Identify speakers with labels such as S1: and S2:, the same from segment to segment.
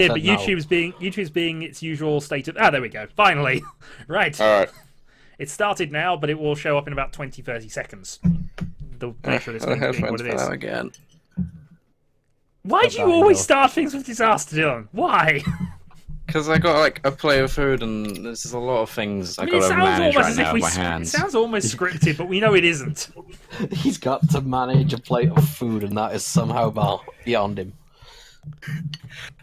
S1: Yeah, but YouTube's being its usual state of... Ah, there we go. Finally. Right.
S2: All right.
S1: It started now, but it will show up in about 20, 30 seconds. The nature of this thing being what it is.
S2: Again.
S1: Why do you always start things with disaster, Dylan? Why?
S2: Because I got like a plate of food, and there's just a lot of things I got to manage right now with my hands.
S1: It sounds almost scripted, but we know it isn't.
S3: He's got to manage a plate of food, and that is somehow beyond him.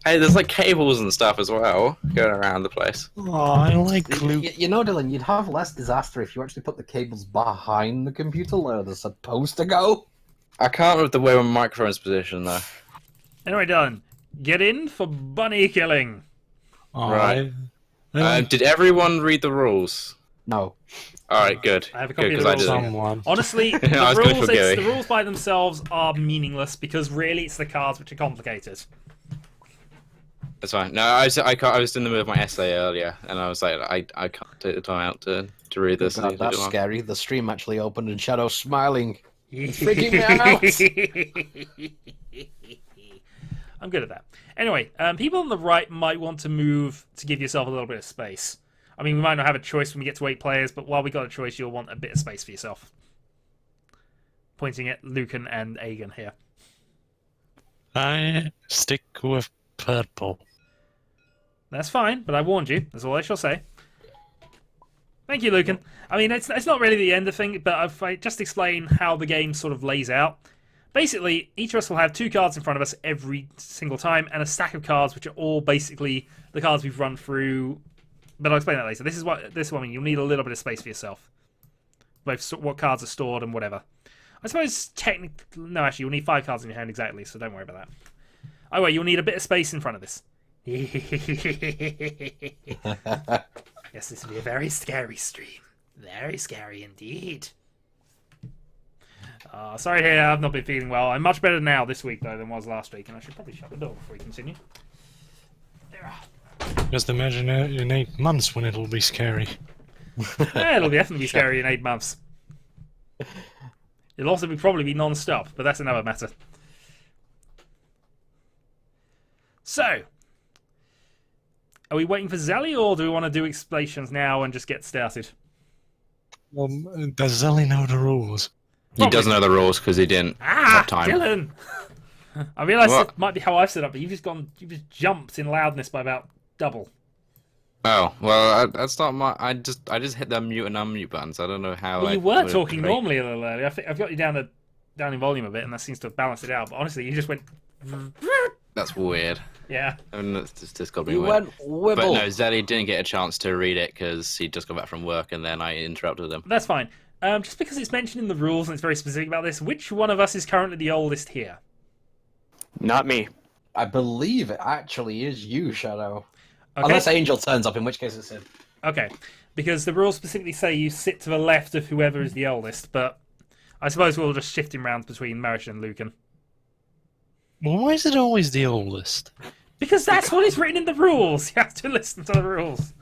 S2: Hey, there's like cables and stuff as well going around the place.
S4: Oh, I like glue.
S3: You know, Dylan, you'd have less disaster if you actually put the cables behind the computer where they're supposed to go.
S2: I can't with the way my microphone's positioned though.
S1: Anyway, Dylan, get in for bunny killing.
S2: Right. Did everyone read the rules?
S3: No.
S2: All right, good.
S1: I have a copy of the rules. Honestly, the rules by themselves are meaningless because really it's the cards which are complicated.
S2: That's fine. No, I was in the middle of my essay earlier, and I was like, I can't take the time out to read this.
S3: God, that's scary. The stream actually opened and Shadow's smiling. It's freaking me out.
S1: I'm good at that. Anyway, people on the right might want to move to give yourself a little bit of space. I mean, we might not have a choice when we get to 8 players, but while we got a choice, you'll want a bit of space for yourself. Pointing at Lucan and Aegon here.
S4: I stick with purple.
S1: That's fine, but I warned you. That's all I shall say. Thank you, Lucan. I mean, it's not really the end of thing, but if I just explain how the game sort of lays out. Basically, each of us will have 2 cards in front of us every single time, and a stack of cards, which are all basically the cards we've run through. But I'll explain that later. This is what I mean. You'll need a little bit of space for yourself, both what cards are stored and whatever. I suppose technically, no, actually, you'll need 5 cards in your hand exactly, so don't worry about that. Oh wait, you'll need a bit of space in front of this. Yes, this will be a very scary stream. Very scary indeed. Sorry here, I've not been feeling well. I'm much better now this week, though, than was last week, and I should probably shut the door before we continue. There.
S4: Just imagine in 8 months when it'll be scary.
S1: Yeah, it'll definitely be scary in 8 months. It'll also probably be non-stop, but that's another matter. So, are we waiting for Zelly, or do we want to do explanations now and just get started?
S4: Does Zelly know the rules?
S2: He doesn't know the rules because he didn't have time.
S1: Dylan! I realise it might be how I've set up, but you've just jumped in loudness by about double.
S2: Oh well, that's not my. I just hit the mute and unmute buttons. I don't know how.
S1: Well, you were talking normally a little earlier. I've got you down in volume a bit, and that seems to have balanced it out. But honestly, you just went.
S2: That's weird.
S1: Yeah.
S2: I mean, it's just got to be
S3: You
S2: weird.
S3: went wibble.
S2: But no, Zelly didn't get a chance to read it because he just got back from work, and then I interrupted him.
S1: That's fine. Just because it's mentioned in the rules and it's very specific about this, which one of us is currently the oldest here?
S5: Not me.
S3: I believe it actually is you, Shadow.
S1: Okay.
S3: Unless Angel turns up, in which case it's him.
S1: Okay, because the rules specifically say you sit to the left of whoever is the oldest, but I suppose we'll just shift him round between Marish and Lucan.
S4: Well, why is it always the oldest?
S1: Because that's what is written in the rules. You have to listen to the rules.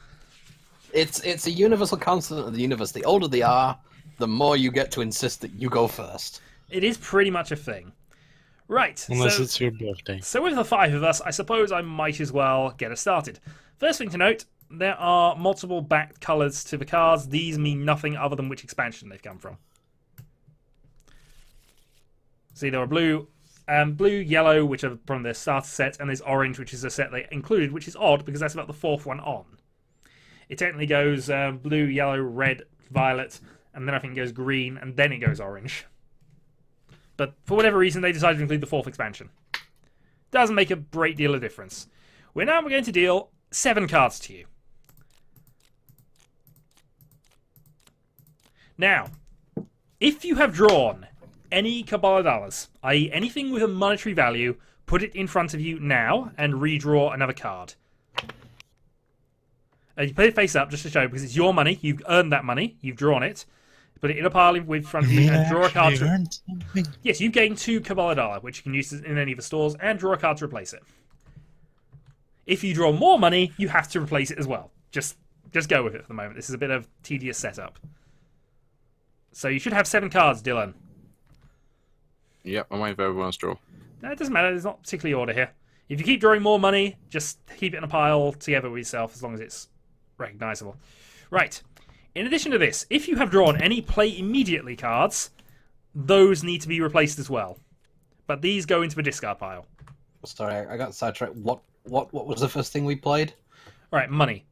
S3: It's a universal constant of the universe. The older they are, the more you get to insist that you go first.
S1: It is pretty much a thing. Right.
S4: Unless it's your birthday.
S1: So with the 5 of us, I suppose I might as well get us started. First thing to note, there are multiple backed colours to the cards. These mean nothing other than which expansion they've come from. See, there are blue, yellow, which are from their starter set, and there's orange, which is a set they included, which is odd because that's about the 4th one on. It technically goes blue, yellow, red, violet, and then I think it goes green, and then it goes orange. But for whatever reason, they decided to include the 4th expansion. Doesn't make a great deal of difference. We're going to deal 7 cards to you. Now, if you have drawn any Kabbalah dollars, i.e. anything with a monetary value, put it in front of you now and redraw another card. You put it face up just to show, because it's your money, you've earned that money, you've drawn it. Put it in a pile in front of you and draw a card. Yes, you've gained 2 Kabbalah dollar, which you can use in any of the stores, and draw a card to replace it. If you draw more money, you have to replace it as well. Just go with it for the moment. This is a bit of tedious setup. So you should have 7 cards, Dylan.
S2: Yep, I'm waiting for everyone's draw.
S1: No, it doesn't matter. There's not particularly order here. If you keep drawing more money, just keep it in a pile together with yourself as long as it's recognizable. Right. In addition to this, if you have drawn any play immediately cards, those need to be replaced as well. But these go into the discard pile.
S3: Sorry, I got sidetracked. What was the first thing we played?
S1: All right, money.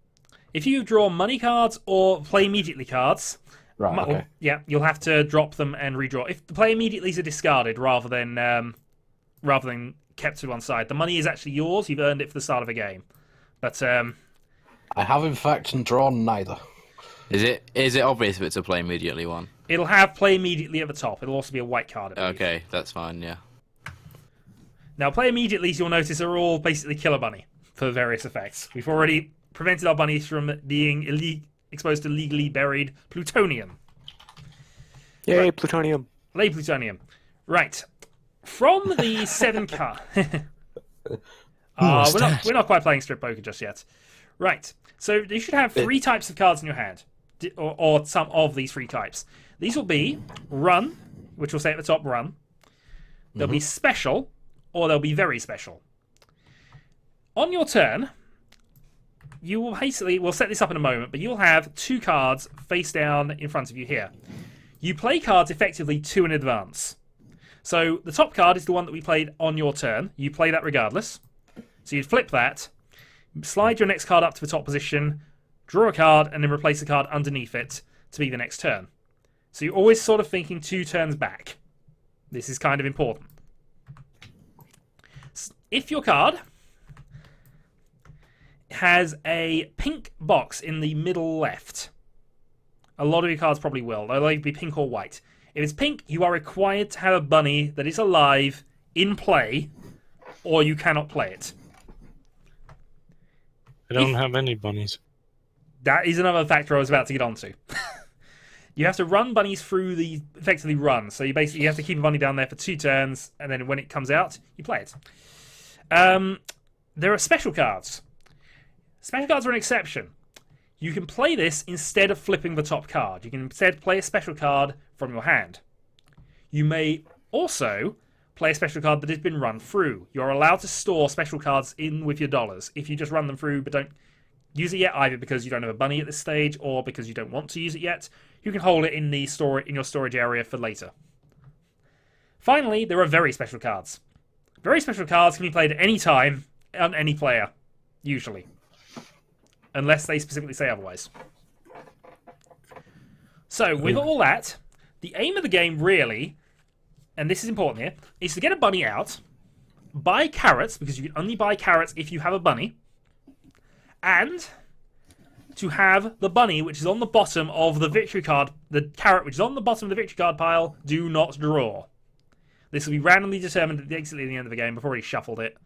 S1: If you draw money cards or play immediately cards,
S3: Right. Okay.
S1: yeah, you'll have to drop them and redraw. If the play immediately's are discarded rather than kept to one side, the money is actually yours. You've earned it for the start of a game. But
S3: I have in fact drawn neither.
S2: Is it obvious if it's a play immediately one?
S1: it'll have play immediately at the top. It'll also be a white card. I believe.
S2: Okay, that's fine. Yeah.
S1: Now, play immediately, you'll notice, are all basically killer bunny for various effects. We've already prevented our bunnies from being exposed to legally buried plutonium.
S5: Yay, plutonium.
S1: Lay plutonium. Right. From the 7 card. We're not quite playing strip poker just yet. Right. So you should have 3 types of cards in your hand, or some of these 3 types. These will be run, which will say at the top run. There'll be special, or they'll be very special. On your turn, you will basically, we'll set this up in a moment, but you'll have 2 cards face down in front of you here. You play cards effectively 2 in advance. So the top card is the one that we played on your turn. You play that regardless. So you'd flip that, slide your next card up to the top position, draw a card, and then replace the card underneath it to be the next turn. So you're always sort of thinking 2 turns back. This is kind of important. If your card has a pink box in the middle left, a lot of your cards probably will. They'll either be pink or white. If it's pink, you are required to have a bunny that is alive in play, or you cannot play it.
S4: I don't have any bunnies.
S1: That is another factor I was about to get onto. You have to run bunnies through the effectively run. So you basically have to keep a bunny down there for 2 turns, and then when it comes out, you play it. There are special cards. Special cards are an exception. You can play this instead of flipping the top card. You can instead play a special card from your hand. You may also play a special card that has been run through. You're allowed to store special cards in with your dollars if you just run them through but don't use it yet, either because you don't have a bunny at this stage or because you don't want to use it yet. You can hold it in the in your storage area for later. Finally, there are very special cards. Very special cards can be played at any time on any player, usually. Unless they specifically say otherwise. So, with all that, the aim of the game really, and this is important here, is to get a bunny out, buy carrots, because you can only buy carrots if you have a bunny, and to have the bunny, which is on the bottom of the victory card, the carrot which is on the bottom of the victory card pile, do not draw. This will be randomly determined at the end of the game. I've already shuffled it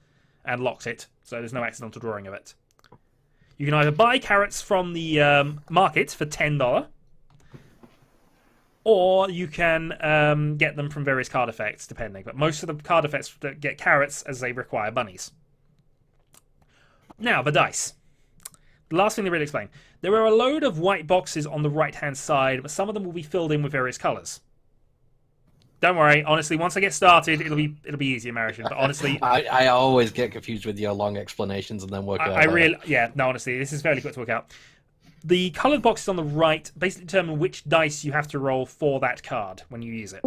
S1: and locked it, so there's no accidental drawing of it. You can either buy carrots from the market for $10, or you can get them from various card effects, depending. But most of the card effects that get carrots as they require bunnies. Now, the dice. The last thing to really explain. There are a load of white boxes on the right-hand side, but some of them will be filled in with various colours. Don't worry, honestly, once I get started, it'll be easier, Maritian. But honestly,
S3: I always get confused with your long explanations and then work it out.
S1: Honestly, this is fairly quick to work out. The coloured boxes on the right basically determine which dice you have to roll for that card when you use it.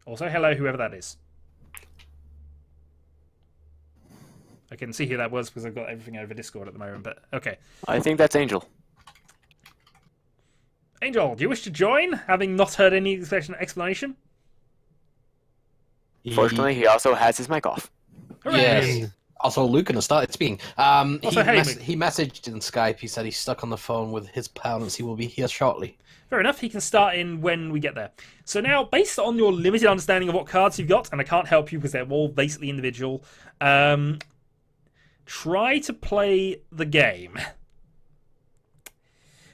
S1: Also, hello, whoever that is. I can see who that was because I've got everything over Discord at the moment, but okay.
S5: I think that's Angel.
S1: Angel, do you wish to join, having not heard any explanation?
S5: Fortunately, he also has his mic off.
S1: Hooray!
S3: Yes. Also, Lucan has started speaking. He messaged in Skype. He said he's stuck on the phone with his parents. He will be here shortly.
S1: Fair enough, he can start in when we get there. So now, based on your limited understanding of what cards you've got, and I can't help you because they're all basically individual, try to play the game.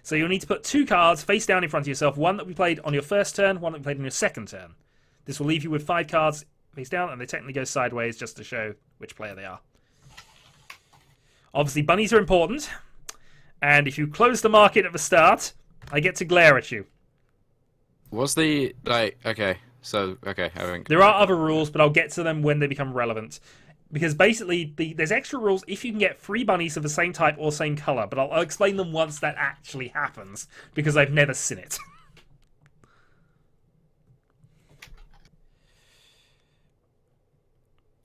S1: So you'll need to put 2 cards face down in front of yourself, one that we played on your first turn, one that we played on your second turn. This will leave you with 5 cards face down, and they technically go sideways just to show which player they are. Obviously, bunnies are important, and if you close the market at the start, I get to glare at you.
S2: What's the, I think...
S1: There are other rules, but I'll get to them when they become relevant. Because basically, there's extra rules if you can get 3 bunnies of the same type or same color, but I'll explain them once that actually happens, because I've never seen it.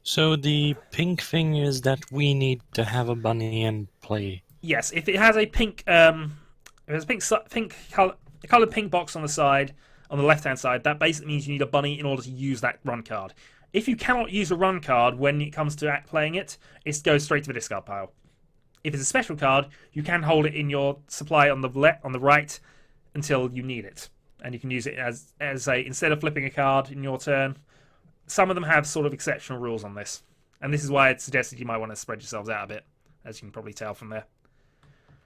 S4: So the pink thing is that we need to have a bunny and play.
S1: Yes, if it has a pink, if there's a colored pink box on the side, on the left-hand side, that basically means you need a bunny in order to use that run card. If you cannot use a run card when it comes to playing it, it goes straight to the discard pile. If it's a special card, you can hold it in your supply on the right until you need it, and you can use it as a instead of flipping a card in your turn. Some of them have sort of exceptional rules on this, and this is why I suggested you might want to spread yourselves out a bit, as you can probably tell from there.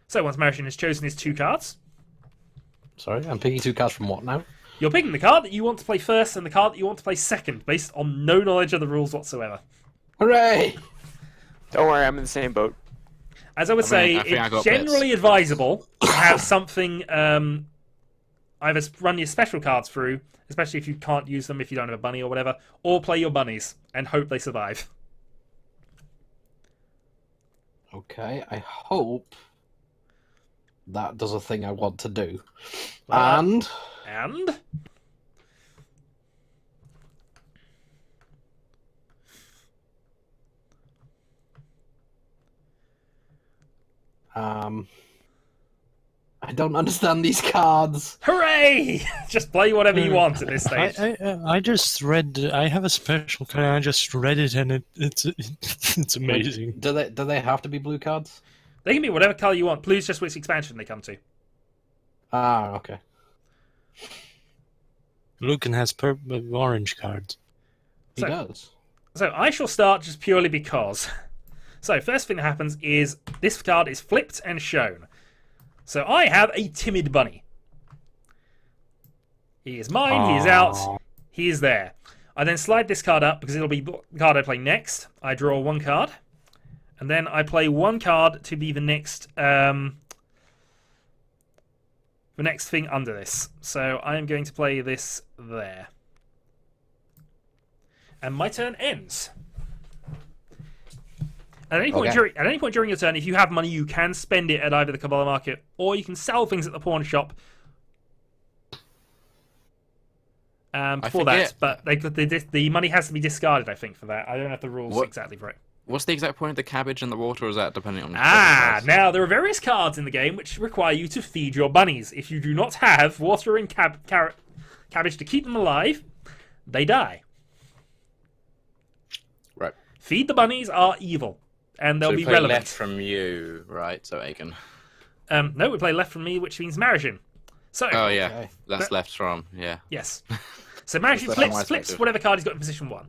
S1: So once Martian has chosen his 2 cards,
S3: Sorry, I'm picking 2 cards from what now?
S1: you're picking the card that you want to play first and the card that you want to play second, based on no knowledge of the rules whatsoever.
S3: Hooray!
S5: Don't worry, I'm in the same boat.
S1: As I would say,
S2: I think I
S1: it's
S2: got
S1: generally advisable to have something, either run your special cards through, especially if you can't use them if you don't have a bunny or whatever, or play your bunnies and hope they survive.
S3: Okay, I hope that does a thing I want to do.
S1: And?
S3: I don't understand these cards.
S1: Hooray! Just play whatever you want at this stage.
S4: I just read. I have a special card. I just read it, and it's amazing.
S3: Do they have to be blue cards?
S1: They can be whatever colour you want. Blue's just which expansion they come to.
S3: Ah, okay.
S4: Lucan has orange cards.
S3: He does.
S1: So I shall start just purely because. So first thing that happens is this card is flipped and shown. So I have a timid bunny. He is mine, he is out, he is there. I then slide this card up because it'll be the card I play next. I draw 1 card. And then I play 1 card to be the next thing under this. So I am going to play this there. And my turn ends. At any point during your turn, if you have money, you can spend it at either the Kabbalah market or you can sell things at the pawn shop. For that, but the money has to be discarded. I think for that, I don't have the rules exactly for it.
S2: What's the exact point of the cabbage and the water? Or is that depending on?
S1: Now there are various cards in the game which require you to feed your bunnies. If you do not have water and cabbage to keep them alive, they die.
S2: Right.
S1: Feed the bunnies are evil, and they'll be
S2: play
S1: relevant.
S2: left from you, right? So Aegon.
S1: No, we play left from me, which means Marajin. So.
S2: Oh yeah,
S3: Okay.
S2: that's left from
S1: Yes. So Marajin flips whatever card he's got in position 1.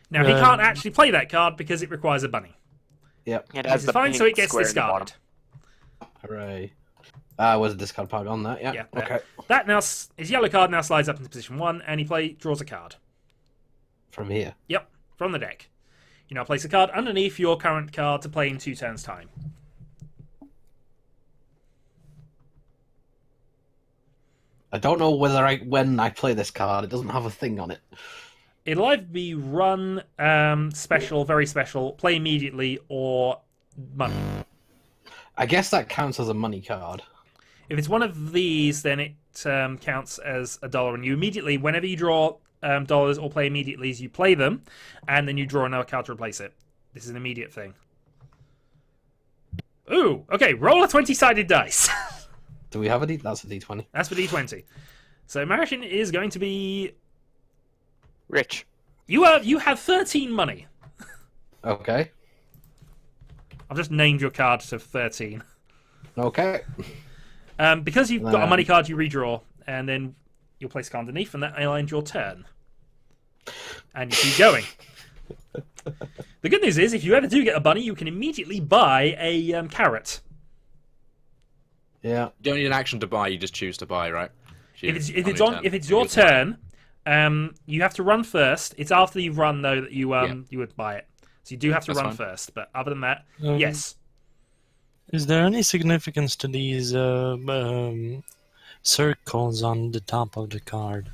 S1: Now he can't actually play that card because it requires a bunny.
S3: Yep.
S5: It has
S1: This
S5: the
S1: is fine, so it
S5: pink
S1: gets
S5: square in the
S1: discarded.
S3: Hooray. Was a discard pile on that? Yeah.
S1: there.
S3: Okay.
S1: That now his yellow card now slides up into position 1, and he draws a card.
S3: From here.
S1: Yep, from the deck. You now place a card underneath your current card to play in 2 turns' time.
S3: I don't know when I play this card, it doesn't have a thing on it.
S1: It'll either be run, special, very special, play immediately, or money.
S3: I guess that counts as a money card.
S1: If it's one of these, then it counts as $1, and you immediately, whenever you draw dollars or play immediately, you play them, and then you draw another card to replace it. This is an immediate thing. Ooh, okay, roll a 20-sided dice.
S3: Do we have a D? That's a D20.
S1: That's for D20. So Marajin is going to be...
S5: Rich.
S1: You have 13 money.
S3: Okay.
S1: I've just named your card to 13.
S3: Okay.
S1: Because you've got a money card, you redraw, and then you'll place a card underneath, and that ends your turn. And you keep going. The good news is, if you ever do get a bunny, you can immediately buy a carrot.
S3: Yeah.
S2: You don't need an action to buy. You just choose to buy, right?
S1: If it's your turn, you have to run first. It's after you've run though that you would buy it. So you do have to run first. But other than that, yes.
S4: Is there any significance to these circles on the top of the card?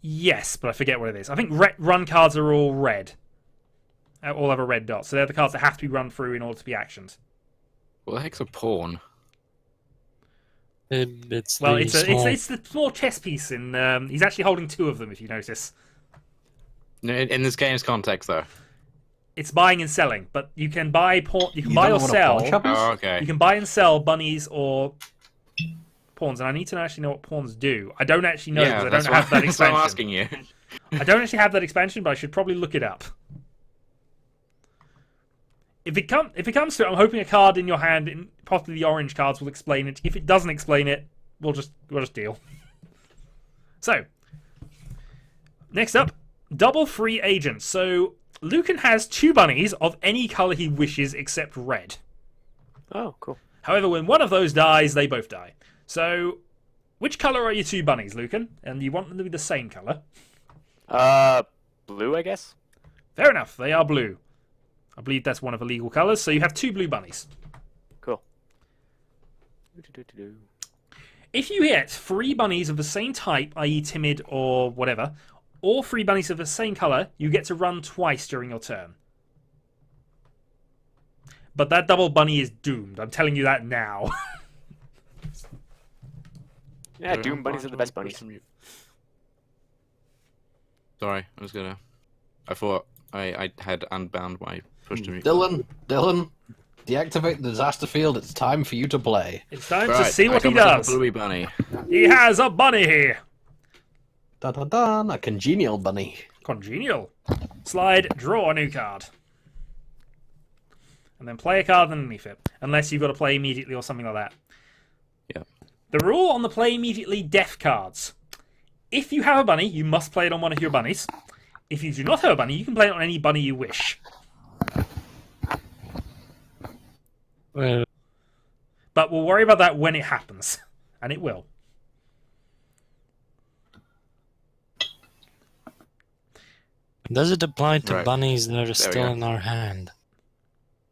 S1: Yes, but I forget what it is. I think run cards are all red. All have a red dot, so they're the cards that have to be run through in order to be actioned.
S2: What the heck's a pawn?
S4: It's
S1: the small chess piece. He's actually holding 2 of them, if you notice.
S2: No, in this game's context, though.
S1: It's buying and selling, but you can buy You can buy or sell.
S2: Oh, okay.
S1: You can buy and sell bunnies or pawns, and I need to actually know what pawns do. I don't actually know because I don't have that expansion.
S2: I'm asking you.
S1: I don't actually have that expansion, but I should probably look it up. If it comes to it, I'm hoping a card in your hand, possibly the orange cards, will explain it. If it doesn't explain it, we'll just deal. So, next up, double free agents. So, Lucan has 2 bunnies of any color he wishes except red.
S5: Oh, cool.
S1: However, when one of those dies, they both die. So, which color are your 2 bunnies, Lucan? And you want them to be the same color?
S5: Blue, I guess.
S1: Fair enough. They are blue. I believe that's one of the legal colors. So you have 2 blue bunnies.
S5: Cool.
S1: If you hit 3 bunnies of the same type, i.e. timid or whatever, or 3 bunnies of the same color, you get to run twice during your turn. But that double bunny is doomed. I'm telling you that now.
S5: Yeah, Doom bunnies are the best bunnies.
S2: Sorry, I thought I had unbound my push to mute.
S3: Dylan, deactivate the disaster field. It's time for you to play.
S1: It's time to see what he does.
S2: A bluey bunny.
S1: He has a bunny here.
S3: Da-da-da, a congenial bunny.
S1: Congenial. Slide, draw a new card. And then play a card underneath it. Unless you've got to play immediately or something like that.
S2: Yeah.
S1: The rule on the play immediately death cards. If you have a bunny, you must play it on one of your bunnies. If you do not have a bunny, you can play it on any bunny you wish.
S4: Well,
S1: But we'll worry about that when it happens. And it will.
S4: does it apply to
S2: Right.
S4: bunnies that are
S2: we
S4: still
S2: go.
S4: in our hand?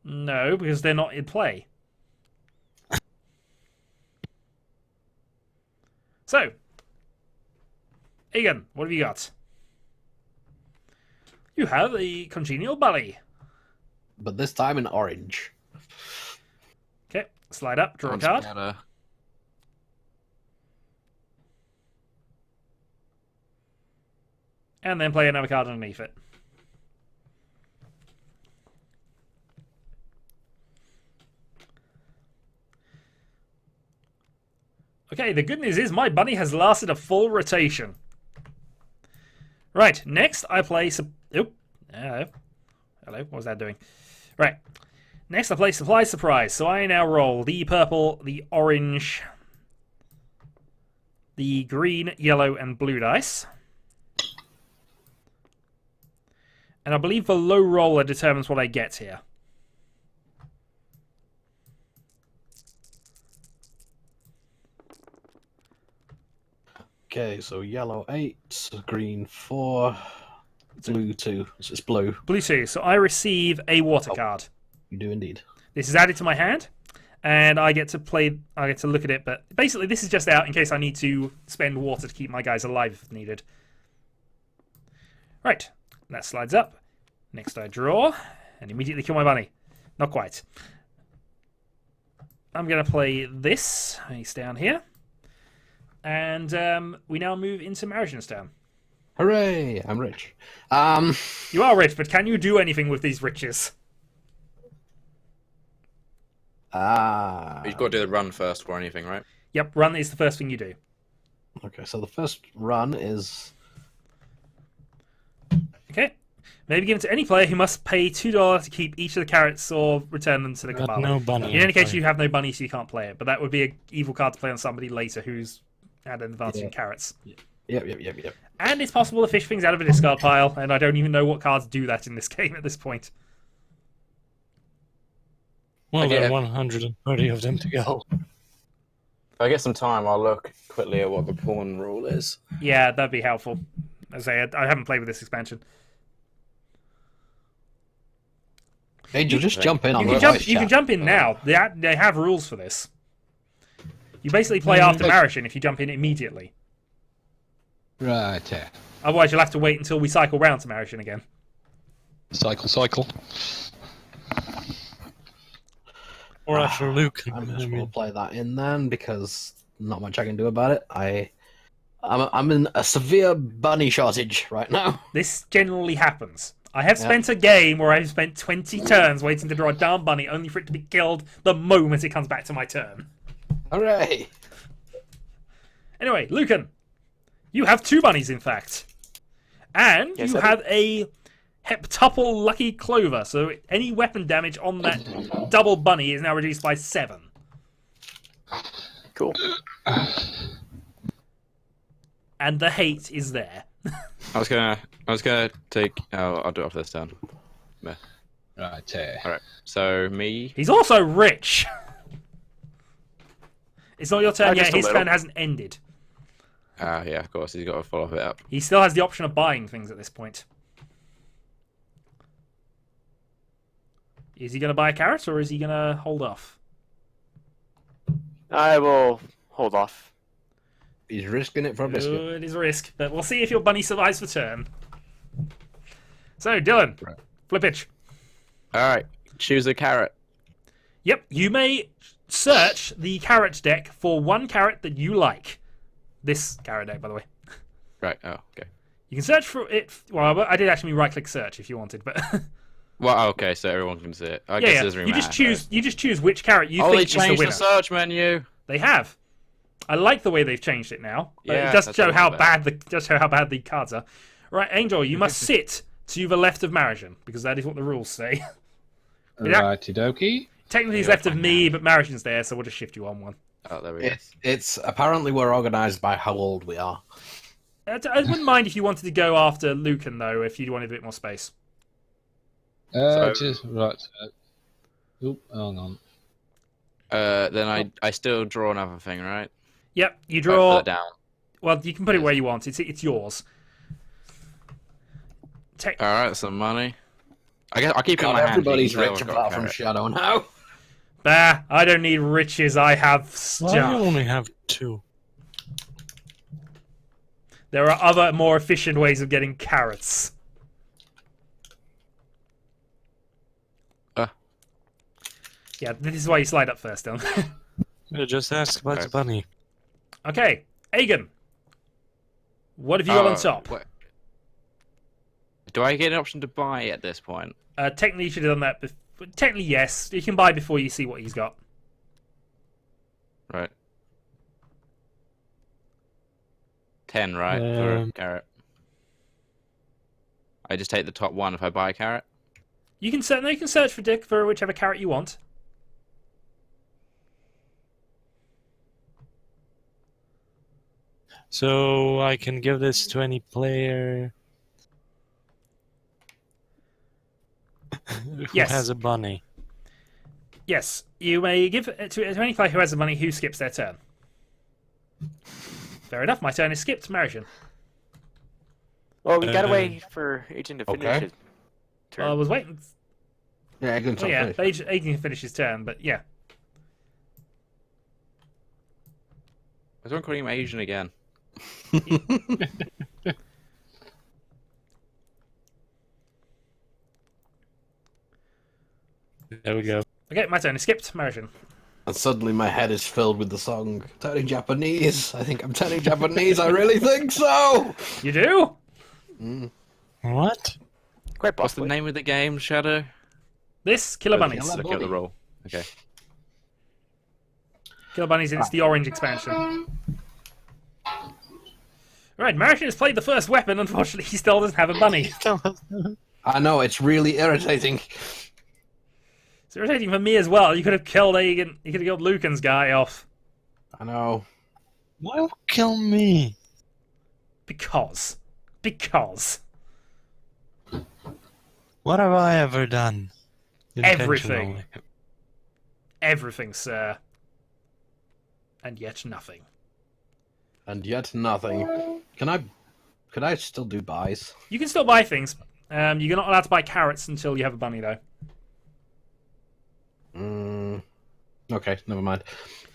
S1: No, because they're not in play. So, Egan, what have you got? You have a congenial bunny.
S3: But this time in orange.
S1: Okay, slide up, draw a card. And then play another card underneath it. Okay, the good news is my bunny has lasted a full rotation. Right, next I play... Hello. Hello, what was that doing? Right, next I play Surprise Surprise. So I now roll the purple, the orange, the green, yellow, and blue dice. And I believe the low roller determines what I get here.
S3: Okay, so yellow 8, green 4, blue 2. So it's blue.
S1: Blue 2. So I receive a water card.
S3: You do indeed.
S1: This is added to my hand, and I get to play. I get to look at it. But basically, this is just out in case I need to spend water to keep my guys alive if needed. Right, that slides up. Next, I draw and immediately kill my bunny. Not quite. I'm gonna play this. He's down here, and we now move into Marigenstown.
S3: Hooray! I'm rich.
S1: You are rich, but can you do anything with these riches?
S2: You've got to do the run first or anything, right?
S1: Yep, run is the first thing you do.
S3: Okay, so the first run is...
S1: Okay. Maybe given to any player who must pay $2 to keep each of the carrots or return them to the
S4: Got
S1: commander.
S4: no bunny.
S1: In any case, you have no bunny, so you can't play it. But that would be an evil card to play on somebody later who's had an advantage in carrots.
S3: Yep.
S1: And it's possible to fish things out of a discard pile, and I don't even know what cards do that in this game at this point.
S4: Well, there are 130 of them to go.
S2: If I get some time, I'll look quickly at what the pawn rule is.
S1: Yeah, that'd be helpful. As I haven't played with this expansion.
S3: Angel, just jump in on the
S1: You
S3: voice
S1: can
S3: chat.
S1: jump in now. They have rules for this. You basically play after Marishin if you jump in immediately.
S6: Right.
S1: Otherwise, you'll have to wait until we cycle round to Marishan again.
S4: Cycle. Or after Luke.
S3: I'm just going to play that in then because not much I can do about it. I'm in a severe bunny shortage right now.
S1: This generally happens. I have spent a game where I've spent 20 turns waiting to draw a darn bunny, only for it to be killed the moment it comes back to my turn.
S3: Hooray!
S1: Anyway, Lucan, you have 2 bunnies, in fact. And
S5: Yes,
S1: you
S5: I do.
S1: have a heptuple lucky clover, so any weapon damage on that double bunny is now reduced by 7.
S5: Cool.
S1: And the hate is there.
S2: I was gonna take. Oh, I'll do it after this turn. Yeah.
S4: Right.
S2: All right. So me.
S1: He's also rich. It's not your turn yet.
S5: Just a
S1: His
S5: little.
S1: turn hasn't ended.
S2: Yeah, of course. He's got to follow it up.
S1: He still has the option of buying things at this point. Is he going to buy a carrot or is he going to hold off?
S5: I will hold off.
S3: He's risking it for a biscuit.
S1: It is a risk, but we'll see if your bunny survives for turn. So, Dylan,
S2: Right.
S1: flip pitch.
S2: All right. Choose a carrot.
S1: Yep, you may search the carrot deck for one carrot that you like. This carrot deck, by the way.
S2: Right. Oh, okay.
S1: You can search for it. Well, I did actually right-click search if you wanted, but
S2: Well, okay. So everyone can see it. I guess it doesn't really
S1: you just
S2: matter.
S1: choose. You just choose which carrot you
S2: Oh, they
S1: think is the
S2: changed
S1: winner.
S2: the search menu.
S1: They have. I like the way they've changed it now.
S2: Yeah,
S1: it does
S2: that's
S1: show
S2: a
S1: how
S2: lot
S1: bad the cards are. Right, Angel, you must sit to the left of Marishan because that is what the rules say.
S6: Righty dokie.
S1: Technically, he's left of me, but Marishan's there, so we'll just shift you on one.
S2: Oh, there we go.
S3: It's apparently we're organised by how old we are.
S1: I wouldn't mind if you wanted to go after Lucan though, if you wanted a bit more space.
S6: Just right. Oop, hang on.
S2: Then I still draw another thing, right?
S1: Yep, you
S2: Right,
S1: draw.
S2: further down.
S1: Well, you can put it where you want. It's yours.
S2: All right, some money. I guess I'll keep it in
S3: God,
S2: my hand.
S3: everybody's
S2: so I've
S3: rich
S2: got a
S3: apart from
S2: carrot.
S3: Shadow now.
S1: Bah, I don't need riches. I have
S4: Why
S1: stuff.
S4: do you only have 2?
S1: There are other, more efficient ways of getting carrots. Yeah, this is why you slide up first, Dylan.
S4: Just ask about the bunny.
S1: Okay, Aegon. What have you got on top?
S2: What? Do I get an option to buy at this point?
S1: Technically, you should have done that. Technically, yes. You can buy before you see what he's got.
S2: Right. 10, right? For a
S4: Um,
S2: carrot. I just take the top one if I buy a carrot.
S1: You can search for Dick for whichever carrot you want.
S4: So I can give this to any player who
S1: Yes.
S4: has a bunny.
S1: Yes, you may give it to any player who has the money who skips their turn. Fair enough. My turn is skipped. Marishan.
S5: Well, we gotta wait for Agent to finish
S3: Okay.
S5: his turn.
S1: Well, I was waiting.
S3: Yeah, good
S1: Oh, yeah, Aegon can finish his turn, but yeah.
S2: I was calling him Asian again.
S4: There we go.
S1: Okay, my turn is skipped. Marishan.
S3: And suddenly my head is filled with the song turning Japanese. I think I'm turning Japanese. I really think so.
S1: You do?
S4: What?
S5: Quite
S2: What's the
S5: possibly.
S2: name of the game, Shadow?
S1: This Killer Bunnies.
S3: Killer-
S2: Look at the roll. Okay.
S1: Killer Bunnies, it's the orange expansion. Right, Marishan has played the first weapon. Unfortunately, he still doesn't have a bunny.
S3: I know, it's really irritating.
S1: It's irritating for me as well. You could have killed Aegon. You could have killed Lucan's guy off.
S3: I know.
S4: Why would kill me?
S1: Because.
S4: What have I ever done?
S1: Everything.
S4: Intentionally.
S1: Everything, sir. And yet nothing.
S3: And yet nothing. Could I still do buys?
S1: You can still buy things. You're not allowed to buy carrots until you have a bunny, though.
S3: Okay, never mind.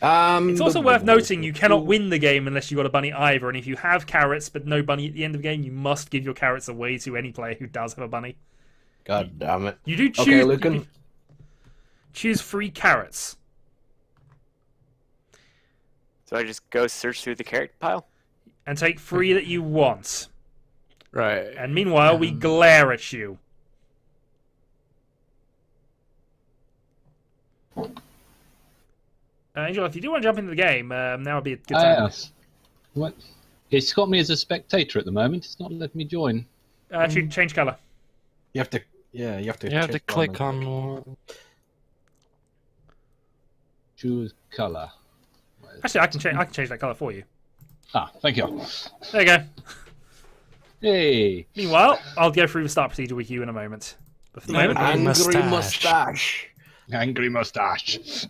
S1: It's also worth noting you cannot win the game unless you've got a bunny either, and if you have carrots but no bunny at the end of the game, you must give your carrots away to any player who does have a bunny.
S3: God damn it.
S1: You do choose,
S3: Okay, Lucan.
S1: Choose 3 carrots.
S5: So I just go search through the carrot pile?
S1: And take 3 that you want.
S2: Right.
S1: And meanwhile, we glare at you. Angel, if you do want to jump into the game, now would be a good time.
S6: Yes. What? It's got me as a spectator at the moment. It's not letting me join.
S1: Change colour.
S3: You have to. Yeah, you have to.
S4: You have to
S3: change
S4: click
S3: one.
S4: on.
S6: Choose colour.
S1: Actually, I can change that colour for you.
S6: Ah, thank you.
S1: There you go.
S6: Hey.
S1: Meanwhile, I'll go through the start procedure with you in a moment. But for the moment,
S3: Angry
S4: Mustache.
S3: mustache.
S6: Angry mustache.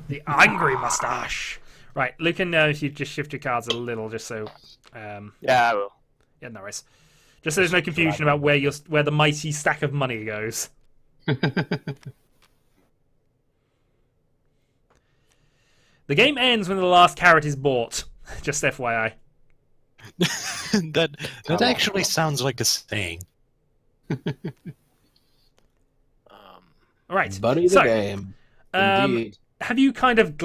S1: the angry mustache. Right, Lucan, if you just shift your cards a little, just so.
S5: Yeah, I will.
S1: Yeah, no worries. Just so there's no confusion about where the mighty stack of money goes. The game ends when the last carrot is bought. Just FYI.
S4: that actually sounds like a saying.
S1: All right.
S3: Buddy the
S1: so,
S3: game. Indeed.
S1: have you kind of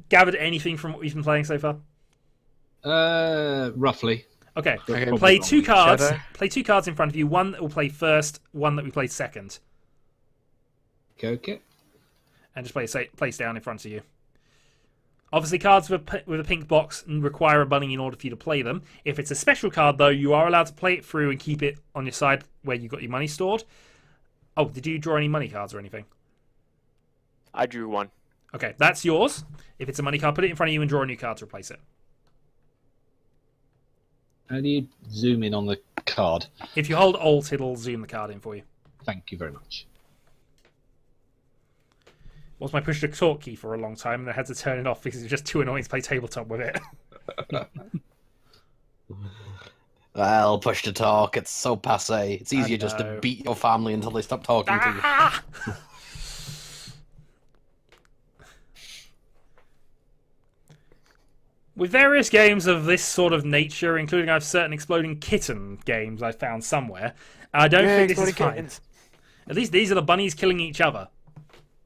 S1: gathered anything from what we've been playing so far?
S6: Roughly.
S1: Okay.
S2: Okay.
S1: Play 2 cards.
S2: Shadow.
S1: Play 2 cards in front of you. One that will play first. One that we play second.
S6: Okay.
S1: And just place down in front of you. Obviously, cards with a pink box require a bunny in order for you to play them. If it's a special card, though, you are allowed to play it through and keep it on your side where you've got your money stored. Oh, did you draw any money cards or anything?
S5: I drew 1.
S1: Okay, that's yours. If it's a money card, put it in front of you and draw a new card to replace it.
S6: How do you zoom in on the card?
S1: If you hold Alt, it'll zoom the card in for you.
S6: Thank you very much.
S1: Was my push to talk key for a long time, and I had to turn it off because it was just too annoying to play tabletop with it.
S3: Well, push to talk. It's so passe. It's easier just to beat your family until they stop talking to you.
S1: With various games of this sort of nature, including I have certain exploding kitten games I found somewhere, I don't think this is fine. At least these are the bunnies killing each other.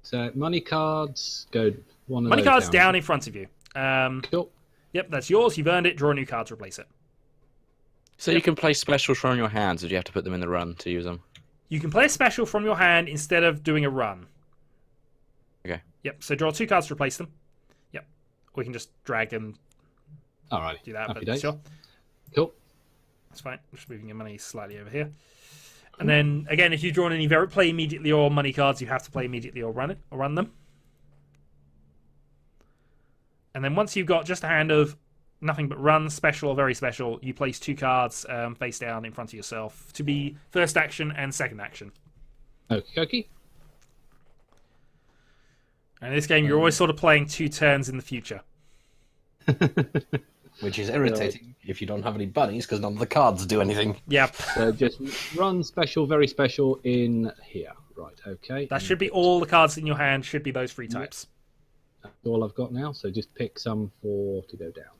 S6: So money cards go one of
S1: Money
S6: those
S1: cards down in front of you.
S6: Cool.
S1: Yep, that's yours. You've earned it. Draw a new card to replace it.
S2: So you can play specials from your hands, or do you have to put them in the run to use them?
S1: You can play a special from your hand instead of doing a run.
S2: Okay.
S1: Yep, so draw 2 cards to replace them. Yep. We can just drag and
S6: Alright.
S1: do that,
S6: Happy
S1: but
S6: days.
S1: sure.
S6: Cool.
S1: That's fine. Just moving your money slightly over here. And then, again, if you've drawn any play immediately or money cards, you have to play immediately or run them. And then once you've got just a hand of nothing but run, special or very special, you place 2 cards face down in front of yourself to be first action and second action.
S6: Okay.
S1: And in this game, you're always sort of playing 2 turns in the future.
S3: Which is irritating if you don't have any bunnies, because none of the cards do anything.
S1: Yep.
S6: So just run special, very special in here. Right, okay.
S1: That should be all the cards in your hand, should be those 3 types.
S6: That's all I've got now, so just pick some to go down.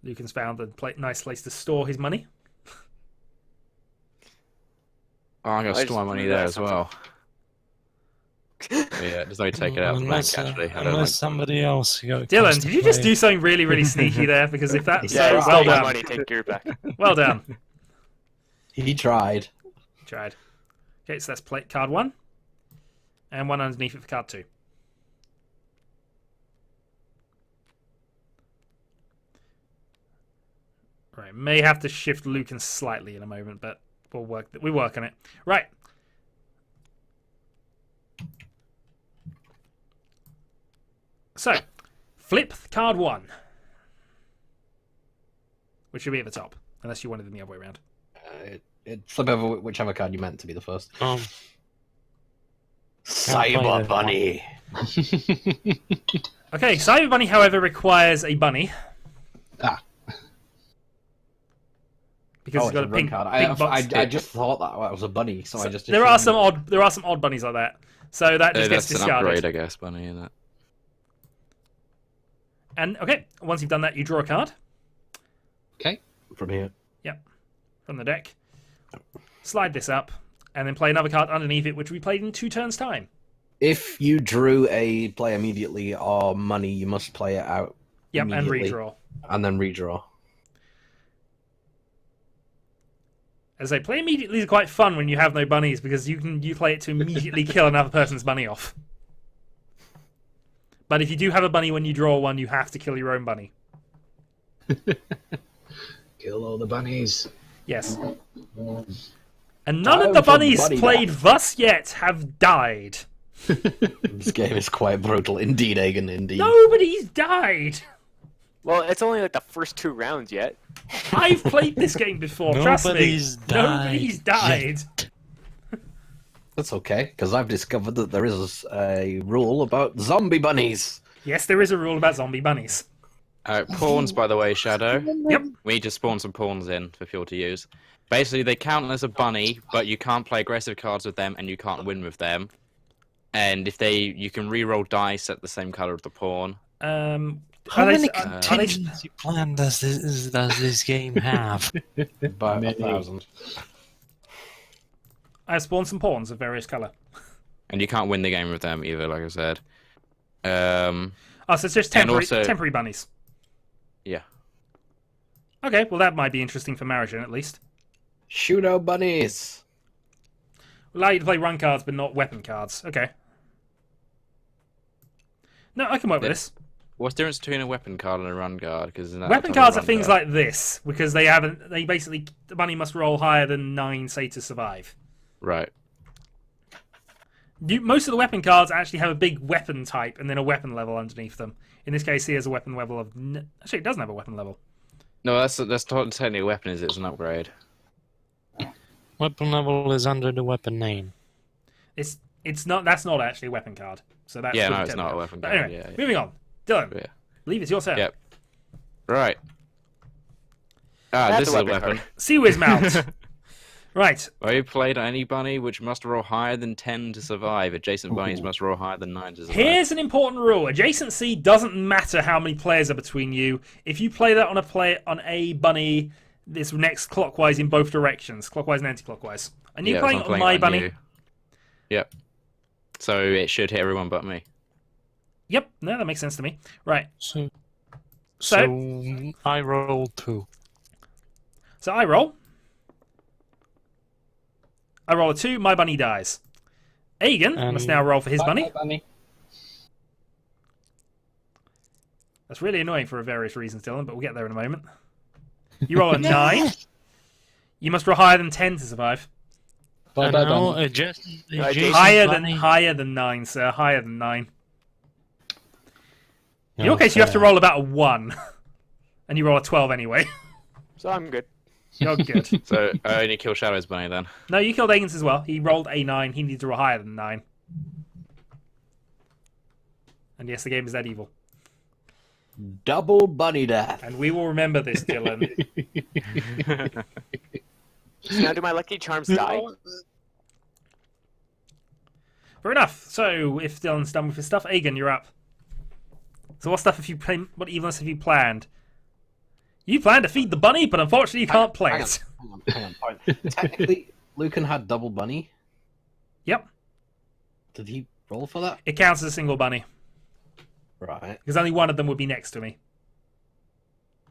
S1: Lucan's found a nice place to store his money.
S2: Oh, I'm going to
S5: I
S2: store my
S5: just
S2: money
S5: drew
S2: there
S5: that
S2: as well. Yeah, there's no take it out of the bank, actually. I don't
S4: Unless
S2: like
S4: somebody else.
S1: Dylan, did you just do something really, really sneaky there? Because if that's
S5: Yeah,
S1: so,
S5: well
S1: well
S5: done.
S1: done.
S5: Money, take your back.
S1: Well done.
S3: He tried.
S1: Tried. Okay, so that's plate card 1. And 1 underneath it for card 2. Right, may have to shift Lucan slightly in a moment, but we'll work on it. Right. So, flip card 1. Which should be at the top, unless you wanted them the other way around.
S3: Flip over whichever card you meant to be the first.
S4: play
S3: Cyber
S4: that
S3: Bunny.
S1: Okay, Cyber Bunny, however, requires a bunny. because it's got a
S3: run
S1: pink,
S3: card.
S1: pink box.
S3: I just thought that was a bunny, so I just.
S1: There are some odd bunnies like that. So that just gets
S2: that's an
S1: discarded.
S2: upgrade, I guess, bunny, isn't it?
S1: And okay, once you've done that, you draw a card.
S6: Okay.
S3: From here.
S1: Yep, from the deck. Slide this up, and then play another card underneath it, which we played in 2 turns' time.
S3: If you drew a play immediately or money, you must play it out.
S1: Yep, and redraw.
S3: And then redraw.
S1: As I play immediately is quite fun when you have no bunnies because you play it to immediately kill another person's bunny off. But if you do have a bunny when you draw one, you have to kill your own bunny.
S6: Kill all the bunnies.
S1: Yes. And none of the bunnies played thus yet have died.
S3: This game is quite brutal. Indeed, Egan, indeed.
S1: Nobody's died.
S5: Well, it's only like the first 2 rounds yet.
S1: I've played this game before, trust me. Nobody's died.
S3: That's okay, because I've discovered that there is a rule about zombie bunnies.
S1: Yes, there is a rule about zombie bunnies.
S2: Pawns, by the way, Shadow.
S1: Yep.
S2: We need to spawn some pawns in for people to use. Basically, they count as a bunny, but you can't play aggressive cards with them, and you can't win with them. And if you can re-roll dice at the same color of the pawn.
S4: How many contingency plans does this game have?
S3: About 1,000.
S1: I've spawned some pawns of various colour.
S2: And you can't win the game with them either, like I said.
S1: So it's just temporary bunnies.
S2: Yeah.
S1: Okay, well that might be interesting for Marigin at least.
S3: Pseudo bunnies.
S1: Allow you to play run cards, but not weapon cards. Okay. No, I can work with this.
S2: What's the difference between a weapon card and a run card?
S1: Weapon cards are things like this because they basically the bunny must roll higher than 9, say, to survive.
S2: Right.
S1: Most of the weapon cards actually have a big weapon type and then a weapon level underneath them. In this case, he has a weapon level of. Actually, it doesn't have a weapon level.
S2: No, that's technically a weapon. It's an upgrade.
S4: Weapon level is under the weapon name.
S1: It's not. That's not actually a weapon card. So that's
S2: no, it's not a weapon card.
S1: Anyway,
S2: Yeah.
S1: moving on. Dylan,
S2: Yeah.
S1: leave it's your turn.
S2: Yep. Right.
S5: That's
S2: This is a
S5: a weapon
S2: weapon.
S5: card.
S1: Sea Whiz mount. Right.
S2: Where you played any bunny which must roll higher than 10 to survive. Adjacent bunnies must roll higher than 9 to survive.
S1: Here's an important rule: adjacency doesn't matter how many players are between you. If you play that on a bunny, this next clockwise in both directions, clockwise and anti-clockwise. And you're playing on my bunny.
S2: You. Yep. So it should hit everyone but me.
S1: Yep. No, that makes sense to me. Right.
S4: So
S1: So
S4: I roll 2.
S1: So I roll. I roll a 2, my bunny dies. Egan must now roll for his bunny. That's really annoying for various reasons, Dylan, but we'll get there in a moment. You roll a 9. You must roll higher than 10 to survive.
S4: Higher
S1: than 9, sir. Higher than 9. In your case, you have to roll about a 1. And you roll a 12 anyway.
S5: So I'm good.
S1: You're good.
S2: So I only kill Shadow's bunny then.
S1: No, you killed Egan's as well. He rolled a 9. He needs to roll higher than 9. And yes, the game is that evil.
S3: Double bunny death.
S1: And we will remember this, Dylan.
S5: So now do my lucky charms die?
S1: Fair enough. So if Dylan's done with his stuff, Egan, you're up. So what evilness have you planned? You plan to feed the bunny, but unfortunately you can't play it.
S3: Hang on. Technically, Lucan had double bunny.
S1: Yep.
S3: Did he roll for that?
S1: It counts as a single bunny.
S3: Right.
S1: Because only one of them would be next to me.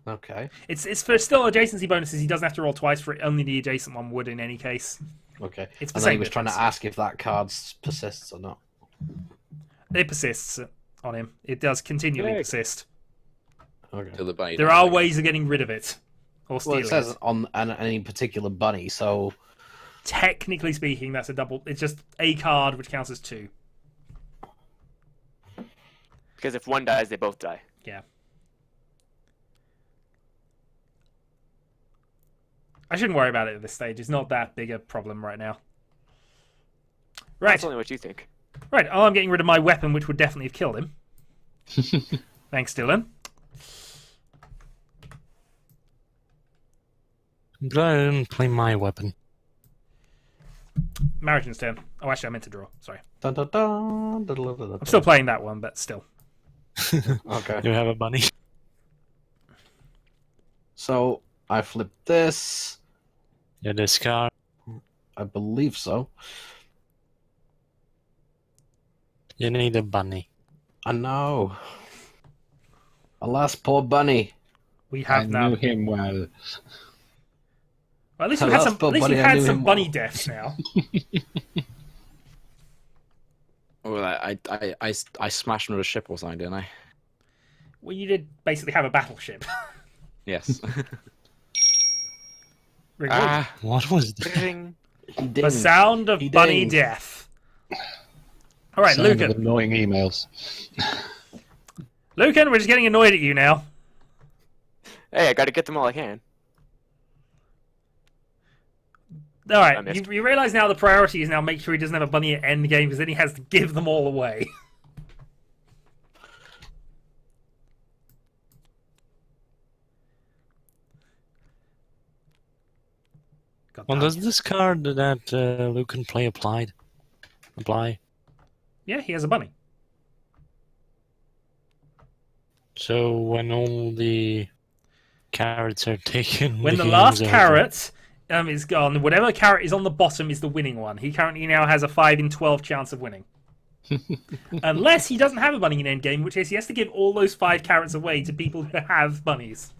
S3: Okay.
S1: It's for still adjacency bonuses. He doesn't have to roll twice for it. Only the adjacent one would in any case.
S3: Okay.
S1: It's the
S3: and then
S1: same
S3: he was trying to
S1: difference.
S3: ask if that card persists or not.
S1: It persists on him. It does continually persist.
S3: Okay.
S2: Till the bunny
S1: There
S2: dies
S1: are
S2: again.
S1: ways of getting rid of it. Or
S3: Well,
S1: stealing
S3: it says
S1: it.
S3: on any particular bunny, so
S1: Technically speaking, that's a double. It's just a card which counts as 2.
S5: Because if one dies, they both die.
S1: Yeah. I shouldn't worry about it at this stage. It's not that big a problem right now. Right.
S5: That's only what you think.
S1: Right. Oh, I'm getting rid of my weapon, which would definitely have killed him. Thanks, Dylan.
S4: But I didn't play my weapon.
S1: Mariton's turn. Oh, actually, I meant to draw. Sorry.
S3: Dun, dun, dun, dun, dun, dun, dun.
S1: I'm still playing that one, but still.
S3: Okay.
S4: You have a bunny.
S3: So I flip this.
S4: You discard.
S3: I believe so.
S4: You need a bunny.
S3: I know. Alas, poor bunny.
S1: We
S6: I
S1: have now.
S6: knew him well.
S1: Well, at least we've
S3: Alas,
S1: had some.
S3: poor
S1: At least
S3: bunny,
S1: we've
S3: I
S1: had
S3: knew
S1: some
S3: him
S1: bunny
S3: well.
S1: deaths now.
S2: Well, I smashed him with a ship or something, didn't I?
S1: Well, you did basically have a battleship.
S2: Yes.
S1: Very good.
S2: Ah,
S4: What was that?
S5: Ding.
S3: He
S1: The
S3: dinged.
S1: sound of
S3: He
S1: bunny
S3: dinged.
S1: death. All right,
S6: Sound of
S1: Lucan.
S6: annoying emails.
S1: Lucan, we're just getting annoyed at you now.
S5: Hey, I gotta get them all I can.
S1: All
S5: I
S1: right,
S5: missed.
S1: you realize now the priority is now make sure he doesn't have a bunny at end game because then he has to give them all away. God
S4: Well,
S1: damn.
S4: does this card that Luke can play apply?
S1: Yeah, he has a bunny.
S4: So when all the carrots are taken,
S1: When the
S4: game's
S1: last
S4: over.
S1: carrot is gone, whatever carrot is on the bottom is the winning one. He currently now has a 5 in 12 chance of winning. Unless he doesn't have a bunny in endgame, in which case he has to give all those 5 carrots away to people who have bunnies.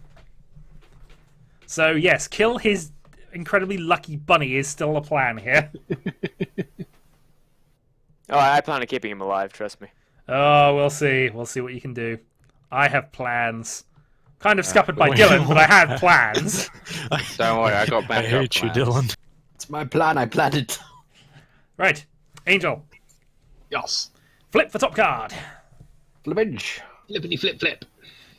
S1: So yes, kill his incredibly lucky bunny is still a plan here.
S5: Oh, I plan on keeping him alive. Trust me.
S1: Oh, we'll see. We'll see what you can do. I have plans. Kind of scuppered by
S4: wait,
S1: Dylan, but I had plans.
S2: don't worry, I got
S4: I
S2: back.
S4: hate you, Dylan.
S3: It's my plan. I planned it.
S1: Right, Angel,
S6: Yes.
S1: flip the top card.
S3: Flippage.
S6: Flippity flip flip.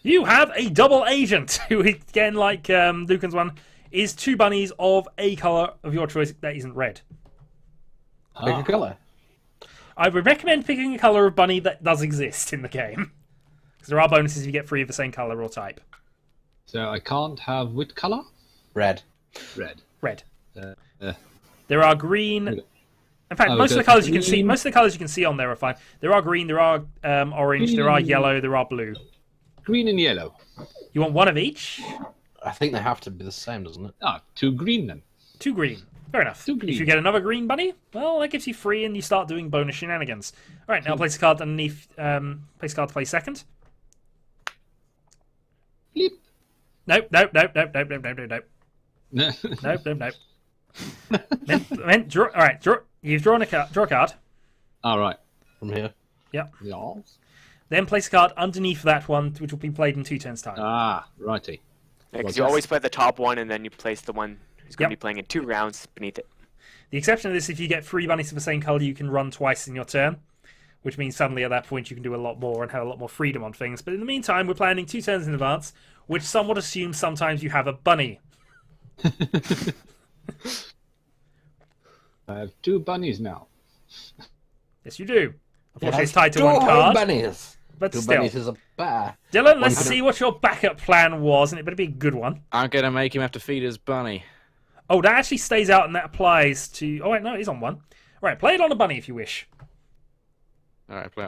S1: You have a double agent, who again, like Lucan's one, is 2 bunnies of a colour of your choice that isn't red.
S3: Pick a color.
S1: I would recommend picking a colour of bunny that does exist in the game. Because there are bonuses if you get 3 of the same colour or type.
S6: So I can't have which color?
S3: Red.
S6: Red.
S1: Red.
S6: Uh,
S1: There are green. In fact,
S6: Oh,
S1: most of the
S6: there's
S1: colours you can see.
S6: green.
S1: Most of the colours you can see on there are fine. There are green. There are orange. There are
S6: Green.
S1: yellow. There are blue.
S6: green and yellow.
S1: You want one of each?
S3: I think they have to be the same, doesn't it?
S6: Ah, 2 green then.
S1: 2 green. Fair enough.
S6: 2
S1: If
S6: green.
S1: you get another green bunny, well, that gives you 3, and you start doing bonus shenanigans. All right, now place a card underneath. Place a card to play second.
S6: Flip.
S1: Nope. Nope. Nope. Nope. Nope. Nope. Nope. Nope. Nope. Nope. Nope. Draw. All right. Draw. You've drawn a card. Draw a card.
S6: All right.
S3: From here.
S6: Yes.
S1: Then place a card underneath that one, which will be played in 2 turns' time.
S6: Ah, righty.
S5: Because
S6: Well,
S5: you always play the top one, and then you place the one who's going to
S1: Yep.
S5: be playing in 2 rounds beneath it.
S1: The exception of this, if you get 3 bunnies of the same colour, you can run twice in your turn, which means suddenly at that point you can do a lot more and have a lot more freedom on things. But in the meantime, we're planning 2 turns in advance, which some would assume sometimes you have a bunny.
S6: I have 2 bunnies now.
S1: Yes, you do. Unfortunately,
S3: It
S1: it's
S3: has
S1: tied to
S3: 2
S1: one card,
S3: bunnies.
S1: but
S3: 2
S1: still.
S3: bunnies is a bear.
S1: Dylan, let's
S3: One-
S1: see what your backup plan was, and it better be a good one.
S2: I'm gonna make him have to feed his bunny.
S1: Oh, that actually stays out, and that applies to... Oh, wait, no, it is on one. Right, play it on a bunny if you wish.
S2: All right, play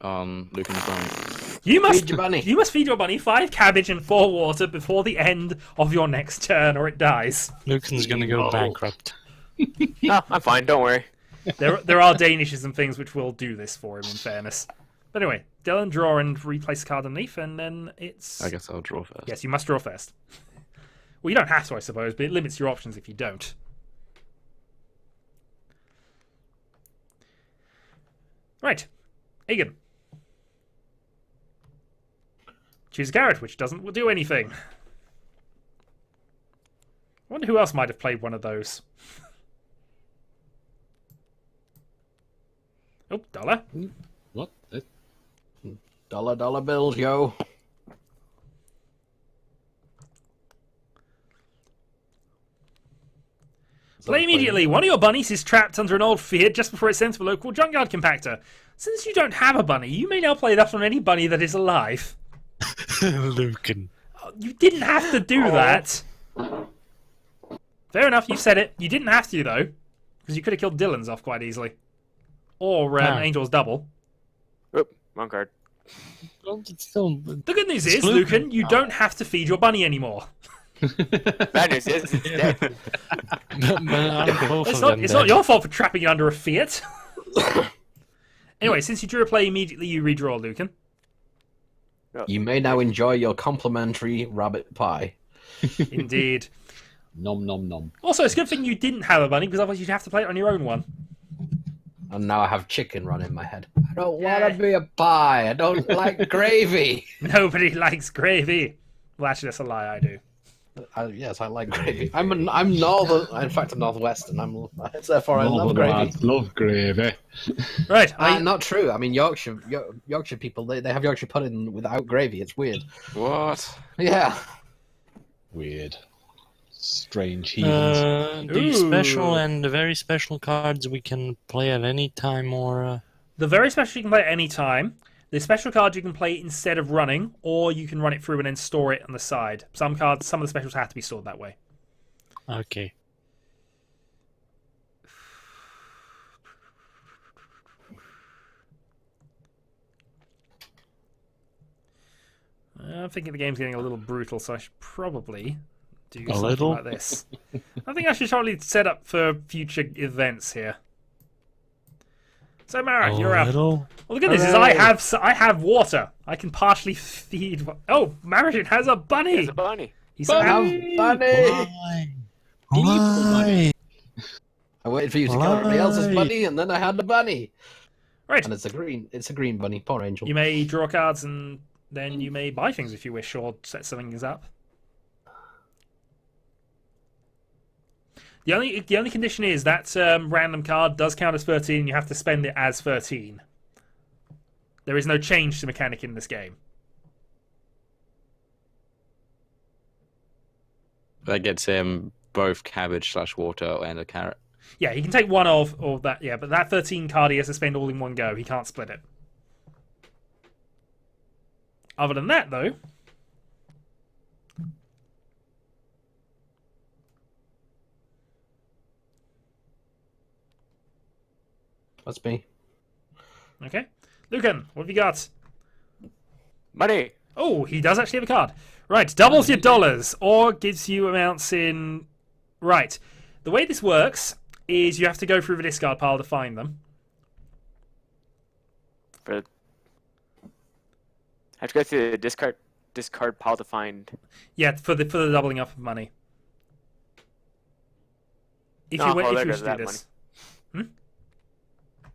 S2: on Lucan's bunny.
S1: You must
S3: Feed your bunny.
S1: You must feed your bunny 5 cabbage and 4 water before the end of your next turn, or it dies.
S4: Lucan's gonna go bankrupt.
S5: No, I'm fine. Don't worry.
S1: There are Danishes and things which will do this for him, in fairness. But anyway, Dylan, draw and replace a card underneath, and then it's...
S2: I guess I'll draw first.
S1: Yes, you must draw first. Well, you don't have to, I suppose, but it limits your options if you don't. Right. Egan. Choose a carrot, which doesn't do anything. I wonder who else might have played one of those. Oh, dollar.
S6: What?
S3: Dollar bills, yo.
S1: Play immediately. One of your bunnies is trapped under an old field just before it's sent to the local junkyard compactor. Since you don't have a bunny, you may now play that on any bunny that is alive.
S4: Lucan.
S1: You didn't have to do that. Fair enough, you said it. You didn't have to, though, because you could have killed Dylan's off quite easily. Or Angel's double.
S5: Oop, wrong card.
S4: Well, it's still,
S1: The good news is,
S4: It's
S1: Lucan, you don't have to feed your bunny anymore.
S5: Bad news is it's dead.
S1: It's not your fault for trapping it under a Fiat. Anyway, since you drew a play immediately, you redraw, Lucan.
S3: You may now enjoy your complimentary rabbit pie.
S1: Indeed.
S6: Nom nom nom.
S1: Also, it's a good thing you didn't have a bunny, because otherwise you'd have to play it on your own one.
S3: And now I have chicken run in my head. I don't want to be a pie. I don't like gravy.
S1: Nobody likes gravy. Well, actually, that's a lie, I do.
S3: Yes, I like gravy. I'm northern. In fact, I'm northwestern. Therefore I love gravy.
S6: Lads love gravy.
S1: Right.
S3: Not true. I mean, Yorkshire people, they have Yorkshire pudding without gravy. It's weird.
S2: What?
S3: Yeah.
S6: Weird. Strange heathens.
S4: The special and the very special cards we can play at any time, or
S1: The very special you can play at any time. The special card you can play instead of running, or you can run it through and then store it on the side. Some of the specials have to be stored that way.
S4: okay.
S1: I'm thinking the game's getting a little brutal, so I should probably do
S4: A
S1: something
S4: little?
S1: like this. I think I should probably set up for future events here. So, Mara, you're up.
S4: Little.
S1: Well, the good news is I have water. I can partially feed. Oh, Marion has a bunny.
S5: It's a bunny.
S1: He's
S3: Bunny!
S4: Why? Why?
S3: I waited for you to count everybody else's bunny, and then I had the bunny.
S1: Right.
S3: And it's a green bunny. Poor Angel.
S1: You may draw cards and then you may buy things if you wish, or set some things up. The only condition is that random card does count as 13, and you have to spend it as 13. There is no change to mechanic in this game.
S2: That gets him both cabbage / water and a carrot.
S1: Yeah, he can take one of that. Yeah, but that 13 card he has to spend all in one go. He can't split it. Other than that, though,
S3: That's me.
S1: okay. Lucan, what have you got?
S5: Money.
S1: Oh, he does actually have a card. Right, doubles your dollars or gives you amounts in. Right, the way this works is you have to go through the discard pile to find them.
S5: I have to go through the discard pile to find.
S1: Yeah, for the doubling up of money. If
S5: No,
S1: you
S5: well,
S1: if
S5: there
S1: you
S5: goes
S1: wish to do
S5: that
S1: this,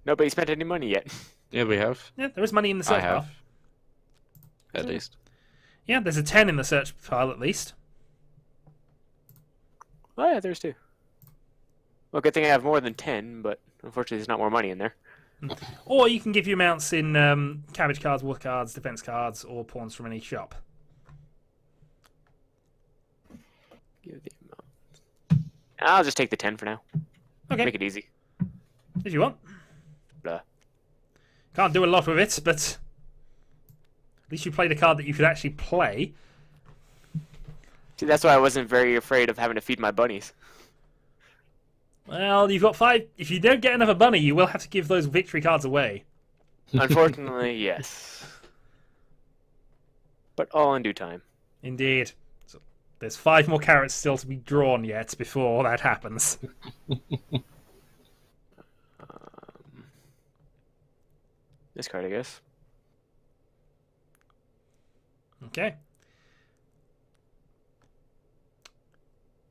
S5: Nobody spent any money yet.
S2: Yeah, we have.
S1: yeah, there is money in the
S2: I
S1: search
S2: have.
S1: pile.
S2: At least.
S1: Yeah, there's a 10 in the search pile at least.
S5: Oh yeah, there's two. Well, good thing I have more than 10, but unfortunately there's not more money in there.
S1: Or you can give you amounts in cabbage cards, water cards, defense cards, or pawns from any shop.
S5: Give the amount. I'll just take the 10 for now.
S1: Okay,
S5: Make it easy.
S1: if you want.
S5: Blah.
S1: Can't do a lot with it, but at least you played a card that you could actually play.
S5: See, that's why I wasn't very afraid of having to feed my bunnies.
S1: Well, you've got 5. If you don't get another bunny, you will have to give those victory cards away.
S5: Unfortunately, yes. But all in due time.
S1: Indeed. So there's 5 more carrots still to be drawn yet before that happens.
S5: This card, I guess.
S1: Okay.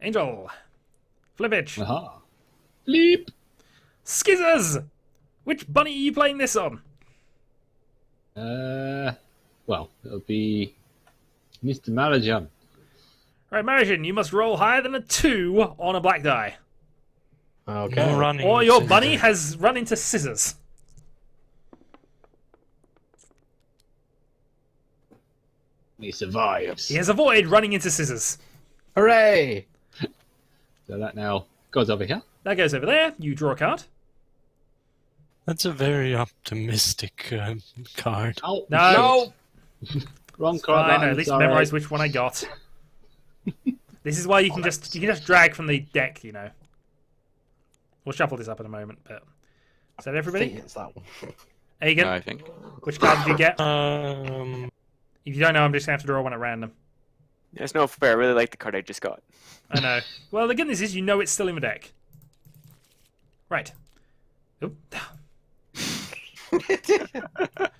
S1: Angel. Flippage.
S6: Aha. Bleep.
S1: Skizzers! Which bunny are you playing this on?
S6: Well, it'll be Mr. Malajan.
S1: Right, Marijan, you must roll higher than a 2 on a black die.
S3: Okay.
S4: No running.
S1: Or your
S4: Scissors.
S1: bunny has run into scissors.
S6: He survives.
S1: He has avoided running into scissors.
S3: Hooray!
S6: So that now goes over here.
S1: That goes over there. You draw a card.
S4: That's a very optimistic card.
S6: Oh,
S1: No.
S6: Wrong card.
S1: Fine,
S6: that
S1: at least
S6: sorry.
S1: memorize which one I got. This is why you can just drag from the deck, you know. We'll shuffle this up in a moment, but is that
S3: I
S1: everybody?
S3: think it's that one.
S1: Aegon,
S2: No, I think.
S1: which card did you get?
S4: If
S1: If you don't know, I'm just gonna have to draw one at random.
S5: It's no fair. I really like the card I just got.
S1: I know. Well, the good news is you know it's still in the deck. Right. Oop.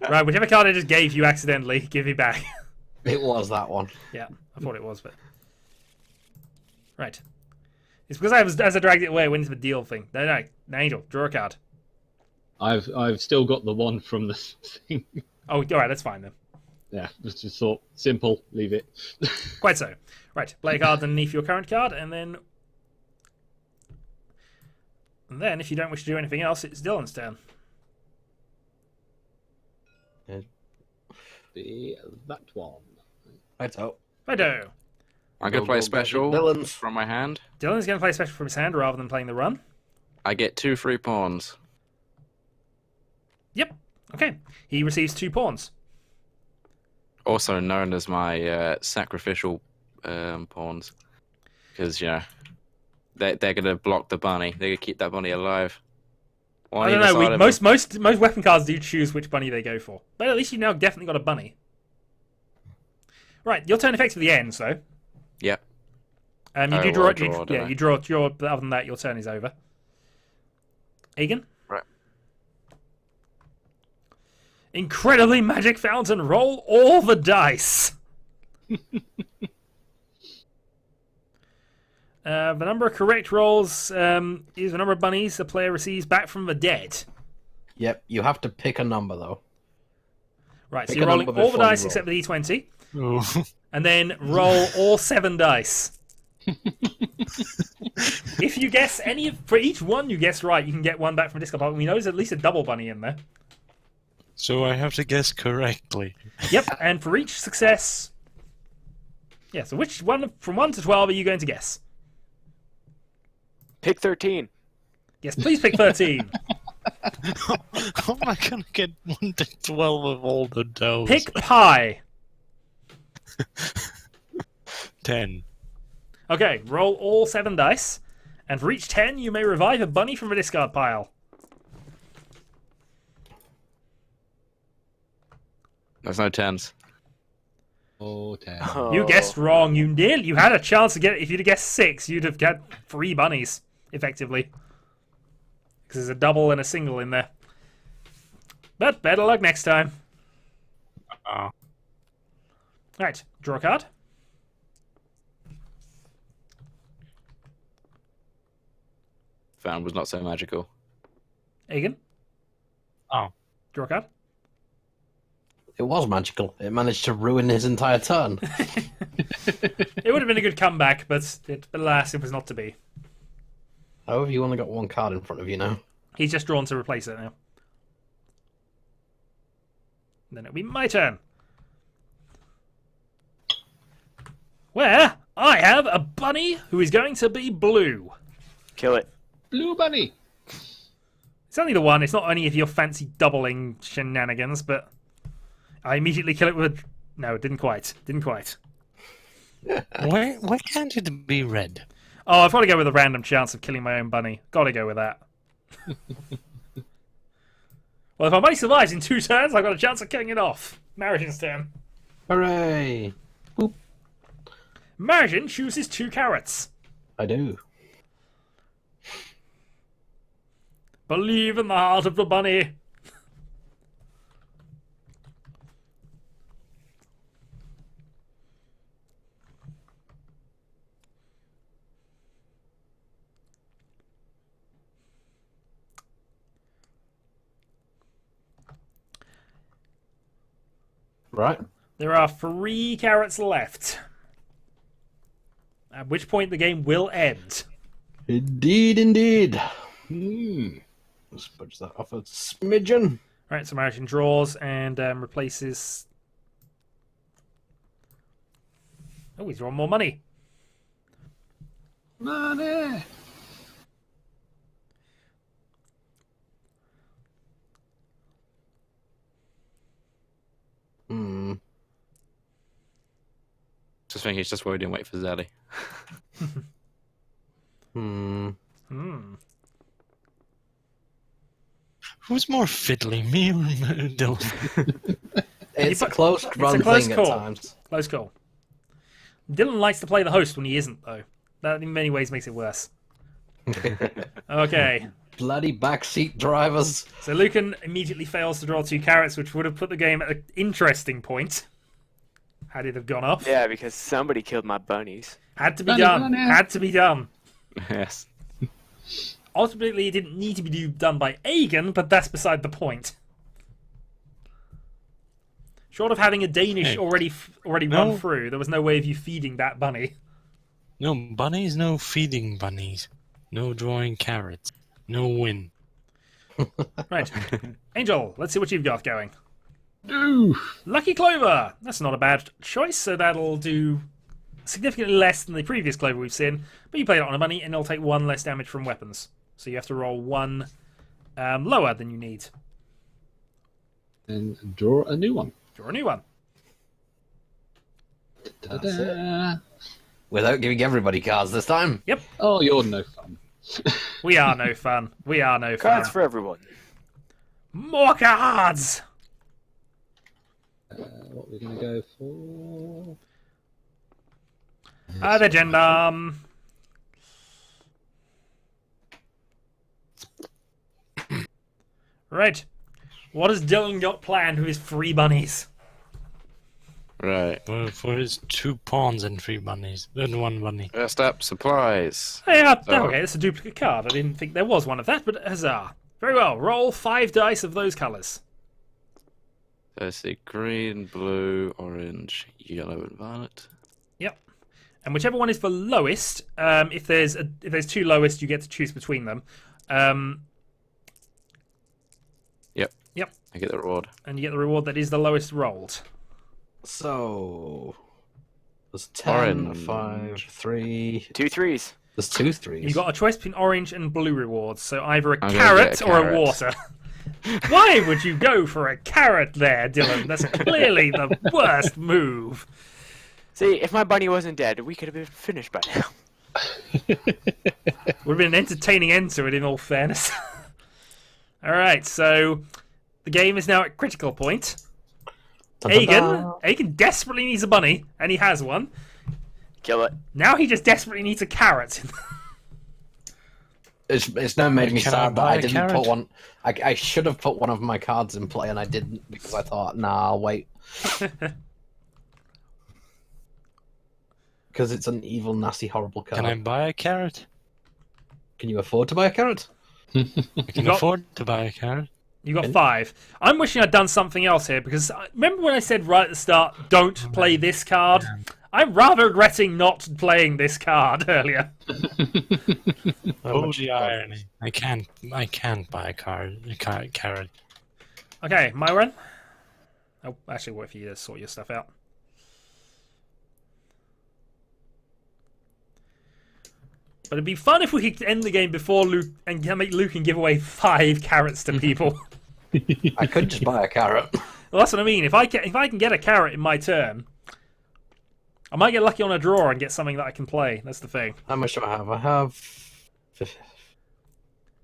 S1: Right, whichever card I just gave you accidentally, give me back.
S3: It was that one.
S1: Yeah, I thought it was, but... Right. It's because as I dragged it away, I went into the deal thing. No, Angel, draw a card.
S6: I've still got the one from the thing.
S1: Oh, alright, that's fine then.
S6: Yeah, just thought simple. Leave it.
S1: Quite so. Right, play a card underneath your current card, and then... And then, if you don't wish to do anything else, it's Dylan's turn.
S6: That one.
S3: Right out.
S1: Righto.
S2: I'm going to play a special
S3: Villains.
S2: from my hand.
S1: Dylan's going to play a special from his hand rather than playing the run.
S2: I get 2 free pawns.
S1: Yep. Okay. He receives 2 pawns.
S2: Also known as my sacrificial pawns. Because, you know, they're going to block the bunny. They're going to keep that bunny alive.
S1: I don't know. Most weapon cards do choose which bunny they go for. But at least you now definitely got a bunny. Right, your turn effectively ends, though.
S2: Yep.
S1: You
S2: Oh,
S1: do draw.
S2: well, I draw, don't I?
S1: You draw. But other than that, your turn is over. Aegon?
S2: Right.
S1: Incredibly magic fountain. Roll all the dice. The number of correct rolls is the number of bunnies the player receives back from the dead.
S3: Yep, you have to pick a number though.
S1: Right, so
S3: Pick
S1: you're
S3: a
S1: rolling
S3: number
S1: all the
S3: before you
S1: dice
S3: roll.
S1: except the d20,
S4: Oh.
S1: and then roll all 7 dice. If you guess for each one you guess right, you can get one back from discard pile. We know there's at least a double bunny in there.
S4: So I have to guess correctly.
S1: Yep, and for each success... Yeah, so which one, from 1 to 12, are you going to guess?
S5: Pick 13.
S1: Yes, please pick 13.
S4: How am I gonna get 1 to 12 of all the doughs?
S1: Pick pi.
S4: 10.
S1: Okay, roll all 7 dice, and for each 10, you may revive a bunny from a discard pile.
S2: There's no 10s.
S6: Oh, 10.
S1: You guessed wrong. You had a chance to get it. If you'd have guessed 6, you'd have got 3 bunnies, effectively. Because there's a double and a single in there. But better luck next time. Right, draw a card.
S2: Found was not so magical.
S1: Aegon.
S4: Oh.
S1: Draw a card.
S3: It was magical. It managed to ruin his entire turn.
S1: It would have been a good comeback, but alas, it was not to be.
S3: However, you only got 1 card in front of you now.
S1: He's just drawn to replace it now. Then it'll be my turn. Where I have a bunny who is going to be blue.
S5: Kill it.
S6: Blue bunny.
S1: It's only the one. It's not any of your fancy doubling shenanigans, but I immediately kill it with... No, it didn't quite. Didn't quite.
S4: Why can't it be red?
S1: Oh, I've got to go with a random chance of killing my own bunny. Got to go with that. Well, if my bunny survives in 2 turns, I've got a chance of killing it off. Marigen's turn.
S3: Hooray! Boop.
S1: Marigen chooses 2 carrots.
S3: I do.
S1: Believe in the heart of the bunny.
S3: Right.
S1: There are 3 carrots left. At which point the game will end.
S3: Indeed, indeed.
S6: Hmm.
S3: Let's budge that off a smidgen.
S1: Right, so Marigen draws and replaces... Oh, he's drawn more money.
S6: Money.
S2: just thinking he's just worried and wait for Zelly.
S4: Who's more fiddly, me or Dylan?
S3: It's a close run thing at times.
S1: Close call. Dylan likes to play the host when he isn't, though. That in many ways makes it worse. Okay.
S3: Bloody backseat drivers.
S1: So Lucan immediately fails to draw 2 carrots, which would have put the game at an interesting point. Had it have gone off.
S5: Yeah, because somebody killed my bunnies.
S1: Had to be done. Had to be done.
S2: Yes.
S1: Ultimately, it didn't need to be done by Aegon, but that's beside the point. Short of having a Danish already run through, there was no way of you feeding that bunny.
S4: No bunnies, no feeding bunnies. No drawing carrots. No win.
S1: Right. Angel, let's see what you've got going.
S6: Ooh.
S1: Lucky Clover! That's not a bad choice, so that'll do significantly less than the previous Clover we've seen. But you played it on a bunny, and it'll take 1 less damage from weapons. So you have to roll 1 lower than you need.
S6: And draw a new one.
S1: Draw a new one.
S6: Ta-da.
S3: Without giving everybody cards this time.
S1: Yep.
S6: Oh, you're no fun.
S1: We are no fun. We are no fun.
S5: Cards for everyone.
S1: More cards!
S6: What we're going to go for?
S1: The agendum. Right. What has Dylan got planned with his 3 bunnies?
S2: Right.
S4: For his 2 pawns and 3 bunnies. Then 1 bunny.
S2: First up, supplies.
S1: Yeah,
S2: So-
S1: okay, that's a duplicate card. I didn't think there was one of that, but huzzah. Very well. Roll 5 dice of those colours.
S2: So I see green, blue, orange, yellow, and violet.
S1: Yep. And whichever one is the lowest, if there's 2 lowest, you get to choose between them. Yep.
S2: I get the reward.
S1: And you get the reward that is the lowest rolled.
S3: So there's 10,
S2: Orange.
S3: 5, 3.
S5: 2 3s.
S3: There's 2 3s.
S1: You've got a choice between orange and blue rewards, so either a
S2: I'm gonna
S1: carrot
S2: get a
S1: or a
S2: carrot.
S1: water. Why would you go for a carrot there, Dylan? That's clearly the worst move.
S5: See, if my bunny wasn't dead, we could have been finished by now.
S1: Would have been an entertaining end to it, in all fairness. Alright, so the game is now at critical point. Aegon desperately needs a bunny, and he has one.
S5: Kill it.
S1: Now he just desperately needs a carrot.
S3: It's now made me
S4: Can I
S3: sad that
S4: buy
S3: I
S4: a
S3: didn't
S4: carrot?
S3: put one. I should have put one of my cards in play, and I didn't because I thought, nah, I'll wait. Because it's an evil, nasty, horrible card.
S4: Can I buy a carrot?
S3: Can you afford to buy a carrot?
S4: I can
S1: got-
S4: afford to buy a carrot.
S1: You got 5. I'm wishing I'd done something else here, because remember when I said right at the start, don't play this card? I'm rather regretting not playing this card earlier.
S4: Oh, the irony! I can't buy a carrot.
S1: Okay, my run. Oh, actually, what if you sort your stuff out? But it'd be fun if we could end the game before Luke and make Luke give away 5 carrots to people.
S3: I could just buy a carrot.
S1: Well, that's what I mean. If I can get a carrot in my turn, I might get lucky on a draw and get something that I can play. That's the thing.
S3: How much do I have? I have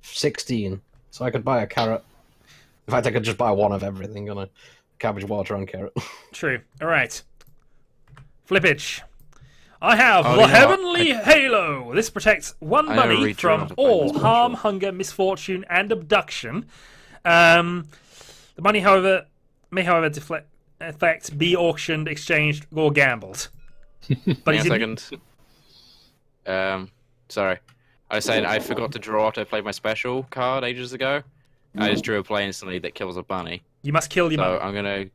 S3: 16, so I could buy a carrot. In fact, I could just buy one of everything, and a cabbage, water, and carrot.
S1: True. All right. Flippage. I have
S2: Oh,
S1: the
S2: you know what?
S1: Heavenly Halo. This protects one
S2: I never
S1: bunny
S2: read through how
S1: from
S2: to play
S1: all
S2: this
S1: harm,
S2: special.
S1: hunger, misfortune, and abduction. The money, however, may, affect, be auctioned, exchanged, or gambled. But
S2: Hang
S1: he's
S2: on a second. Sorry. I was saying I forgot to draw after I played my special card ages ago. I just drew a play instantly that kills a bunny.
S1: you must kill your
S2: So
S1: bunny.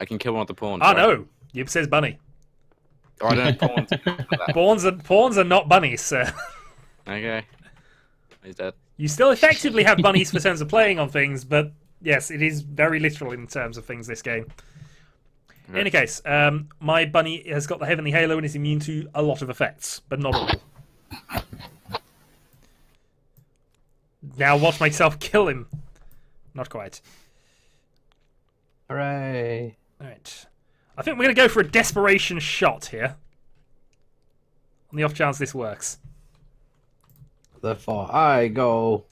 S2: I can kill one of the pawns.
S1: Oh
S2: right?
S1: no, Yib says bunny.
S2: Oh, I don't have pawns.
S1: Pawns are not bunnies, sir.
S2: Okay. He's dead.
S1: You still effectively have bunnies for terms of playing on things, but yes, it is very literal in terms of things this game. In any case, my bunny has got the Heavenly Halo and is immune to a lot of effects, but not all. Now watch myself kill him. Not quite.
S3: Hooray!
S1: Alright. I think we're going to go for a desperation shot here. on the off chance this works.
S3: Therefore, I go.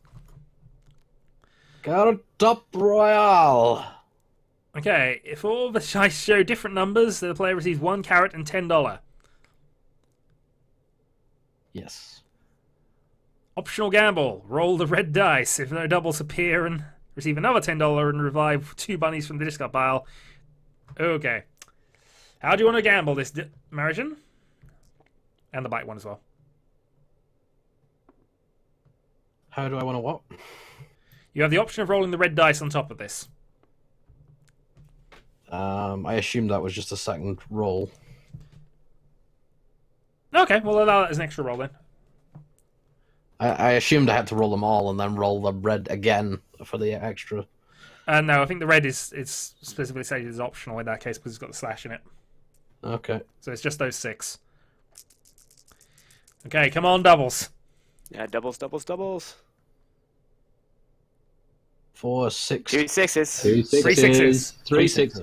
S3: Top Royale.
S1: Okay, if all the dice show different numbers, the player receives 1 carrot and $10.
S3: Yes.
S1: Optional gamble. Roll the red dice. If no doubles appear, and receive another $10 and revive 2 bunnies from the discard pile. Okay. How do you want to gamble this, Marijan? And the bite one as well.
S3: How do I want to what?
S1: You have the option of rolling the red dice on top of this.
S3: I assumed that was just a second roll.
S1: Okay, we'll allow that as an extra roll then.
S3: I assumed I had to roll them all and then roll the red again for the extra.
S1: No, I think the red is specifically stated as optional in that case because it's got the slash in it.
S3: Okay.
S1: So it's just those 6. Okay, come on, doubles.
S5: Yeah, doubles, doubles, doubles.
S3: 4, 6.
S5: 2 sixes.
S6: 2 sixes.
S1: 3 sixes.
S6: 3 sixes.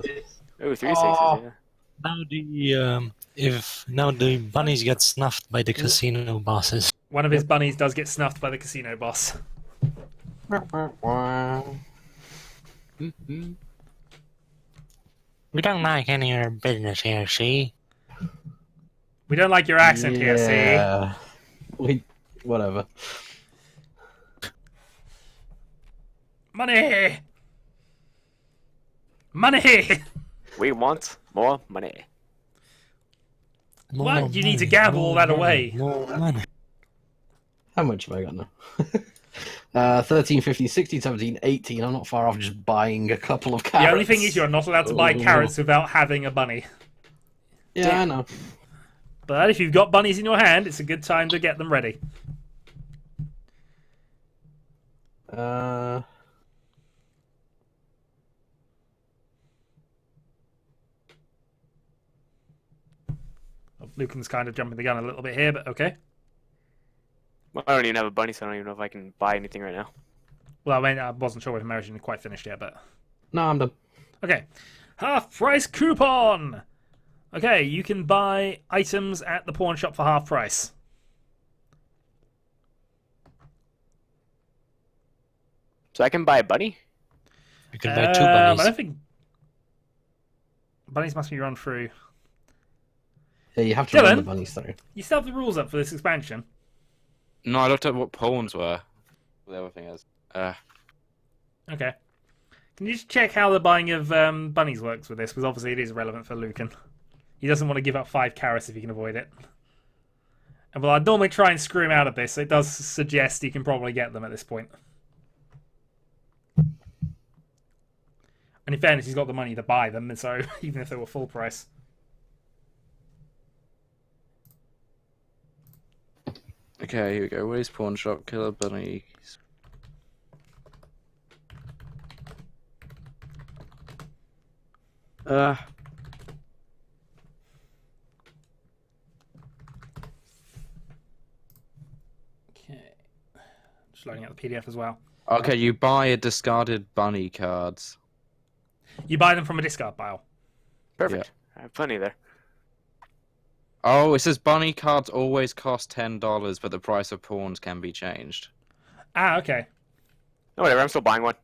S5: Oh, 3 sixes.
S3: Oh.
S5: Yeah.
S4: Now the bunnies get snuffed by the casino bosses.
S1: One of his bunnies does get snuffed by the casino boss.
S6: Mhm.
S4: We don't like any of your business here, see?
S1: We don't like your accent here, see?
S3: Yeah. Whatever.
S1: Money! Money!
S5: We want more money.
S1: Why do you need to gamble all that away?
S4: More money.
S3: How much have I got now? 13, 15, 16, 17, 18. I'm not far off just buying a couple of carrots.
S1: The only thing is you're not allowed to buy carrots without having a bunny.
S3: Yeah, I know.
S1: But if you've got bunnies in your hand, it's a good time to get them ready. Lucan's kind of jumping the gun a little bit here, but okay.
S5: Well, I don't even have a bunny, so I don't even know if I can buy anything right now.
S1: Well, I mean, I wasn't sure if Marijan had quite finished yet, but...
S3: No, I'm done.
S1: Okay. Half price coupon! Okay, you can buy items at the pawn shop for half price.
S5: So I can buy a bunny?
S4: You can buy 2 bunnies.
S1: I don't think... Bunnies must be run through...
S3: Yeah, you have to
S1: Dylan?
S3: run the bunnies through.
S1: You still have the rules up for this expansion.
S2: No, I looked at what pawns were. The other thing is.
S1: Okay. Can you just check how the buying of bunnies works with this? Because obviously it is relevant for Lucan. He doesn't want to give up 5 carrots if he can avoid it. And well, I'd normally try and screw him out of this. So it does suggest he can probably get them at this point. And in fairness, he's got the money to buy them, and so even if they were full price.
S2: Okay, here we go. Where's pawn shop? Killer bunnies.
S1: Okay. Just loading out the PDF as well.
S2: Okay, you buy a discarded bunny cards.
S1: You buy them from a discard pile.
S5: Perfect. I have plenty there.
S2: Oh, it says bunny cards always cost $10, but the price of pawns can be changed.
S1: Ah, okay.
S5: No, whatever. I'm still buying one.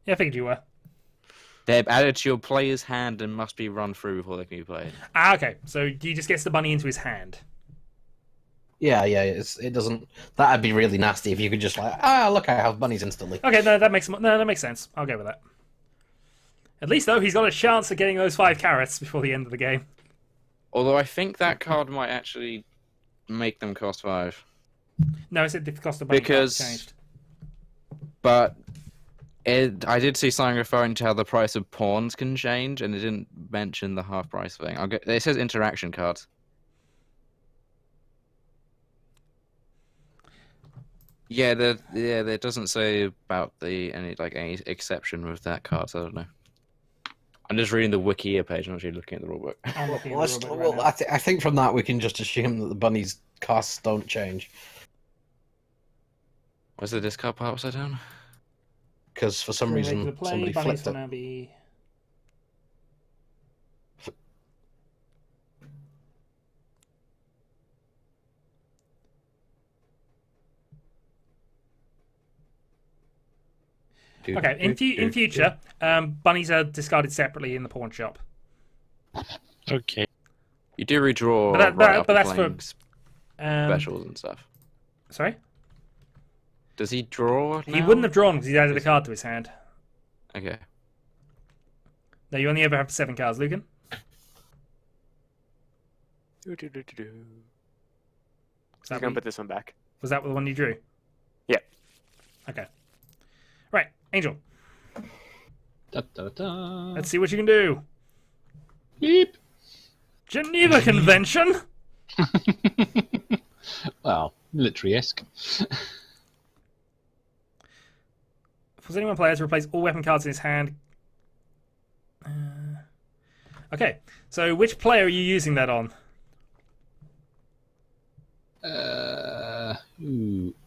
S1: Yeah, I figured you were.
S2: They're added to your player's hand and must be run through before they can be played.
S1: Ah, okay. So he just gets the bunny into his hand.
S3: Yeah, it doesn't... That'd be really nasty if you could just like, look, I have bunnies instantly.
S1: Okay, no, that makes sense. I'll go with that. At least though, he's got a chance of getting those 5 carrots before the end of the game.
S2: Although I think that card might actually make them cost 5.
S1: No, it's the cost of bunny
S2: Because-
S1: cards changed.
S2: But I did see something referring to how the price of pawns can change, and it didn't mention the half price thing. It says interaction cards. Yeah, there doesn't say about any exception with that card, so I don't know. I'm just reading the Wikia page, I'm actually looking at the rulebook.
S1: I'm looking at the rulebook right now.
S3: I think from that we can just assume that the bunnies' costs don't change.
S2: Was the discard pile upside down?
S3: Because for some
S1: So
S3: reason
S1: regular play,
S3: somebody
S1: bunnies
S3: flipped
S1: will
S3: it.
S1: now be... Okay, in future, bunnies are discarded separately in the pawn shop.
S4: Okay.
S2: You do redraw
S1: But that's for
S2: specials and stuff.
S1: Sorry?
S2: Does he draw
S1: He
S2: now?
S1: wouldn't have drawn because he added a card to his hand.
S2: Okay.
S1: No, you only ever have 7 cards, Lucan.
S5: Just
S1: that
S5: gonna put this one back.
S1: Was that the one you drew?
S5: Yeah.
S1: Okay. Right, Angel.
S6: Da, da, da.
S1: Let's see what you can do.
S6: Beep.
S1: Geneva Convention.
S6: Well, military-esque.
S1: Force anyone player to replace all weapon cards in his hand. Okay, so which player are you using that on?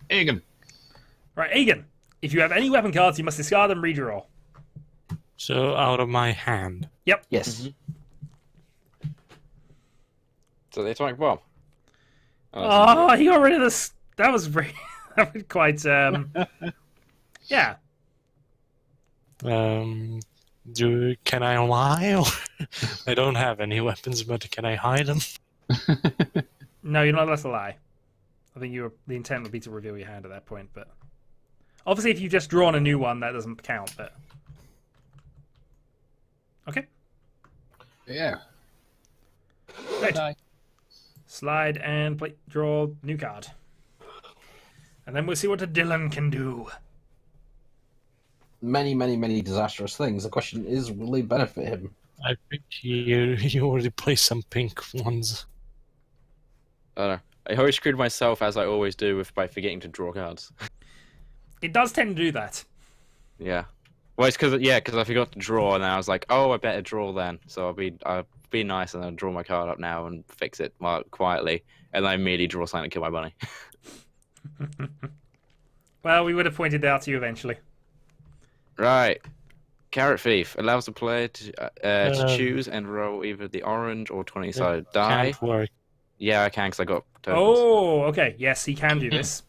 S6: Egan.
S1: Right, Egan. If you have any weapon cards, you must discard and redraw.
S4: So out of my hand.
S1: Yep.
S3: Yes.
S2: So the atomic bomb.
S1: Oh, he got rid of this. That was very, that was quite. Yeah.
S4: Can I lie? I don't have any weapons, but can I hide them?
S1: No, you're not allowed to lie. I think the intent would be to reveal your hand at that point, but obviously, if you've just drawn a new one, that doesn't count. But okay.
S6: Yeah.
S1: Right.
S6: Die.
S1: Slide and draw new card, and then we'll see what a Dylan can do.
S3: Many, many, many disastrous things. The question is, will they benefit him?
S4: I think you already placed some pink ones.
S2: I don't know. I always screwed myself, as I always do, by forgetting to draw cards.
S1: It does tend to do that.
S2: Yeah. Well, it's because I forgot to draw, and then I was like, oh, I better draw then. So I'll be nice, and I'll draw my card up now and fix it quietly, and then I immediately draw something to kill my bunny.
S1: Well, we would have pointed it out to you eventually.
S2: Right. Carrot Thief allows the player to choose and roll either the orange or 20-sided die.
S4: Can't work.
S2: Yeah, I can because I got tokens.
S1: Oh, okay. Yes, he can do this.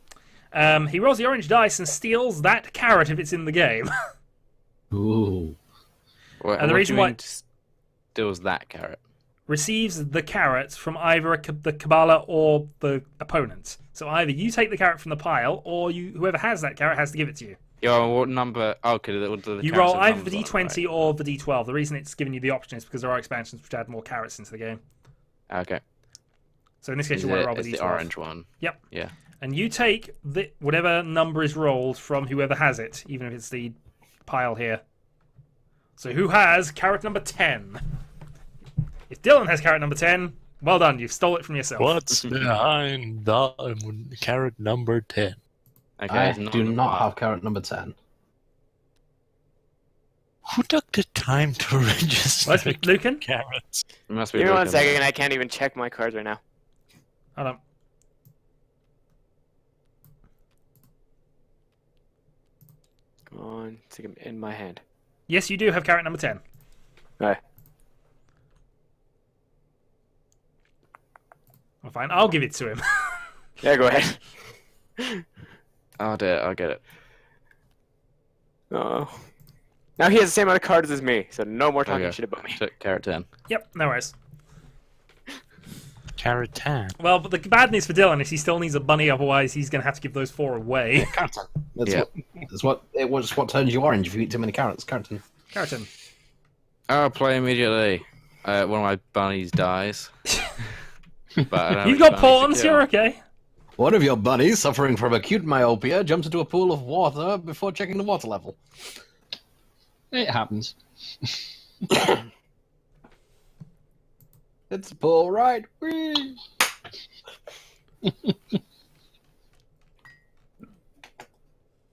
S1: He rolls the orange dice and steals that carrot if it's in the game.
S6: Ooh.
S2: And
S1: the reason why
S2: steals that carrot.
S1: Receives the carrot from either the Kabbalah or the opponent. So either you take the carrot from the pile, or whoever has that carrot has to give it to you.
S2: Yo, what number? Oh, okay.
S1: You roll either the D20 or the D12. The reason it's giving you the option is because there are expansions which add more carrots into the game.
S2: Okay.
S1: So in this case, you want to roll the D12.
S2: The orange one.
S1: Yep.
S2: Yeah.
S1: And you take whatever number is rolled from whoever has it, even if it's the pile here. So who has carrot number 10? If Dylan has carrot number 10, well done, you've stole it from yourself.
S4: What's behind the carrot number 10?
S2: Okay,
S3: I do not have carrot number 10.
S4: Who took the time to register
S1: Let's be Lucan.
S4: carrots?
S2: It must be
S5: Give me one
S2: Lucan.
S5: second, I can't even check my cards right now.
S1: Hold on.
S5: Come on, stick them in my hand.
S1: Yes, you do have carrot number 10.
S5: Okay.
S1: Well, fine, I'll give it to him.
S5: Yeah, go ahead.
S2: Oh dear, I'll get it.
S5: Oh. Now he has the same amount of cards as me, so no more talking
S2: Okay.
S5: shit about me.
S2: Took carrot 10.
S1: Yep, no worries.
S4: Carrot 10.
S1: Well, but the bad news for Dylan is he still needs a bunny, otherwise he's going to have to give those 4 away.
S3: That's what turns you orange if you eat too many carrots. Carrotin.
S1: Carrotin.
S2: I'll play immediately. One of my bunnies dies. But I don't
S1: You've
S2: have
S1: got
S2: any bunnies to
S1: pawns,
S2: kill.
S1: you're okay.
S3: One of your bunnies, suffering from acute myopia, jumps into a pool of water before checking the water level.
S6: It happens.
S3: It's a pool, right? Whee!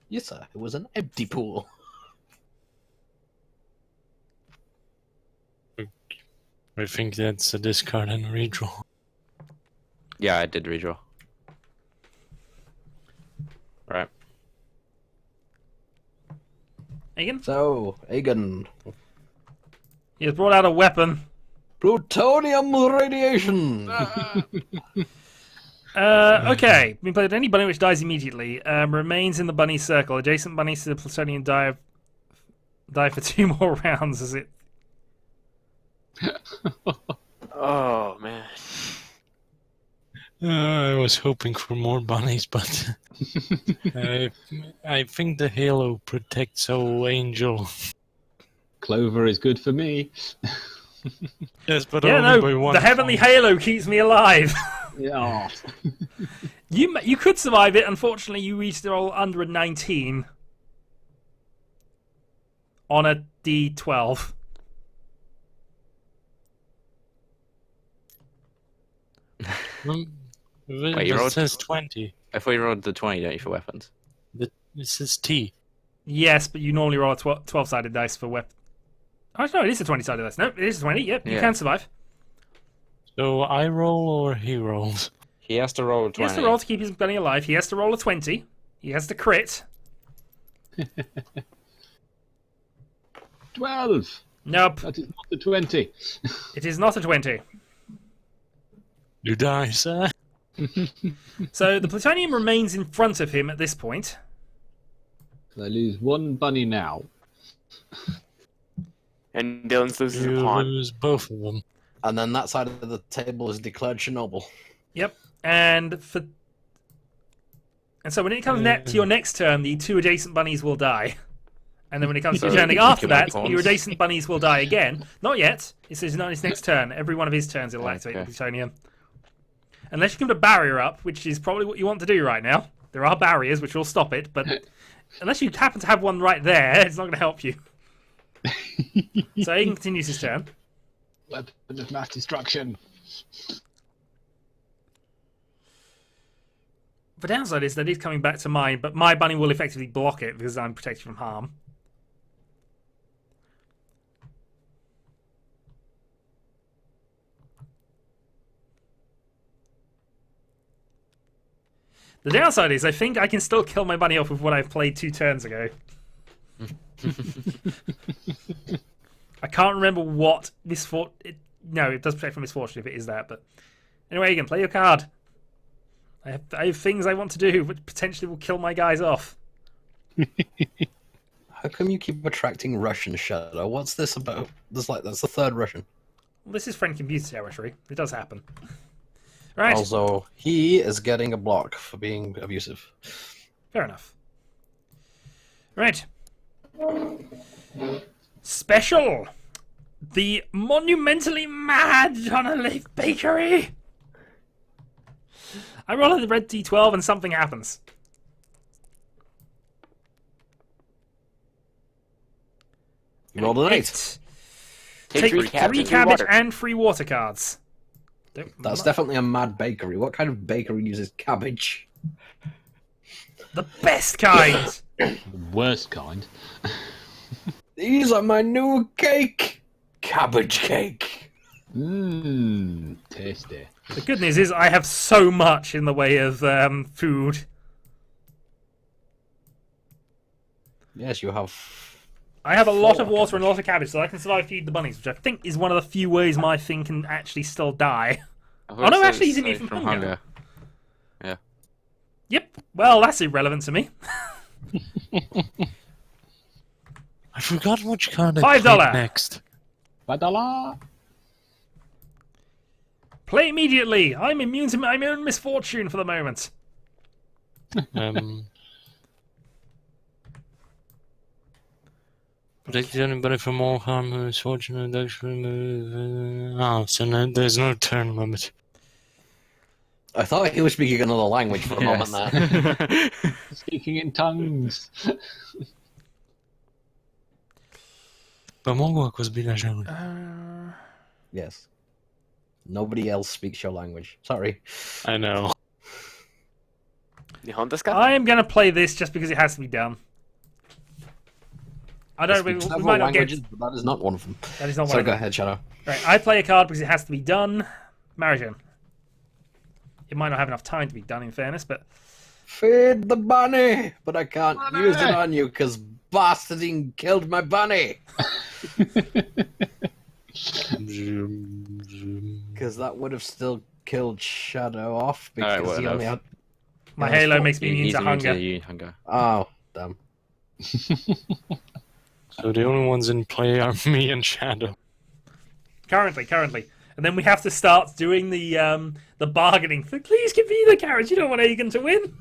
S3: Yes, sir. It was an empty pool.
S4: I think that's a discard and a redraw.
S2: Yeah, I did redraw. Right.
S1: Egan?
S3: So, Egan.
S1: He has brought out a weapon.
S3: Plutonium radiation!
S1: Okay. Being played any bunny which dies immediately remains in the bunny circle. Adjacent bunnies to the plutonium die die for 2 more rounds as it.
S5: Oh man.
S4: I was hoping for more bunnies, but I think the halo protects our angel.
S6: Clover is good for me.
S4: Yes, but
S1: Yeah,
S4: only
S1: no,
S4: by one
S1: the heavenly
S4: point.
S1: halo keeps me alive.
S6: Yeah.
S1: You could survive it. Unfortunately, you reached the roll under a 19 on a D12.
S4: It
S2: you rolled-
S4: says 20.
S2: If we rolled the 20, don't you, for weapons?
S4: It says T.
S1: Yes, but you normally roll a 12-sided dice for weapon. Oh, no, it is a 20-sided dice. No, it is a 20. Yep, you
S2: Yeah.
S1: can survive.
S4: So I roll or he rolls?
S2: He has to roll a
S1: He
S2: 20.
S1: has to roll to keep his bunny alive. He has to roll a 20. He has to crit.
S6: 12.
S1: Nope,
S6: That is not the 20.
S1: it is not a 20.
S4: You die, sir.
S1: So the plutonium remains in front of him at this point.
S6: I lose 1 bunny now.
S5: And Dylan's loses
S4: You
S5: a pawn.
S4: lose both of them.
S3: And then that side of the table is declared Chernobyl.
S1: Yep, and so when it comes to your next turn, the 2 adjacent bunnies will die. And then when it comes to
S2: So,
S1: turning
S2: you
S1: after
S2: kill my
S1: that,
S2: pawns.
S1: your adjacent bunnies will die again. Not yet. It says not his next turn. Every one of his turns it'll activate the
S2: Okay.
S1: plutonium. Unless you can put a barrier up, which is probably what you want to do right now. There are barriers which will stop it, but unless you happen to have one right there, it's not going to help you. So he continues his turn.
S6: Weapon of mass destruction.
S1: The downside is that he's coming back to mine, but my bunny will effectively block it because I'm protected from harm. The downside is I think I can still kill my bunny off with what I've played 2 turns ago. I can't remember what misfortune. No, it does protect from misfortune if it is that. But anyway, you can play your card. I have things I want to do which potentially will kill my guys off.
S3: How come you keep attracting Russian, Shadow? What's this about? That's the 3rd Russian.
S1: Well, this is friend computer territory. It does happen. Right.
S3: Also, he is getting a block for being abusive.
S1: Fair enough. Right. Special. The monumentally mad John Leaf Bakery. I roll the red D12 and something happens.
S3: You rolled an 8.
S1: Take 3
S5: cabbage
S1: cabbage
S5: water.
S1: and 3 water cards.
S3: That's definitely a mad bakery. What kind of bakery uses cabbage?
S1: The best kind.
S6: The worst kind.
S3: These are my new cake! Cabbage cake!
S6: Mmm, tasty.
S1: The good news is I have so much in the way of food.
S3: Yes, you have.
S1: I have a lot of water and a lot of cabbage, so I can survive feed the bunnies, which I think is one of the few ways my thing can actually still die. Oh no, actually he's immune from hunger. Yep, well that's irrelevant to me.
S4: I forgot which card I
S1: $5.
S4: played next.
S6: $5.
S1: Play immediately! I'm immune to my own misfortune for the moment.
S4: Protect anybody from all harm or misfortune and actually so no, there's no turn limit.
S3: I thought he was speaking another language for a moment there.
S6: Speaking in tongues.
S4: Помогу, ако збираш.
S3: Yes. Nobody else speaks your language. Sorry.
S4: I know.
S1: I am going to play this just because it has to be done. I don't. We
S3: Several
S1: might not get.
S3: languages, but that is not one of them.
S1: That is not one.
S3: Sorry,
S1: of
S3: go
S1: them.
S3: ahead, Shadow.
S1: Right, I play a card because it has to be done. Marijan. It might not have enough time to be done, in fairness, but
S3: Feed the bunny! But I can't use it on you because bastarding killed my bunny! Because that would have still killed Shadow off because
S2: Alright,
S3: he only had.
S1: my
S3: Yeah,
S1: Halo
S3: it's
S1: makes me immune
S2: He's
S1: to
S2: immune
S1: hunger.
S2: to hunger.
S3: Oh, damn.
S4: So the only ones in play are me and Shadow.
S1: Currently. And then we have to start doing the bargaining. Please give me the carrots. You don't want Aegon to win.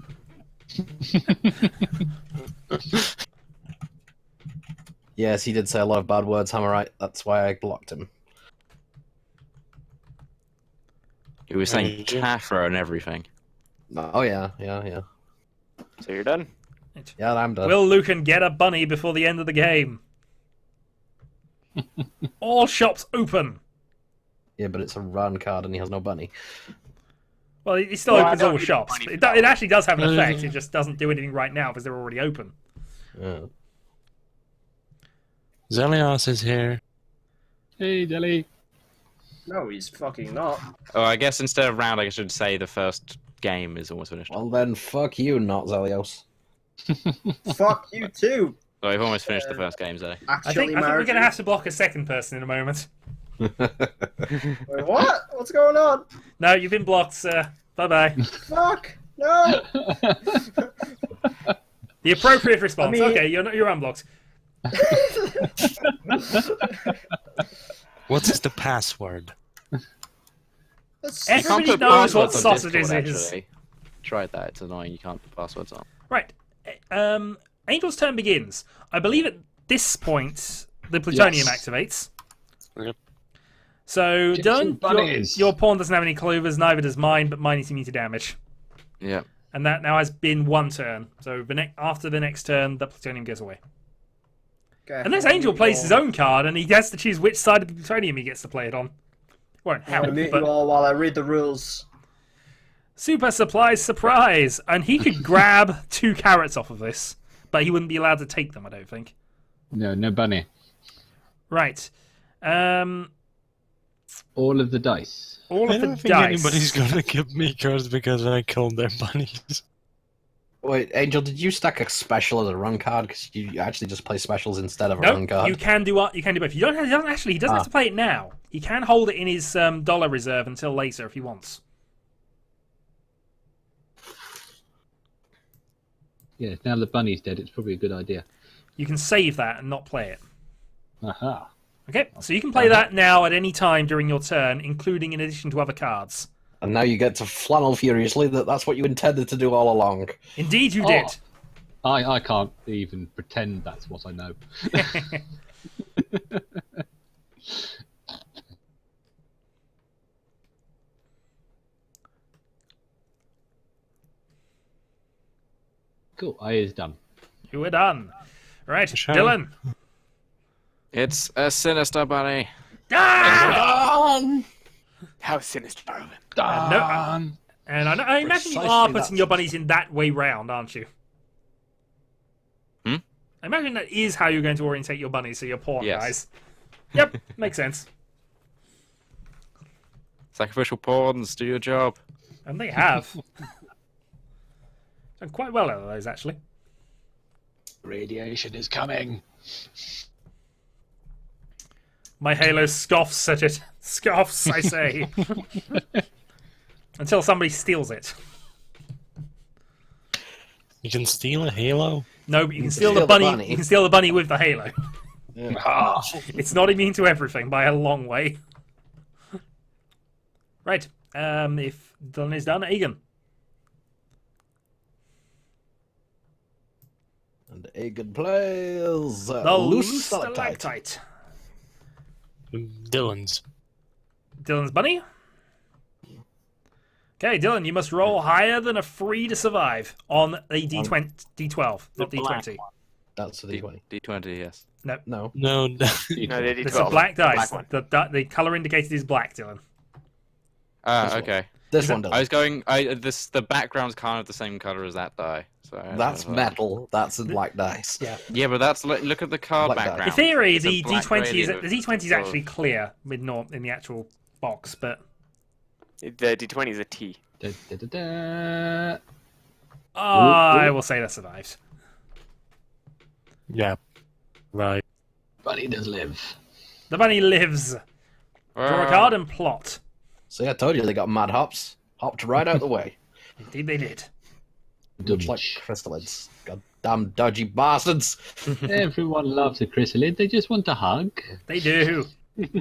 S3: Yes, he did say a lot of bad words, Hammerite. That's why I blocked him.
S2: He was saying Tafra and everything.
S3: Oh, yeah.
S5: So you're done?
S3: Yeah, I'm done.
S1: Will Lucan get a bunny before the end of the game? All shops open.
S3: Yeah, but it's a run card and he has no bunny.
S1: Well, it still
S5: Well, I
S1: opens
S5: don't
S1: all
S5: need
S1: shops.
S5: bunny
S1: It,
S5: for that
S1: it actually does have an effect. It just doesn't do anything right now because they're already open.
S3: Yeah.
S4: Zelios is here.
S6: Hey, Delhi.
S7: No, he's fucking not.
S2: Oh, I guess instead of round, I should say the first game is almost finished.
S3: Well, then fuck you, not Zelios.
S7: Fuck you too.
S2: So we've almost finished the first game, Zoe.
S1: I
S7: Actually,
S1: think we're
S7: Marjorie.
S1: going to have to block a second person in a moment.
S7: Wait, what? What's going on?
S1: No, you've been blocked, sir. Bye-bye.
S7: Fuck! No!
S1: The appropriate response.
S7: I mean-
S1: Okay, you're unblocked.
S4: What is the password?
S7: That's-
S1: Eh.
S2: You can't
S1: Everybody
S2: put
S1: knows what
S2: passwords on
S1: sausages
S2: Discord,
S1: is.
S2: actually. Tried that. It's annoying. You can't put passwords on.
S1: Right. Angel's turn begins. I believe at this point the plutonium activates.
S4: Yep.
S1: So,
S6: Chips and
S1: Dylan,
S6: bunnies.
S1: your pawn doesn't have any clovers, neither does mine, but mine is immune to damage.
S2: Yeah.
S1: And that now has been one turn. So after the next turn, the plutonium goes away.
S7: Okay,
S1: Unless Angel plays his own card and he has to choose which side of the plutonium he gets to play it on. Won't
S7: I'm gonna
S1: help,
S7: mute
S1: but
S7: you all while I read the rules.
S1: super surprise! And he could grab 2 carrots off of this, but he wouldn't be allowed to take them, I don't think.
S6: No, no bunny.
S1: Right.
S6: All of the dice.
S1: All
S4: I
S1: of the
S4: don't think
S1: dice.
S4: anybody's gonna give me cards because I killed their bunnies.
S3: Wait, Angel, did you stack a special as a run card? Because you actually just play specials instead of a run
S1: No,
S3: card.
S1: you can do both. You don't. He doesn't have to play it now. He can hold it in his dollar reserve until later if he wants.
S6: Yeah, now the bunny's dead, it's probably a good idea.
S1: You can save that and not play it.
S6: Aha.
S1: Okay, so you can play that now at any time during your turn, including in addition to other cards.
S3: And now you get to flannel furiously that that's what you intended to do all along.
S1: Indeed, you
S6: Oh.
S1: did.
S6: I can't even pretend that's what I know. Cool, I is done.
S1: You were done. Right,
S4: Sure.
S1: Dylan.
S2: It's a sinister bunny.
S1: Ah!
S5: How sinister of him.
S1: No, and I imagine you
S3: Precisely
S1: are
S3: that.
S1: putting your bunnies in that way round, aren't you?
S2: Hmm?
S1: I imagine that is how you're going to orientate your bunnies, so your pawn
S2: Yes.
S1: guys. Yep, makes sense.
S2: Sacrificial pawns, do your job.
S1: And they have. Done quite well out of those, actually.
S6: Radiation is coming.
S1: My Halo scoffs at it. Scoffs, I say. Until somebody steals it.
S4: You can steal a halo?
S1: No, but you can steal
S3: steal
S1: the
S3: the
S1: bunny.
S3: bunny.
S1: You can steal the bunny with the Halo.
S6: Ah,
S1: It's not immune to everything by a long way. Right. If Dylan is done, Egan.
S3: And Aegon plays
S1: The
S3: loose stalactite.
S1: stalactite.
S4: Dylan's.
S1: Dylan's bunny. Okay, Dylan, you must roll higher than a 3 to survive on a D20, D12, not D20.
S3: That's the D20.
S2: D20, yes.
S3: No.
S4: No,
S5: No, they did
S1: It's a
S5: 12.
S1: black dice.
S5: one.
S1: The color indicated is black, Dylan.
S3: This one.
S2: Okay.
S3: This one
S2: I
S3: does.
S2: was going. The background's kind of the same color as that die. So I don't
S3: That's
S2: know.
S3: metal. That's a black dice.
S1: Yeah.
S2: Yeah, but that's look at the card
S3: Black die.
S2: background.
S1: In theory,
S2: It's a
S1: the
S2: black
S1: D20 is
S2: gradient
S1: the D20 is
S2: of-
S1: actually clear with not in the actual box, but
S5: The D20 is a T.
S6: da, da, da, da.
S1: I will say that survives.
S4: yeah. Right.
S6: Bunny does live.
S1: The bunny lives. Draw a card and plot.
S3: See, I told you they got mad hops. Hopped right out the way.
S1: Indeed, they did.
S3: Much like crystalids. God Damn dodgy bastards.
S6: Everyone loves a chrysalid. They just want a hug.
S1: They do.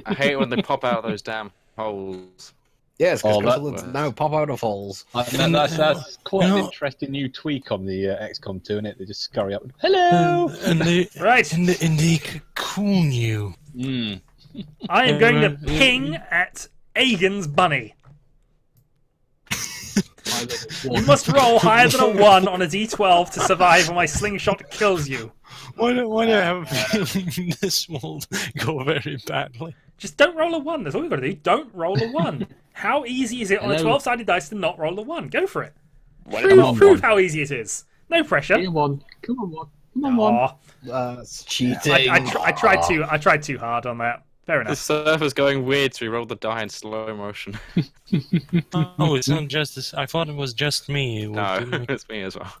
S2: I hate when they pop out those damn holes.
S3: Yes, because
S6: Oh, that
S3: chrysalids
S2: works.
S3: now pop out of holes.
S6: That's quite an
S4: No.
S6: interesting new tweak on the XCOM 2, isn't it? They just scurry up. Hello!
S4: And they
S1: Right.
S4: and they cocoon you.
S6: Mm.
S1: I am going to
S4: Uh,
S1: ping at Aegon's bunny. You must roll higher than a 1 on a d12 to survive when my slingshot kills you.
S4: Why do I have a feeling this will go very badly?
S1: Just don't roll a 1. That's all you've got to do. Don't roll a 1. How easy is it on a
S6: Hello.
S1: 12-sided dice to not roll a 1? Go for it.
S6: Come on,
S1: Prove
S6: one.
S1: how easy it is. No pressure.
S6: Come on, come on, one. Come on, one.
S1: Aw,
S3: It's cheating.
S1: I tried too hard on that. Fair
S2: The
S1: enough.
S2: server's going weird, so we rolled the die in slow motion.
S4: Oh, it's not just this. I thought it was just me.
S2: No, it's me as well.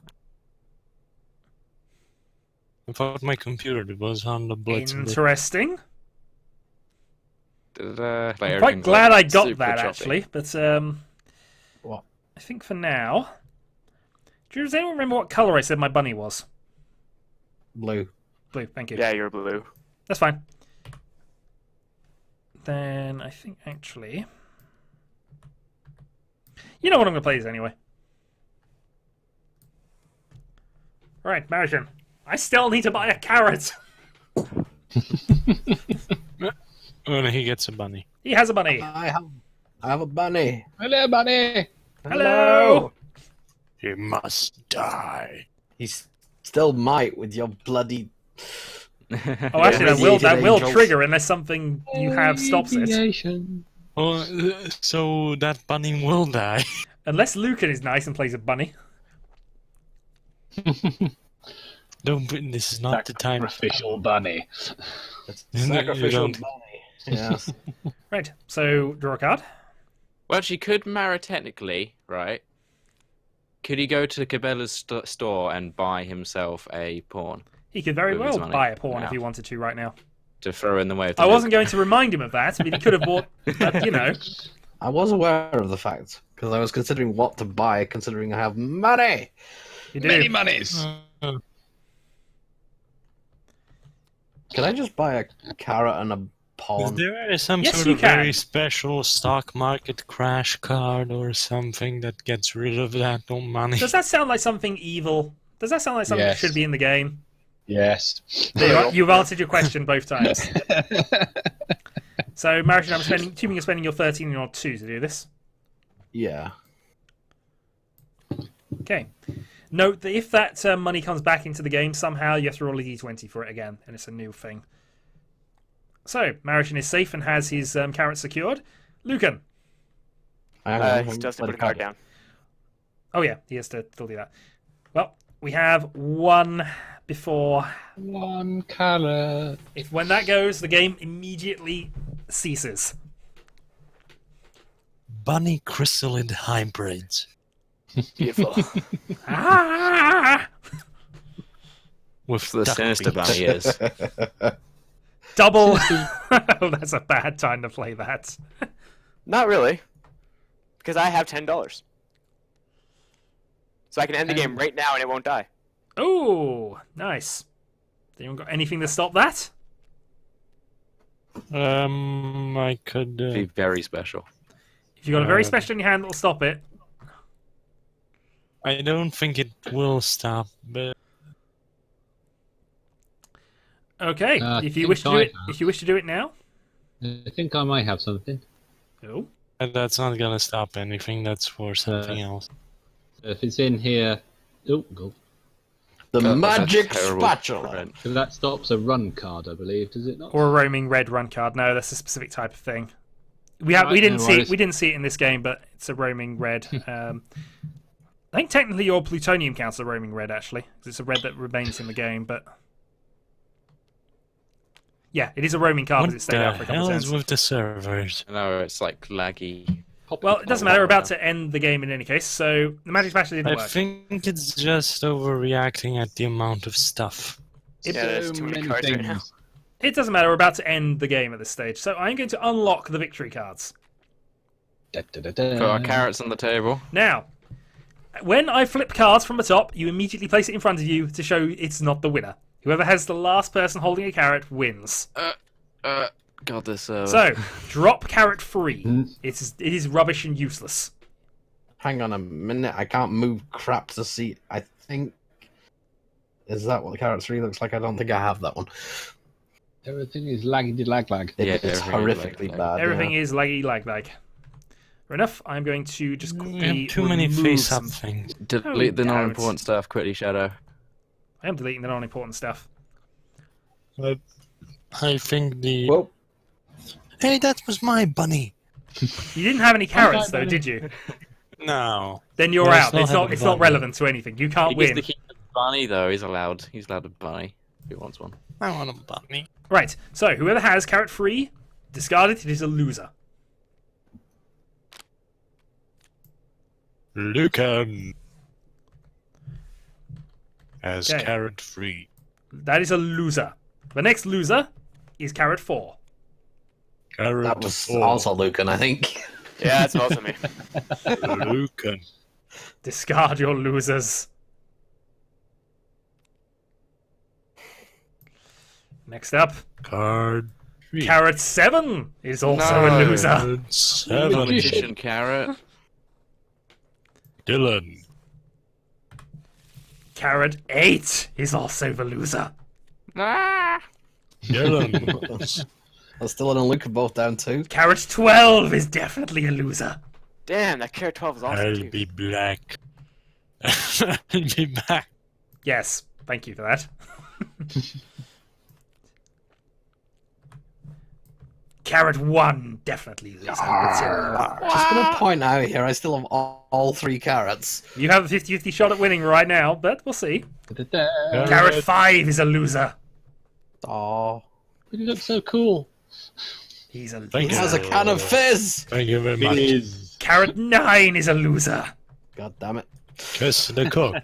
S4: I thought my computer was on the blitz.
S1: Interesting.
S2: I'm
S1: I'm quite glad I got that,
S2: choppy.
S1: actually. But
S3: What?
S1: I think for now... Does anyone remember what colour I said my bunny was?
S3: Blue.
S1: Blue, thank you.
S5: Yeah, you're blue.
S1: That's fine. Then I think actually... You know what, I'm going to play this anyway. Right, Marijan. I still need to buy a carrot.
S4: Oh, he gets a bunny.
S1: He has a bunny.
S3: I have a bunny.
S6: Hello, bunny!
S1: Hello.
S4: He must die.
S3: He's still might with your bloody...
S1: Oh, actually, that
S3: Radiated
S1: will
S3: angels.
S1: trigger unless something you have stops it.
S6: Radiation.
S4: Oh, so that bunny will die.
S1: Unless Lucan is nice and plays a bunny.
S4: Don't. This is not the time.
S6: Sacrificial bunny.
S3: It's
S4: You
S3: sacrificial
S4: don't-
S3: bunny. Yes.
S1: Right, so draw a card.
S2: Well, she could Mara technically, right? Could he go to Cabela's store and buy himself a pawn
S1: He could very
S2: With his
S1: well
S2: money.
S1: buy a pawn
S2: Yeah.
S1: if he wanted to right now.
S2: to throw in the way of the
S1: I wasn't going to remind him of that, but he could have bought, you know.
S3: I was aware of the fact, because I was considering what to buy, considering I have money.
S1: You do.
S6: Many monies.
S3: Can I just buy a carrot and a
S4: Is
S3: pawn?
S4: there some
S1: Yes,
S4: sort
S1: you
S4: of very
S1: can.
S4: special stock market crash card or something that gets rid of that money?
S1: Does that sound like something evil? Does that sound like something that
S6: Yes.
S1: should be in the game?
S6: Yes.
S1: You've answered your question both times. So, Marijan, I'm assuming you're spending your 13 and your 2 to do this.
S3: Yeah.
S1: Okay. Note that if that money comes back into the game somehow, you have to roll a d20 for it again, and it's a new thing. So, Marijan is safe and has his carrot secured. Lucan.
S5: He still has to put a card down.
S1: Oh yeah, he has to still do that. Well, we have one before.
S6: One carrot.
S1: If when that goes, the game immediately ceases.
S4: Bunny chrysalid hybrids.
S5: Beautiful.
S1: Ah!
S4: With
S2: the
S4: duck
S2: sinister
S4: beaks.
S2: bunny is.
S1: Double. Oh, that's a bad time to play that.
S5: Not really, because I have $10, so I can end the game right now and it won't die.
S1: Oh, nice. Anyone got anything to stop that?
S4: I could.
S2: Be very special.
S1: If you've got a very special in your hand that'll stop it.
S4: I don't think it will stop, but
S1: Okay. If you wish to do it, if you wish to do it now.
S6: I think I might have something.
S1: Oh.
S4: that's not gonna stop anything. That's for something else.
S6: So if it's in here, oh, go.
S3: The
S2: That's a
S3: magic
S2: terrible
S3: spatula.
S2: friend.
S6: So that stops a run card, I believe, does it not?
S1: Or a roaming red run card. No, that's a specific type of thing. We
S6: Right,
S1: didn't
S6: no
S1: see
S6: worries.
S1: we didn't see it in this game, but it's a roaming red. I think technically your plutonium counts as a roaming red actually, 'cause it's a red that remains in the game. But yeah, it is a roaming card
S4: What
S1: because it stayed
S4: the
S1: out for a couple
S4: hell
S1: of
S4: is
S1: turns.
S4: with the servers?
S2: No, it's like laggy.
S1: Well, it doesn't matter. We're about to end the game in any case, so the magic spatula didn't
S4: I
S1: work.
S4: think it's just overreacting at the amount of stuff.
S5: Yeah, there's too many cards right now.
S1: It doesn't matter. We're about to end the game at this stage, so I'm going to unlock the victory cards.
S6: Da, da, da, da.
S2: Put our carrots on the table.
S1: Now, when I flip cards from the top, you immediately place it in front of you to show it's not the winner. Whoever has the last person holding a carrot wins.
S2: God, this.
S1: So, drop carrot 3. It is rubbish and useless.
S3: Hang on a minute. I can't move crap to see. I think. Is that what the carrot 3 looks like? I don't think I have that one.
S6: Everything is laggy lag.
S2: Yeah,
S3: It's
S2: everything is
S3: horrifically
S2: lag.
S3: bad.
S1: Everything
S3: yeah.
S1: is laggy lag. Fair enough. I'm going to just
S4: We
S1: quickly
S4: have too many
S1: remove
S4: face-up
S1: some-
S4: things.
S2: Delete the
S1: damn it.
S2: non-important stuff quickly, Shadow.
S1: I am deleting the non-important stuff.
S4: I think the...
S3: Whoa.
S4: Hey, that was my bunny.
S1: You didn't have any carrots though, did you?
S4: No.
S1: Then you're
S4: Well,
S1: out.
S4: it's not
S1: It's not
S4: bunny.
S1: relevant to anything. You can't
S2: He gets
S1: win.
S2: to keep the bunny though. He's allowed. He's allowed a bunny if he wants one.
S4: I want a bunny.
S1: Right. So whoever has carrot 3, discard it. It is a loser.
S4: Lucan has
S1: Okay.
S4: carrot free.
S1: That is a loser. The next loser is carrot 4.
S4: Carrot
S3: That was
S4: 4.
S3: also Lucan, I think.
S5: Yeah, that's also me.
S4: Lucan.
S1: Discard your losers. Next up,
S4: Card 3.
S1: carrot 7 is also a
S2: No.
S1: loser.
S4: Card 7.
S2: Magician carrot.
S4: Dylan.
S1: Carrot 8 is also the loser.
S2: Ah!
S4: Dylan.
S3: Still and Lucan both down too.
S1: Carrot 12 is definitely a loser.
S5: Damn, that carrot 12 is awesome
S4: I'll
S5: too.
S4: be black. I'll be back.
S1: Yes, thank you for that. Carrot 1 definitely loser.
S3: Just gonna point out here, I still have all 3 carrots.
S1: You have a 50-50 shot at winning right now, but we'll see.
S6: Da-da-da.
S1: Carrot 5 is a loser.
S3: Oh,
S6: You look so cool.
S1: He's a
S4: Thank
S3: he
S1: loser.
S3: has a can of fizz.
S4: Thank you very much.
S1: Carrot 9 is a loser.
S3: God damn it!
S4: Kiss the cook.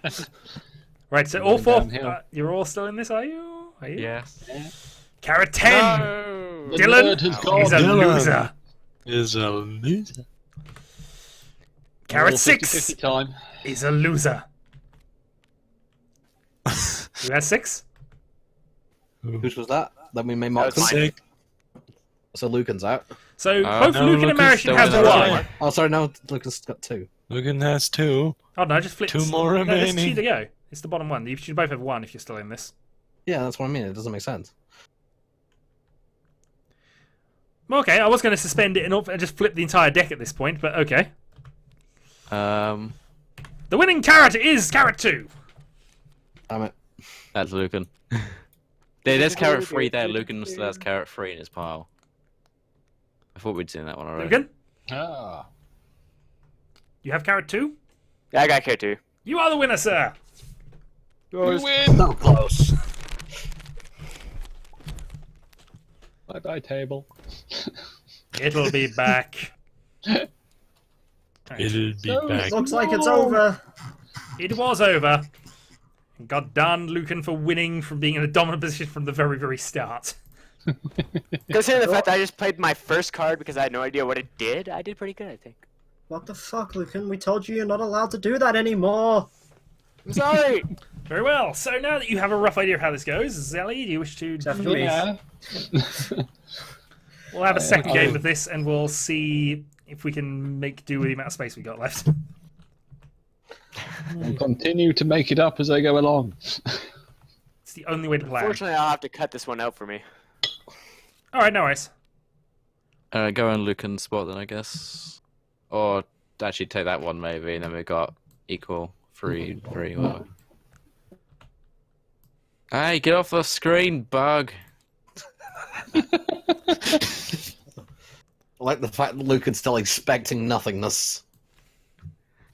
S1: Right, so all
S6: Going
S1: 4...
S6: downhill.
S1: you're all still in this, are you? Are you?
S2: Yes.
S1: Carrot 10
S2: No.
S6: The
S1: Dylan
S6: bird has gone.
S1: is a
S4: Dylan.
S1: loser.
S4: Is a loser.
S1: Carrot
S6: All
S1: 6
S6: 50-50 time.
S1: is a loser. Who has 6?
S3: Whose was that? Then we made
S5: That
S3: Mark.
S5: was mine.
S4: Sick.
S3: So Lucan's out.
S1: So both
S2: no,
S1: Lucan and
S2: Lucan's
S1: Marition
S2: still
S1: have
S2: in the
S1: 1.
S3: Oh, sorry, no, Lucan's got 2.
S4: Lucan has 2.
S1: Oh no, just flip.
S4: 2 more
S1: No, it's
S4: remaining.
S1: 2 to go. It's the bottom one. You should both have 1 if you're still in this.
S3: Yeah, that's what I mean. It doesn't make sense.
S1: Okay, I was going to suspend it and just flip the entire deck at this point, but okay.
S2: Um,
S1: The winning carrot is carrot 2.
S3: Damn it!
S2: that's Lucan. There's carrot 3 there. Lucan still has carrot 3 in his pile. I thought we'd seen that one already.
S1: Lucan,
S6: Ah.
S1: you have carrot 2?
S5: Yeah, I got carrot 2.
S1: You are the winner, sir.
S6: You win.
S3: So close.
S6: Bye bye, table.
S1: It'll be back. Right.
S4: It'll be
S6: So,
S4: back.
S7: Looks like it's over.
S1: It was over. God darn Lucan for winning from being in a dominant position from the very, very start.
S5: Considering the fact that I just played my first card because I had no idea what it did, I did pretty good, I think.
S7: What the fuck, Lucan? We told you you're not allowed to do that anymore.
S5: I'm sorry!
S1: Very well. So now that you have a rough idea of how this goes, Zelly, do you wish to...
S7: Except for me.
S6: Yeah.
S1: We'll have a second
S6: I-
S1: game with this, and we'll see if we can make do with the amount of space we got left.
S6: And continue to make it up as I go along.
S1: It's the only way to plan.
S5: Unfortunately, I'll have to cut this one out for me.
S1: All right, no worries.
S2: Go on Lucan's spot then, I guess. Or actually take that one maybe, and then we've got equal 3, whatever. Hey, get off the screen, bug!
S3: I like the fact that Lucan's still expecting nothingness.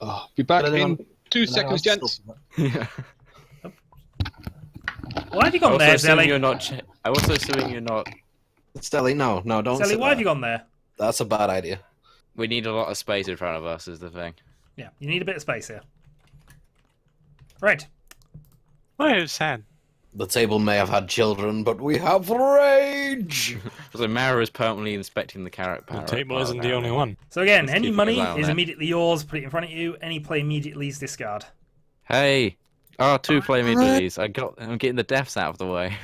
S6: Oh, be back
S3: But then
S6: in 2 seconds, gents.
S2: Yeah.
S1: Why have you gone there, Zelly?
S2: I also assuming you're not.
S3: Stelly, no, don't.
S1: Zelly,
S3: sit
S1: why have
S3: there.
S1: you gone there?
S3: That's a bad idea.
S2: We need a lot of space in front of us, is the thing.
S1: Yeah, you need a bit of space here. Right.
S4: Why is sad?
S3: The table may have had children, but we have rage!
S2: So Mara is permanently inspecting the carrot
S4: The
S2: power.
S4: table isn't the only one.
S1: So again,
S2: Just
S1: any
S2: keeping
S1: money
S2: his eye on
S1: is
S2: it.
S1: immediately yours. Put it in front of you. Any play immediately is discard.
S2: Hey! Oh, 2 play immediately. I'm getting the deaths out of the way.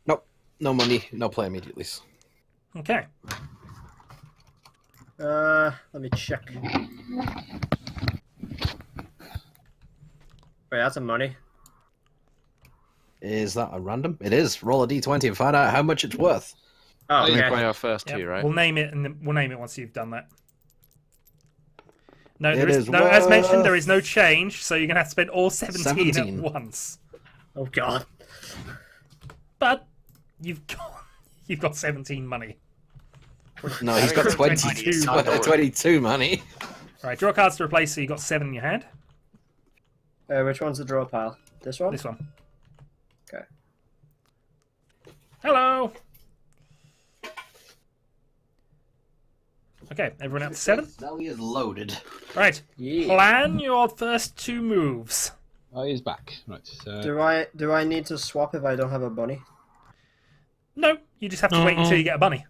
S3: Nope. No money, no play immediately.
S1: Okay.
S7: Let me check. Wait, that's a money.
S3: Is that a random? It is. Roll a d20 and find out how much it's worth.
S7: Oh,
S2: We
S7: okay.
S2: play our first
S1: Yep.
S2: 2, right?
S1: We'll name it, and then we'll name it once you've done that. No,
S3: It
S1: there is
S3: is
S1: no. As mentioned,
S3: worth-
S1: there is no change, so you're gonna have to spend all 17 at
S3: 17.
S1: once.
S7: Oh god.
S1: But you've got 17 money.
S3: No, he's got
S1: 22
S3: 20, 22 money.
S1: Right, draw cards to replace, so you got 7 in your hand.
S7: Which one's the draw pile? This one?
S1: This one.
S7: Okay.
S1: Hello. Okay, everyone up to 7.
S3: Sally is loaded.
S1: Right.
S7: Yeah.
S1: Plan your first 2 moves.
S6: Oh, he's back. Right. So
S7: Do I need to swap if I don't have a bunny?
S1: No, you just have to wait until you get a bunny.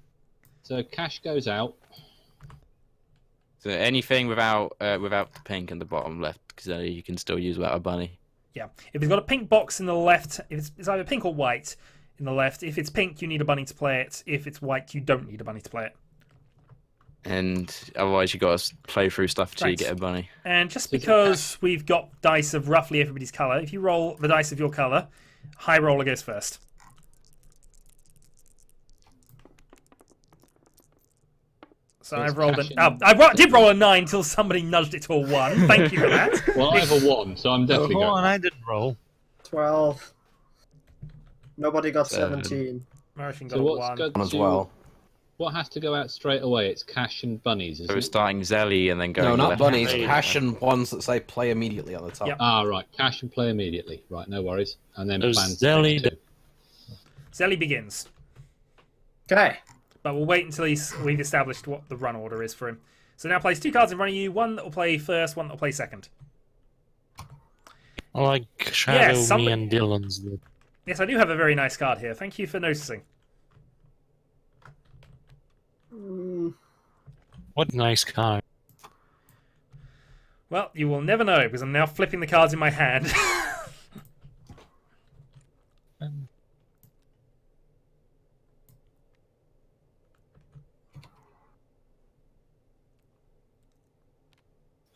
S6: so cash goes out.
S2: So anything without the pink and the bottom left, because you can still use without a bunny.
S1: Yeah. If it's got a pink box in the left, if it's either pink or white in the left. If it's pink, you need a bunny to play it. If it's white, you don't need a bunny to play it.
S2: And otherwise you got to play through stuff till you
S1: Right.
S2: get a bunny.
S1: And just because we've got dice of roughly everybody's colour, if you roll the dice of your colour, high roller goes first. So
S6: It's
S1: I've rolled
S6: cash
S1: an.
S6: in.
S1: I did roll a 9 until somebody nudged it to a 1. Thank you for that.
S6: Well, I have a 1, so I'm definitely
S4: Hold
S6: going.
S4: on, I did roll.
S7: 12. Nobody got
S2: 7.
S7: 17.
S1: Martian got
S6: So
S1: a
S6: what's
S1: 1.
S6: good
S3: One as
S6: to-
S3: well.
S6: What has to go out straight away? It's cash and bunnies,
S2: So
S6: isn't
S2: we're
S6: it?
S2: starting Zelly and then going
S3: No, not
S2: left.
S3: bunnies.
S2: Right.
S3: Cash and ones that say play immediately on the top.
S1: Yep.
S6: Ah, right. Cash and play immediately. Right, no worries. And then
S4: There's
S6: plan
S4: Zelly,
S6: next 2.
S1: Zelly begins.
S7: Okay.
S1: But we'll wait until we've established what the run order is for him. So now place 2 cards in front of you. One that will play first, one that will play second.
S4: I like Shadow,
S1: somebody-
S4: me, and Dylan's.
S1: Yes, I do have a very nice card here. Thank you for noticing.
S4: What nice card.
S1: Well, you will never know because I'm now flipping the cards in my hand.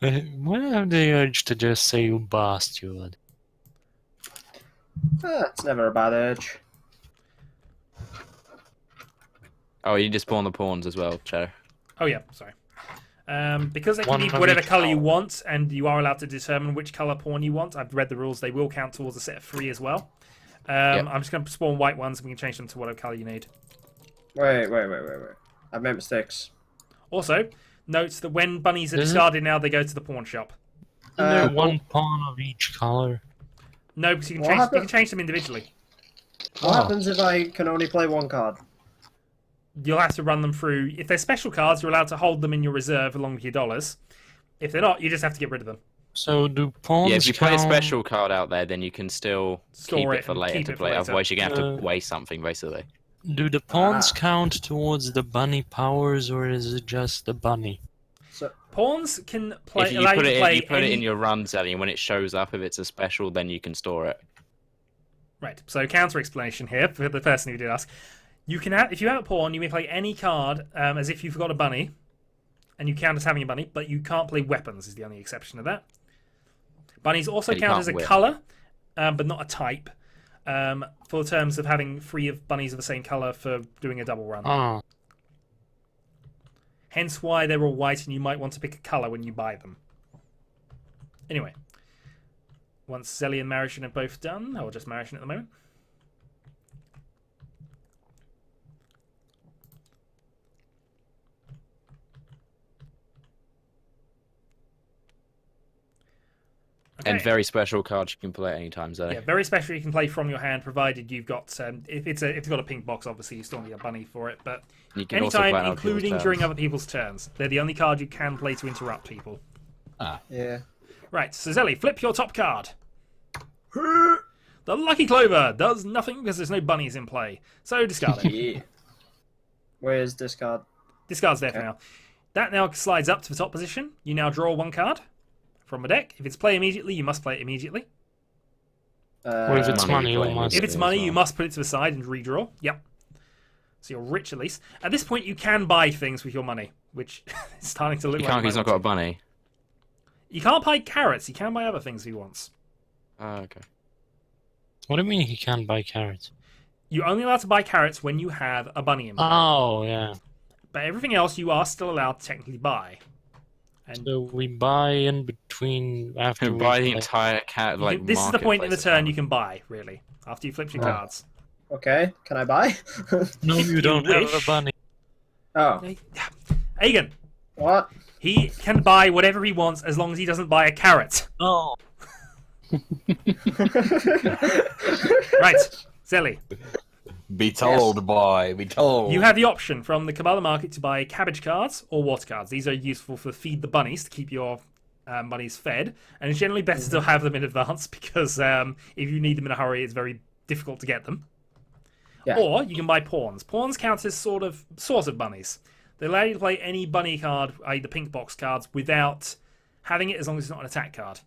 S4: Why have the urge to just say you bastard?
S7: It's never a bad urge.
S2: Oh, you just spawn the pawns as well, Chair.
S1: Oh yeah, sorry. Because they can
S4: One
S1: be
S4: of
S1: whatever
S4: each
S1: colour you
S4: colour.
S1: want, and you are allowed to determine which colour pawn you want. I've read the rules; they will count towards a set of 3 as well.
S2: Yep.
S1: I'm just going to spawn white ones, and we can change them to whatever colour you need.
S7: Wait. I've made mistakes.
S1: Also, note that when bunnies are
S4: Is it?
S1: discarded now, they go to the pawn shop.
S4: Isn't there
S7: Uh,
S4: one pawn of each color?
S1: No, because you can
S7: What
S1: change. You
S7: happened?
S1: can change them individually.
S7: What happens if I can only play one card?
S1: You'll have to run them through. If they're special cards, you're allowed to hold them in your reserve along with your dollars. If they're not, you just have to get rid of them.
S4: So do pawns
S2: Yeah, if you play a
S4: count?
S2: special card out there, then you can still
S1: Store
S2: keep
S1: it
S2: it for
S1: and
S2: later
S1: keep
S2: to
S1: it for
S2: play.
S1: later.
S2: Otherwise, you're going to have to
S4: Uh,
S2: waste something, basically.
S4: Do the pawns count towards the bunny powers, or is it just the bunny?
S7: So
S1: Pawns can play.
S2: If you
S1: allow
S2: put
S1: you
S2: it
S1: to
S2: in,
S1: play
S2: you put it in
S1: any-
S2: your run, Zelly, and when it shows up, if it's a special, then you can store it.
S1: Right. So counter explanation here for the person who did ask. You can have, if you have a pawn, you may play any card as if you've got a bunny, and you count as having a bunny, but you can't play weapons. Is the only exception to that. Bunnies also
S2: And you
S1: count
S2: can't
S1: as a
S2: whip.
S1: color, but not a type. For terms of having 3 of bunnies of the same color for doing a double run.
S4: Oh,
S1: Hence why they're all white, and you might want to pick a color when you buy them. Anyway, once Zelly and Marishan are both done, or just Marishan at the moment.
S2: And
S1: Okay.
S2: very special cards you can play at any time, Zelly.
S1: Yeah, very special. You can play from your hand, provided you've got if it's got a pink box. Obviously, you still need a bunny for it. But
S2: You can also play
S1: anytime,
S2: it on people's
S1: including
S2: turns.
S1: during other people's turns, they're the only card you can play to interrupt people.
S7: yeah.
S1: Right, so Zelly, flip your top card. The Lucky Clover does nothing because there's no bunnies in play. So discard it.
S7: Yeah. Where's discard?
S1: Discard's there for now. That now slides up to the top position. You now draw one card from a deck. If it's play immediately, you must play it immediately.
S4: Or if it's money, you must.
S1: If it's money, you must put it to the side and redraw. Yep. So you're rich at least. At this point, you can buy things with your money, which is starting to look
S2: You
S1: like...
S2: can't, he's not got a bunny.
S1: You can't buy carrots. You can buy other things if he wants.
S2: Oh, okay.
S4: What do you mean he can't buy carrots?
S1: You're only allowed to buy carrots when you have a bunny in play.
S4: Oh, yeah.
S1: But everything else you are still allowed to technically buy. And
S4: So we buy in between after we
S2: Buy the
S4: play.
S2: entire cat, like,
S1: this is the point in the
S2: marketplace
S1: turn
S2: account.
S1: you can buy, really. After you flipped your cards.
S7: Okay, can I buy?
S4: No, you don't have
S1: wish.
S4: a bunny.
S7: Oh,
S1: Aegon,
S7: what?
S1: he can buy whatever he wants as long as he doesn't buy a carrot.
S4: Oh.
S1: Right, Zelly.
S3: Be told, boy. Be told.
S1: You have the option from the Kabbalah market to buy cabbage cards or water cards. These are useful for feed the bunnies to keep your bunnies fed, and it's generally better to have them in advance because if you need them in a hurry, it's very difficult to get them.
S7: Yeah.
S1: Or you can buy pawns. Pawns count as sort of bunnies. They allow you to play any bunny card, the pink box cards, without having it as long as it's not an attack card.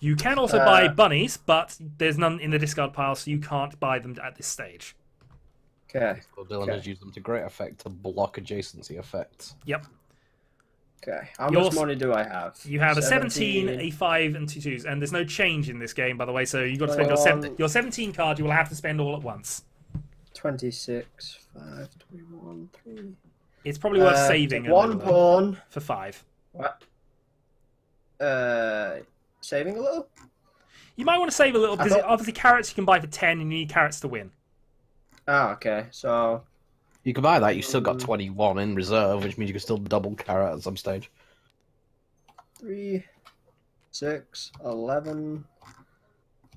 S1: You can also buy bunnies, but there's none in the discard pile, so you can't buy them at this stage.
S7: Okay,
S3: Well, Dylan has used them to great effect to block adjacency effects.
S1: Yep.
S7: okay. How
S1: Yours-
S7: much money do I have?
S1: You have a 17, a 5, and 2 2s, and there's no change in this game, by the way, so you've got to spend your 17 card you will have to spend all at once.
S7: 26, 5, 21, 3.
S1: It's probably worth saving a
S7: one
S1: little
S7: pawn.
S1: for 5.
S7: What? Saving a little?
S1: You might want to save a little,
S7: I
S1: because
S7: thought-
S1: obviously carrots you can buy for 10, and you need carrots to win.
S7: Oh, okay. So,
S3: You can buy that. You've still got 21 in reserve, which means you can still double carrot at some stage.
S7: 3, 6, 11.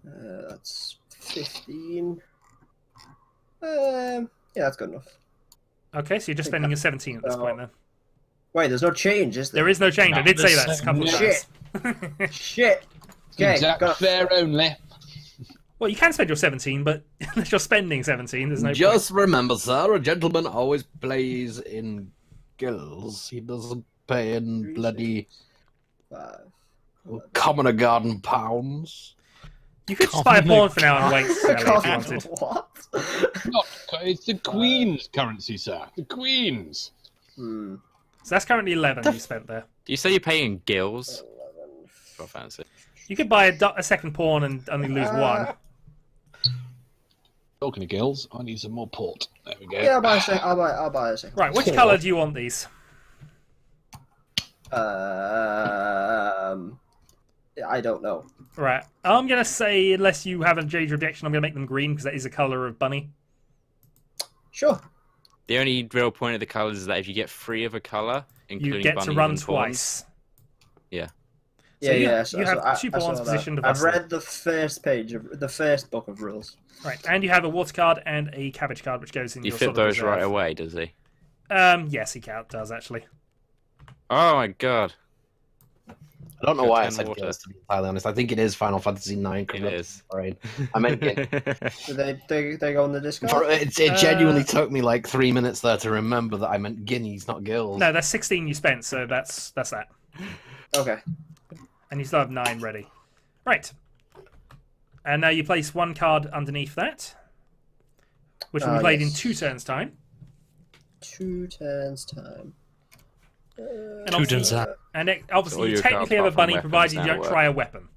S7: That's 15. Yeah, that's good enough.
S1: Okay, so you're just spending a 17 at this point, then.
S7: Wait, there's no change, is there?
S1: There is no change, I did say that a couple of
S7: Shit.
S1: times.
S7: Shit. Okay,
S6: Exact
S7: got
S6: fare only.
S1: Well, you can spend your 17, but unless you're spending 17, there's no
S3: Just remember, sir, a gentleman always plays in gills. He doesn't pay in
S7: 3,
S3: bloody
S7: 5.
S3: commoner garden pounds.
S1: You could just buy a pawn for now and wait, Sally, if you wanted.
S7: What?
S6: Not, it's the Queen's currency, sir. The Queen's.
S7: Hmm.
S1: So that's currently 11 you spent there.
S2: Do you say you're paying gills? Got fancy.
S1: You could buy a second pawn and only lose one.
S6: Talking of gills, I need some more port. There we go.
S7: Yeah, I'll buy a second. I'll buy a second.
S1: Right, which colour do you want these?
S7: I don't know.
S1: Right, I'm going to say, unless you have a major objection, I'm going to make them green, because that is a colour of bunny.
S7: Sure.
S2: The only real point of the colours is that if you get 3 of a colour, including
S1: You get
S2: bunnies
S1: to run
S2: and pawns,
S1: twice.
S2: yeah.
S1: So
S7: Yeah,
S1: you have
S7: I
S1: 2
S7: saw
S1: pawns
S7: that.
S1: positioned
S7: I've
S1: above.
S7: read the first page of the first book of rules.
S1: Right, and you have a water card and a cabbage card, which goes in
S2: You
S1: your
S2: fit
S1: sort of
S2: those right
S1: reserve.
S2: away, does he?
S1: Yes, he does, actually.
S2: Oh my god.
S3: I don't know
S2: Got
S3: why I
S2: 10
S3: said
S2: water.
S3: gills, to be entirely honest. I think it is Final Fantasy IX.
S2: It is.
S3: Brain. I meant gills.
S7: Do they go in the discard?
S3: It genuinely took me like 3 minutes there to remember that I meant guineas, not gills.
S1: No, that's 16 you spent, so that's that.
S7: Okay.
S1: And you still have 9 ready. Right. And now you place one card underneath that, which will be played in
S7: yes.
S1: 2 turns' time.
S7: 2 turns time.
S1: And
S4: 2 turns time.
S1: And
S2: All
S1: obviously, you
S2: your
S1: technically have
S2: cards
S1: a
S2: apart
S1: bunny,
S2: from
S1: provided you
S2: weapons
S1: don't
S2: now
S1: try a weapon.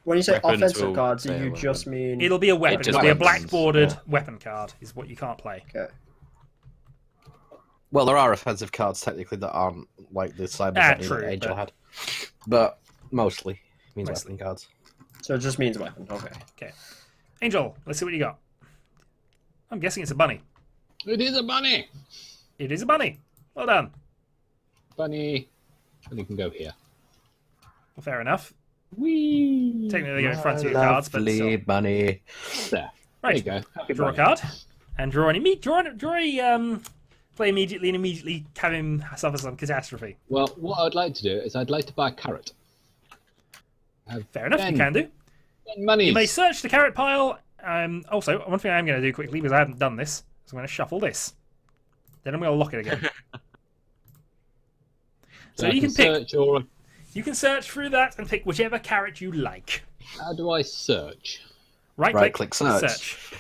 S7: When you say
S2: Weapons
S7: offensive
S2: will
S7: cards, do
S2: say a
S7: you
S2: weapon.
S7: just mean?
S1: It'll be a weapon.
S2: just
S1: It'll be a
S2: weapons,
S1: black-bordered
S2: yeah.
S1: weapon card, is what you can't play.
S7: Okay.
S3: Well, there are offensive cards technically that aren't like the cyber
S1: true,
S3: that Angel
S1: but-
S3: had, but mostly it means
S1: Mostly.
S3: weapon cards.
S7: So it just means weapon. Okay.
S1: Okay. Angel, let's see what you got. I'm guessing it's a bunny.
S6: It is a bunny.
S1: It is a bunny. Well done.
S6: Bunny. Bunny can go here.
S1: Well, fair enough.
S6: Whee!
S1: Technically, they go in front of your cards, but
S3: Lovely
S1: still.
S3: bunny.
S6: There.
S1: Right.
S6: There you go. Happy
S1: Draw a
S6: bunny.
S1: card. And draw any meat. Draw a play immediately and immediately have him suffer some catastrophe.
S6: Well, what I'd like to do is I'd like to buy a carrot.
S1: Fair enough, you can do.
S6: Money.
S1: You may search the carrot pile. Also, one thing I am going to do quickly, because I haven't done this, is I'm going to shuffle this. Then I'm going to lock it again. So you can pick. You can search through that and pick whichever carrot you like.
S6: How do I search?
S1: Right-click
S3: search.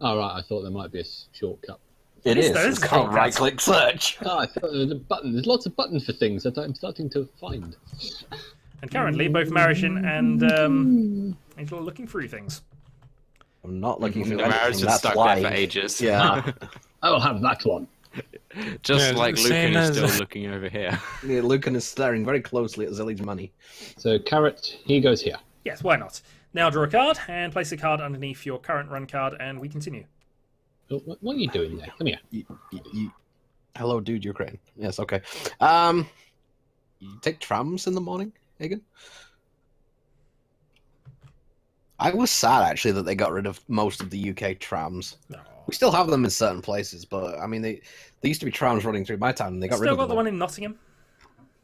S6: Oh, right, I thought there might be a shortcut.
S3: It is.
S1: There is
S3: It's
S1: a
S3: called
S1: shortcut.
S3: right-click search.
S6: Oh, I thought there was a button. There's lots of buttons for things that I'm starting to find.
S1: And currently, both Marishin and Angel are looking through things.
S3: I'm not looking through
S2: The marriage
S3: anything.
S2: is
S3: That's
S2: stuck
S3: why.
S2: there for ages.
S3: Yeah.
S6: I'll have that one.
S2: Just
S4: Yeah,
S2: like
S4: same
S2: Lucan is
S4: as-
S2: still looking over here.
S3: Yeah, Lucan is staring very closely at Zilly's money.
S6: So, carrot, he goes here.
S1: Yes, why not? Now draw a card and place a card underneath your current run card, and we continue.
S6: Oh, what are you doing there? Come here.
S3: Hello, dude, Ukraine. Yes, okay. You take trams in the morning, Egan? I was sad, actually, that they got rid of most of the UK trams.
S1: No.
S3: We still have them in certain places, but, I mean, they used to be trams running through my town, and they got rid
S1: Still
S3: of
S1: got
S3: them.
S1: the one in Nottingham.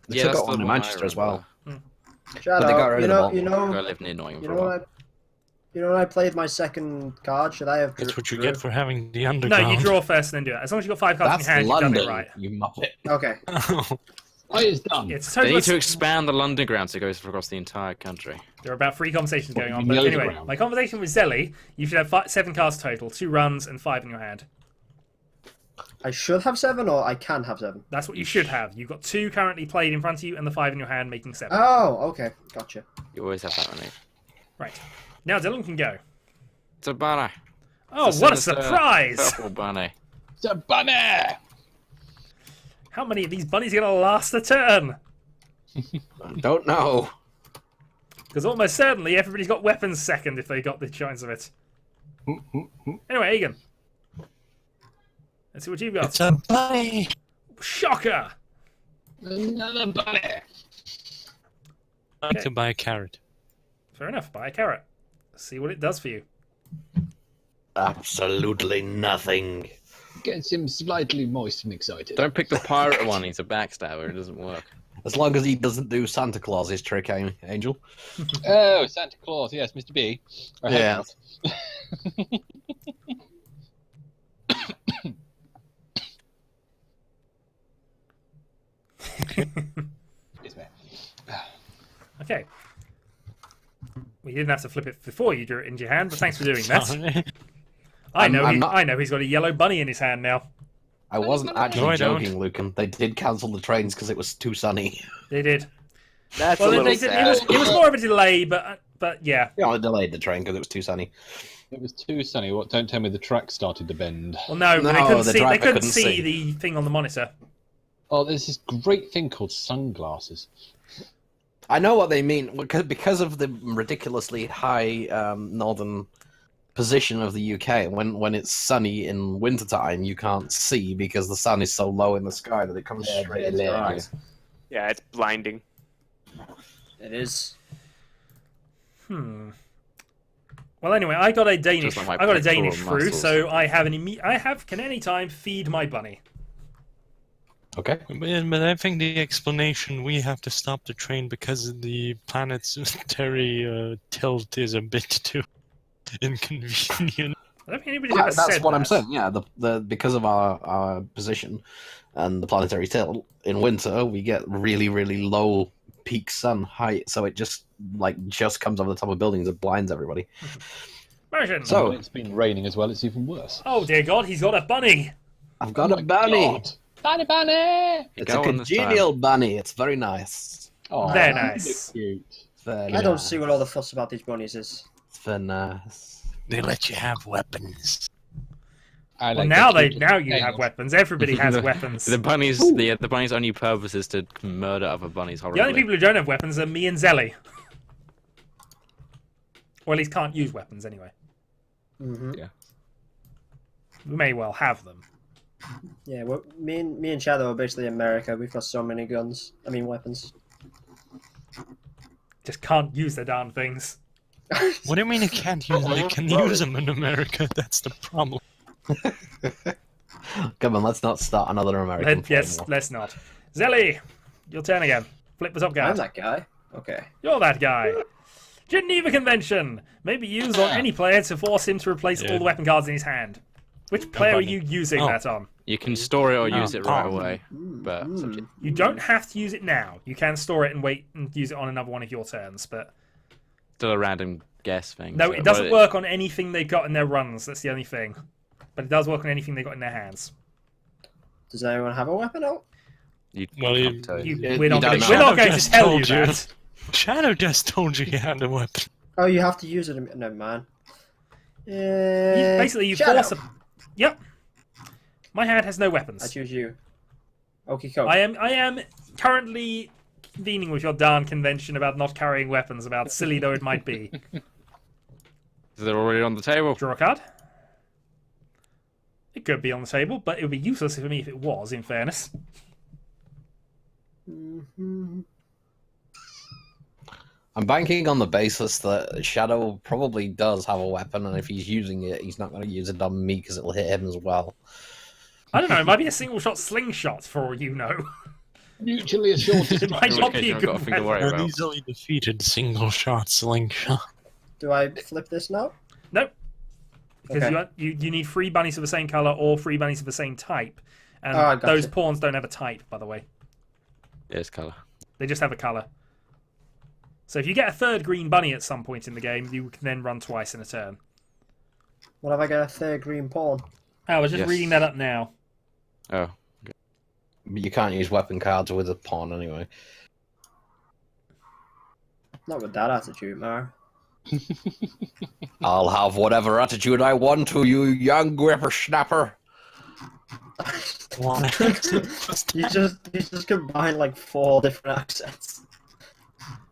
S3: They
S2: Yeah,
S3: took
S2: that's
S3: out one
S2: the
S3: in
S2: one I
S3: Manchester as well.
S7: Shadow,
S3: But they got rid of them all.
S2: I live near Nottingham
S7: you
S2: for
S7: know
S2: a
S7: when
S2: while.
S7: I played my second card, should I have?
S4: That's what you
S7: drew?
S4: get for having the
S1: No,
S4: underground.
S1: you draw first and then do it. As long as you've got 5 cards
S3: That's
S1: in your hand,
S3: London,
S1: you've done it right.
S3: you muppet.
S7: Okay.
S6: Oh, it's done.
S1: It's
S2: They
S1: total.
S2: need to expand the London ground so it goes across the entire country.
S1: There are about 3 conversations going on.
S6: in
S1: But
S6: the
S1: anyway,
S6: overground?
S1: my conversation with Zelly, you should have 7 cards total, 2 runs and 5 in your hand.
S7: I should have 7, or I can have 7.
S1: That's what you should have. You've got 2 currently played in front of you and the 5 in your hand, making 7.
S7: Oh, okay, gotcha.
S2: You always have that on it.
S1: Right. Now Dylan can go.
S2: It's a bunny.
S1: Oh,
S2: It's
S1: what a
S2: sinister
S1: surprise!
S2: Purple bunny.
S6: It's a bunny!
S1: How many of these bunnies are going to last a turn?
S3: I don't know.
S1: Because almost certainly everybody's got weapons second if they got the chance of it. Anyway, Egan. Let's see what you've got.
S4: It's a bunny.
S1: Shocker!
S6: Another bunny!
S4: I'd like to buy a carrot.
S1: Fair enough, buy a carrot. See what it does for you.
S3: Absolutely nothing.
S6: Gets him slightly moist and excited.
S2: Don't pick the pirate one, he's a backstabber, it doesn't work.
S3: As long as he doesn't do Santa Claus's trick, Angel.
S6: Oh, Santa Claus, yes, Mr. B. I hope
S3: Yeah.
S6: not. Excuse me.
S1: Okay. We didn't have to flip it before you drew it into your hand, but thanks for doing that.
S4: Sorry.
S1: I know.
S3: I'm not-
S1: I know he's got a yellow bunny in his hand now.
S3: I wasn't actually
S4: No, I don't.
S3: joking, Lucan. They did cancel the trains because it was too sunny.
S1: They did.
S5: That's
S1: Well,
S5: a little
S1: it
S5: sad.
S1: was more of a delay, but yeah.
S3: Yeah, I delayed the train because it was too sunny.
S6: It was too sunny. What? Don't tell me the track started to bend.
S1: Well, no,
S3: No,
S1: they couldn't
S3: the
S1: see. They
S3: driver
S1: couldn't
S3: couldn't
S1: see
S3: see.
S1: the thing on the monitor.
S6: Oh, there's this great thing called sunglasses.
S3: I know what they mean because of the ridiculously high northern position of the UK. When it's sunny in wintertime, you can't see because the sun is so low in the sky that it comes straight into your eyes.
S5: Yeah, it's blinding.
S7: It is.
S1: Well, anyway, I got a Danish.
S2: Just like
S1: I
S2: my
S1: got a
S2: pectoral
S1: Danish fruit,
S2: muscles.
S1: so I can anytime feed my bunny.
S3: Okay.
S4: But I think the explanation we have to stop the train because the planetary tilt is a bit too inconvenient.
S1: I don't think anybody's
S3: Yeah,
S1: ever
S3: that's
S1: said
S3: what I'm
S1: that.
S3: saying. Yeah, the because of our position and the planetary tilt in winter, we get really really low peak sun height, so it just comes over the top of buildings and blinds everybody.
S1: Martian.
S3: So-
S6: When it's been raining as well, it's even worse.
S1: Oh dear God, he's got a bunny.
S3: I've got a bunny.
S6: God. Bunny, bunny!
S3: It's
S2: Go
S3: a
S2: on this time.
S3: congenial bunny. It's very nice.
S6: Oh,
S1: Very
S6: that's
S1: nice.
S6: Cute.
S3: Very
S7: I don't
S3: nice.
S7: see what all the fuss about these bunnies is.
S3: It's very nice.
S4: They let you have weapons.
S6: I
S1: Well,
S6: like
S1: now
S6: that cute
S1: you
S6: little
S1: have
S6: tail.
S1: weapons. Everybody has weapons.
S2: The bunny's only purpose is to murder other bunnies horribly.
S1: The only people who don't have weapons are me and Zelly. Or at least can't use weapons anyway.
S7: Mm-hmm.
S2: Yeah.
S1: We may well have them.
S7: Yeah, well, me and Shadow are basically America. We've got so many guns. I mean, weapons.
S1: Just can't use the darn things.
S4: What do you mean you can't use them? You can use them in America. That's the problem.
S3: Come on, let's not start another American
S1: Yes,
S3: flame war.
S1: let's not. Zelly, your turn again. Flip the top
S7: I'm
S1: card.
S7: that guy. Okay.
S1: You're that guy. Geneva Convention may be used on any player to force him to replace all the weapon cards in his hand. Which player are you using that on?
S2: You can store it or use it right
S4: Oh.
S2: away, but it's up to you.
S1: You don't have to use it now. You can store it and wait and use it on another one of your turns, but
S2: Still a random guess thing.
S1: no,
S2: so-
S1: it doesn't
S2: well,
S1: work on anything they got in their runs. That's the only thing. But it does work on anything they got in their hands.
S7: Does anyone have a weapon out?
S4: Well,
S2: can't tell you.
S1: We're not
S3: don't
S1: going
S3: know.
S1: to
S4: Just
S1: tell you
S4: told you.
S1: that.
S4: Shadow just told you he had a weapon.
S7: Oh, you have to use it. Never mind.
S1: Basically, you
S7: Shadow.
S1: force a. Yep. My hand has no weapons.
S7: I choose you. Okay, cool.
S1: I am currently convening with your darn convention about not carrying weapons, about silly though it might be.
S2: Is it already on the table?
S1: Draw a card. It could be on the table, but it would be useless for me if it was, in fairness.
S7: Mhm.
S3: I'm banking on the basis that Shadow probably does have a weapon, and if he's using it, he's not going to use it on me because it'll hit him as well.
S1: I don't know, it might be a single shot slingshot for all you know.
S6: Mutually assured.
S1: It might
S2: In
S1: not
S2: which
S1: be
S2: case
S1: a
S2: I've got
S1: good
S2: a thing to
S1: weapon.
S2: worry
S4: An
S2: about.
S4: easily defeated single shot slingshot.
S7: Do I flip this now?
S1: Nope. Because
S7: Okay.
S1: you need 3 bunnies of the same colour or 3 bunnies of the same type. And
S7: Oh, I gotcha.
S1: those pawns don't have a type, by the way.
S2: Yes, colour.
S1: They just have a colour. So if you get a 3rd green bunny at some point in the game, you can then run twice in a turn.
S7: What if I get a 3rd green pawn?
S1: I was just
S2: Yes.
S1: reading that up now.
S2: Oh.
S3: But you can't use weapon cards with a pawn anyway.
S7: Not with that attitude, Mar.
S3: I'll have whatever attitude I want to, you young whippersnapper.
S7: you just combine like 4 different accents.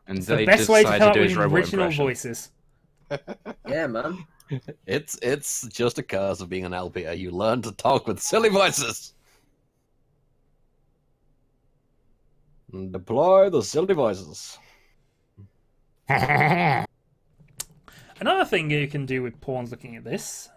S2: And
S1: It's the
S2: they
S1: best way to
S2: decide
S1: come
S2: to
S1: up
S2: do
S1: with
S2: his robot
S1: original
S2: impression.
S1: voices.
S7: Yeah, man.
S3: It's just a curse of being an LPA. You learn to talk with silly voices. And deploy the silly voices.
S1: Another thing you can do with pawns looking at this,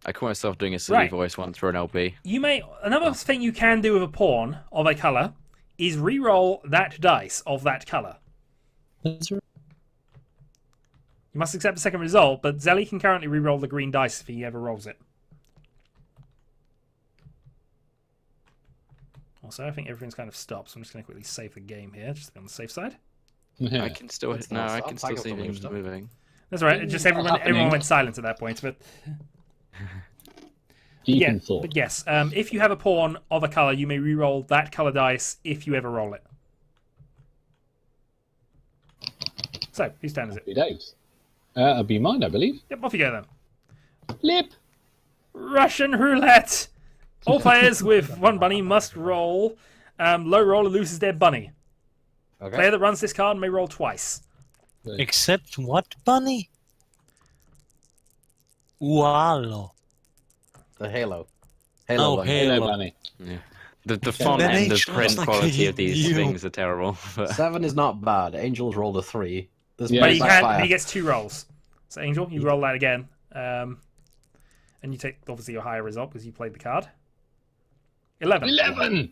S2: I caught myself doing a silly
S1: Right.
S2: voice once for an LP.
S1: another thing you can do with a pawn of a colour is re-roll that dice of that colour. You must accept the second result, but Zelly can currently re-roll the green dice if he ever rolls it. Also, I think everything's kind of stopped, so I'm just going to quickly save the game here, just to be on the safe side.
S6: Yeah.
S2: I can still
S3: Let's
S2: no,
S3: not
S2: I
S3: stop.
S2: can still
S3: Tag
S2: see
S3: up the
S2: things
S3: stuff.
S2: moving.
S1: That's all right. Just everyone
S6: happening.
S1: went silent at that point, but
S6: Deep
S1: yeah.
S6: in thought.
S1: But yes, if you have a pawn of a color, you may re-roll that color dice if you ever roll it. So, whose turn is it?
S6: Happy days. It'll be mine, I believe.
S1: Yep, off you go then.
S6: Flip.
S1: Russian roulette. All players with 1 bunny must roll. Low roller loses their bunny.
S3: Okay.
S1: Player that runs this card may roll twice.
S4: Except what, Bunny? Ualo.
S3: The Halo.
S4: Oh,
S3: one.
S4: Halo.
S6: Hello, Bunny.
S2: Yeah. The font
S4: Then
S2: and the
S4: H
S2: print
S4: looks like
S2: quality
S4: a
S2: of these
S4: U.
S2: things are terrible. But
S3: 7 is not bad. Angels rolled a 3. This
S6: Yeah,
S1: But
S3: might
S1: he,
S3: backfire.
S1: he gets 2 rolls. So, Angel, you roll that again. And you take, obviously, your higher result because you played the card. 11.
S6: 11!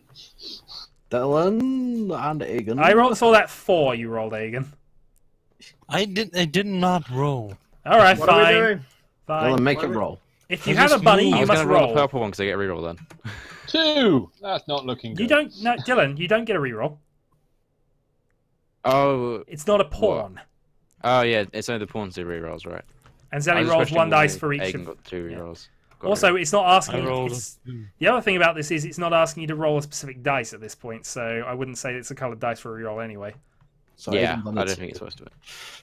S3: Dylan and Egan.
S1: I saw that 4 you rolled, Egan.
S4: I did not roll.
S1: Alright,
S7: What are we
S1: fine.
S7: doing?
S3: Dylan,
S1: Fine.
S3: make
S7: What
S3: it
S7: are we-
S3: roll.
S1: If you
S4: I
S1: have a
S4: just
S1: bunny,
S4: moved.
S2: I
S1: you
S2: was
S1: must
S2: going to roll
S1: roll.
S2: the purple one because I get reroll then.
S6: 2! That's not looking good.
S1: You don't, no, Dylan, you don't get a reroll.
S2: Oh,
S1: It's not a pawn.
S2: oh yeah, it's only the pawns do rerolls, right?
S1: And
S2: I
S1: Zelly
S2: was
S1: rolls
S2: questioning
S1: 1 dice
S2: why
S1: for each
S2: Aiden
S1: of...
S2: got 2 rerolls. Got
S1: Also,
S2: rid
S1: it's not
S4: I
S1: asking...
S4: rolled.
S1: It's, the other thing about this is it's not asking you to roll a specific dice at this point, so I wouldn't say it's a coloured dice for a reroll anyway.
S3: So
S2: yeah,
S3: Egan,
S2: I don't think it's supposed to be.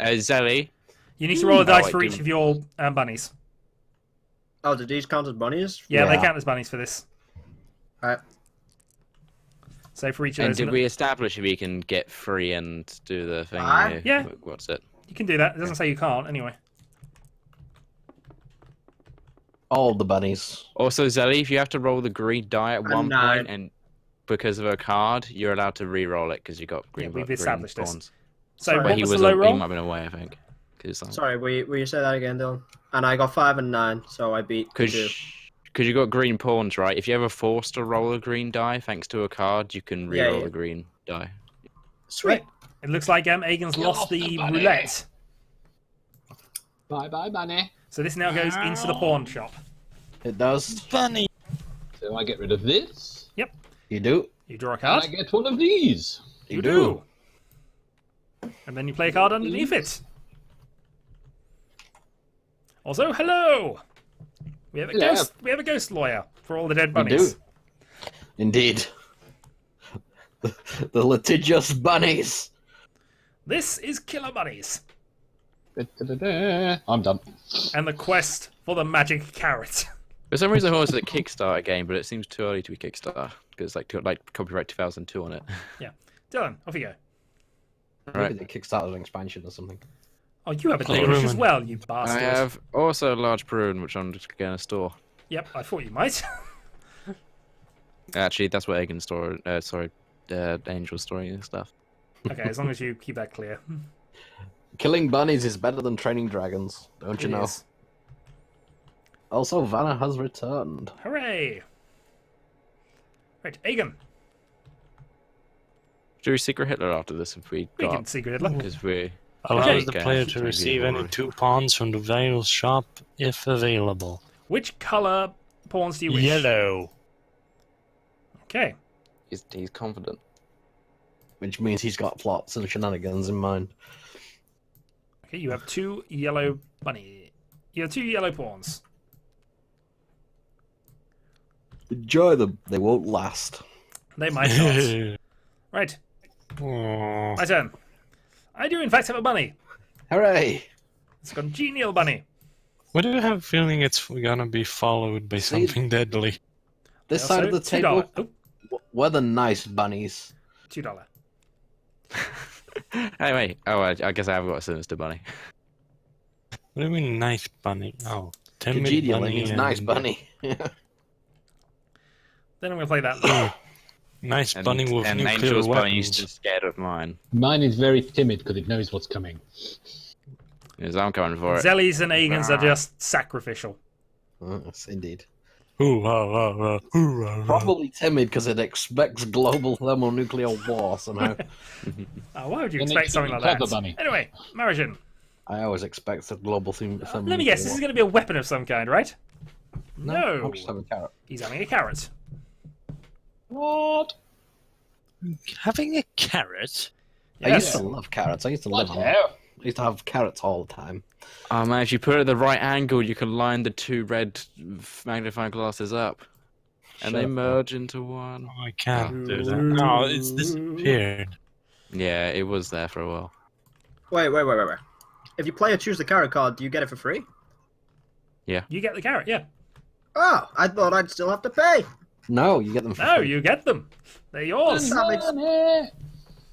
S2: Zelly,
S1: You need to roll a dice
S2: wait,
S1: for
S2: do-
S1: each of your bunnies.
S7: Oh, did these count as bunnies?
S1: Yeah, they
S3: Yeah.
S1: count as bunnies for this.
S7: Alright.
S1: So for each of
S2: and
S1: those...
S2: did we establish if we can get free and do the thing?
S7: Aye.
S1: Yeah.
S2: What's it?
S1: You can do that. It doesn't say you can't, anyway.
S3: all the bunnies.
S2: Also, Zelly, if you have to roll the green die at one
S7: 9.
S2: point and because of a card, you're alled to re-roll it because you got green.
S1: we've
S2: green
S1: established this.
S2: pawns.
S1: So
S7: Sorry.
S1: what
S2: But he
S1: was
S2: was
S1: the low
S2: he
S1: roll?
S2: might have been away, I think.
S7: Sorry, will you say that again, Dylan? And I got 5 and 9, so I beat
S2: Because
S7: 2.
S2: you got green pawns, right? If you're ever forced to roll a green die thanks to a card, you can re-roll
S7: yeah.
S2: a green die.
S7: Sweet.
S1: It looks like Agen's lost the roulette.
S6: Bye bye, bunny.
S1: So this now goes into the pawn shop.
S3: It does.
S4: Bunny.
S6: So I get rid of this.
S3: You do.
S1: You draw a
S6: And
S1: card.
S6: I get one of these.
S1: You do. And then you play a card underneath it. Also, hello! We have a
S6: Hello.
S1: ghost. We have a ghost lawyer for all the dead
S3: We
S1: bunnies.
S3: do. Indeed. The litigious bunnies.
S1: This is Killer Bunnies
S6: Da-da-da-da. I'm done.
S1: and the quest for the magic carrot.
S2: For some reason, I thought it was a Kickstarter game, but it seems too early to be Kickstarter because like copyright 2002 on it.
S1: Dylan, off you go.
S2: Right.
S3: Maybe they kickstarted an expansion or something.
S1: Oh, you have a
S4: Play
S1: Danish as
S4: Roman.
S1: well, you
S2: I
S1: bastard.
S2: have also a large prune, which I'm just going to store.
S1: Yep, I thought you might.
S2: Actually, that's what Egan's store. Angel's storing and stuff.
S1: Okay, as long as you keep that clear.
S3: Killing bunnies is better than training dragons, don't you
S1: It
S3: know?
S1: is.
S3: Also, Vanna has returned.
S1: Hooray! Right, Agen.
S2: Do we secret Hitler after this if we
S1: We
S2: got?
S1: can secret Hitler.
S2: Because we.
S4: Allows the
S2: Okay.
S4: player
S2: Okay.
S4: to receive any 2 pawns from the Veil shop if available.
S1: Which colour pawns do you wish?
S4: Yellow.
S1: Okay.
S2: He's confident.
S3: Which means he's got plots and shenanigans in mind.
S1: Okay, you have 2 yellow bunny. You have 2 yellow pawns.
S3: Enjoy them. They won't last.
S1: They might not. Right,
S4: Aw.
S1: my turn. I do in fact have a bunny.
S3: Hooray!
S1: It's a congenial bunny.
S4: Why do I have a feeling it's gonna be followed by something deadly?
S3: This
S1: Also,
S3: side of the
S1: $2.
S3: table,
S1: Oh,
S3: we're the nice bunnies.
S1: $2.
S2: Hey, wait. Oh, I guess I have got a sinister bunny.
S4: What do you mean, nice bunny? Oh, timid
S3: Congenial
S4: bunny.
S3: means
S4: and-
S3: nice bunny.
S1: Then I'm going to play that.
S4: Nice
S2: And,
S4: bunny with
S2: and
S4: nuclear
S2: Angel's bunny's
S4: weapons.
S2: just scared of mine.
S6: Mine is very timid because it knows what's coming.
S2: Yes, I'm coming for it.
S1: Zellies and Agens are just sacrificial.
S3: Yes, indeed.
S4: Ooh, ah, ooh, ah, ah.
S3: Probably timid because it expects global thermonuclear war somehow.
S1: Oh, why would you
S6: Then
S1: expect
S6: it's
S1: something like
S6: clever
S1: that?
S6: bunny.
S1: Anyway, Marigin.
S3: I always expect a global thermonuclear
S1: Let me guess, this is going to be a weapon of some kind, right? No.
S3: I'll just have a carrot.
S1: He's having a carrot.
S6: What?
S4: Having a carrot?
S3: I used
S1: Yes.
S3: to love carrots. I used to live on them.
S6: Hello.
S3: I used to have carrots all the time.
S2: Oh man, if you put it at the right angle, you can line the 2 red magnifying glasses up, and they
S3: Shut up.
S2: merge into one.
S4: Oh, I can't do that. No, it's disappeared.
S2: Yeah, it was there for a while.
S7: Wait. If you play or choose the carrot card, do you get it for free?
S1: You get the carrot, yeah.
S7: Oh, I thought I'd still have to pay.
S3: No, you get them for
S1: No,
S3: free.
S1: you get them. They're yours.
S7: That makes-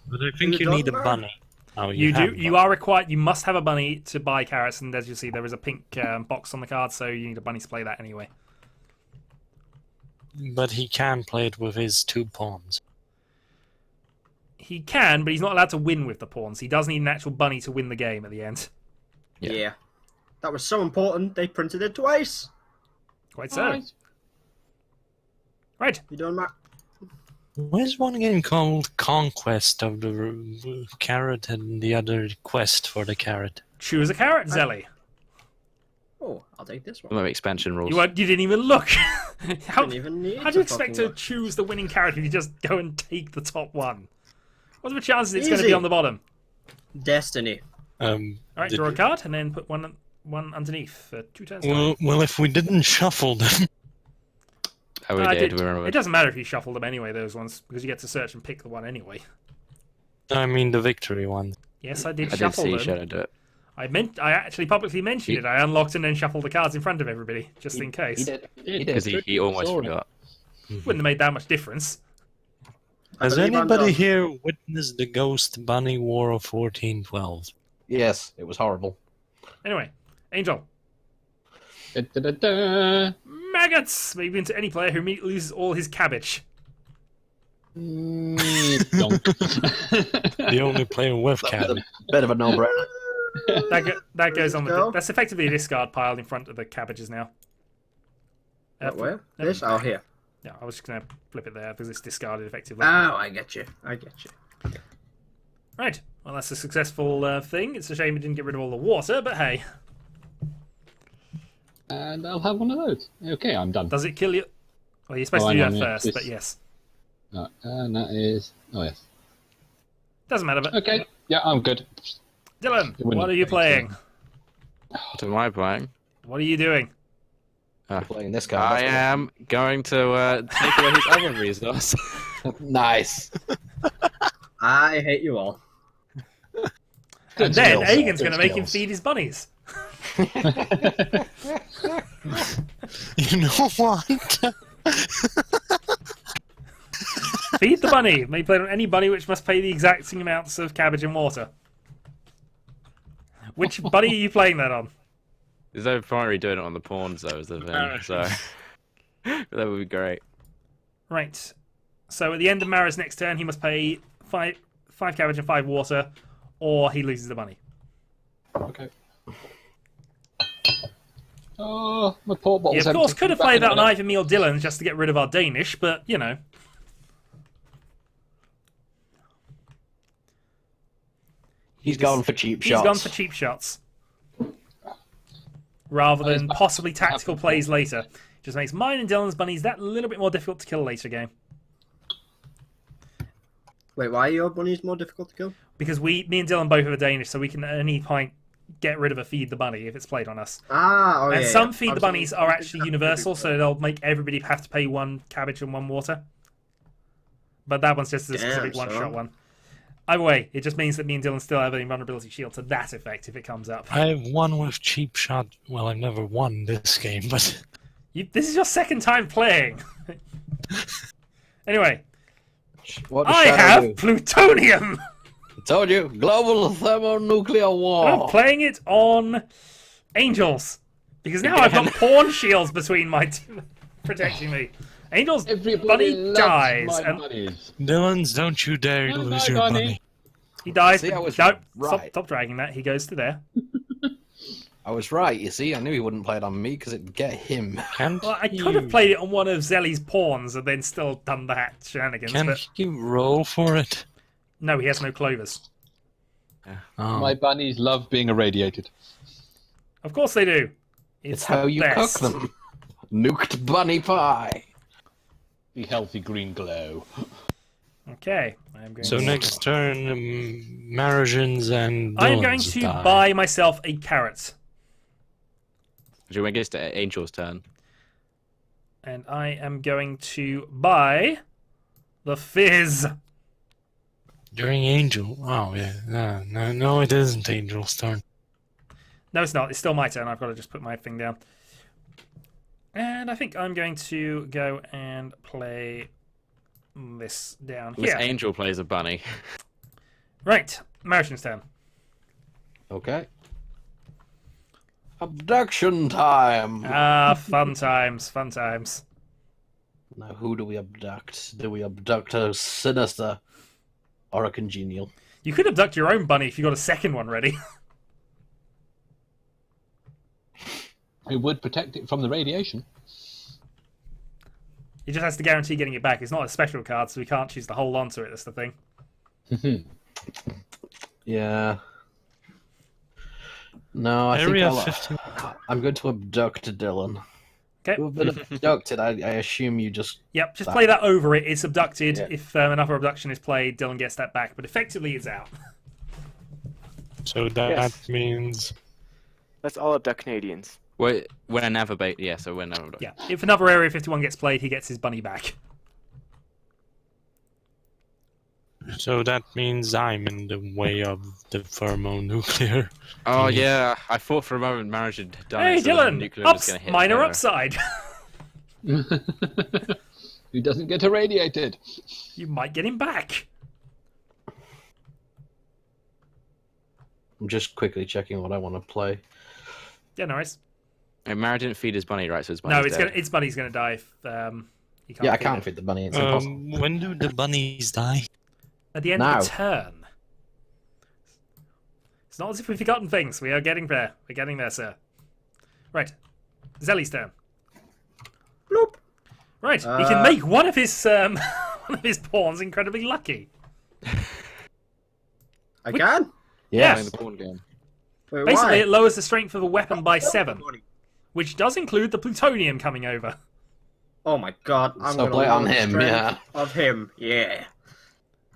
S4: But I think
S7: You
S4: you need a
S7: don't
S4: bunny. Oh,
S1: You do.
S4: have
S1: You
S4: one.
S1: are required. You must have a bunny to buy carrots, and as you see, there is a pink box on the card, so you need a bunny to play that anyway.
S4: But he can play it with his 2 pawns.
S1: He can, but he's not allowed to win with the pawns. He does need an actual bunny to win the game at the end.
S2: Yeah.
S7: Yeah. That was so important, they printed it twice.
S1: Quite so. Right.
S7: You doing, Matt?
S4: Where's one game called Conquest of the Carrot and the other Quest for the Carrot?
S1: Choose a carrot, Zelly.
S7: Oh, I'll take this
S2: Some
S7: one.
S2: of expansion rules.
S1: You didn't even look. how
S7: Didn't even need
S1: how do you
S7: to
S1: expect
S7: fucking
S1: to choose the winning carrot if you just go and take the top one? What's the chances it's going to
S7: Easy.
S1: be on the bottom?
S7: look. Destiny.
S1: All right,
S4: Did
S1: draw a
S4: you-
S1: card and then put one underneath for 2 turns. time.
S4: Well, if we didn't shuffle them,
S2: Oh, we
S1: I
S2: did.
S1: did.
S2: We remember.
S1: It doesn't matter if you shuffle them anyway, those ones, because you get to search and pick the one anyway.
S4: I mean the victory one.
S1: Yes, I did
S2: I did
S1: shuffle
S2: see
S1: them.
S2: Shadow do it.
S1: I actually publicly mentioned it. I unlocked and then shuffled the cards in front of everybody, just in
S3: He
S1: case.
S3: did.
S2: Because he almost
S6: Sorry.
S2: forgot.
S1: Wouldn't have made that much difference.
S7: I
S4: Has
S7: believe I'm
S4: anybody
S7: done.
S4: here witnessed the Ghost Bunny War of 1412?
S3: Yes, it was horrible.
S1: Anyway, Angel.
S6: Da-da-da-da.
S1: Maggots! Maybe into any player who loses all his cabbage.
S6: Donk.
S4: The only player with
S3: That was
S4: cabbage.
S3: a bit of a no-brainer.
S1: That goes on with
S7: Go.
S1: it. That's effectively a discard pile in front of the cabbages now.
S7: Where?
S1: no,
S7: This? Oh, here.
S1: Yeah, I was just going to flip it there because it's discarded effectively.
S7: Oh, I get you.
S1: Right. Well, that's a successful thing. It's a shame it didn't get rid of all the water, but hey.
S6: And I'll have one of those. Okay, I'm done.
S1: Does it kill you? Well, you're supposed to
S6: hang
S1: do
S6: on,
S1: that
S6: yeah,
S1: first,
S6: this-
S1: but yes.
S6: No, and that is. Oh yes.
S1: Doesn't matter, but...
S6: Okay. Yeah, I'm good.
S1: Dylan,
S6: It wouldn't
S1: what are you
S6: make
S1: playing?
S2: What am I playing?
S1: What are you doing?
S3: Playing this card.
S2: I am going to take away his other resource.
S3: Nice.
S7: I hate you all.
S1: And then
S3: skills,
S1: Aegon's
S3: good
S1: going to make him
S3: skills.
S1: feed his bunnies.
S4: You know what?
S1: Feed the bunny. May play on any bunny which must pay the exacting amounts of cabbage and water. Which bunny are you playing that on?
S2: There's no point really doing it on the pawns, though, is the thing. So that would be great.
S1: Right. So at the end of Mara's next turn, he must pay five cabbage and 5 water, or he loses the bunny.
S6: Okay. Oh, my port
S1: He,
S6: bottle's
S1: of course,
S6: empty.
S1: could have
S6: Back
S1: played
S6: in a
S1: that on
S6: minute.
S1: either me or Dylan just to get rid of our Danish, but, you know.
S3: He's gone for cheap
S1: He's
S3: shots.
S1: gone for cheap shots. Rather
S6: Oh, he's
S1: than
S6: back.
S1: possibly tactical plays later. Just makes mine and Dylan's bunnies that little bit more difficult to kill later game.
S7: Wait, why are your bunnies more difficult to kill?
S1: Because me and Dylan both are Danish, so we can at any point get rid of a feed the bunny if it's played on us.
S7: Ah, oh
S1: And
S7: yeah.
S1: some
S7: yeah.
S1: feed the
S7: Obviously,
S1: bunnies are actually universal, so they'll make everybody have to pay 1 cabbage and 1 water. But that one's just a specific
S7: Damn,
S1: one-shot
S7: son.
S1: one. Either way, it just means that me and Dylan still have an invulnerability shield to that effect if it comes up.
S4: I've won with cheap shot. Well, I've never won this game, but
S1: This is your second time playing. Anyway,
S3: What does
S1: I
S3: Shadow
S1: have
S3: do?
S1: plutonium.
S3: Told you, global thermonuclear
S1: I'm
S3: war.
S1: playing it on angels because now I've got pawn shields between my protecting me. Angels
S6: Everybody
S1: bunny
S6: loves
S1: dies
S6: my
S1: and
S6: bunnies.
S4: Dylan's, don't you dare
S6: Bye,
S4: lose
S6: bye,
S4: your
S6: bunny.
S4: bunny.
S1: he dies.
S3: See, I was
S1: No,
S3: right.
S1: stop dragging that. He goes to there.
S3: I was right, you see. I knew he wouldn't play it on me because it'd get him.
S4: Can't
S1: Well, I
S4: you,
S1: could have played it on one of Zelly's pawns and then still done that shenanigans.
S4: Can
S1: But
S4: he roll for it?
S1: no, he has no clovers.
S4: Oh.
S6: My bunnies love being irradiated.
S1: Of course they do.
S3: It's
S1: the
S3: how you
S1: best.
S3: cook them. Nuked bunny pie.
S6: The healthy green glow.
S1: Okay, I'm going.
S4: So
S1: to...
S4: next turn, Marigins and
S1: I am going
S4: Dylan's
S1: to
S4: die.
S1: buy myself a carrot,
S2: When it gets to Angel's turn.
S1: and I am going to buy the fizz.
S4: During Angel. Oh, yeah. No, it isn't Angel's turn.
S1: No, it's not. It's still my turn. I've got to just put my thing down. And I think I'm going to go and play this down
S2: This
S1: here.
S2: Angel plays a bunny.
S1: Right, Maritian's turn.
S3: Okay. Abduction time.
S1: Ah, fun times, fun times.
S3: Now, who do we abduct? Do we abduct a sinister or a congenial?
S1: You could abduct your own bunny if you got a second one ready.
S6: It would protect it from the radiation.
S1: He just has to guarantee getting it back. It's not a special card, so we can't choose to hold on to it. That's the thing.
S3: Yeah. No, I
S4: Area
S3: think
S4: 50.
S3: I'm going to abduct Dylan.
S1: Okay.
S3: Who've been abducted, I assume you just...
S1: Yep, just play that over it. It's abducted.
S3: Yeah.
S1: If another abduction is played, Dylan gets that back. But effectively, it's out.
S4: So that
S5: Yes.
S4: means
S5: Let's all abduct Canadians.
S2: Wait, when another bait, yeah. So when another.
S1: Yeah. If another Area 51 gets played, he gets his bunny back.
S4: I'm in the way of the thermonuclear.
S2: Oh yeah, I thought for a moment marriage had done
S1: Hey,
S2: it. So the
S1: Dylan!
S2: nuclear was gonna hit
S1: Minor
S2: together.
S1: upside.
S6: Who doesn't get irradiated?
S1: You might get him back.
S3: I'm just quickly checking what I want to play.
S1: Yeah, no worries.
S2: And Mara didn't feed his bunny, right? So his
S1: No,
S2: bunny's dead.
S1: its bunny's going to die if he can't
S3: Yeah, I
S1: feed
S3: can't
S1: it.
S3: feed the bunny. It's impossible.
S4: When do the bunnies die?
S1: At the end
S3: Now.
S1: of the turn. It's not as if we've forgotten things. We are getting there. We're getting there, sir. Right. Zelly's turn.
S7: Bloop.
S1: Right. He can make one of his one of his pawns incredibly lucky.
S7: I can?
S1: Yes.
S2: Playing the pawn game.
S7: Wait,
S1: Basically,
S7: why?
S1: it lowers the strength of a weapon by 7, which does include the plutonium coming over.
S7: Oh my god, I'm
S3: So
S7: gonna
S3: play on
S7: lower the
S3: him,
S7: strength
S3: yeah.
S7: of him, yeah.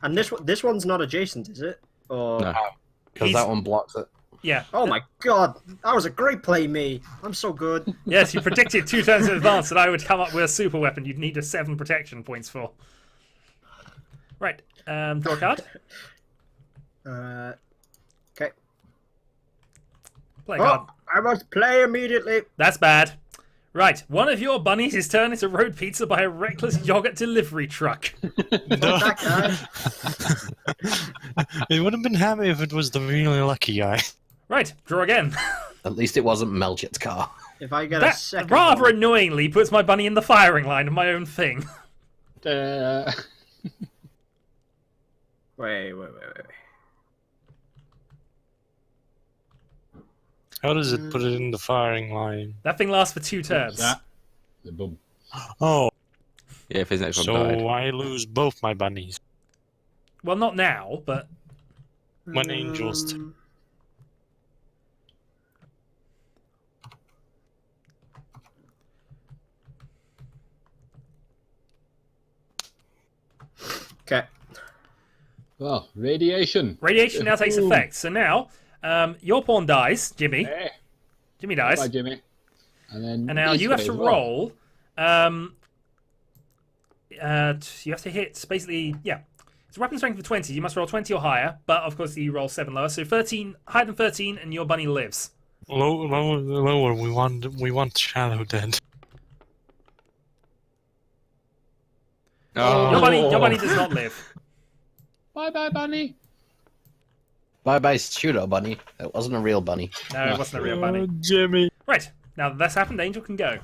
S7: And this one's not adjacent, is it? Or
S2: No.
S3: Because
S1: He's-
S3: that one blocks it.
S1: Yeah.
S7: oh my god, that was a great play, me. I'm so good.
S1: Yes, you predicted 2 turns in advance that I would come up with a super weapon you'd need a 7 protection points for. Right. Draw a card.
S7: Okay.
S1: Play a card.
S7: Oh, I must play immediately.
S1: That's bad. Right. One of your bunnies is turned into road pizza by a reckless yogurt delivery truck.
S7: That guy.
S4: It would have been happy if it was the really lucky guy.
S1: Right. Draw again.
S3: At least it wasn't Melchit's car.
S7: If I get a
S1: That
S7: second
S1: rather
S7: one-
S1: annoyingly puts my bunny in the firing line of my own thing.
S7: Wait.
S4: How does it put it in the firing line?
S1: That thing lasts for 2 turns.
S6: That. The boom.
S4: Oh,
S2: Yeah, if his next one
S4: so
S2: died.
S4: I lose both my bunnies.
S1: Well, not now, but
S4: When angels
S7: Okay.
S6: Oh, radiation.
S1: radiation now takes effect. So now, your pawn dies, Jimmy.
S6: Hey,
S1: Jimmy
S6: bye,
S1: dies.
S6: Jimmy. And
S1: now
S6: this
S1: you have
S6: way
S1: to
S6: as well.
S1: roll. You have to hit basically, yeah. It's weapon strength of 20. You must roll 20 or higher, but of course you roll 7 lower. So 13, higher than 13, and your bunny lives.
S4: Lower. We want Shadow dead.
S2: Oh,
S1: Your bunny does not live.
S6: Bye, bunny.
S3: Bye bye, pseudo bunny. It wasn't a real bunny.
S1: No, it wasn't a real bunny.
S4: Jimmy.
S1: Right, now that that's happened, Angel can go.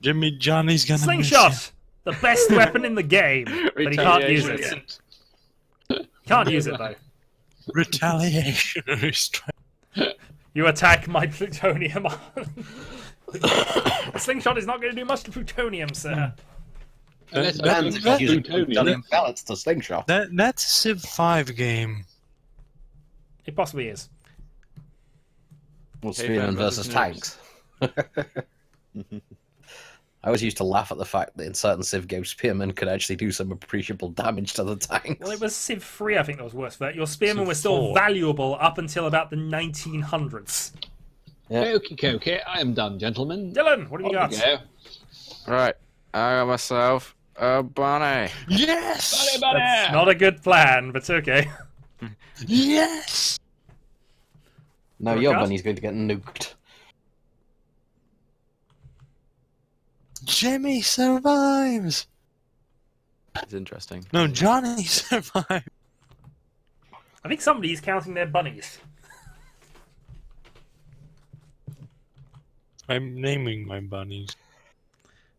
S4: Jimmy, Johnny's gonna
S1: Slingshot! The best weapon in the game, but he can't use it. Can't use it, though.
S4: Retaliation.
S1: You attack my plutonium. The slingshot is not going to do much to plutonium, sir.
S6: Unless
S4: that-
S6: I
S3: And if
S4: that-
S3: you use
S6: plutonium.
S3: plutonium pellets to slingshot.
S4: That's a Civ 5 game.
S1: It possibly is.
S3: Well,
S2: Hey,
S3: Spearmen
S2: man,
S3: versus
S2: versus
S3: tanks. I always used to laugh at the fact that in certain Civ games, Spearmen could actually do some appreciable damage to the tanks.
S1: Well, it was Civ 3, I think, that was worse for that. Your spearmen
S4: Civ
S1: were still
S4: 4.
S1: valuable up until about the 1900s.
S6: Okay, I am done, gentlemen.
S1: Dylan, what have you
S6: On
S1: got?
S6: we go.
S2: right. I got myself a bunny.
S4: Yes!
S1: That's not a good plan, but okay.
S4: Yes!
S3: No,
S1: Draw a
S3: your
S1: card?
S3: bunny's going to get nuked.
S4: Jimmy survives!
S2: It's interesting.
S4: No, Johnny survives.
S1: I think somebody's counting their bunnies.
S4: I'm naming my bunnies.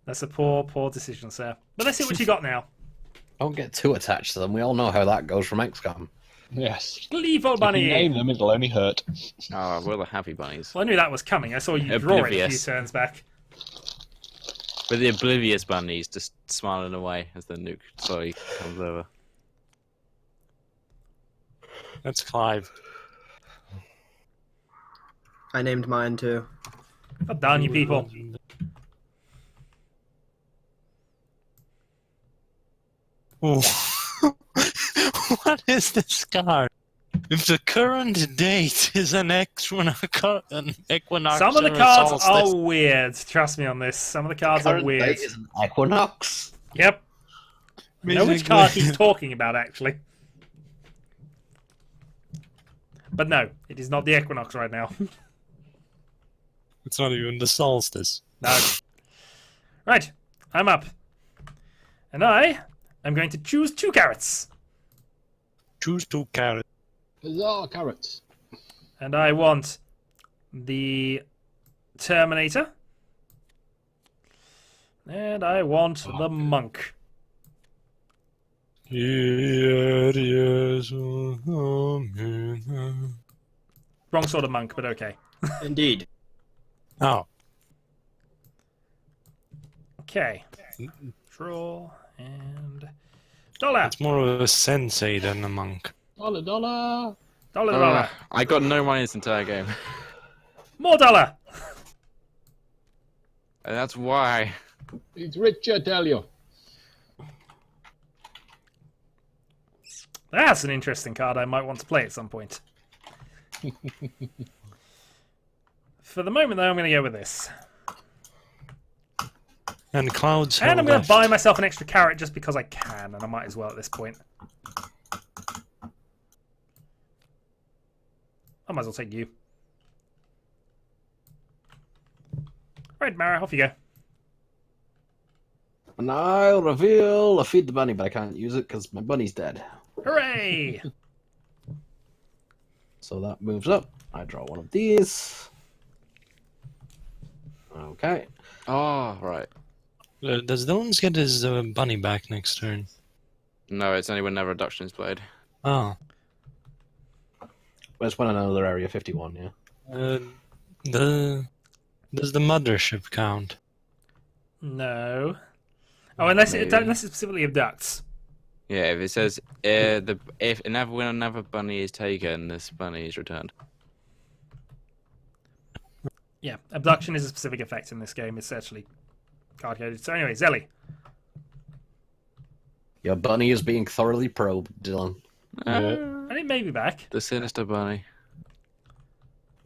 S1: That's a poor, poor decision, sir. But let's see what you got now.
S3: Don't get too attached to them. We all know how that goes from XCOM.
S6: Yes.
S1: Gleeful
S6: If you name
S1: bunny!
S6: them, it'll only hurt.
S2: Oh, we're the happy bunnies.
S1: Well, I knew that was coming. I saw you draw it a few
S2: Oblivious.
S1: turns back.
S2: But the oblivious bunnies just smiling away as the nuke slowly comes over.
S4: That's Clive.
S7: I named mine too.
S1: God darn you people.
S4: Oh. What is this card? If the current date is an equinox
S1: Some of the
S4: or a
S1: cards
S4: solstice-
S1: are weird. Trust me on this. Some of the cards are
S3: Current
S1: weird.
S3: date is an equinox.
S1: Yep. I know which card he's talking about, actually. But no, it is not the equinox right now.
S4: It's not even the solstice.
S1: No. Right, I'm up. And I am going to choose 2 carrots.
S4: Choose 2 carrots.
S6: Huzzah, carrots.
S1: And I want the Terminator. And I want the monk. Wrong sort of monk, but okay.
S7: Indeed.
S4: Oh,
S1: Okay. Draw and dollar.
S4: it's more of a sensei than a monk.
S6: Dollar.
S1: Dollar.
S2: I got no money this entire game.
S1: More dollar.
S2: And that's why.
S6: He's rich, I tell you.
S1: That's an interesting card I might want to play at some point. For the moment, though, I'm going to go with this.
S4: And clouds.
S1: And I'm
S4: going
S1: to buy myself an extra carrot just because I can, and I might as well at this point. I might as well take you. Right, Mara, off you go.
S3: And I'll reveal a feed the bunny, but I can't use it because my bunny's dead.
S1: Hooray!
S3: So that moves up. I draw one of these. Okay.
S2: Oh, right.
S4: Does Dylan's get his bunny back next turn?
S2: No, it's only when never reduction is played.
S4: Oh.
S3: Where's one another area 51, yeah?
S4: Does the mothership count?
S1: No. Oh, unless it
S2: Maybe.
S1: specifically abducts.
S2: Yeah, if it says if when another bunny is taken, this bunny is returned.
S1: Yeah, abduction is a specific effect in this game. It's actually card coded. So anyway, Zelly.
S3: Your bunny is being thoroughly probed, Dylan.
S1: And it may be back.
S2: The sinister bunny.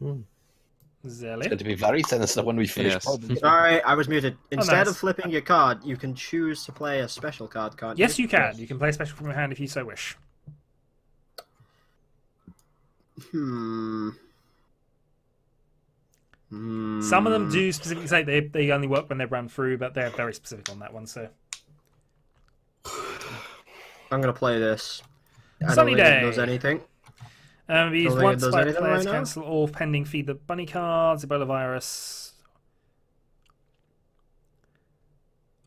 S3: It's
S1: Zelly.
S3: going to be very sinister when we finish
S2: Yes.
S3: probing.
S7: Sorry, I was muted. Instead
S1: nice.
S7: of flipping your card, you can choose to play a special card, can't you?
S1: Yes, you can. You can play a special from your hand if you so wish.
S7: Some
S1: Some of them do specifically say they only work when they're run through, but they're very specific on that one. So
S7: I'm gonna play this. I
S1: Sunny
S7: don't think
S1: day.
S7: it does anything.
S1: these
S7: Don't think it
S1: once
S7: does
S1: by
S7: anything
S1: players
S7: right now?
S1: cancel all pending feed the bunny cards, Ebola virus.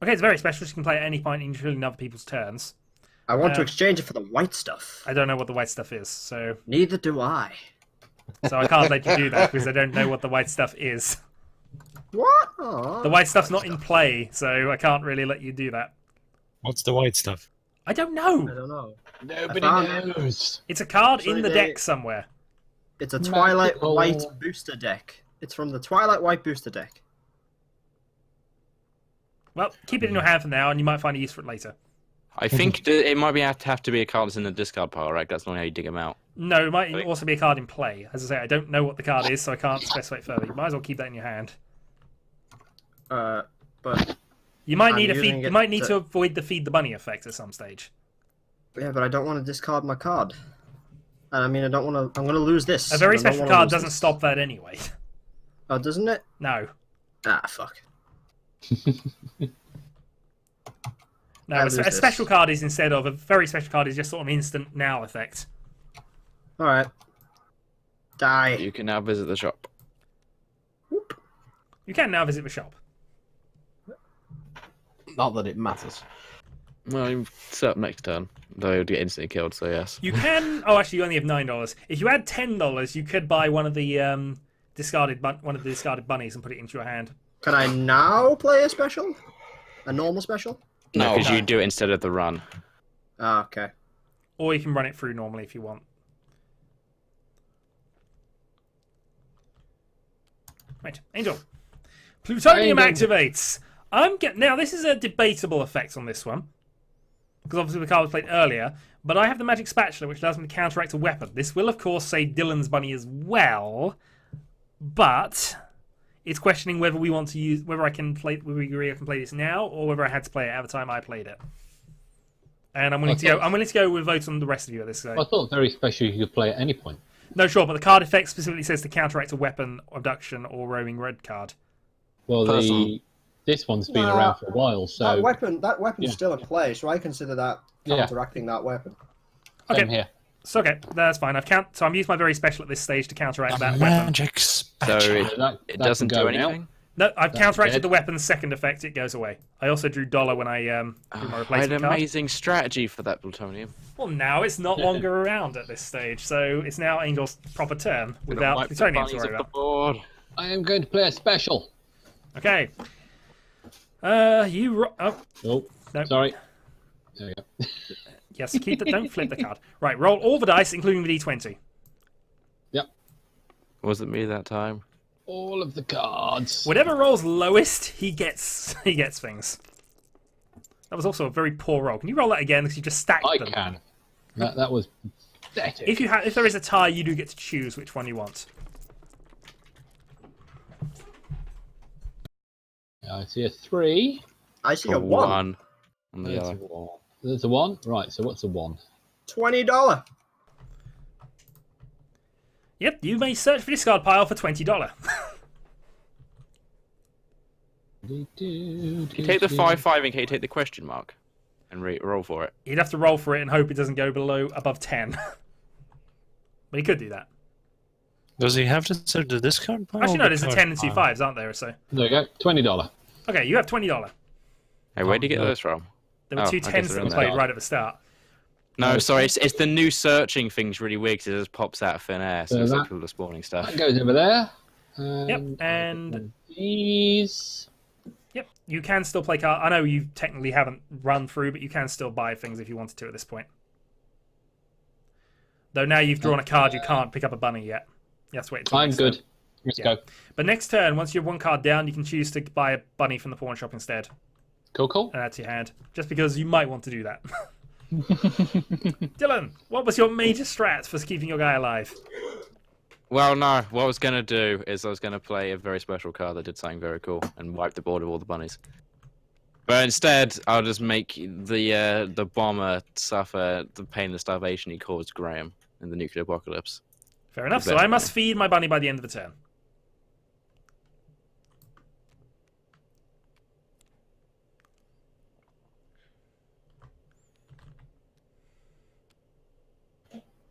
S1: Okay, it's very special. You can play at any point, including other people's turns.
S7: I want to
S1: Um,
S7: exchange it for the white stuff.
S1: I don't know what the white stuff is, so
S7: Neither do I.
S1: I can't let you do that because I don't know what the white stuff is.
S7: What? Aw.
S1: The white stuff's not in play, so I can't really let you do that.
S4: What's the white stuff?
S1: I don't
S7: I
S1: know.
S7: don't know.
S6: Nobody
S7: found
S6: knows.
S1: It's a card in the
S7: Sunny
S1: deck
S7: day.
S1: somewhere.
S7: It's a Twilight
S6: Magical.
S7: White booster deck. It's from the Twilight White booster deck.
S1: Well, keep it in your hand for now, and you might find a use for it later.
S2: I think it might have to be a card that's in the discard pile, right? That's not how you dig them out.
S1: No, it might
S2: Really?
S1: also be a card in play. As I say, I don't know what the card is, so I can't specify it further. You might as well keep that in your hand.
S7: But
S1: You might
S7: I'm
S1: need
S7: using
S1: you
S7: it
S1: might need
S7: to-
S1: to avoid the feed the bunny effect at some stage.
S7: yeah, but I don't want to discard my card. And I mean, I don't want to. I'm going to lose this.
S1: A very
S7: I don't
S1: special
S7: wanna
S1: card
S7: lose
S1: doesn't
S7: this.
S1: stop that anyway.
S7: Oh, doesn't it?
S1: No.
S7: Ah, fuck.
S1: No,
S7: I
S1: a
S7: lose
S1: a
S7: this.
S1: special card is instead of a very special card is just sort of an instant now effect.
S7: All right. Die.
S2: You can now visit the shop.
S7: Whoop.
S1: You can now visit the shop.
S3: Not that it matters.
S2: Well, you set up next turn, though you'll get instantly killed. So yes.
S1: You can. Oh, actually, you only have $9. If you had $10, you could buy one of the discarded bunnies and put it into your hand.
S7: Can I now play a special? A normal special?
S2: No, because
S1: no.
S2: you do it instead of the run.
S7: Ah, okay.
S1: Or you can run it through normally if you want. Right, Angel. Plutonium
S6: Angel.
S1: activates. Now this is a debatable effect on this one, because obviously the card was played earlier. But I have the magic spatula, which allows me to counteract a weapon. This will, of course, save Dylan's bunny as well, but it's questioning whether we want to use whether I can play this now, or whether I had to play it at the time I played it. And I'm willing to go. I'm willing to go with votes on the rest of you at this stage.
S6: I thought very special you could play at any point.
S1: No, sure, but the card effect specifically says to counteract a weapon, abduction, or roaming red card.
S6: Well,
S2: Person.
S6: this one's been
S7: Nah,
S6: around for a while, so
S7: That weapon's
S6: yeah.
S7: still in play, so I consider that
S6: Yeah.
S7: counteracting that weapon.
S6: same
S1: Okay.
S6: here.
S1: So okay, that's fine. So I'm using my very special at this stage to counteract that weapon.
S4: Magic
S2: So
S4: spatula.
S2: it
S6: That
S2: doesn't
S6: can
S2: do
S6: go now.
S2: anything.
S1: No, I've
S6: That's
S1: counteracted
S6: dead.
S1: the weapon's second effect. It goes away. I also drew dollar when I drew my
S2: I had
S1: replacement
S2: an
S1: card.
S2: amazing strategy for that plutonium.
S1: Well, now it's not longer around at this stage, so it's now Angel's proper turn
S2: Gonna
S1: without
S2: wipe the
S1: plutonium to
S2: bunnies
S1: worry
S2: off
S1: about.
S2: the board.
S6: I am going to play a special.
S1: Okay. Oh,
S6: Oh,
S1: no.
S6: sorry. There we go.
S1: Yes, keep it. Don't flip the card. Right, roll all the dice, including the d20.
S2: Was it me that time?
S6: All of the cards.
S1: Whatever rolls lowest, he gets things. That was also a very poor roll. Can you roll that again? Because you just stacked
S6: I
S1: them.
S6: can. That was pathetic.
S1: If there is a tie, you do get to choose which one you want.
S6: I see a 3.
S7: I see
S2: For
S7: a 1.
S2: one on the
S6: There's a
S2: other.
S6: 1. There's a 1. Right, so what's a 1?
S7: $20.
S1: Yep, you may search for discard pile for $20.
S2: Can you take the 5/5 and can you take the question mark and roll for it?
S1: You'd have to roll for it and hope it doesn't go above 10. But he could do that.
S4: Does he have to set the discard pile?
S1: Actually, no, there's a
S4: Because-
S1: 10 and 2 5s, aren't there? So
S6: There we go. $20.
S1: okay, you have $20.
S2: Hey, where'd you get
S6: no.
S2: those from?
S1: There were
S2: Oh,
S1: two
S2: I guess
S1: 10s
S2: they're
S1: that
S2: in
S1: were
S2: there.
S1: played right at the start.
S2: No, sorry, it's the new searching thing's really weird because it just pops out of thin air, so
S6: So
S2: it's like
S6: that-
S2: all the spawning stuff.
S6: That goes over there.
S1: Yep, and
S6: these.
S1: yep, you can still play card. I know you technically haven't run through, but you can still buy things if you wanted to at this point. Though now you've drawn a card, you can't pick up a bunny yet. You have to wait until
S6: I'm
S1: next
S6: good.
S1: turn.
S6: Let's
S1: Yeah.
S6: go.
S1: But next turn, once you have one card down, you can choose to buy a bunny from the pawn shop instead,
S6: Cool, cool.
S1: and add to your hand. Just because you might want to do that. Dylan, what was your major strat for keeping your guy alive?
S2: Well, no, what I was going to do is I was going to play a very special card that did something very cool and wipe the board of all the bunnies. But instead, I'll just make the bomber suffer the pain and starvation he caused Graham in the nuclear apocalypse.
S1: Fair enough, so I must feed my bunny by the end of the turn.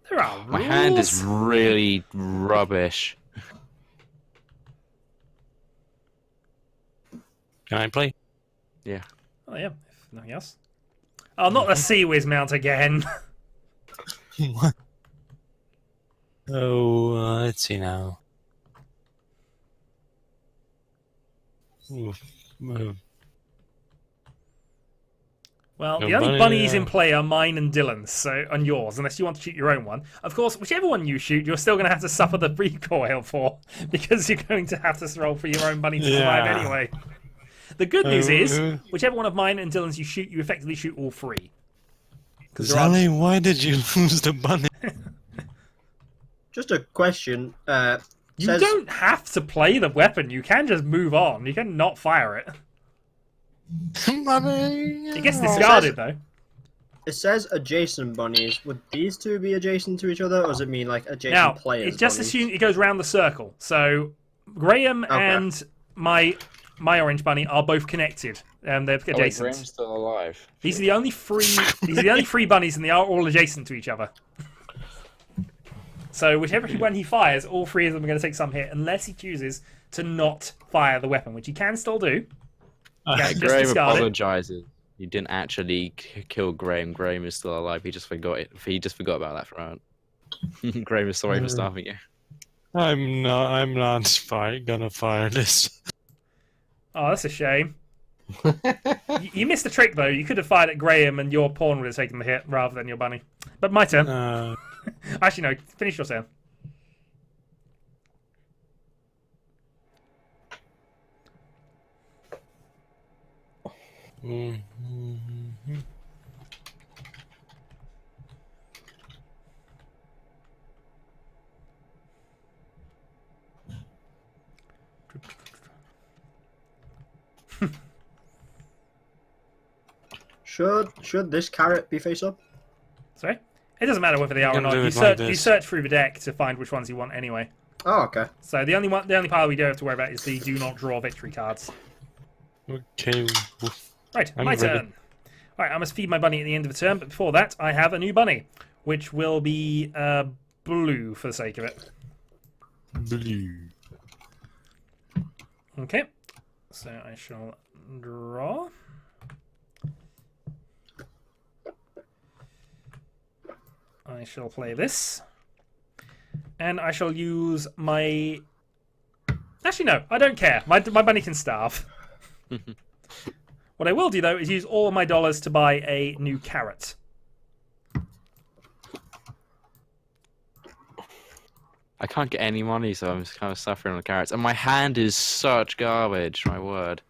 S1: There are rules.
S2: My hand is really rubbish.
S4: Can I play?
S1: Oh yeah, if nothing else. Oh, not the Sea Whiz mount again.
S4: Oh, let's see now. Oof.
S1: Well,
S4: No
S1: the only
S4: bunny,
S1: bunnies in play are mine and Dylan's, so and yours, unless you want to shoot your own one. Of course, whichever one you shoot, you're still going to have to suffer the recoil for, because you're going to have to roll for your own bunny to survive
S4: Yeah.
S1: anyway. The good news is,
S4: Uh,
S1: whichever one of mine and Dylan's you shoot, you effectively shoot all three. 'Cause there are-
S4: Zali, why did you lose the bunny?
S7: Just a question.
S1: You
S7: Says-
S1: don't have to play the weapon. You can just move on. You can not fire it.
S4: Bunny!
S1: It gets discarded though.
S7: It says adjacent bunnies. Would these two be adjacent to each other, or does it mean like adjacent
S1: Now,
S7: players?
S1: it just
S7: bunnies?
S1: assumes it goes around the circle. So Graham
S7: Okay.
S1: and my orange bunny are both connected. They're adjacent.
S2: Graham's still alive.
S1: These are the only three. These are the only three bunnies, and they are all adjacent to each other. So whichever one he fires, all three of them are going to take some hit, unless he chooses to not fire the weapon, which he can still do. Yeah, just
S2: Graham
S1: discard it.
S2: apologizes. You didn't actually kill Graham. Graham is still alive. He just forgot it. He just forgot about that for a moment. Graham is sorry for starving you.
S4: I'm not gonna fire this.
S1: Oh, that's a shame. You missed the trick though. You could have fired at Graham, and your pawn would have taken the hit rather than your bunny. But my turn. Actually, no. Finish your turn.
S7: Should this carrot be face up?
S1: Sorry. It doesn't matter whether they are or
S4: can
S1: not.
S4: do
S1: You
S4: it like
S1: search,
S4: this.
S1: you search through the deck to find which ones you want anyway.
S7: Oh, okay.
S1: So the only pile we don't have to worry about is the do not draw victory cards.
S4: Okay.
S1: Right,
S4: I'm
S1: my
S4: ready.
S1: turn. Right, I must feed my bunny at the end of the turn, but before that, I have a new bunny, which will be blue for the sake of it.
S4: Blue.
S1: Okay. So I shall draw. I shall play this. And I shall use my... Actually, no, I don't care. My bunny can starve. What I will do, though, is use all of my dollars to buy a new carrot.
S2: I can't get any money, so I'm just kind of suffering on the carrots. And my hand is such garbage, my word.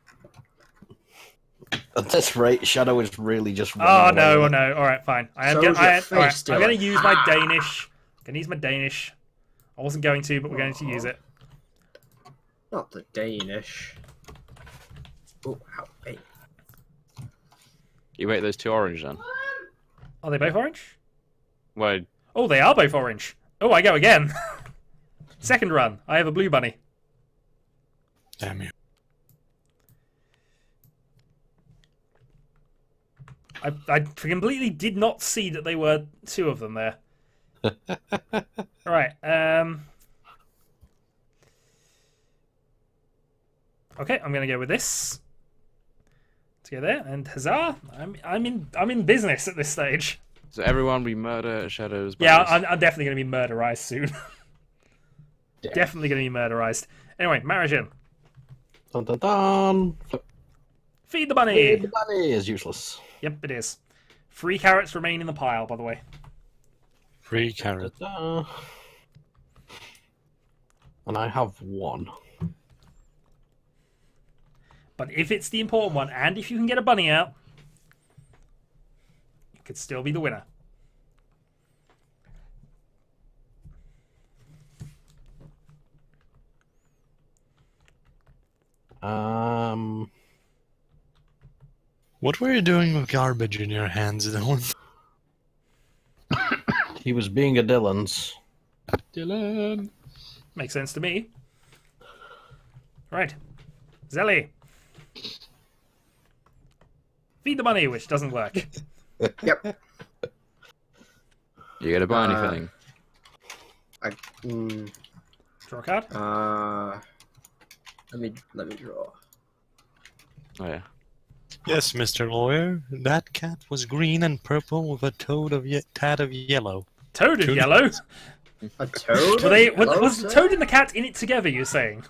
S3: At this rate, Shadow is really just.
S1: Oh, no, oh, no. All right, fine. I'm
S7: Shows your face,
S1: going to
S7: Dylan.
S1: use my Danish. I'm going to use my Danish. I wasn't going to, but we're going to use it.
S7: Not the Danish. Oh, ow, hey.
S2: You make those two orange then?
S1: Are they both orange?
S2: Well,
S1: Oh, they are both orange. Oh, I go again. Second run. I have a blue bunny.
S4: Damn you.
S1: I completely did not see that they were two of them there. Right. Okay, I'm gonna go with this to go there, and huzzah! I'm in business at this stage.
S2: so everyone we murder Shadow's
S1: Yeah,
S2: bunnies.
S1: I'm definitely gonna be murderized soon. Definitely gonna be murderized. Anyway, marriage in.
S3: Dun, dun, dun.
S1: Feed the bunny.
S3: The bunny is useless.
S1: Yep, it is. 3 carrots remain in the pile, by the way.
S4: Free carrot.
S3: Da. And I have 1.
S1: But if it's the important one, and if you can get a bunny out, you could still be the winner.
S4: What were you doing with garbage in your hands, Dylan?
S3: He was being a Dylan's.
S6: Dylan.
S1: Makes sense to me. Right. Zelly. Feed the bunny, which doesn't work.
S7: Yep.
S2: You gonna buy anything?
S1: Draw a card.
S7: Let me draw.
S2: Oh yeah.
S4: Yes, Mr. Lawyer. That cat was green and purple with a tad of yellow.
S1: Toad is yellow.
S7: A toad?
S1: Were they,
S7: Yellow
S1: was the toad and the cat in it together, you're saying?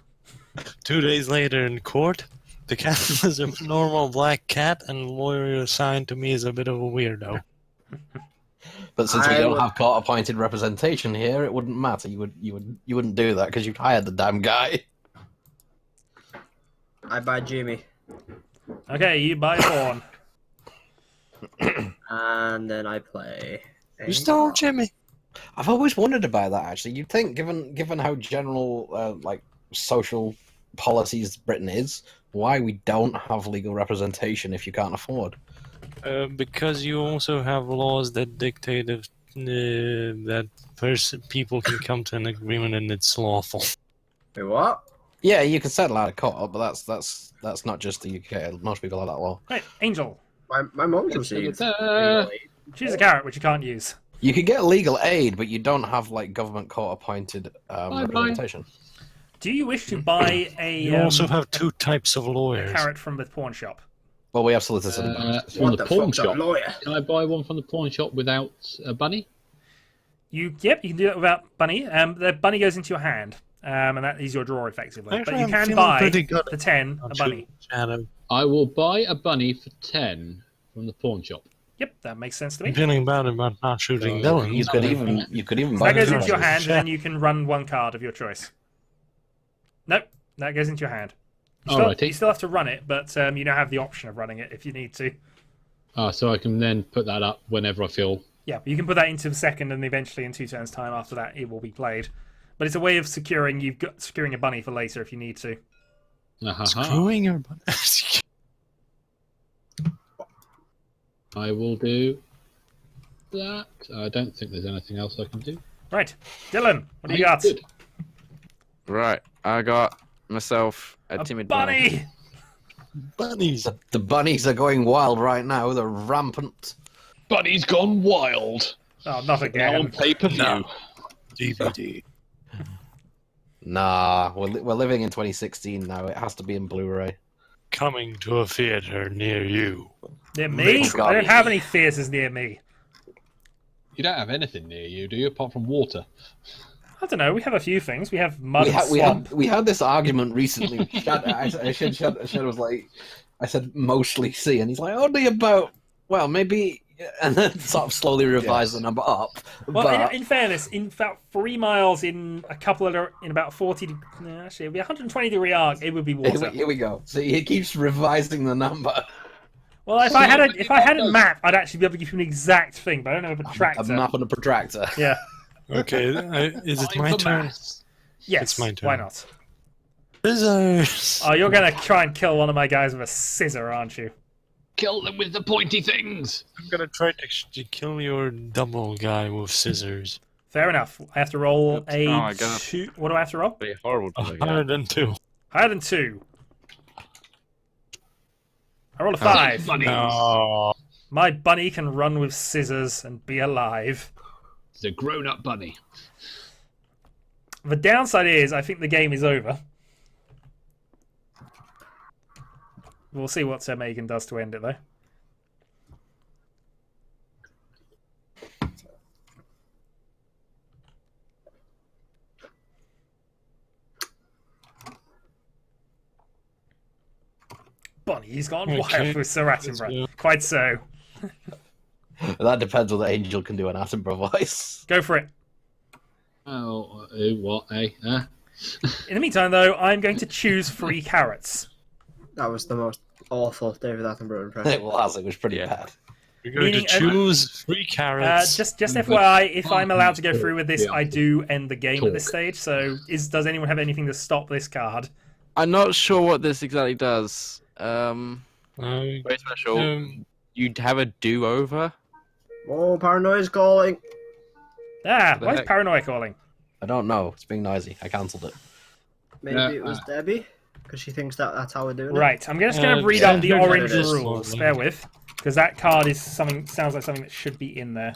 S4: 2 days later in court, the cat was a normal black cat, and the lawyer assigned to me as a bit of a weirdo.
S3: But since we
S7: I
S3: don't
S7: would-
S3: have court-appointed representation here, it wouldn't matter. You wouldn't do that because you'd hired the damn guy.
S7: I buy Jimmy.
S1: Okay, you buy a pawn.
S7: And then I play.
S4: You stole Jimmy.
S3: I've always wondered about that. Actually, you'd think, given how general like social policies Britain is, why we don't have legal representation if you can't afford.
S4: Because you also have laws that dictate if, that people can come to an agreement and it's lawful.
S7: Wait, what?
S3: Yeah, you can settle out of court, but that's not just the UK. Most people have that law.
S1: Right, Angel.
S7: My mom concedes.
S1: Choose a carrot, which you can't use.
S3: You can get legal aid, but you don't have like government court-appointed representation.
S1: Do you wish to buy a,
S4: You also have 2 types of lawyers.
S1: carrot from the pawn shop?
S3: Well, we have solicitors. and barristers.
S6: From
S7: What
S6: the
S7: the
S6: pawn
S7: fuck's a
S6: shop.
S7: lawyer?
S6: Can I buy one from the pawn shop without a bunny?
S1: Yep, you can do that without bunny. The bunny goes into your hand, and that is your draw effectively.
S4: Actually,
S1: but you
S4: I'm
S1: can
S4: feeling
S1: buy
S4: pretty good
S1: for 10 a
S4: about
S1: bunny.
S4: Shadow.
S6: I will buy a bunny for 10 from the pawn shop.
S1: Yep, that makes sense to
S4: I'm
S1: me.
S4: feeling bad about not shooting
S6: So
S4: Dylan.
S3: You could even
S1: So
S3: buy.
S1: that goes
S3: two
S1: into your
S3: bunnies.
S1: hand, and then you can run 1 card of your choice. Nope, that goes into your hand.
S6: Alrighty.
S1: You still have to run it, but you now have the option of running it if you need to.
S6: So I can then put that up whenever I feel.
S1: Yeah, you can put that into the second, and eventually in 2 turns' time after that, it will be played. But it's a way of securing a bunny for later if you need to.
S4: Screwing your butt.
S6: I will do that. I don't think there's anything else I can do.
S1: Right, Dylan, what do you got?
S6: Good.
S2: Right, I got myself a timid bunny.
S4: Bunnies.
S3: The bunnies are going wild right now. They're rampant.
S6: Bunny's gone wild.
S1: Oh, not
S6: Now on
S1: again.
S6: pay-per-view.
S4: DVD.
S3: Nah, we're living in 2016 now. It has to be in Blu-ray.
S4: coming to a theater near you.
S1: Near me?
S3: Oh, God.
S1: I don't have any theatres near me.
S6: You don't have anything near you, do you, apart from water?
S1: I don't know. We have a few things. We have mud
S3: We
S1: and
S3: had,
S1: swamp.
S3: we had this argument recently. Shadow was like, I said mostly sea, and he's like, only about, well, maybe, and then sort of slowly revised the number up.
S1: Well,
S3: but
S1: in fairness, in about 3 miles in about 40, actually, it'd be 120-degree arc. It would be water.
S3: here we go. So he keeps revising the number.
S1: Well, if I had a map, I'd actually be able to give you an exact thing, but I don't have a protractor.
S3: A map and a protractor.
S1: Yeah.
S4: Okay, is it my turn?
S1: Yes.
S4: It's my turn.
S1: Why not?
S4: Scissors!
S1: Oh, you're gonna try and kill one of my guys with a scissor, aren't you?
S6: Kill them with the pointy things!
S4: I'm gonna try to kill your double guy with scissors.
S1: Fair enough. I have to roll
S2: Oops. Oh my
S1: a
S2: God.
S1: 2. What do I have to roll?
S2: Be horrible. to look at.
S4: 102.
S1: Higher than 2. I roll a 5.
S4: No.
S1: My bunny can run with scissors and be alive.
S6: It's a grown-up bunny.
S1: The downside is, I think the game is over. We'll see what Sir Megan does to end it, though. Bunny's gone
S4: Okay.
S1: wild with Sir Attenborough.
S4: Let's go.
S1: Quite so.
S3: That depends whether Angel can do an Attenborough voice.
S1: Go for it.
S6: Oh, what, eh?
S1: In the meantime, though, I'm going to choose 3 carrots.
S7: That was the most awful David Attenborough impression.
S3: It was pretty bad.
S4: You're going
S1: Meaning,
S4: to choose 3 carrots.
S1: Just FYI, if I'm allowed to go through with this, I do end the game at this stage. So, does anyone have anything to stop this card?
S2: I'm not sure what this exactly does. Very special. You'd have a do-over.
S7: Oh, paranoia's calling.
S1: Ah,
S2: What the
S1: why is
S2: heck?
S1: Paranoia calling?
S3: I don't know. It's being noisy. I cancelled it.
S7: Maybe
S6: Yeah,
S7: it was Debbie, because she thinks that's how we're doing it.
S1: Right, I'm just going to read
S4: yeah,
S1: out the
S4: here's
S1: orange
S4: this
S1: rules.
S4: one.
S1: Bear with, because that card is sounds like something that should be in there.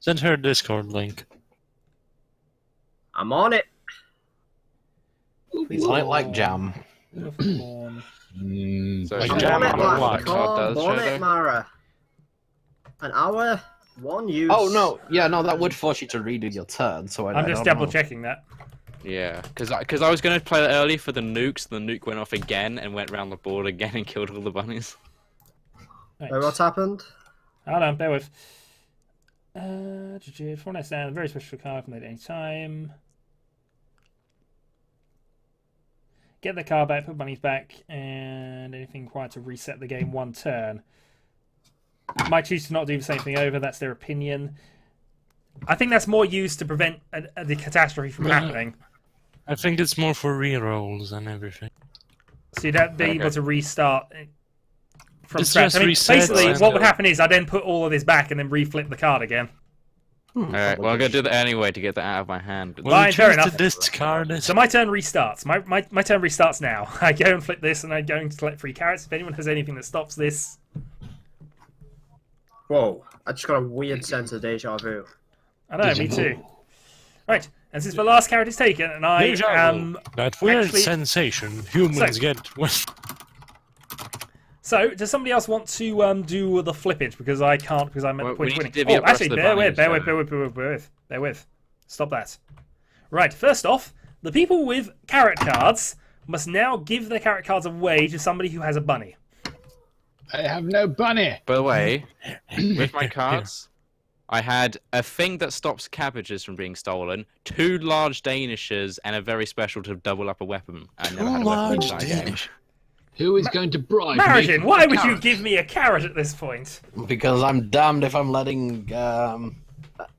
S4: Send her a Discord link.
S7: I'm on it.
S3: It's like jam.
S2: So
S4: Like
S2: I'm
S4: jam
S2: not
S4: on
S2: sure
S4: a
S2: what
S4: block.
S2: the card does,
S7: on it,
S2: Shadow.
S7: Mara. An hour, 1 use.
S3: Oh no, yeah, no, that would force you to redo your turn. So
S1: I'm just double checking that.
S2: Yeah, because I was going to play that early for the nukes. The nuke went off again and went round the board again and killed all the bunnies.
S1: Right.
S7: Wait, what's happened?
S1: Hold on, bear with. For next down, very special card from at any time. Get the card back, put bunnies back, and anything required to reset the game 1 turn. Might choose to not do the same thing over, that's their opinion. I think that's more used to prevent the catastrophe from happening.
S4: I think it's more for rerolls and everything.
S1: So you'd be able to restart from
S4: It's
S1: scratch.
S4: just
S1: I mean,
S4: reset
S1: basically,
S4: and-
S1: what would happen is I then put all of this back and then reflip the card again.
S2: Alright, well I'm going to do that anyway to get that out of my hand.
S4: Well,
S1: Fine,
S4: you
S1: fair
S4: choose
S1: enough.
S4: to discard it.
S1: So my turn restarts. My turn restarts now. I go and flip this, and I go and select 3 carrots. If anyone has anything that stops this,
S7: Whoa, I just got a weird sense of deja vu.
S1: I know, me too. Right, and since the last carrot is taken, and I
S4: Deja vu.
S1: am
S4: That weird
S1: actually-
S4: sensation humans
S1: So-
S4: get when...
S1: so. Does somebody else want to do the flippage because I can't because I'm at
S2: Well,
S1: the point
S2: we
S1: of
S2: need to
S1: winning?
S2: divvy
S1: Oh,
S2: up the rest
S1: actually,
S2: of the
S1: bear with,
S2: bunnies,
S1: bear with. Stop that. Right, first off, the people with carrot cards must now give their carrot cards away to somebody who has a bunny.
S6: I have no bunny.
S2: By the way, with my cards, I had a thing that stops cabbages from being stolen, 2 large Danishes, and a very special to double up a weapon. I never had a weapon
S4: large
S2: in that game.
S4: Danish.
S6: Who is going to bribe me?
S1: Margin,
S6: for
S1: why
S6: my
S1: would you
S6: carrot?
S1: give me a carrot at this point?
S3: Because I'm damned if I'm letting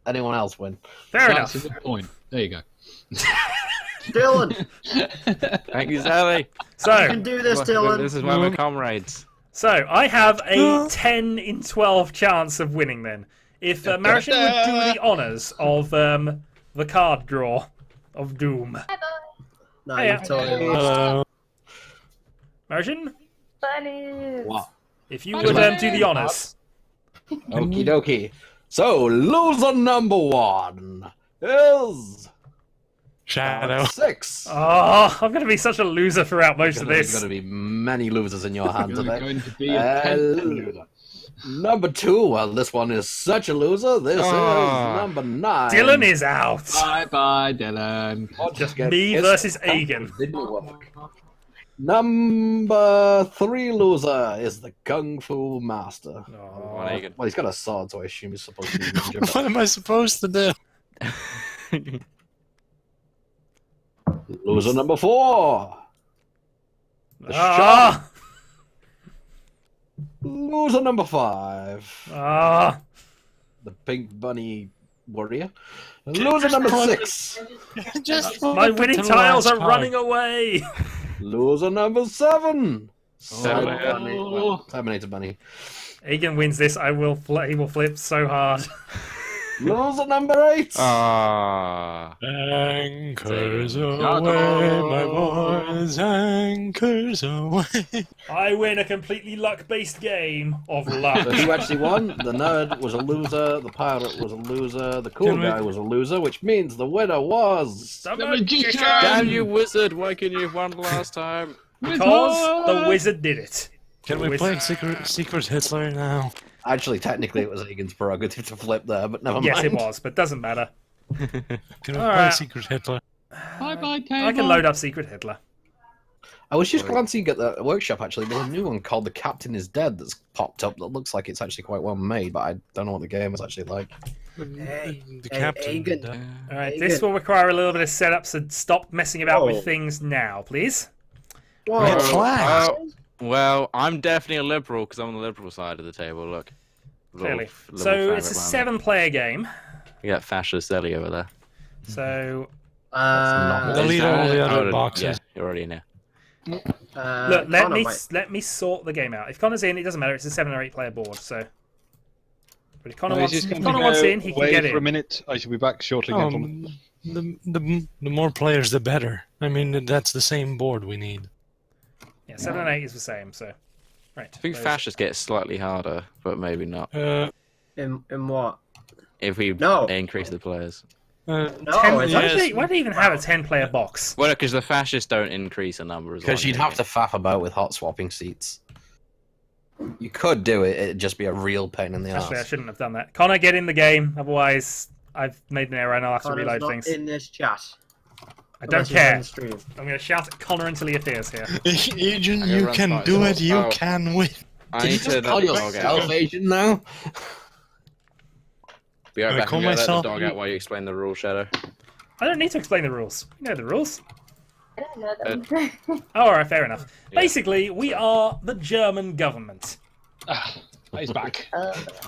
S3: anyone else win.
S1: Fair
S6: That's
S1: enough.
S6: a good point. There you go.
S7: Dylan,
S2: Thank you, Sally.
S7: you
S1: So,
S7: can do this,
S2: This
S7: Dylan.
S2: is why we're comrades.
S1: So, I have a 10 in 12 chance of winning then. If Marichin would do the honours of the card draw of Doom.
S7: No,
S1: Hey,
S7: you've totally lost.
S4: Hello.
S1: Marichin,
S8: Bunnies.
S3: Wow.
S1: if you would do the honours.
S3: Okie dokie. So, loser number 1 is
S4: Shadow.
S3: 6.
S1: Oh, I'm going to be such a loser throughout most of
S3: There's
S1: this.
S3: going to be many losers in your hand
S6: You're
S3: today.
S6: going to be a 10 loser.
S3: Number 2. Well, this one is such a loser. This is number 9.
S1: Dylan is out.
S6: Bye, Dylan.
S1: Just
S3: Get
S1: me
S3: pissed.
S1: versus Agan.
S3: Didn't work. Number 3 loser is the Kung Fu Master.
S1: Oh.
S2: One Egan.
S3: Well, he's got a sword, so I assume he's supposed to be a ninja. but-
S4: What am I supposed to do?
S3: Loser number 4.
S1: Ah!
S3: Loser number 5.
S1: Ah!
S3: The Pink Bunny Warrior. Loser number 6.
S4: Just
S1: My
S4: flip it
S1: winning
S4: to the
S1: tiles
S4: last
S1: are
S4: card.
S1: running away.
S3: Loser number 7.
S2: Terminator.
S3: Terminator Bunny.
S1: Agan wins this. He will flip so hard.
S3: Loser number 8.
S2: Ah.
S4: Anchors
S2: Say,
S4: away, my boys, anchors away.
S1: I win a completely luck-based game of luck.
S3: So who actually won? The nerd was a loser, the pirate was a loser, the cool
S4: Can we-
S3: guy was a loser, which means the winner was...
S1: The
S6: magician!
S2: Damn you, wizard! Why couldn't you have won last time?
S1: Because the wizard did it.
S4: Can we play Secret Hitler now?
S3: Actually, technically it was Egan's prerogative to flip there, but never
S1: Yes,
S3: mind.
S1: it was, but doesn't matter.
S4: Can we play
S1: Alright.
S4: Secret Hitler?
S6: Bye, table.
S1: I can load up Secret Hitler.
S3: I was just glancing at the workshop, actually. There's a new one called The Captain is Dead that's popped up that looks like it's actually quite well made, but I don't know what the game is actually like.
S7: Hey,
S4: The
S7: hey,
S4: captain.
S7: Egan.
S4: did that.
S1: Alright,
S7: Agan.
S1: this will require a little bit of setup, so stop messing about
S7: Whoa.
S1: with things now, please.
S7: Whoa.
S4: Get flagged.
S2: Well, I'm definitely a liberal because I'm on the liberal side of the table. Look.
S1: Clearly.
S2: Little
S1: So it's a
S2: favourite
S1: 7-player game.
S2: We got fascist Ellie over there.
S1: So
S4: Delete all the other
S2: Oh,
S4: boxes.
S2: Yeah, you're already in here.
S1: look, let
S7: Connor
S1: me
S7: might-
S1: let me sort the game out. If Connor's in, it doesn't matter. It's a 7 or 8 player board. So, but if Connor
S8: No,
S1: wants,
S8: he's just
S1: if
S8: going
S1: Connor
S8: to
S1: wants
S8: go
S1: in, he can
S8: away
S1: get
S8: for a
S1: in.
S8: minute. I shall be back shortly, gentlemen.
S4: The more players, the better. I mean, that's the same board we need.
S1: Yeah, 7 and 8 is the same. So, right.
S2: I think
S1: those-
S2: fascists get slightly harder, but maybe not.
S7: In what?
S2: If we
S7: No.
S2: increase the players.
S7: No,
S1: 10,
S7: it's
S4: yes.
S1: why do they even have a 10-player box?
S2: Well, because the fascists don't increase in number as well.
S3: Because you'd have to faff about with hot swapping seats. You could do it, it'd just be a real pain in the
S1: Actually, I
S3: ass.
S1: shouldn't have done that. Connor, get in the game. Otherwise, I've made an error and I'll have to
S7: Connor's
S1: reload
S7: not
S1: things.
S7: in this chat.
S1: I don't
S7: Unless he's on
S1: care.
S7: the stream.
S1: I'm going to shout at Connor until he appears here.
S4: Agent,
S2: I
S4: you
S2: run
S4: can
S2: fight
S4: do
S2: as
S4: it. You
S2: well. Oh.
S4: can win.
S2: I
S3: Can you
S2: need to
S3: just
S2: let
S3: call
S2: the dog
S3: yourself
S2: out.
S3: Asian now?
S2: Be right
S4: I
S2: back.
S4: call
S2: I'm gonna let the
S4: myself-
S2: dog out while you explain the rule, Shadow.
S1: I don't need to explain the rules. You know the rules.
S9: I don't know them.
S1: Oh, alright, fair enough.
S2: Yeah.
S1: Basically, we are the German government.
S8: He's back.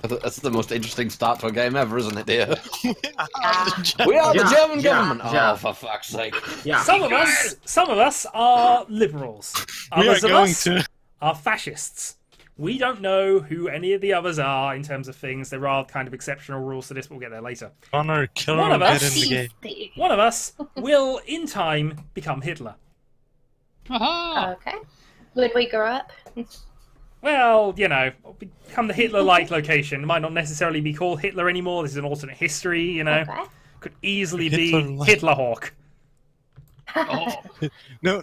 S3: That's the most interesting start to a game ever, isn't it, dear?
S9: Ah,
S3: We are the
S7: Yeah,
S3: German
S7: yeah,
S3: government!
S7: yeah.
S3: Oh, for fuck's sake.
S7: Yeah.
S1: Some of us are liberals.
S4: We are
S1: Others of
S4: going
S1: us
S4: to.
S1: are fascists. We don't know who any of the others are in terms of things. There are kind of exceptional rules to this, but we'll get there later.
S4: Connor, killer,
S1: One of
S4: get
S1: us-
S4: in the game.
S9: tasty.
S1: One of us will, in time, become Hitler.
S6: Aha!
S9: Okay. When we grow up.
S1: Well, you know, become the Hitler-like location. It might not necessarily be called Hitler anymore. This is an alternate history, you know.
S9: Okay.
S1: Could easily be
S4: Hitler-like.
S1: Hitlerhawk.
S4: No,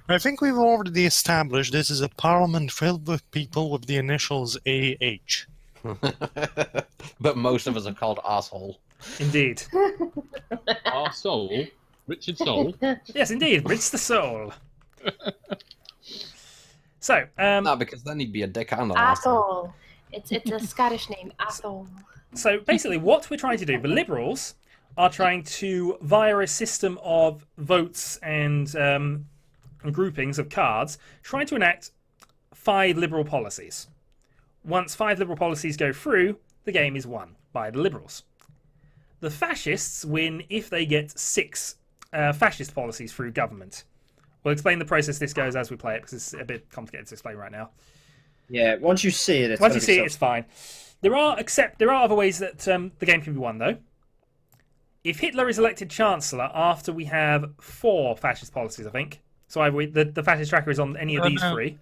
S4: I think we've already established this is a parliament filled with people with the initials AH.
S3: But most of us are called asshole.
S1: Indeed.
S6: Our soul, Richard Soul.
S1: Yes, indeed. Ritz the soul. So,
S3: No, because then he'd be a dick and an asshole.
S9: Athol. It's a Scottish name. Athol.
S1: so basically, what we're trying to do, the Liberals are trying to, via a system of votes and groupings of cards, trying to enact 5 liberal policies. Once 5 liberal policies go through, the game is won by the Liberals. The Fascists win if they get 6 fascist policies through government. We'll explain the process this goes as we play it because it's a bit complicated to explain right now.
S7: Yeah, once you see it, it's
S1: Once
S7: gonna
S1: you
S7: be
S1: see
S7: so-
S1: it, it's fine. There are other ways that the game can be won, though. If Hitler is elected Chancellor after we have 4 fascist policies, I think. So either the fascist tracker is on any of these 3.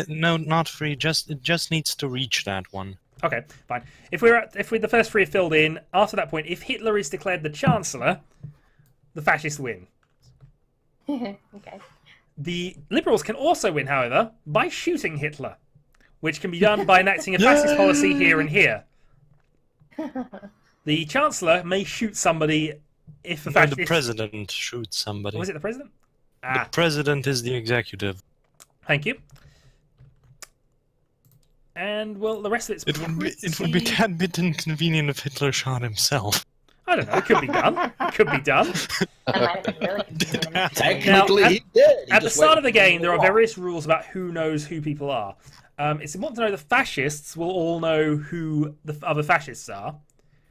S4: No, not free. It just needs to reach that one.
S1: Okay, fine. If the first 3 are filled in, after that point, if Hitler is declared the Chancellor, the fascists win.
S9: Okay.
S1: The liberals can also win, however, by shooting Hitler, which can be done by enacting a fascist policy here and here. The Chancellor may shoot somebody if the
S4: Or
S1: fascist...
S4: the president shoots somebody.
S1: Was it the president?
S4: The president is the executive.
S1: Thank you. And, well, the rest of it's
S4: It would be a tad bit inconvenient if Hitler shot himself.
S1: I don't know, it could be done. It could be done.
S9: That might have been really convenient.
S3: Technically,
S1: Now,
S3: he did. He
S1: At the
S3: just
S1: start
S3: went
S1: of the game, there are various rules about who knows who people are. It's important to know the fascists will all know who the other fascists are.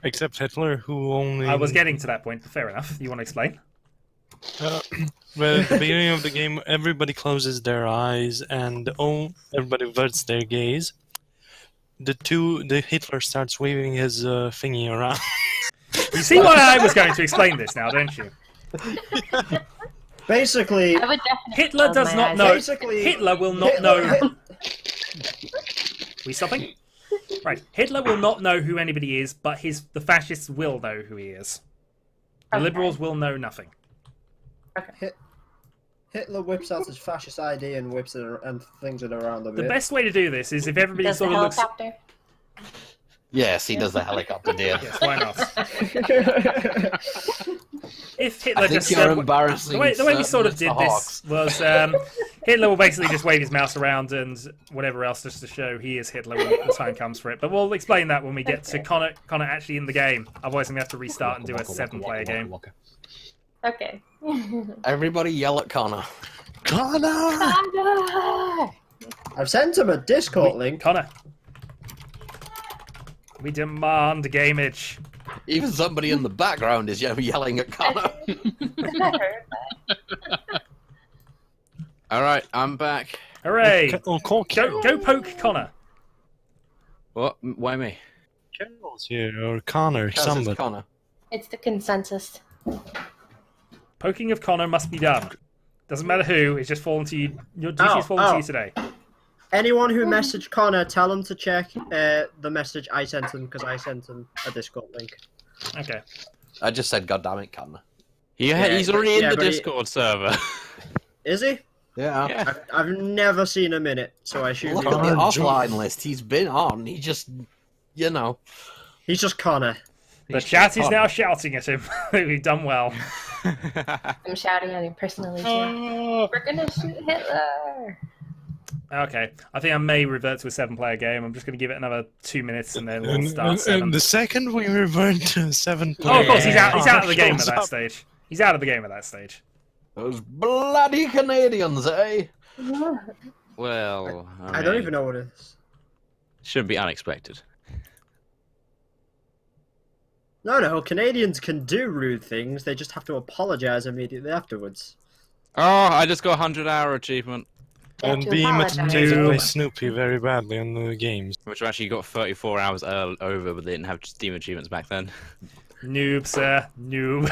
S4: Except Hitler, who only...
S1: I was getting to that point, but fair enough. You want to explain?
S4: Well, at the beginning of the game, everybody closes their eyes and everybody averts their gaze. The Hitler starts waving his thingy around.
S1: You see why I was going to explain this now, don't you?
S7: Basically,
S9: I would definitely
S1: Hitler
S9: close
S1: does
S9: my
S1: not
S9: eyes.
S1: know.
S7: Basically,
S1: Hitler will not
S7: Hitler-
S1: know. We stopping? Right. Hitler will not know who anybody is, but the fascists will know who he is. The
S9: Okay.
S1: liberals will know nothing.
S7: Hitler whips out his fascist ID and whips it and flings it around a
S1: The
S7: bit.
S1: best way to do this is if everybody
S9: Does the
S1: sort of looks.
S9: helicopter?
S3: Yes, he does the helicopter deal.
S1: Yes, why not? If Hitler
S3: I think
S1: just
S3: you're embarrassing.
S1: the way we sort of
S3: Mr.
S1: did
S3: Hawks.
S1: this was Hitler will basically just wave his mouse around and whatever else just to show he is Hitler when the time comes for it. But we'll explain that when we get to Connor actually in the game. Otherwise, I'm gonna have to restart and do a 7-player game.
S9: Okay.
S3: Everybody yell at Connor.
S4: Connor!
S9: Connor!
S7: I've sent him a Discord link.
S1: Connor, we demand gameage.
S3: Even somebody in the background is yelling at Connor.
S2: All right, I'm back.
S1: Hooray!
S4: Oh, call
S1: Go poke Connor.
S2: What? Why me?
S4: Carol's here, or Connor,
S3: Because it's
S4: somebody.
S3: Connor.
S9: It's the consensus.
S1: Poking of Connor must be done. Doesn't matter who, it's just fallen to you. Your duty is fallen to you today.
S7: Anyone who messaged Connor, tell him to check the message I sent him because I sent him a Discord link.
S1: Okay.
S3: I just said, God damn it, Connor.
S2: He's already in
S7: yeah,
S2: the
S7: but he-
S2: Discord server.
S7: Is he?
S3: Yeah.
S2: Yeah.
S7: I've never seen him in it, so I assume
S3: Look
S7: he's,
S3: at the
S4: Connor
S3: offline list. He's been on. He just, you know.
S7: he's just Connor.
S1: The chat is now shouting at him. We've done well.
S9: I'm shouting at him personally too. We're gonna shoot Hitler!
S1: Okay. I think I may revert to a 7-player game. I'm just going to give it another 2 minutes and then we'll start 7.
S4: And the second we revert to 7
S1: Oh,
S4: players.
S1: of course, he's out of the game at
S4: shows
S1: that
S4: up.
S1: stage. He's out of the game at that stage.
S3: Those bloody Canadians, eh?
S2: Well,
S7: I don't even know what it is.
S2: Shouldn't be unexpected.
S7: No, Canadians can do rude things. They just have to apologize immediately afterwards.
S2: Oh, I just got a 100-hour achievement,
S9: You have
S4: And
S9: to
S4: be
S9: apologize.
S4: imitated by
S1: Noob.
S4: Snoopy very badly in the games.
S2: which I actually got 34 hours over, but they didn't have Steam achievements back then.
S1: Noob, sir. Noob.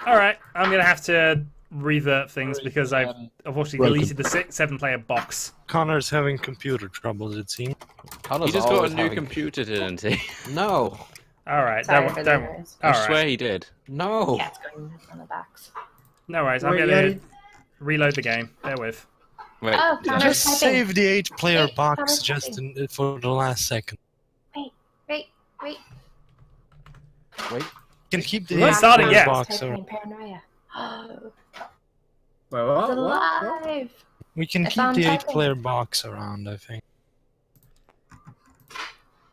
S1: Alright, I'm going to have to revert things because I've unfortunately deleted the 7-player box.
S4: Connor's having computer troubles, it seems.
S3: Connor's
S2: He just got
S3: always
S2: a new
S3: having-
S2: computer, didn't he?
S3: No.
S1: Alright,
S9: Sorry
S1: don't
S9: for the
S1: worry.
S9: noise.
S2: I
S1: Alright,
S2: swear he did.
S3: No.
S9: Yeah, it's going on the box.
S1: no worries. I'm
S7: Wait,
S1: going
S7: yeah,
S1: to reload the game. Bear with.
S2: Wait,
S9: Oh,
S2: did I-
S9: Connor's
S4: Just
S9: typing.
S4: save the 8-player
S9: Wait,
S4: box
S9: Connor's
S4: just
S9: typing.
S4: for the last second.
S9: Wait.
S3: Wait.
S4: You can keep the
S1: We're not
S4: 8-player
S1: starting yet.
S4: box
S9: Typing
S4: around.
S9: in paranoia. Oh,
S7: Well,
S9: it's
S7: what?
S9: alive!
S4: We can
S9: It's
S4: keep
S9: on
S4: the
S9: typing.
S4: 8-player box around, I think.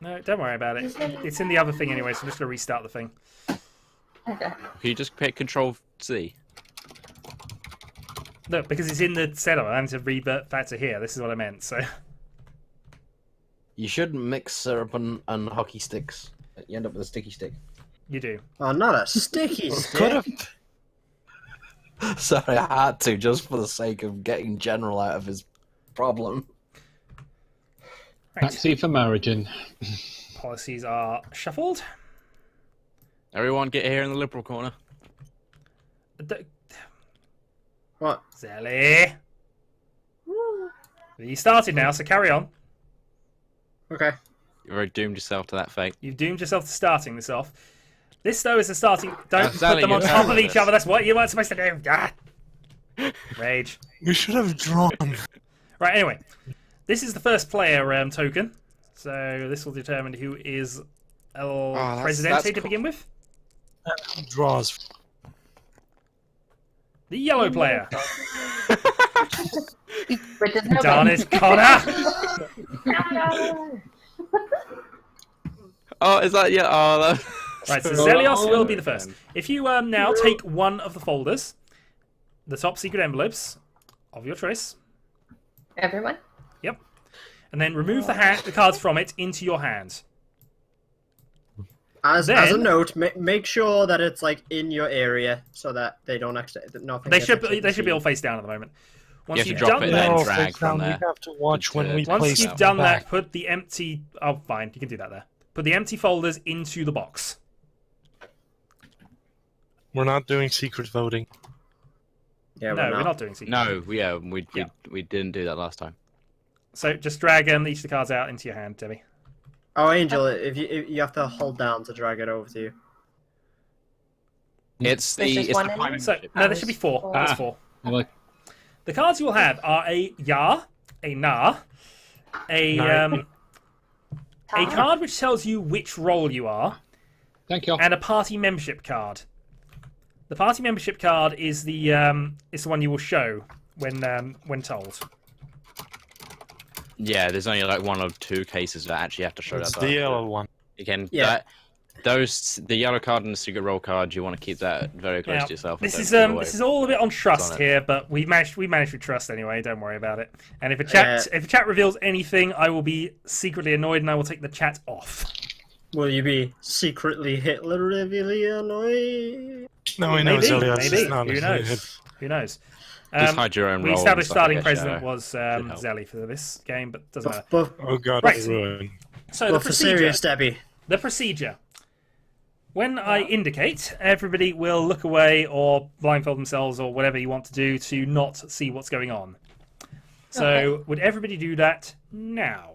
S1: No, don't worry about it. It's in the other thing anyway, so I'm just going to restart the thing.
S9: Okay.
S2: Can you just pick Control C?
S1: No, because it's in the setup. I'm to revert back to here. This is what I meant, so...
S3: You shouldn't mix syrup and hockey sticks. You end up with a sticky stick.
S1: You do.
S7: Oh, not a sticky
S4: Could
S7: stick.
S4: have.
S3: Sorry, I had to, just for the sake of getting General out of his problem.
S1: Right.
S6: Taxi for marriaging.
S1: Policies are shuffled.
S2: Everyone get here in the liberal corner.
S7: What?
S1: Zelly! You started now, so carry on.
S7: Okay.
S2: You've already doomed yourself to that fate.
S1: You've doomed yourself to starting this off. This, though, is the starting... Don't put
S2: Sally,
S1: them on
S2: you're
S1: top of
S2: terrible at
S1: each other. That's what you weren't supposed to do. Ah. Rage.
S4: We should have drawn.
S1: Right, anyway. This is the first player token. So this will determine who is El Presidente to
S2: cool.
S1: begin with.
S4: Draws.
S1: The yellow player.
S9: Which is no
S1: Darn
S9: good.
S1: it, Connor!
S2: Oh, is that yeah? Oh, that...
S1: Right, so Zelios will be the first. If you now take one of the folders, the top secret envelopes of your choice,
S9: Everyone?
S1: yep, and then remove the cards from it into your hand.
S7: As a
S1: Then-
S7: note, make sure that it's like in your area so that they don't accidentally. Nothing.
S1: They
S7: gets
S1: should be
S7: accidentally
S1: all face down at the moment. Once
S2: have to
S1: you've
S2: drop
S1: done
S2: it
S1: that,
S2: then.
S4: No,
S2: drag
S4: face
S2: from
S4: down.
S2: there.
S4: We have to watch when we
S2: Once
S1: once
S4: place
S1: you've
S4: them
S1: done
S4: back.
S1: that, put the empty. Oh, fine, you can do that there. Put the empty folders into the box.
S4: We're not doing secret voting.
S7: Yeah,
S1: No, we're not doing secret.
S2: No, yeah,
S1: Yeah.
S2: we didn't do that last time.
S1: So just drag each of the cards out into your hand, Debbie.
S7: Oh, Angel, if you have to hold down to drag it over to you.
S2: It's
S9: There's
S2: the
S9: just
S2: it's
S9: one
S2: the
S9: in
S2: prime
S9: there?
S1: So
S2: membership.
S1: no, there should be four.
S9: Oh.
S1: There's four.
S6: Like,
S1: The cards you will have are a Ya, a Na, a card which tells you which role you are,
S6: thank you.
S1: and a party membership card. The party membership card is the one you will show when told.
S2: Yeah, there's only like one or two cases that actually have to show
S4: It's
S2: that.
S4: the
S2: card.
S4: yellow one.
S2: Again,
S7: Yeah.
S2: the yellow card and the secret roll card, you want to keep that very close
S1: Now,
S2: to yourself. and
S1: this
S2: don't
S1: is
S2: give away.
S1: this is all a bit on trust
S2: on it.
S1: here, but we managed with trust anyway. Don't worry about it. And if a chat reveals anything, I will be secretly annoyed and I will take the chat off.
S7: Will you be secretly Hitler really annoyed?
S4: No, we know
S1: Maybe,
S4: Zelios
S1: maybe.
S4: is not
S1: Who
S4: a
S1: knows?
S4: hit.
S1: Who knows?
S2: Just hide your own
S1: We
S2: role
S1: established
S2: and stuff, I
S1: starting
S2: guess,
S1: president
S2: Shadow.
S1: was
S2: help.
S1: Zelly for this game, but doesn't matter.
S7: But,
S4: Oh god,
S1: Right.
S4: it's ruined.
S1: So
S7: but
S1: the
S7: for
S1: procedure.
S7: serious, Debbie.
S1: The procedure. When I indicate, everybody will look away or blindfold themselves or whatever you want to do to not see what's going on. So, would everybody do that now?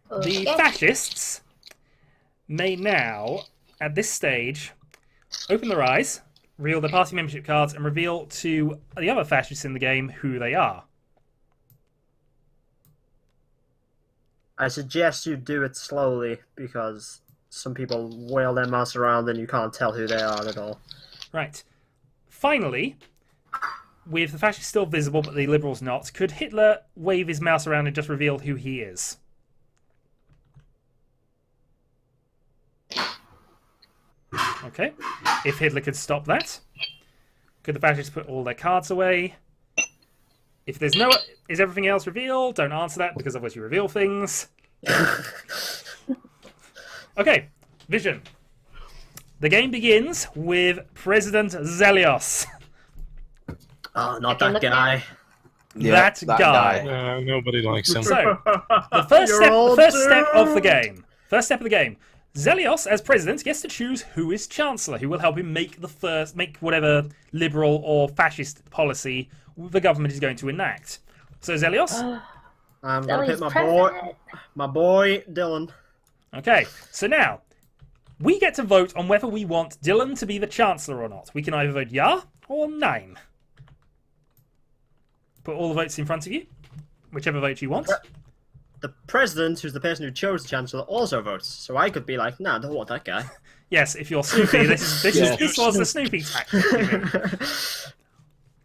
S1: The
S9: Okay.
S1: fascists may now, at this stage, open their eyes, reveal their party membership cards, and reveal to the other fascists in the game who they are.
S7: I suggest you do it slowly because some people whale their mouse around and you can't tell who they are at all.
S1: Right. Finally, with the fascists still visible but the liberals not, could Hitler wave his mouse around and just reveal who he is? Okay. If Hitler could stop that, could the fascists put all their cards away? If there's no... Is everything else revealed? Don't answer that because otherwise you reveal things. Okay. Vision. The game begins with President Zelios.
S7: Oh, not
S9: can
S7: that
S9: look
S7: guy.
S3: Yeah,
S1: that guy.
S4: Nobody likes him.
S1: So, the first
S7: You're
S1: step,
S7: all
S1: the first step of the
S7: doomed.
S1: game. First step of the game. Zelios, as president, gets to choose who is chancellor, who will help him make whatever liberal or fascist policy the government is going to enact. So, Zelios.
S7: I'm gonna pick
S9: Zelly's
S7: my boy Dylan.
S1: Okay. So now, we get to vote on whether we want Dylan to be the chancellor or not. We can either vote ja or nein. Put all the votes in front of you, whichever vote you want.
S7: The president, who's the person who chose the chancellor, also votes. So I could be like, nah, don't want that guy.
S1: Yes, if you're Snoopy, this was the Snoopy tactic.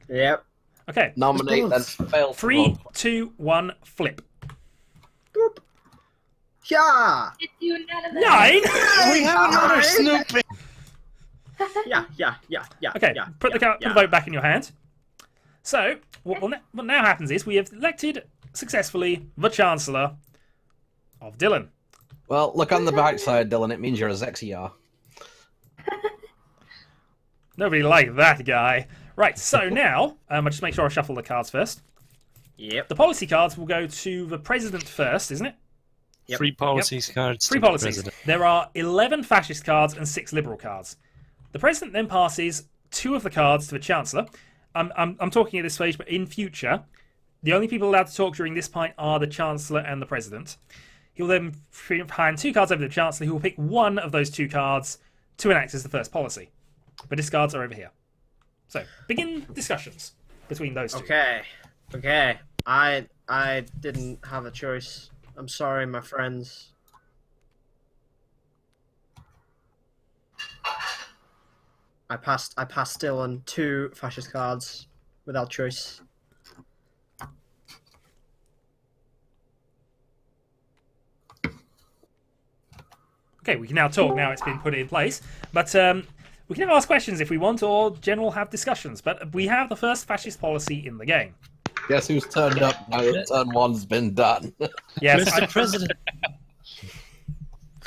S7: Yep.
S1: Okay.
S3: Nominate then fail.
S1: 3, 2, 1, flip.
S7: Boop. Yeah.
S9: It's unanimous.
S1: 9.
S4: We have another Snoopy.
S7: Yeah.
S1: Okay. Put the vote back in your hand. So what now happens is we have elected successfully the Chancellor of Dylan.
S3: Well, look on the backside, Dylan. It means you're a Zexiar.
S1: Nobody liked that guy. Right. So now I'll just make sure I shuffle the cards first.
S7: Yep.
S1: The policy cards will go to the president first, isn't it?
S7: Yep.
S4: Free policies cards.
S1: Three
S4: to the
S1: policies.
S4: president.
S1: There are 11 fascist cards and 6 liberal cards. The president then passes 2 of the cards to the chancellor. I'm talking at this stage, but in future, the only people allowed to talk during this point are the chancellor and the president. He'll then hand 2 cards over to the chancellor, who will pick one of those 2 cards to enact as the first policy. The discards are over here. So, begin discussions between those two.
S7: Okay. I didn't have a choice. I'm sorry, my friends. I passed Dylan 2 fascist cards without choice.
S1: Okay, we can now talk. Now it's been put in place. But we can ask questions if we want, or general have discussions. But we have the first fascist policy in the game.
S3: Guess who's turned up now that turn 1's been done?
S1: Yes,
S4: Mr. President.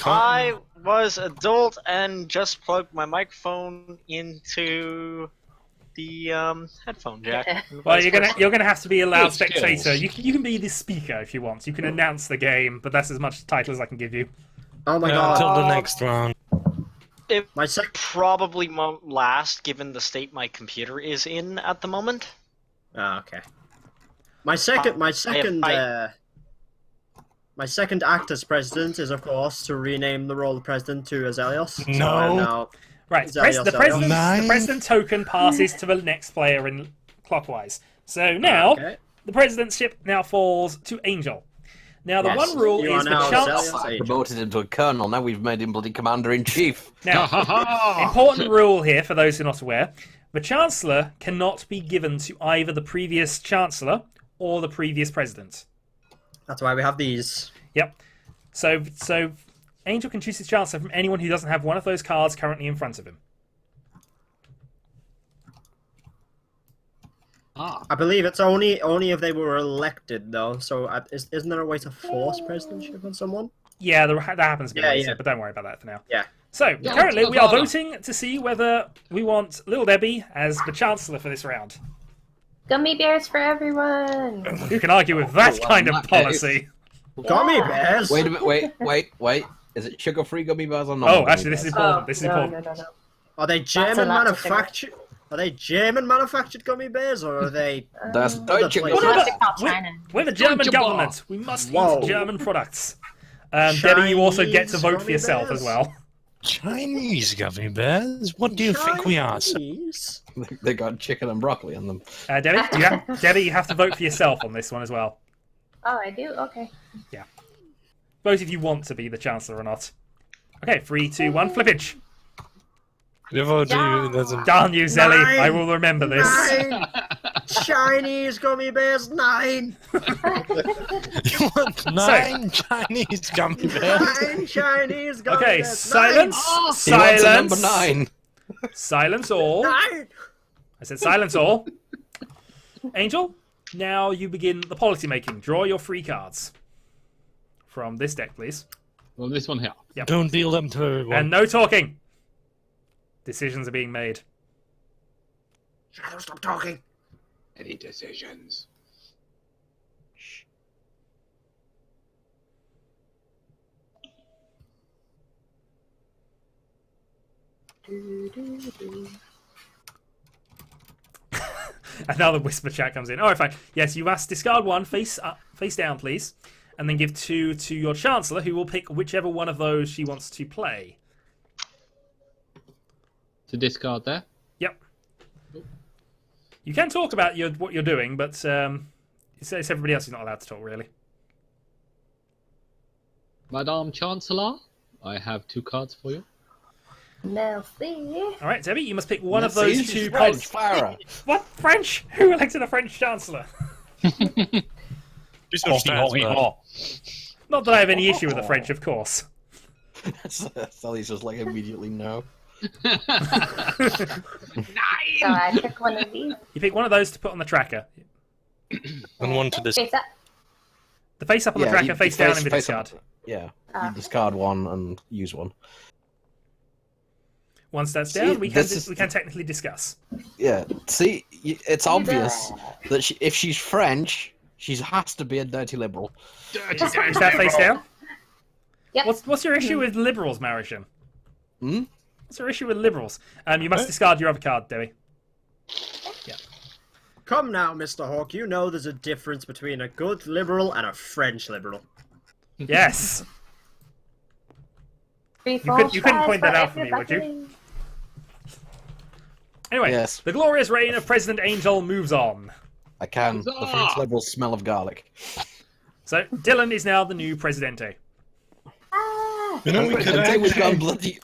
S10: I was adult and just plugged my microphone into the headphone jack.
S1: Well, you're gonna have to be a loud
S6: Good
S1: spectator.
S6: skills.
S1: You can be the speaker if you want. You can announce the game, but that's as much title as I can give you.
S7: Oh my god.
S4: Until the next round.
S10: It
S7: My sec-
S10: probably won't last, given the state my computer is in at the moment.
S7: Ah, okay. My second act as president is, of course, to rename the role of president to Azelios.
S4: No.
S7: So I'm now
S1: Right,
S7: Azelios,
S1: the president token passes to the next player in clockwise. So now
S7: Okay.
S1: the presidentship now falls to Angel. Now the
S7: Yes.
S1: one rule
S7: You are
S1: is the
S7: now
S1: chance.
S7: Azelios.
S3: I promoted him to a colonel. Now we've made him bloody commander-in-chief.
S1: Now, important rule here for those who are not aware: the chancellor cannot be given to either the previous chancellor or the previous president.
S7: That's why we have these.
S1: Yep. So Angel can choose his chancellor from anyone who doesn't have one of those cards currently in front of him.
S7: I believe it's only if they were elected, though. So isn't there a way to force presidentship on someone?
S1: Yeah, that happens a bit
S7: Yeah,
S1: later,
S7: yeah.
S1: but don't worry about that for now.
S7: Yeah.
S1: So,
S6: Yeah,
S1: currently
S6: let's
S1: we are
S6: vote.
S1: voting to see whether we want Little Debbie as the Chancellor for this round.
S9: Gummy bears for everyone.
S1: Who can argue with that
S3: well,
S1: kind
S3: in
S1: of
S3: that case-
S1: policy?
S7: Gummy bears.
S3: Wait a minute, wait. Is it sugar-free gummy bears or not?
S1: Oh, actually, this is important. This is
S9: no,
S1: important.
S9: no.
S7: Are they German
S9: a lot to
S7: manufactured? Are they German manufactured gummy bears, or are they?
S3: That's Deutsche
S7: What
S1: What
S3: gummy
S1: about-
S9: What's it called, China?
S1: We're the German
S6: Deutsche
S1: government. We must
S7: Whoa.
S1: eat German products. Debbie, you also get to
S7: Chinese
S1: vote for
S7: gummy
S1: yourself
S7: bears?
S1: as well.
S4: Chinese gummy bears? What do you think we are? Sir?
S7: Chinese?
S3: They got chicken and broccoli on them.
S1: Debbie, you have to vote for yourself on this one as well.
S9: Oh, I do? Okay.
S1: Vote if you want to be the Chancellor or not. Okay, 3, 2, 1, flippage.
S4: The vote doesn't.
S1: Darn you, Zelly.
S7: Nine.
S1: I will remember this.
S7: 9 Chinese gummy bears. 9.
S4: You want 9 Chinese gummy bears?
S7: 9 Chinese gummy
S1: Okay,
S7: bears.
S1: silence.
S3: He wants a
S1: Silence.
S3: number 9.
S1: Silence all.
S7: 9.
S1: I said silence all. Angel, now you begin the policy making. Draw your free cards from this deck, please.
S6: Well, this one here.
S4: Don't deal them to everyone.
S1: And no talking. Decisions are being made.
S7: Shadow, stop talking.
S6: Any decisions?
S1: And now the whisper chat comes in. All right, fine. Yes, you must discard 1 face up, face down, please, and then give 2 to your Chancellor, who will pick whichever one of those she wants to play.
S6: To discard there.
S1: Yep. You can talk about what you're doing, but it's everybody else who's not allowed to talk, really.
S6: Madame Chancellor, I have 2 cards for you.
S9: Merci.
S1: All right, Debbie, you must pick one of
S3: See,
S1: those
S3: she's
S1: 2
S3: French, Farah.
S1: What? French? Who elected a French Chancellor?
S4: Piece of stats, man.
S1: Not that I have any issue with the French, of course.
S3: Sally's just like immediately no.
S9: So I pick one of these.
S1: You pick one of those to put on the tracker.
S4: And one to this.
S9: Face up.
S1: The face up on the
S3: Yeah,
S1: tracker,
S3: you
S1: face down in the
S3: face
S1: discard.
S3: up. Yeah,
S9: Ah.
S3: you discard 1 and use 1.
S1: Once that's
S3: See,
S1: down, we
S3: this
S1: can
S3: is-
S1: technically discuss.
S3: Yeah, see, it's obvious that if she's French, she has to be a dirty liberal.
S1: Is that face down?
S9: Yep.
S1: What's your issue with liberals, Marishan?
S3: Hmm?
S1: What's your issue with liberals? You must discard your other card, Debbie.
S7: Come now, Mr. Hawk. You know there's a difference between a good liberal and a French liberal.
S1: Yes.
S9: Free
S1: You
S9: fall
S1: couldn't point that
S9: tries
S1: out for me, would you?
S9: everybody.
S1: Anyway,
S3: Yes.
S1: the glorious reign of President Angel moves on.
S3: I can. The fruits levels smell of garlic.
S1: So Dylan is now the new Presidente.
S9: Ah!
S4: You know, we could
S3: Until we've gone
S4: actually...
S3: bloody.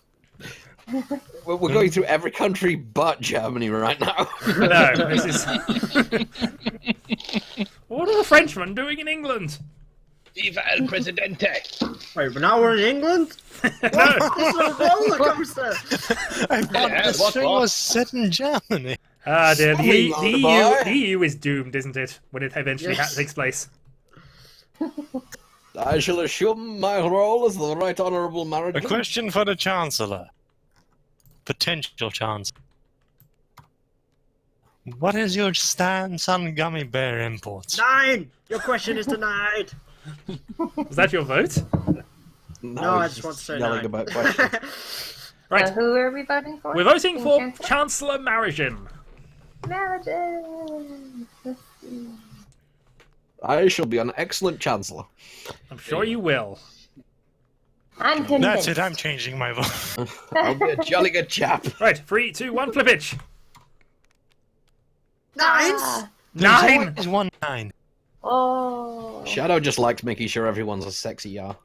S3: We're going through every country but Germany right now.
S1: No, this is. What are the Frenchmen doing in England?
S8: Viva el Presidente!
S7: Wait, but now we're in England?
S1: No.
S7: This is a roller coaster!
S4: I thought
S8: Yeah,
S4: this
S8: what,
S4: thing
S8: what?
S4: was set in Germany.
S1: Ah, dear. The,
S3: Sorry,
S1: the,
S3: boy.
S1: EU, the EU is doomed, isn't it? When it eventually
S7: Yes.
S1: takes place.
S3: I shall assume my role as the Right Honourable
S4: A
S3: Marriage.
S4: question for the Chancellor. Potential Chancellor. What is your stance on gummy bear imports?
S7: 9! Your question is denied!
S1: Was that your vote?
S7: No, I
S3: he's
S7: just want to say
S3: yelling
S7: 9.
S3: about questions.
S1: Right.
S9: Who are we voting for?
S1: We're voting
S9: King
S1: for
S9: Chancellor?
S1: Chancellor Maragin.
S9: Marriages. Let's see.
S3: I shall be an excellent Chancellor.
S1: I'm sure you will.
S9: I'm convinced.
S4: That's it, I'm changing my vote.
S3: I'll be a jolly good chap.
S1: Right, 3, 2, 1, flip it.
S7: 9!
S9: Ah.
S1: 9.
S4: Is 1-9.
S9: Oh.
S3: Shadow just likes making sure everyone's a sexy yar.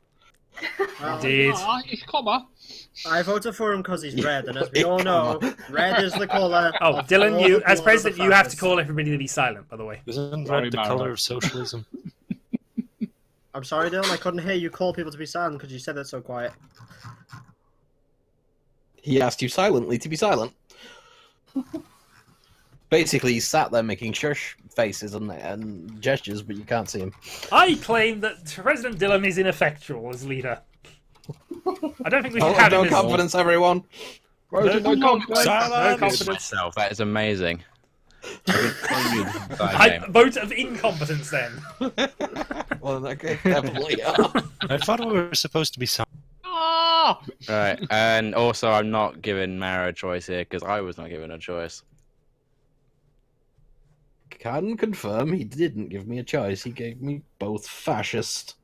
S1: Indeed.
S8: Ah, it's comma.
S7: I voted for him because he's red, and as we all know, red is the colour.
S1: Oh,
S7: of
S1: Dylan,
S7: all
S1: you
S7: the
S1: as
S7: blood of
S1: president,
S7: the
S1: you have to
S7: fascists.
S1: call everybody to be silent. By the way.
S4: Isn't
S8: Sorry,
S4: red the
S8: Mara.
S4: color of socialism?
S7: I'm sorry, Dylan, I couldn't hear you call people to be silent because you said it so quiet.
S3: He asked you silently to be silent. Basically, he sat there making shush faces and gestures, but you can't see him.
S1: I claim that President Dylan is ineffectual as leader. I don't think we should
S3: Oh,
S1: have
S3: no
S1: him as
S3: confidence, everyone.
S1: No,
S3: No confidence.
S1: no
S4: Silence!
S1: confidence.
S2: Myself, that is amazing.
S1: I vote of incompetence then.
S3: Well, in that case, definitely. Yeah.
S4: I thought we were supposed to be silent.
S8: Ah!
S2: Right, and also I'm not giving Mara a choice here because I was not given a choice.
S3: Can confirm he didn't give me a choice. He gave me both fascist.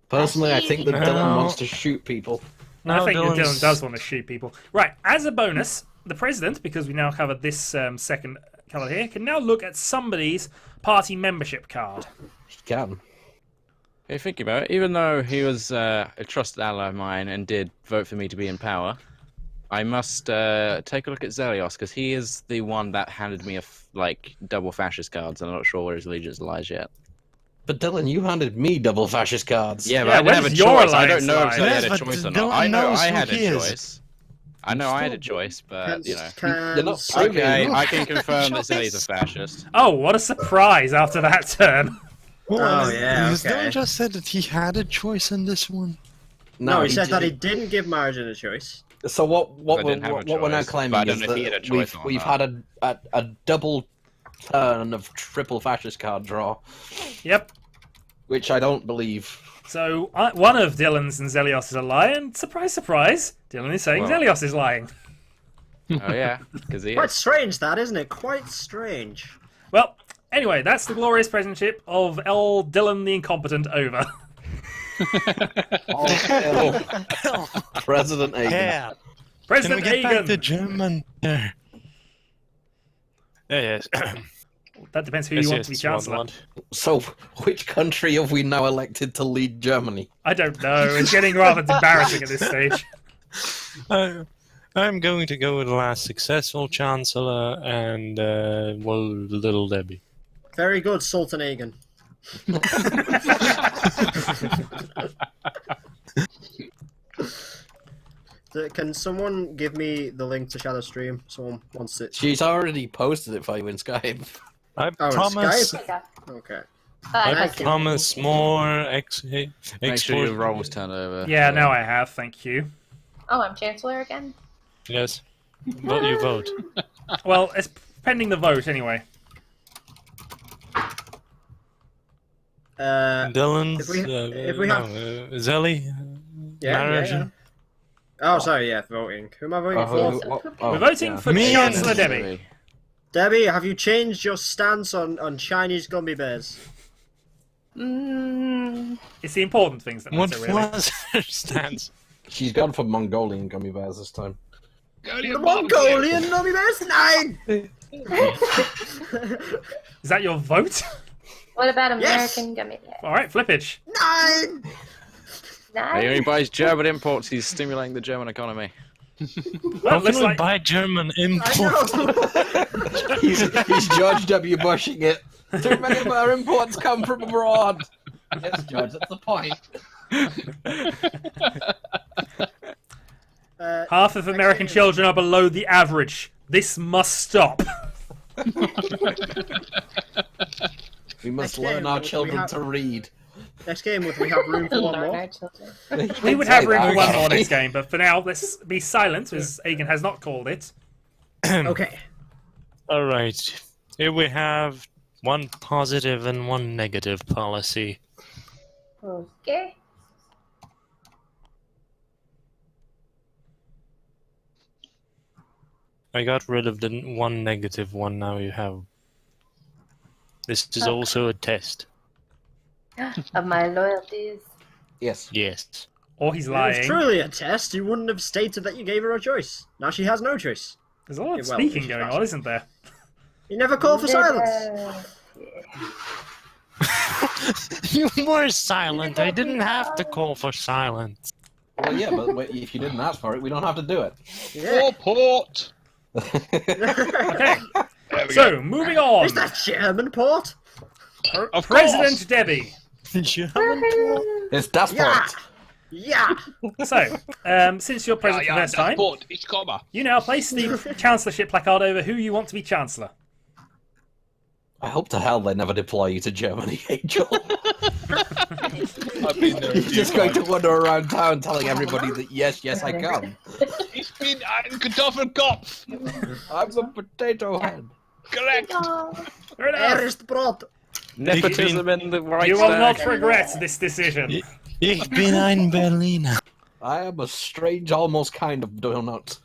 S3: Personally, I think that Dylan
S4: No.
S3: wants to shoot people.
S1: I think that
S4: Dylan's-
S1: Dylan does want to shoot people. Right, as a bonus, the president, because we now covered this second colour here, can now look at somebody's party membership card.
S3: He can.
S2: Hey, think about it. Even though he was a trusted ally of mine and did vote for me to be in power, I must take a look at Zelios because he is the one that handed me double fascist cards, and I'm not sure where his allegiance lies yet.
S3: But Dylan, you handed me double fascist cards.
S2: Yeah, but
S1: Yeah,
S2: I
S1: where
S2: didn't have a
S1: does your
S2: choice. I don't
S1: alliance
S2: know if
S1: lie?
S2: I had
S4: Yes,
S2: a
S4: but
S2: choice or
S4: Dylan
S2: not. I know
S4: knows
S2: I
S4: who
S2: had
S4: he
S2: a
S4: is.
S2: choice. I know I had a choice, but you know.
S3: You're not saying
S2: Okay,
S3: it.
S2: I can confirm that Zelly's a fascist.
S1: Oh, what a surprise after that turn.
S7: Oh, yeah,
S4: Because
S7: okay.
S4: Dylan just said that he had a choice in this one.
S7: No, he said that he
S3: didn't.
S7: didn't give Margin a choice.
S3: So what
S2: I didn't have a
S3: we're now
S2: choice,
S3: claiming
S2: but I
S3: is
S2: don't know if he had a
S3: that
S2: choice or
S3: we've
S2: not.
S3: had a double turn of triple fascist card draw,
S1: Yep.
S3: which I don't believe.
S1: So one of Dylan's and Zelios is a lie, and surprise, surprise, Dylan is saying
S2: Well.
S1: Zelios is lying.
S2: Oh yeah, because he
S7: Quite
S2: is.
S7: strange, that, isn't it? Quite strange.
S1: Well, anyway, that's the glorious presidentship of L. Dylan the Incompetent over.
S3: Oh, President Hagen.
S4: Yeah. Can we
S1: President
S4: get back to
S1: Hagen.
S4: German? Yeah. Yes.
S1: That depends who
S4: Yes,
S1: you want
S4: yes,
S1: to be
S4: it's
S1: chancellor.
S4: one.
S3: So, which country have we now elected to lead Germany?
S1: I don't know. It's getting rather embarrassing at this stage.
S4: I'm going to go with the last successful chancellor and Little Debbie.
S7: Very good, Sultan Hagen. Can someone give me the link to Shadow Stream? Someone wants it.
S3: She's already posted it for you in Skype.
S4: I
S7: Oh, in
S4: promise.
S7: Skype?
S9: Yeah.
S7: Okay.
S4: I
S9: I see.
S4: promise more
S2: Make sure
S4: export.
S2: your rolls turn over.
S1: Yeah, now I have. Thank you.
S9: Oh, I'm Chancellor again?
S4: Yes. Vote you vote.
S1: Well, it's pending the vote anyway.
S4: Dylan's.
S7: if we have-
S4: Zelly. Marriage.
S7: yeah. Oh, sorry, yeah, voting. Who am I voting for?
S1: We're voting for
S4: Me and-
S1: Chancellor Debbie.
S7: Debbie, have you changed your stance on Chinese gummy bears?
S1: It's the important things that
S4: What
S1: matter, really.
S4: was her stance?
S3: She's gone for Mongolian gummy bears this time.
S8: The
S7: Mongolian gummy bears 9.
S1: Is that your vote?
S9: What about
S7: Yes!
S9: American gummy bears?
S1: All right, flippage.
S7: 9.
S2: He only
S9: Nice.
S2: buys German imports. He's stimulating the German economy.
S1: Well,
S4: How
S1: looks
S4: can we
S1: like
S4: buy German
S7: I
S4: imports?
S7: know.
S3: He's George W. Bushing it. Too many of our imports come from abroad. Yes, George, that's the point.
S1: half of American children are below the average. This must stop.
S3: We must
S7: Next
S3: learn
S7: game,
S3: our
S7: we
S3: children
S7: have-
S3: to read.
S7: Next game, if we have room for one
S9: Learn
S7: more.
S9: our children.
S1: We would have room for one more next game, but for now, let's be silent, as Agan has not called it.
S7: Okay.
S4: All right. Here we have one positive and one negative policy.
S9: Okay.
S4: I got rid of the one negative one. Now you have. This is also a test.
S9: Of my loyalties.
S3: Yes.
S4: Yes.
S1: Or he's
S7: If it was
S1: lying.
S7: truly a test, you wouldn't have stated that you gave her a choice. Now she has no choice.
S1: There's a lot of
S7: Well,
S1: speaking
S7: it's
S1: going
S7: fast.
S1: on, isn't there?
S7: You never call for silence.
S4: You were silent. I didn't have to call for silence.
S3: Well, yeah, but if you didn't ask for it, we don't have to do it.
S7: Yeah.
S8: port.
S1: Okay,
S8: There we
S1: so moving on.
S7: Is that German port?
S8: Of
S1: President
S8: course.
S1: Debbie.
S3: It's Das
S7: Yeah.
S3: Point.
S7: Yeah.
S1: So, since you're president for the first time,
S8: Port. Ich komme.
S1: you now place the chancellorship placard over who you want to be chancellor.
S3: I hope to hell they never deploy you to Germany, Angel.
S8: I've been there a
S3: You're
S8: few
S3: just going to
S8: times.
S3: wander around town telling everybody that yes, yes, I come.
S8: Ich bin ein Kartoffelkopf.
S3: I'm a potato head.
S8: Correct.
S1: Fair enough.
S7: Er ist Brot.
S2: Nepotism in the right
S1: You will not
S2: stack.
S1: regret this decision.
S4: Ich bin ein Berliner.
S3: I am a strange, almost kind of donut.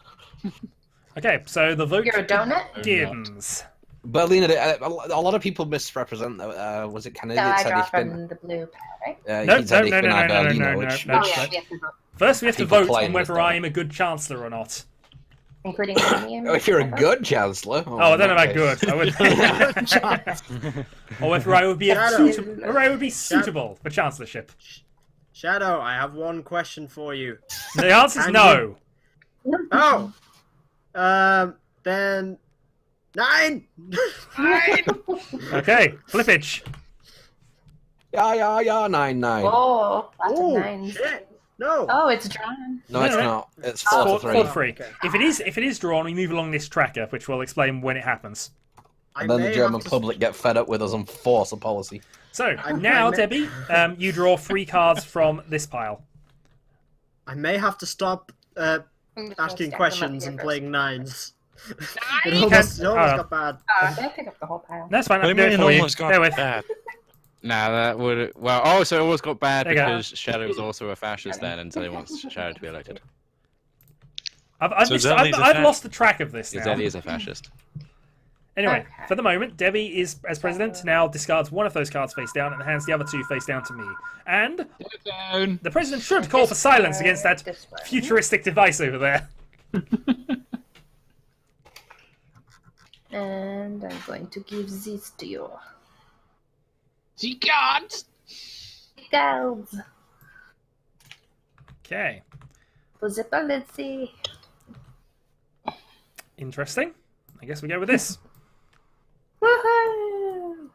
S1: Okay, so the vote
S9: You're a donut?
S1: begins.
S3: Berliner, a lot of people misrepresent. Was it Kennedy
S9: So
S3: that
S9: I
S3: said
S9: draw
S3: ich bin?
S9: from the blue pile, right?
S1: No,
S3: he said
S1: no,
S3: ich
S1: no,
S3: bin
S1: no,
S3: ein
S1: no, no,
S3: Berliner,
S1: no,
S3: which,
S1: no,
S9: Oh,
S3: which
S9: yeah, we have to vote.
S1: First, we have to
S3: People
S1: vote
S3: playing
S1: on
S3: with
S1: whether
S3: them.
S1: I am a good chancellor or not.
S9: Including me.
S3: if you're a good chancellor.
S1: Oh, I don't know about
S3: okay.
S1: good. I would... or whether I would be or I would be suitable for chancellorship.
S7: Shadow, I have one question for you.
S1: The answer is
S7: And
S1: no.
S7: Oh. Then 9.
S1: Okay, flippage.
S3: Yeah, 9-9.
S9: Oh, lots
S7: Ooh,
S9: of nines.
S7: shit. No.
S9: Oh, it's drawn.
S3: No, it's
S1: No.
S3: not. It's
S1: Four
S3: 4 to 3.
S1: to 3.
S7: Okay.
S1: If it is drawn, we move along this tracker, which will explain when it happens.
S7: I
S3: And then
S7: may
S3: the German
S7: have to-
S3: public get fed up with us and force a policy.
S1: So
S7: I
S1: now,
S7: may-
S1: Debbie, you draw 3 cards from this pile.
S7: I may have to stop
S9: I'm just gonna
S7: asking
S9: stack them up
S7: questions
S9: here
S7: and
S9: first.
S7: playing 9s. It
S1: Can-
S7: almost
S1: hold on.
S7: got bad.
S9: I'm gonna pick up the whole pile.
S1: That's fine. I
S4: What
S1: can
S4: do
S1: do
S4: you
S1: it
S4: mean
S1: for you.
S4: almost got
S1: Bear with.
S4: that?
S2: Nah, that would. Well, oh, so it almost got bad
S1: There you go.
S2: because Shadow was also a fascist then until he wants Shadow to be elected.
S1: I've
S4: So Zelly's a
S1: I've
S4: fa-
S1: lost the track of this
S2: Because
S1: now.
S2: Eddie is a fascist.
S1: Anyway,
S9: Okay.
S1: for the moment, Debbie is, as president, now discards one of those cards face down and hands the other 2 face down to me. And
S8: Down.
S1: the president should call for silence against that
S9: This one.
S1: futuristic device over there.
S9: And I'm going to give this to you.
S8: Sie can't.
S9: Girls,
S1: Okay,
S9: for the policy.
S1: interesting. I guess we go with this.
S9: Woohoo!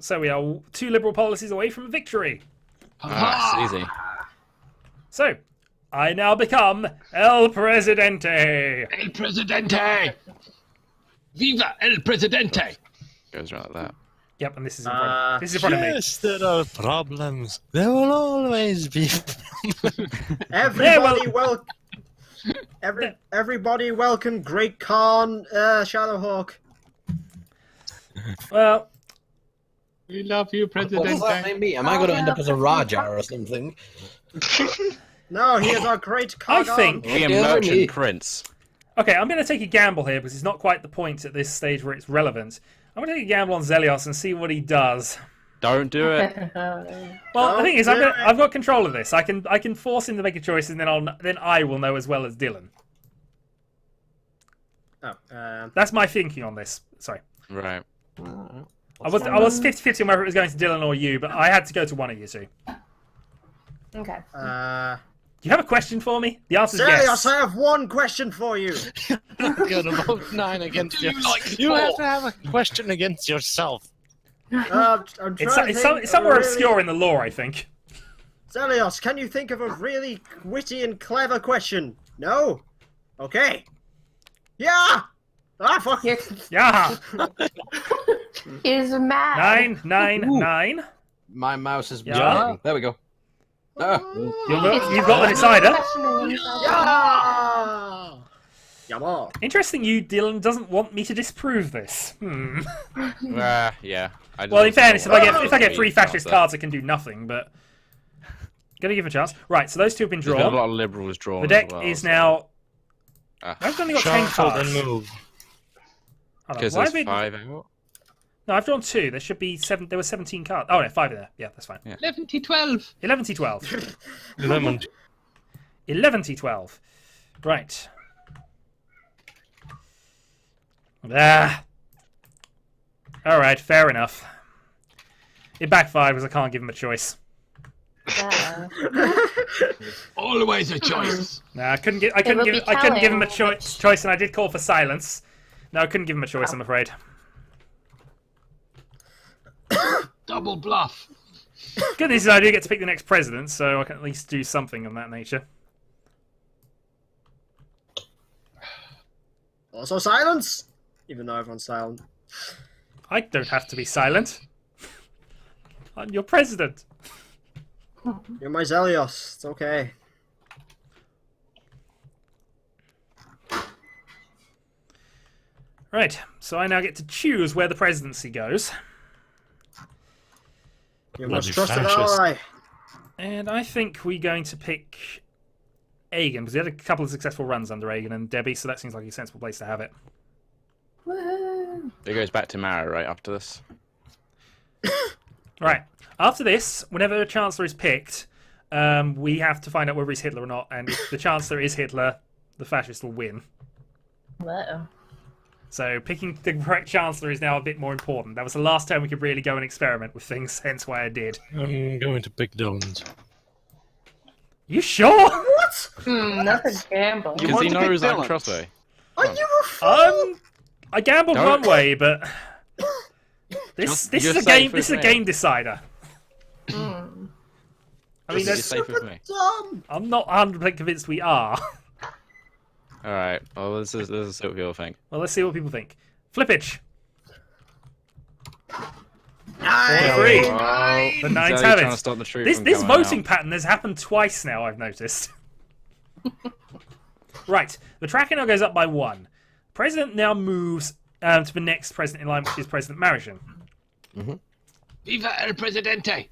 S1: So we are 2 liberal policies away from victory.
S2: Ah, it's easy.
S1: So, I now become El Presidente.
S8: El Presidente. Viva el Presidente.
S2: Goes around like that.
S1: Yep, and this is in front, this is in front of me.
S4: Yes, there are problems. There will always be.
S7: Everybody everybody welcome Great Khan Shadowhawk.
S1: Well,
S8: We love you,
S3: What does that
S8: Presidente.
S3: make me? Am I going to end up as a Raja or something?
S7: No, he is our Great
S1: I
S7: Khan.
S1: think...
S2: Be a
S3: dear me.
S2: merchant prince.
S1: Okay, I'm going to take a gamble here because it's not quite the point at this stage where it's relevant. I'm going to take a gamble on Zelios and see what he does.
S2: Don't do it.
S1: Well, the thing is,
S7: do it.
S1: I've got control of this. I can force him to make a choice, and then I will know as well as Dylan. That's my thinking on this. Sorry.
S2: Right.
S1: I was 50-50 on whether it was going to Dylan or you, but I had to go to one of you two.
S9: Okay.
S1: Do you have a question for me? The answer is
S7: Serious,
S1: yes.
S7: I have one question for you.
S4: You're about 9 against yourself. You have to have a question against yourself.
S7: I'm trying to think
S1: It's
S7: of
S1: somewhere
S7: a really...
S1: obscure in the lore, I think.
S7: Zelios, can you think of a really witty and clever question? No? Okay. Yeah! Ah, fuck you.
S1: Yeah.
S9: He's mad.
S1: 999.
S3: My mouse is
S1: Yeah.
S3: moving. There we go. Ah.
S1: You've got the decider.
S7: Yeah! Yeah!
S1: Interesting, you, Dylan, doesn't want me to disprove this.
S2: Yeah.
S1: Well, in fairness, if I get 3 fascist cards, I can do nothing. But gotta give it a chance. Right, so those 2 have been
S2: There's been a
S1: drawn.
S2: lot of liberals drawn.
S1: The deck
S2: as well,
S1: is
S2: so-
S1: now. I've only got 10
S4: Shuffle
S1: cards.
S4: and move.
S1: Hold on,
S2: Because
S1: why
S2: there's
S1: have we-
S2: 5 out.
S1: No, I've drawn 2. There should be 7. There were 17 cards. Oh no, 5 in there. Yeah, that's fine.
S8: 11 to 12.
S1: 11 to 12.
S4: 11.
S1: 11 to 12. Right. Ah. All right, fair enough. It backfired because I can't give him a choice.
S9: Yeah.
S8: Always a choice.
S1: No, I couldn't give him a
S9: telling
S1: choice, and I did call for silence. No, I couldn't give him a choice. I'm afraid.
S8: Double bluff.
S1: Good news is I do get to pick the next president, so I can at least do something of that nature.
S7: Also silence! Even though everyone's silent.
S1: I don't have to be silent. I'm your president.
S7: You're my Zelios. It's okay.
S1: Right, so I now get to choose where the presidency goes.
S7: You're most
S4: Bloody
S7: trusted
S4: fascist.
S7: ally.
S1: And I think we're going to pick Aegon, because he had a couple of successful runs under Aegon and Debbie, so that seems like a sensible place to have it.
S9: Woohoo.
S2: It goes back to Mara right after this.
S1: Right, after this, whenever a Chancellor is picked, we have to find out whether he's Hitler or not, and if the Chancellor is Hitler, the fascist will win.
S9: Uh-oh.
S1: So picking the correct Chancellor is now a bit more important. That was the last time we could really go and experiment with things, hence why I did.
S4: I'm going to pick Dylan's.
S1: You sure?
S7: What?
S9: That's a gamble.
S2: Because
S5: want
S2: he
S5: to pick
S2: knows I'm
S5: Dylan?
S2: trustworthy.
S7: Are you a fool?
S1: I gambled
S2: Don't-
S1: one way, but this
S2: You're
S1: is a
S2: safe
S1: game.
S2: with
S1: This is a
S2: me.
S1: game decider.
S9: Mm.
S1: I mean,
S2: You're
S1: that's,
S2: safe with me.
S7: Dumb.
S1: I'm not 100% convinced we are.
S2: Alright, well, this is what people think.
S1: Well, let's see what people think. Flippage.
S7: Nice.
S1: 3.
S2: Oh,
S1: The nines
S2: Zelly's
S1: have
S2: trying
S1: it.
S2: to stop the truth
S1: This
S2: from
S1: this
S2: coming
S1: voting
S2: out.
S1: pattern has happened twice now. I've noticed. Right, the tracker now goes up by 1. President now moves to the next president in line, which is President Marishan.
S8: Viva el Presidente.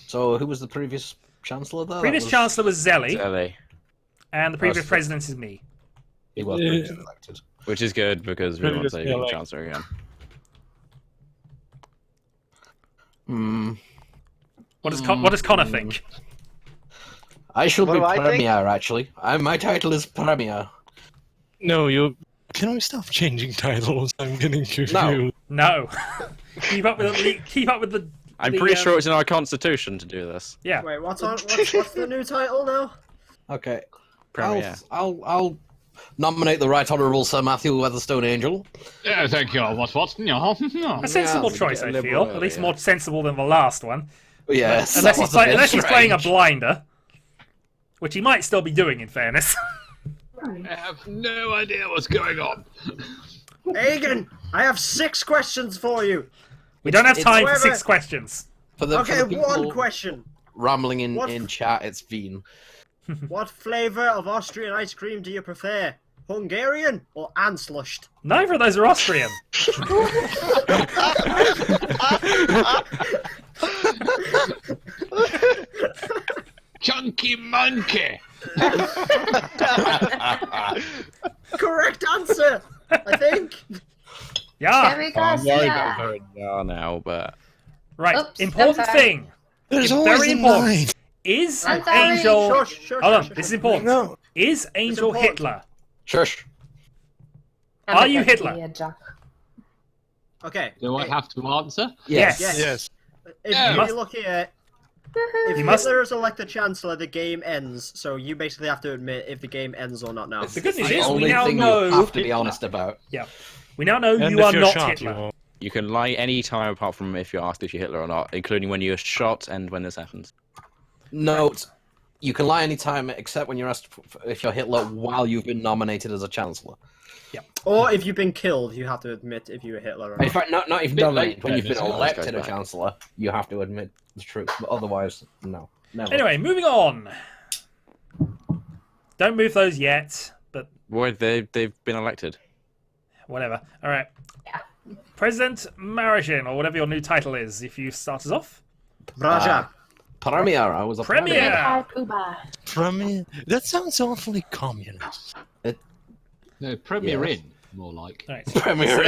S3: So who was the previous chancellor there?
S1: Previous
S3: That was-
S1: Chancellor was Zelly,
S2: Zelly.
S1: and the previous
S3: Oh,
S1: president is me.
S3: He was previously elected.
S2: Which is good because we want to
S4: Previously
S2: be the
S4: elected.
S2: Chancellor again.
S3: Hmm.
S1: What does Connor think?
S3: I shall
S5: What
S3: be
S5: do I think?
S3: premier, actually. My title is premier.
S4: No, you. Can we stop changing titles? I'm getting confused.
S1: No. keep up with the.
S2: I'm
S1: the,
S2: pretty sure it's in our constitution to do this.
S1: Yeah.
S7: Wait, what's the new title now?
S3: Okay.
S2: Premier.
S3: I'll nominate the Right Honourable Sir Matthew Weatherstone Angel.
S8: Yeah, thank you. What? No.
S1: A sensible
S3: Yeah,
S1: choice,
S2: a
S1: I
S2: liberal,
S1: feel. At least
S2: yeah.
S1: more sensible than the last one.
S3: Yes.
S1: Unless
S3: that
S1: he's,
S3: was a bit
S1: unless he's playing a
S3: strange.
S1: blinder. Which he might still be doing, in fairness.
S8: I have no idea what's going on.
S7: Aegon, I have 6 questions for you.
S1: We don't have time for
S7: Wait,
S1: 6
S7: wait.
S1: questions.
S3: For the
S7: Okay,
S3: people
S7: one question.
S3: rambling
S7: What-
S3: in chat, it's Veen.
S7: What flavour of Austrian ice cream do you prefer? Hungarian or Anslushed?
S1: Neither of those are Austrian.
S8: Chunky monkey.
S7: Correct answer, I think.
S1: Yeah.
S9: There we go.
S2: I'm worried
S9: yeah.
S2: about voting yeah now, but
S1: Right,
S9: Oops,
S1: important
S9: I'm sorry.
S1: thing.
S4: There's
S1: Very
S4: always a
S1: important.
S4: nine.
S1: Is
S9: I'm sorry.
S1: Angel...
S7: Shush,
S1: Hold on,
S7: shush,
S1: this is
S7: shush.
S1: important.
S4: No.
S1: Is Angel
S7: important.
S1: Hitler?
S3: Shush.
S9: I'm
S1: Are
S9: a
S1: you
S9: bit
S1: Hitler?
S9: weird, Jack.
S7: Okay.
S6: Do I have to answer?
S1: Yes.
S4: Yes.
S7: If
S6: No.
S7: you look here, if
S1: You must-
S7: Hitler is elected Chancellor, the game ends. So you basically have to admit if the game ends or not now.
S3: It's
S1: The good news
S3: the
S1: is we
S3: only
S1: now
S3: thing
S1: know...
S3: you have to be honest about.
S1: We now know
S4: And
S1: you
S4: if
S1: are
S4: you're
S1: not
S4: shot,
S1: Hitler.
S4: you won't.
S2: You can lie any time apart from if you're asked if you're Hitler or not, including when you're shot and when this happens.
S3: Note, you can lie anytime except when you're asked if you're Hitler while you've been nominated as a chancellor.
S7: Or if you've been killed, you have to admit if you were Hitler or
S3: In
S7: not.
S3: fact, not even
S6: Bit
S3: nominated.
S6: late
S3: When you've
S6: then,
S3: been
S6: isn't it?
S3: elected a
S2: Goes back.
S3: chancellor, you have to admit the truth. But otherwise, no. Never.
S1: Anyway, moving on. Don't move those yet, but
S2: Boy, they've been elected.
S1: whatever. All right.
S9: Yeah.
S1: President Marishin, or whatever your new title is, if you start us off.
S7: Raja.
S3: Premier, I was a
S1: Premier.
S9: Grand
S1: Yeah.
S9: High Poobah.
S4: Premier. That sounds awfully communist.
S6: No, Premier
S3: Yes.
S6: in, more like.
S1: All right.
S3: Premier.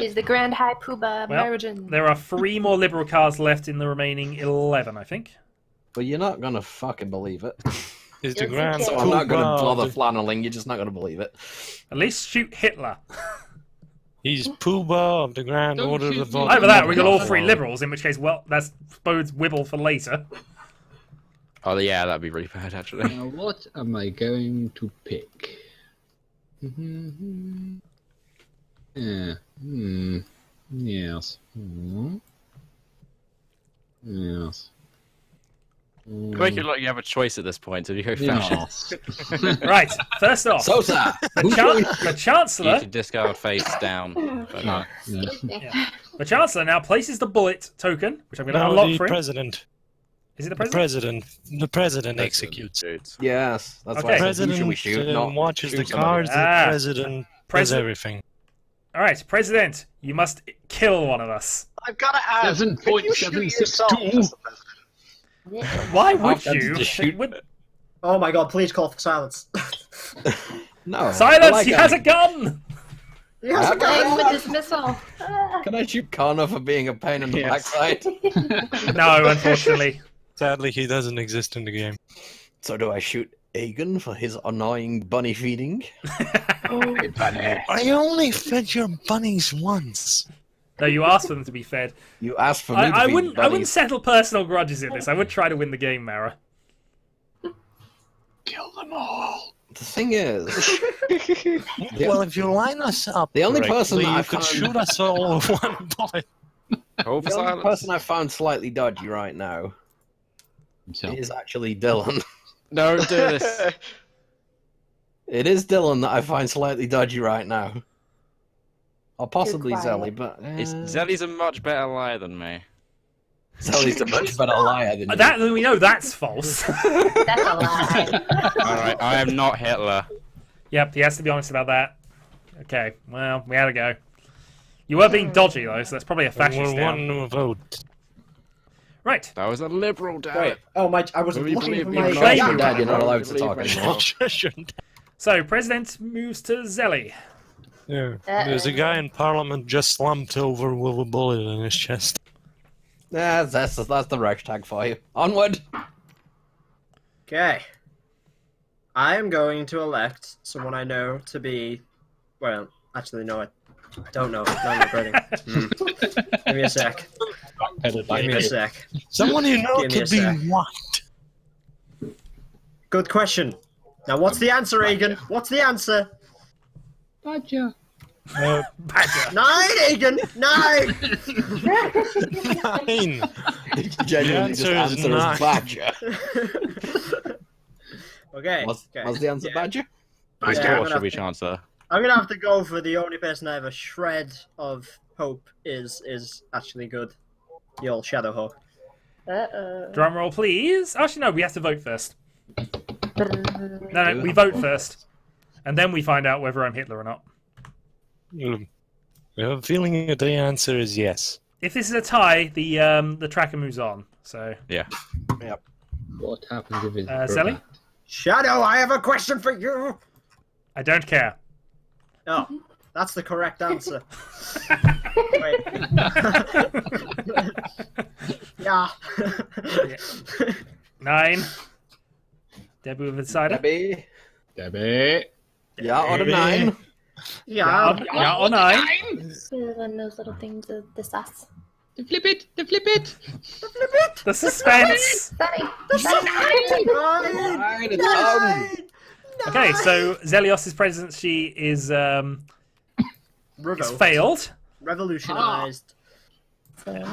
S9: Is the Grand High Poobah
S1: Well,
S9: Mergen?
S1: There are 3 more Liberal cards left in the remaining 11, I think.
S3: But you're not gonna fucking believe it.
S4: Is the
S9: It's
S4: Grand
S9: okay.
S3: So I'm not gonna
S4: Poobah
S3: bother
S4: the-
S3: flanneling. You're just not gonna believe it.
S1: At least shoot Hitler.
S4: He's Poobah of the Grand
S6: Don't
S4: Order
S6: shoot
S4: of
S6: me.
S4: the
S1: Over that, we got all 3
S4: World.
S1: Liberals, in which case, well, that bodes Wibble for later.
S2: Oh yeah, that'd be really bad actually.
S6: Now, what am I going to pick? Yeah. Yes. Yes.
S2: Make it like you have a choice at this point. If you go fascist,
S6: Yes.
S1: Right, first off,
S3: Sosa.
S1: the
S2: you
S1: Chancellor
S2: can discard face down. But no.
S9: Excuse me.
S1: The Chancellor now places the bullet token, which I'm going to
S4: No,
S1: unlock
S4: the
S1: for him.
S4: president.
S1: Is it the
S4: The
S1: president?
S4: president executes.
S2: Shoots.
S3: Yes, that's
S1: Okay.
S3: why I said
S4: President
S3: usually shoot, not
S4: watches
S3: shoot
S4: the
S3: somebody.
S4: cards.
S1: Ah.
S4: The president does
S1: President-
S4: everything.
S1: All right, President, you must kill one of us.
S10: I've got to ask. could you shoot
S6: 7.762.
S10: yourself, Mr.
S1: Why would
S3: I've
S1: you?
S3: to shoot-
S1: Would-
S7: Oh my god, please call for silence.
S3: No. I
S1: Silence!
S3: like
S1: He
S3: it.
S1: has a gun!
S7: He has a
S9: Playing
S7: gun!
S9: with dismissal. Ah.
S3: Can I shoot Connor for being a pain in the
S10: Yes.
S3: backside?
S1: No, unfortunately.
S4: Sadly, he doesn't exist in the game.
S3: So do I shoot Aegon for his annoying bunny feeding?
S4: I only fed your bunnies once.
S1: No, you asked for them to be fed.
S3: You asked for me to
S1: I
S3: feed
S1: wouldn't
S3: bunnies.
S1: settle personal grudges in this. I would try to win the game, Mara.
S6: Kill them all.
S3: The thing is,
S4: Well, if you line us up,
S3: The only person
S4: correctly,
S3: that I
S4: you could
S3: found-
S4: shoot us all with one bullet.
S2: Call for
S3: the only
S2: silence.
S3: person I found slightly dodgy right now
S6: Himself.
S3: is actually Dylan.
S2: No, do this.
S3: It is Dylan that I find slightly dodgy right now. Or possibly
S9: quiet.
S3: Zelly, but
S2: Zelly's a much better liar than me.
S3: Zelly's a much better liar than you.
S1: That we know that's false.
S9: That's a lie.
S2: Alright, I am not Hitler.
S1: Yep, he has to be honest about that. Okay, well, we had to go. You were being dodgy though, so that's probably a fascist
S4: We're
S1: down.
S4: one vote.
S1: Right.
S2: That was a liberal, damn
S7: Wait,
S2: it.
S7: oh my, I was
S2: Will you
S7: looking
S2: believe
S7: for
S2: me?
S7: my...
S1: You claim
S3: You're
S1: you
S3: dead, you're not
S2: Will
S3: allowed
S2: you
S3: to
S2: believe
S3: talk
S2: me?
S3: anymore.
S4: Shouldn't.
S1: So President moves to Zelly.
S4: Yeah. There's a guy in Parliament just slumped over with a bullet in his chest.
S3: Yeah, that's the Reichstag for you. Onward!
S7: Okay. I am going to elect someone I know to be... Well, actually, no, I don't know. Now I'm regretting. Give me a sec. Give me a sec.
S4: Someone you know
S7: Give me a
S4: could be
S7: sec.
S4: what?
S7: Good question. Now, what's the answer, Egan? What's the answer?
S6: Badger.
S1: Badger.
S7: 9, Egan! 9!
S4: 9.
S3: Genuinely just
S4: The answer is
S3: answer
S4: nine.
S3: as Badger.
S7: Okay.
S3: What's
S7: okay.
S3: the answer,
S7: Yeah.
S3: Badger?
S2: Who's
S7: Yeah, I'm
S2: or
S7: gonna
S2: should we
S7: have to-
S2: chancellor?
S7: I'm gonna have to go for the only person I have a shred of hope is actually good. The old Shadowhawk.
S9: Uh-oh.
S1: Drum roll, please. Actually, no, we have to vote first. No, we vote first, and then we find out whether I'm Hitler or not.
S4: I have a feeling that the answer is yes.
S1: If this is a tie, the tracker moves on. So,
S6: What happens if it's
S1: Sally?
S7: Shadow, I have a question for you.
S1: I don't care.
S7: Oh, That's the correct answer. Wait. Yeah.
S1: 9. Debbie with a cider.
S3: Debbie.
S6: Debbie.
S3: Yeah, on a 9.
S7: Yeah.
S1: Yeah, or 9.
S9: On those little things of the sauce.
S6: The flip it. The flip it.
S1: The suspense.
S9: Sunny.
S3: Nine, it's on.
S1: Okay, so Zelios' presidency is
S7: Revoked.
S1: failed.
S7: Revolutionized.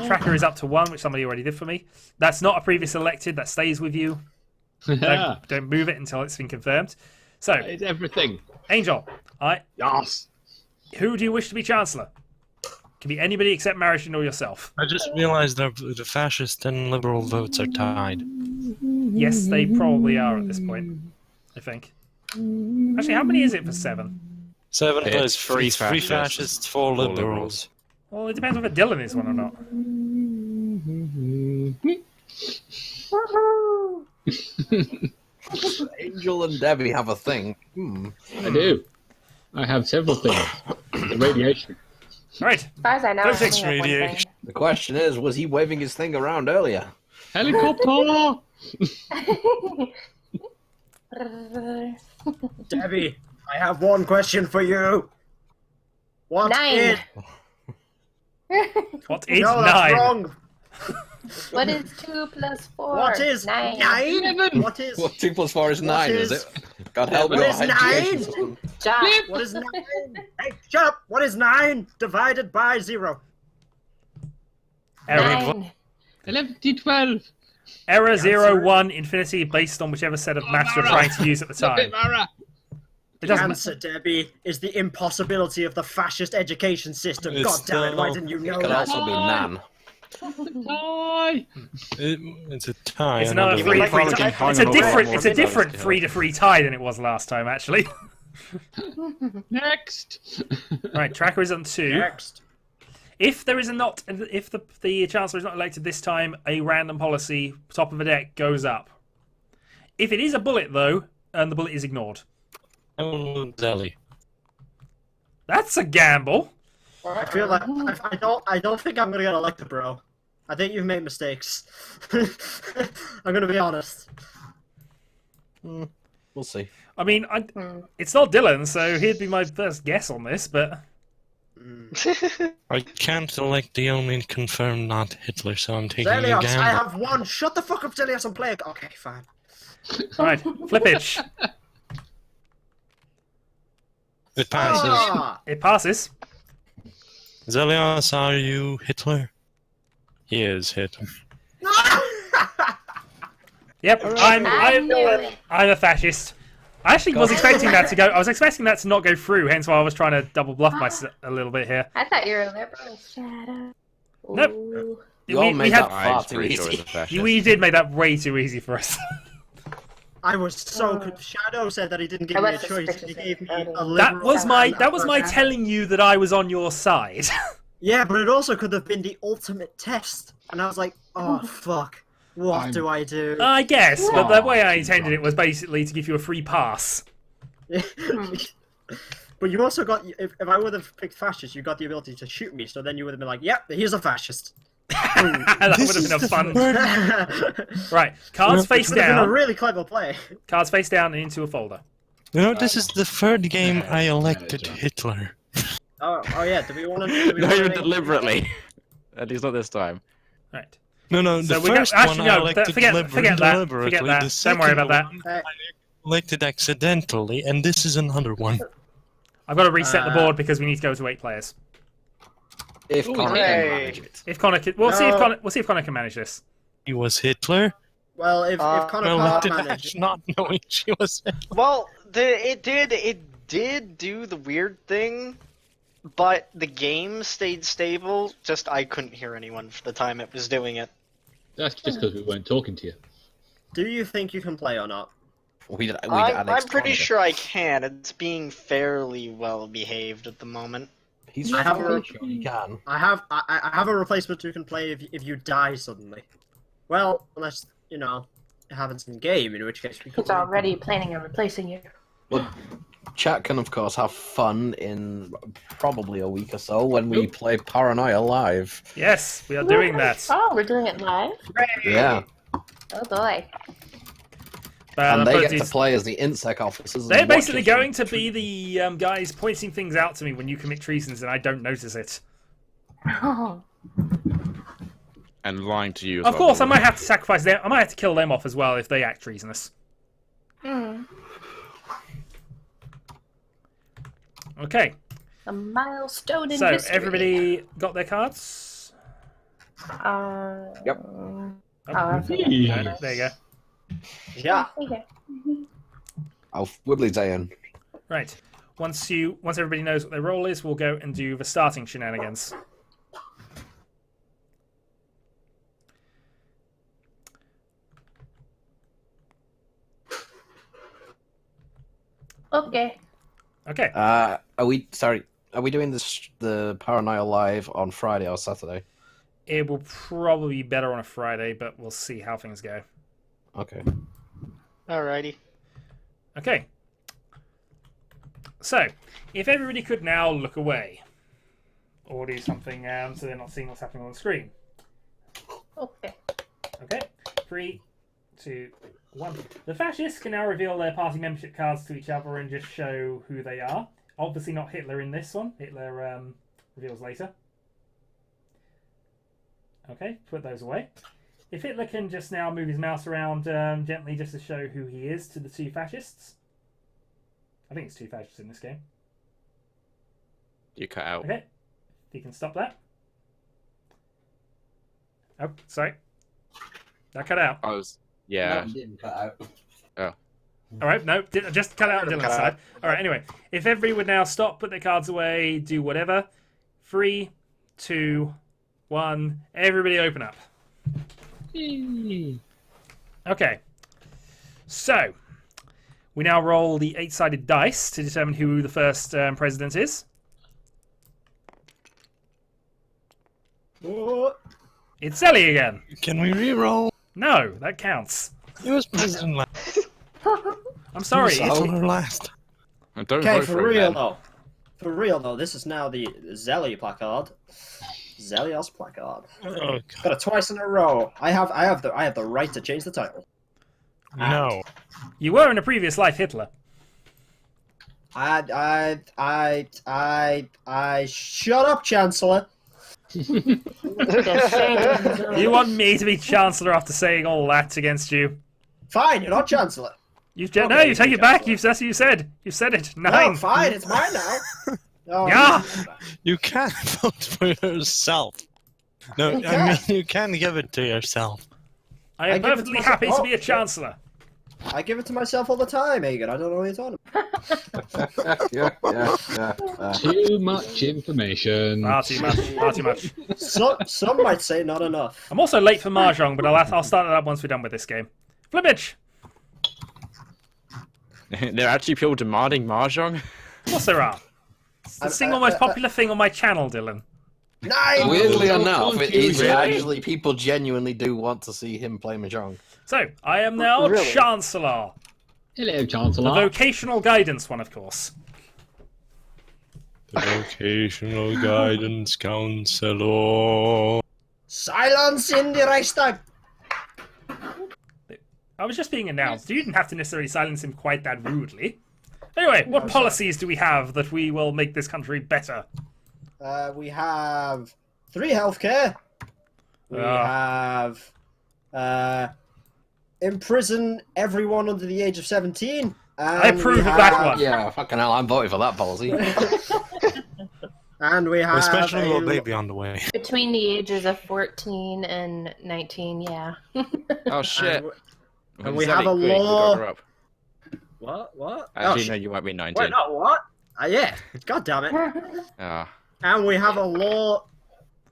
S1: Tracker is up to 1, which somebody already did for me. That's not a previous elected. That stays with you. Don't move it until it's been confirmed. So,
S6: It's everything.
S1: Angel,
S6: Yes.
S1: who do you wish to be Chancellor? Can be anybody except Maritian or yourself.
S4: I just realized the fascist and liberal votes are tied.
S1: Yes, they probably are at this point, I think. Actually, how many is it for 7?
S4: 7
S2: It's
S4: plus
S2: three
S4: 3
S2: fascists,
S4: fascists, 4
S2: 4
S4: liberals.
S1: Well, it depends whether Dylan is one or not.
S3: Angel and Debbie have a thing.
S6: I do. I have several things. The radiation.
S1: Right.
S9: As far as I know, I only
S4: Physics
S9: have one thing.
S4: radiation.
S3: The question is, was he waving his thing around earlier?
S6: Helicopter!
S7: Debbie, I have one question for you. What
S9: 9.
S7: is...
S1: What is
S7: No, that's
S1: 9?
S7: wrong.
S9: What is 2 plus 4?
S7: What is
S9: 9?
S7: 9? What is...
S3: What 2 plus 4 is 9, is
S7: is-
S3: it? God help
S7: What
S3: your
S7: is
S3: education
S7: 9?
S3: system.
S9: Josh.
S7: What is 9? Hey, shut up! What is 9 divided by 0?
S1: Error,
S9: 9.
S6: 11, 12.
S1: error 0, 1, infinity, based on whichever set of maths you're trying to use at the
S6: Flip it,
S1: time.
S6: Mara.
S1: It
S7: The
S1: doesn't
S7: answer, Debbie, is the impossibility of the fascist education system.
S4: It's
S7: God damn it, why
S4: still-
S7: didn't you know
S3: Could
S7: that?
S3: also be Nan.
S6: Tie.
S4: It's a tie.
S1: It's
S4: and
S1: another
S4: then
S1: free
S4: the-
S1: free
S2: Republican
S1: tie.
S2: hung
S1: It's
S2: on
S1: a
S2: a
S1: different.
S2: lot
S1: It's a
S2: more
S1: different
S2: than
S1: 3 to 3 tie than it was last time, actually.
S6: Next.
S1: Right, tracker is on 2.
S7: Next.
S1: If there is a not, if the chancellor is not elected this time, a random policy top of the deck goes up. If it is a bullet though, and the bullet is ignored,
S4: I will move Zelly.
S1: that's a gamble.
S7: I feel like I don't think I'm gonna get elected, bro. I think you've made mistakes. I'm gonna be honest.
S3: We'll see.
S1: I mean, it's not Dylan, so he'd be my first guess on this, but
S4: I can't elect the only confirmed not Hitler, so I'm taking a
S7: Zelios, I
S4: gamble.
S7: have one. Shut the fuck up, Zelios. I'm playing. Okay, fine.
S1: right, flippage.
S4: It passes.
S7: Ah,
S1: It passes.
S4: Zelios, are you Hitler? He is Hitler.
S1: Yep,
S9: I knew it.
S1: I'm a fascist. I actually was expecting that to go. I was expecting that to not go through. Hence why I was trying to double bluff myself a little bit here.
S9: I thought you were a liberal. Shadow.
S1: Nope.
S9: Ooh.
S3: You all made that
S2: I
S3: far
S2: was
S3: too
S2: pretty sure it was
S3: easy.
S2: a fascist.
S1: We did make that way too easy for us.
S7: I was so good. Shadow said that he didn't give
S9: I
S7: me a
S9: was
S7: choice. He
S9: suspicious
S7: gave me
S9: of
S7: a
S9: that.
S7: liberal.
S1: That was my telling you that I was on your side.
S7: Yeah, but it also could have been the ultimate test. And I was like, oh fuck, what do I do?
S1: I guess, but the way I intended it was basically to give you a free pass.
S7: But you also got, if I would have picked fascist, you got the ability to shoot me. So then you would have been like, yep, he's a fascist.
S1: That would have been a fun. Right, cards face
S7: Would have been a
S1: down.
S7: really clever play.
S1: Cards face down and into a folder.
S4: You know, this is the third game I elected Hitler.
S7: Oh yeah. Do we want to?
S2: Not even deliberately. At least not this time.
S1: Right.
S4: No,
S1: So
S4: the
S1: we got-
S4: first
S1: actually,
S4: one
S1: no,
S4: I elected
S1: forget that,
S4: deliberately.
S1: forget that.
S4: The
S1: Don't worry about that.
S4: second one I elected accidentally, and this is another one.
S1: I've got to reset the board because we need to go to 8 players.
S3: If Connor can manage it.
S1: If Connor can, we'll see if Connor can manage this.
S4: He was Hitler.
S7: Well, if Connor
S4: I
S7: can't
S4: elected
S7: manage,
S4: Ash, not knowing she was Hitler.
S10: Well, it did do the weird thing, but the game stayed stable. Just I couldn't hear anyone for the time it was doing it.
S6: That's just because we weren't talking to you.
S7: do you think you can play or not?
S10: I'm pretty sure I can. It's being fairly well behaved at the moment.
S3: He's
S7: I have
S3: fairly sure he can.
S7: I have a replacement who can play if you die suddenly. Well, unless it happens in game, in which case we could.
S9: He's already planning on replacing you.
S3: Chat can, of course, have fun in probably a week or so when we play Paranoia live.
S1: Yes, we are doing that.
S9: Oh, we're doing it live?
S3: Yeah.
S9: Oh boy.
S3: And they get to
S1: apologies.
S3: play as the INSEC officers.
S1: They're
S3: and
S1: basically
S3: watch us
S1: going to be the guys pointing things out to me when you commit treasons and I don't notice it.
S9: Oh.
S2: And lying to you as
S1: Of
S2: well.
S1: course, I might have to sacrifice them. I might have to kill them off as well if they act treasonous.
S9: Hmm.
S1: Okay.
S9: A milestone in
S1: So,
S9: history.
S1: everybody got their cards?
S3: Yep.
S9: Oh,
S1: There you go.
S7: Yeah.
S9: Okay.
S3: I'll Wibbly Zayn.
S1: Right. Once everybody knows what their role is, we'll go and do the starting shenanigans.
S9: Okay.
S1: Okay.
S3: Are we doing the Paranoia live on Friday or Saturday?
S1: It will probably be better on a Friday, but we'll see how things go.
S3: Okay.
S10: Alrighty.
S1: Okay. So, if everybody could now look away. Or do something so they're not seeing what's happening on the screen.
S9: Okay.
S1: Okay. 3, 2, 1. The fascists can now reveal their party membership cards to each other and just show who they are. Obviously not Hitler in this one. Hitler reveals later. Okay, put those away. If Hitler can just now move his mouse around gently just to show who he is to the two fascists. I think it's two fascists in this game.
S2: You cut out.
S1: Okay, if you can stop that. Oh, sorry. That cut out.
S2: I was. Yeah.
S3: No, didn't cut out.
S2: Oh.
S1: Alright, no, just cut out on Dylan's side. Alright, anyway. If everybody would now stop, put their cards away, do whatever. 3, 2, 1. Everybody open up. Okay. So, we now roll the 8-sided dice to determine who the first president is. It's Ellie again.
S4: Can we re-roll?
S1: No, that counts.
S4: He was president last.
S1: I'm sorry.
S4: He was Hitler last.
S2: And don't
S7: Okay,
S2: vote
S7: for
S2: for him,
S7: real
S2: then.
S7: though. For real though, this is now the Zelly placard. Zelios placard.
S4: Oh, God.
S7: Got it twice in a row. I have the right to change the title.
S4: No.
S1: You were in a previous life Hitler.
S7: I shut up, Chancellor.
S1: You want me to be Chancellor after saying all that against you?
S7: Fine, you're not Chancellor.
S1: You
S7: Okay,
S1: take
S7: you're
S1: it back.
S7: Chancellor.
S1: That's what you said. You said it.
S7: No,
S1: 9.
S7: fine, it's mine now. Oh,
S1: Yeah.
S4: You can't vote for yourself. No,
S7: You
S4: I mean, you can't give it to yourself.
S1: I
S7: I
S1: am
S7: give it to
S1: perfectly
S7: myself.
S1: happy to
S7: Oh,
S1: be a Chancellor.
S7: I give it to myself all the time, Egan. I don't know what you're talking about.
S6: Too much information.
S1: Far too much. Far too much.
S7: Some might say not enough.
S1: I'm also late for Mahjong, but I'll start it up once we're done with this game. Flippage!
S2: There are actually people demanding mahjong.
S1: Of course there are. It's the single most popular thing on my channel, Dylan.
S7: Nine!
S3: Weirdly
S6: Oh,
S3: enough, it is
S6: really?
S3: actually people genuinely do want to see him play Mahjong.
S1: So, I am now
S5: Really?
S1: Chancellor.
S6: Hello,
S1: The
S6: Chancellor.
S1: vocational guidance one, of course.
S4: The vocational guidance counselor.
S7: Silence in the Reichstag!
S1: I was just being announced. You didn't have to necessarily silence him quite that rudely. Anyway, what policies do we have that we will make this country better?
S7: We have 3 healthcare. We have imprison everyone under the age of 17.
S1: I
S7: And
S1: approve
S7: we
S1: of that
S7: have-
S1: one.
S3: Yeah, fucking hell, I'm voting for that policy.
S7: And we have
S4: Especially
S7: a
S4: with baby on the way.
S9: Between the ages of 14 and 19, yeah.
S2: Oh shit.
S7: and we
S2: Zelly,
S7: have a
S2: quick, you gotta
S7: law-
S2: grow up.
S7: What?
S2: Actually,
S7: oh,
S2: no,
S7: shit.
S2: you won't be 19.
S7: Wait, not what? Yeah. God damn it.
S2: Ah.
S7: And we have a law,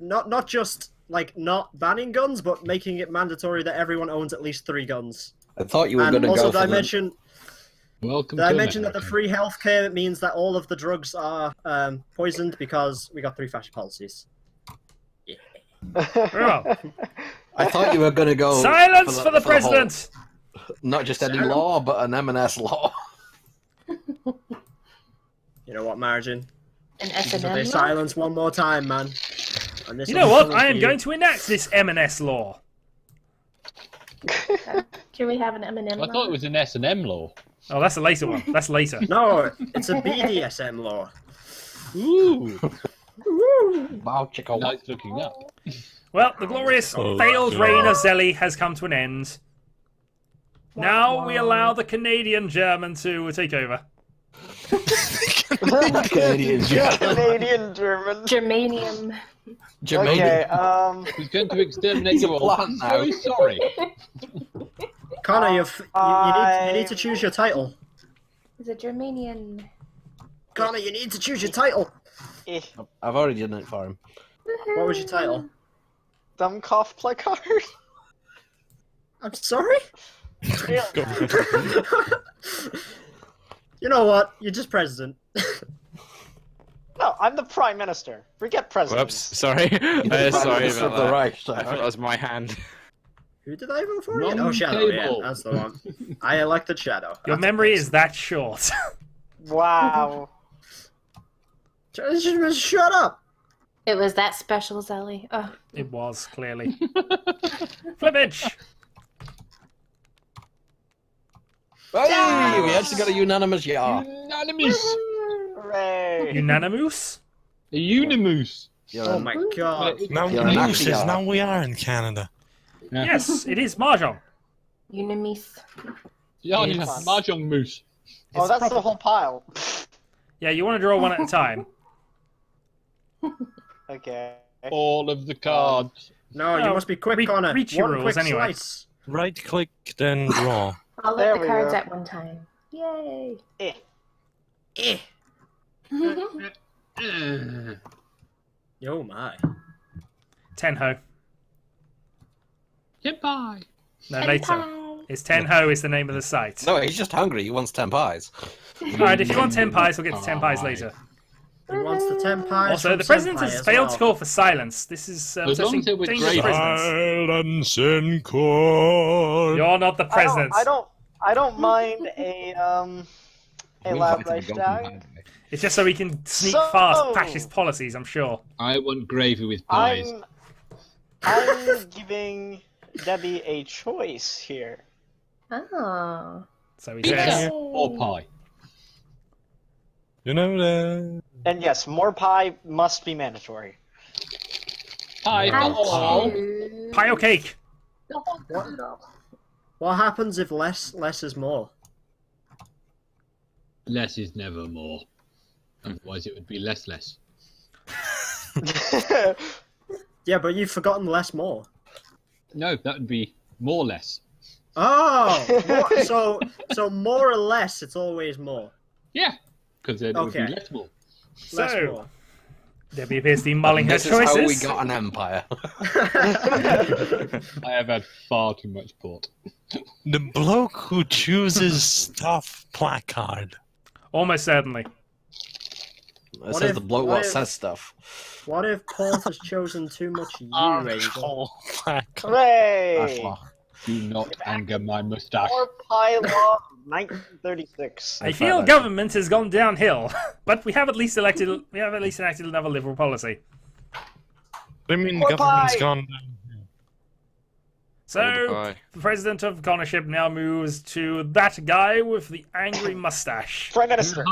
S7: not just like not banning guns, but making it mandatory that everyone owns at least 3 guns.
S3: I thought you were
S7: And
S3: going to
S7: also,
S3: go
S7: did
S3: for
S7: I
S3: the...
S7: mention?
S6: Welcome
S7: Did I
S6: to
S7: mention that the
S6: America.
S7: free healthcare means that all of the drugs are poisoned because we got 3 fascist policies?
S1: Well,
S3: I thought you were going to go...
S1: silence for the
S3: whole-
S1: president!
S3: not just any law, but an M&S law.
S7: You know what, Margin?
S9: An
S7: They
S9: S&M.
S7: silence one more time, man. And this
S1: You
S7: will
S1: know
S7: be
S1: what?
S7: coming
S1: I
S7: for
S1: am
S7: you.
S1: going to enact this M&S law.
S9: Can we have an M&M?
S6: I thought it was an S&M law.
S1: Oh, that's a later one. That's later.
S7: No, it's a BDSM law.
S6: Ooh,
S3: Wow, chicka.
S6: nice looking up.
S1: Well, the glorious
S4: Oh,
S1: failed
S4: God.
S1: reign of Zelly has come to an end. Now we allow the Canadian German to take over.
S3: Canadian German.
S10: Canadian German.
S9: Germanium.
S10: Okay,
S6: He's going to exterminate
S3: He's a
S6: you all.
S3: plant
S6: I'm
S3: now.
S6: very sorry.
S7: Connor, you need to choose your title.
S9: He's a Germanian.
S7: Connor, you need to choose your title.
S10: eh,
S3: I've already done it for him.
S7: What was your title?
S10: dumb cough placard.
S7: I'm sorry?
S10: Yeah.
S7: You know what? You're just president.
S10: No, I'm the prime minister. Forget president.
S2: Whoops, sorry.
S3: Prime
S2: Sorry
S3: Minister
S2: about
S3: of the
S2: that.
S3: Reich,
S2: I thought that was my hand.
S7: Who did I vote for?
S6: Wrong
S7: again? Oh, Shadow. Yeah,
S6: table.
S7: that's the one. I elected Shadow.
S1: Your
S7: That's
S1: memory
S7: amazing.
S1: is that short.
S10: Wow.
S7: Just shut up.
S9: It was that special, Zelly. Oh,
S1: It was, clearly. Flippage!
S3: Hey, we actually got a unanimous yeah.
S6: Unanimous.
S10: Hooray.
S1: Unanimous?
S6: A Unimoose.
S3: You're
S7: Oh
S3: an-
S7: my god.
S4: Now,
S3: You're an
S4: Moose
S3: actual-
S4: is now we are in Canada.
S6: Yeah.
S1: Yes, it is Mahjong.
S9: Unimis.
S6: Yeah, yeah.
S1: It's-
S6: Mahjong Moose.
S10: Oh,
S1: It's
S10: that's
S1: proper-
S10: the whole pile.
S1: Yeah, you want to draw one at a time.
S10: Okay.
S6: All of the cards.
S7: No, you
S1: Oh,
S7: must be quick,
S1: read-
S7: Connor.
S1: read your
S7: One
S1: rules
S7: quick
S1: anyway.
S7: slice.
S4: Right click, then draw.
S9: All
S10: There
S9: of the
S10: we
S9: cards
S10: go.
S9: at one time. Yay.
S10: Eh.
S7: Eh.
S6: Uh,
S7: Oh my.
S1: Tenho.
S6: Goodbye.
S1: No, later. It's Tenho is the name of the site.
S3: No, he's just hungry. He wants 10 pies.
S1: Alright, if you want 10 pies, we'll get to 10 pies later.
S7: He wants the 10 pies.
S1: Also,
S7: from
S1: the president
S7: Senpai
S1: has
S7: as
S1: failed
S7: well.
S1: to call for silence. This is
S6: As long
S1: setting
S6: as it was
S1: dangerous
S6: great.
S1: precedents.
S4: Silence in court.
S1: You're not the president.
S10: I don't mind a loud race down.
S1: It's just so we can sneak
S10: So-
S1: past fascist policies, I'm sure.
S6: I want gravy with pies.
S10: I'm giving Debbie a choice here.
S9: Oh.
S1: So he
S6: Pizza
S1: says,
S6: or pie?
S4: You know that.
S10: And yes, more pie must be mandatory.
S6: Pie.
S9: I
S6: Oh.
S9: choose-
S1: pie or cake?
S7: What happens if less is more?
S6: Less is never more. Otherwise, it would be less.
S7: Yeah, but you've forgotten less more.
S6: No, that would be more less.
S7: Oh, so more or less, it's always more.
S6: Yeah, because then it would
S7: Okay.
S6: be less more.
S7: Less
S1: So,
S7: more.
S1: Debbie appears to be mulling her
S3: This is how we
S1: choices.
S3: got an empire.
S6: I have had far too much port.
S4: The bloke who chooses stuff placard.
S1: Almost certainly.
S3: It says
S7: if-
S3: the bloke
S7: what
S3: what
S7: if-
S3: says stuff.
S7: What if Port has chosen too much you, Angel?
S4: Archol placard.
S10: Hooray!
S6: Do not anger my mustache.
S10: More pie law 1936.
S1: I feel government has gone downhill, but we have at least enacted another liberal policy.
S4: I mean,
S10: More
S4: government's
S10: pie.
S4: gone.
S1: So,
S2: Pie.
S1: the president of Connorship now moves to that guy with the angry mustache.
S10: Prime Minister.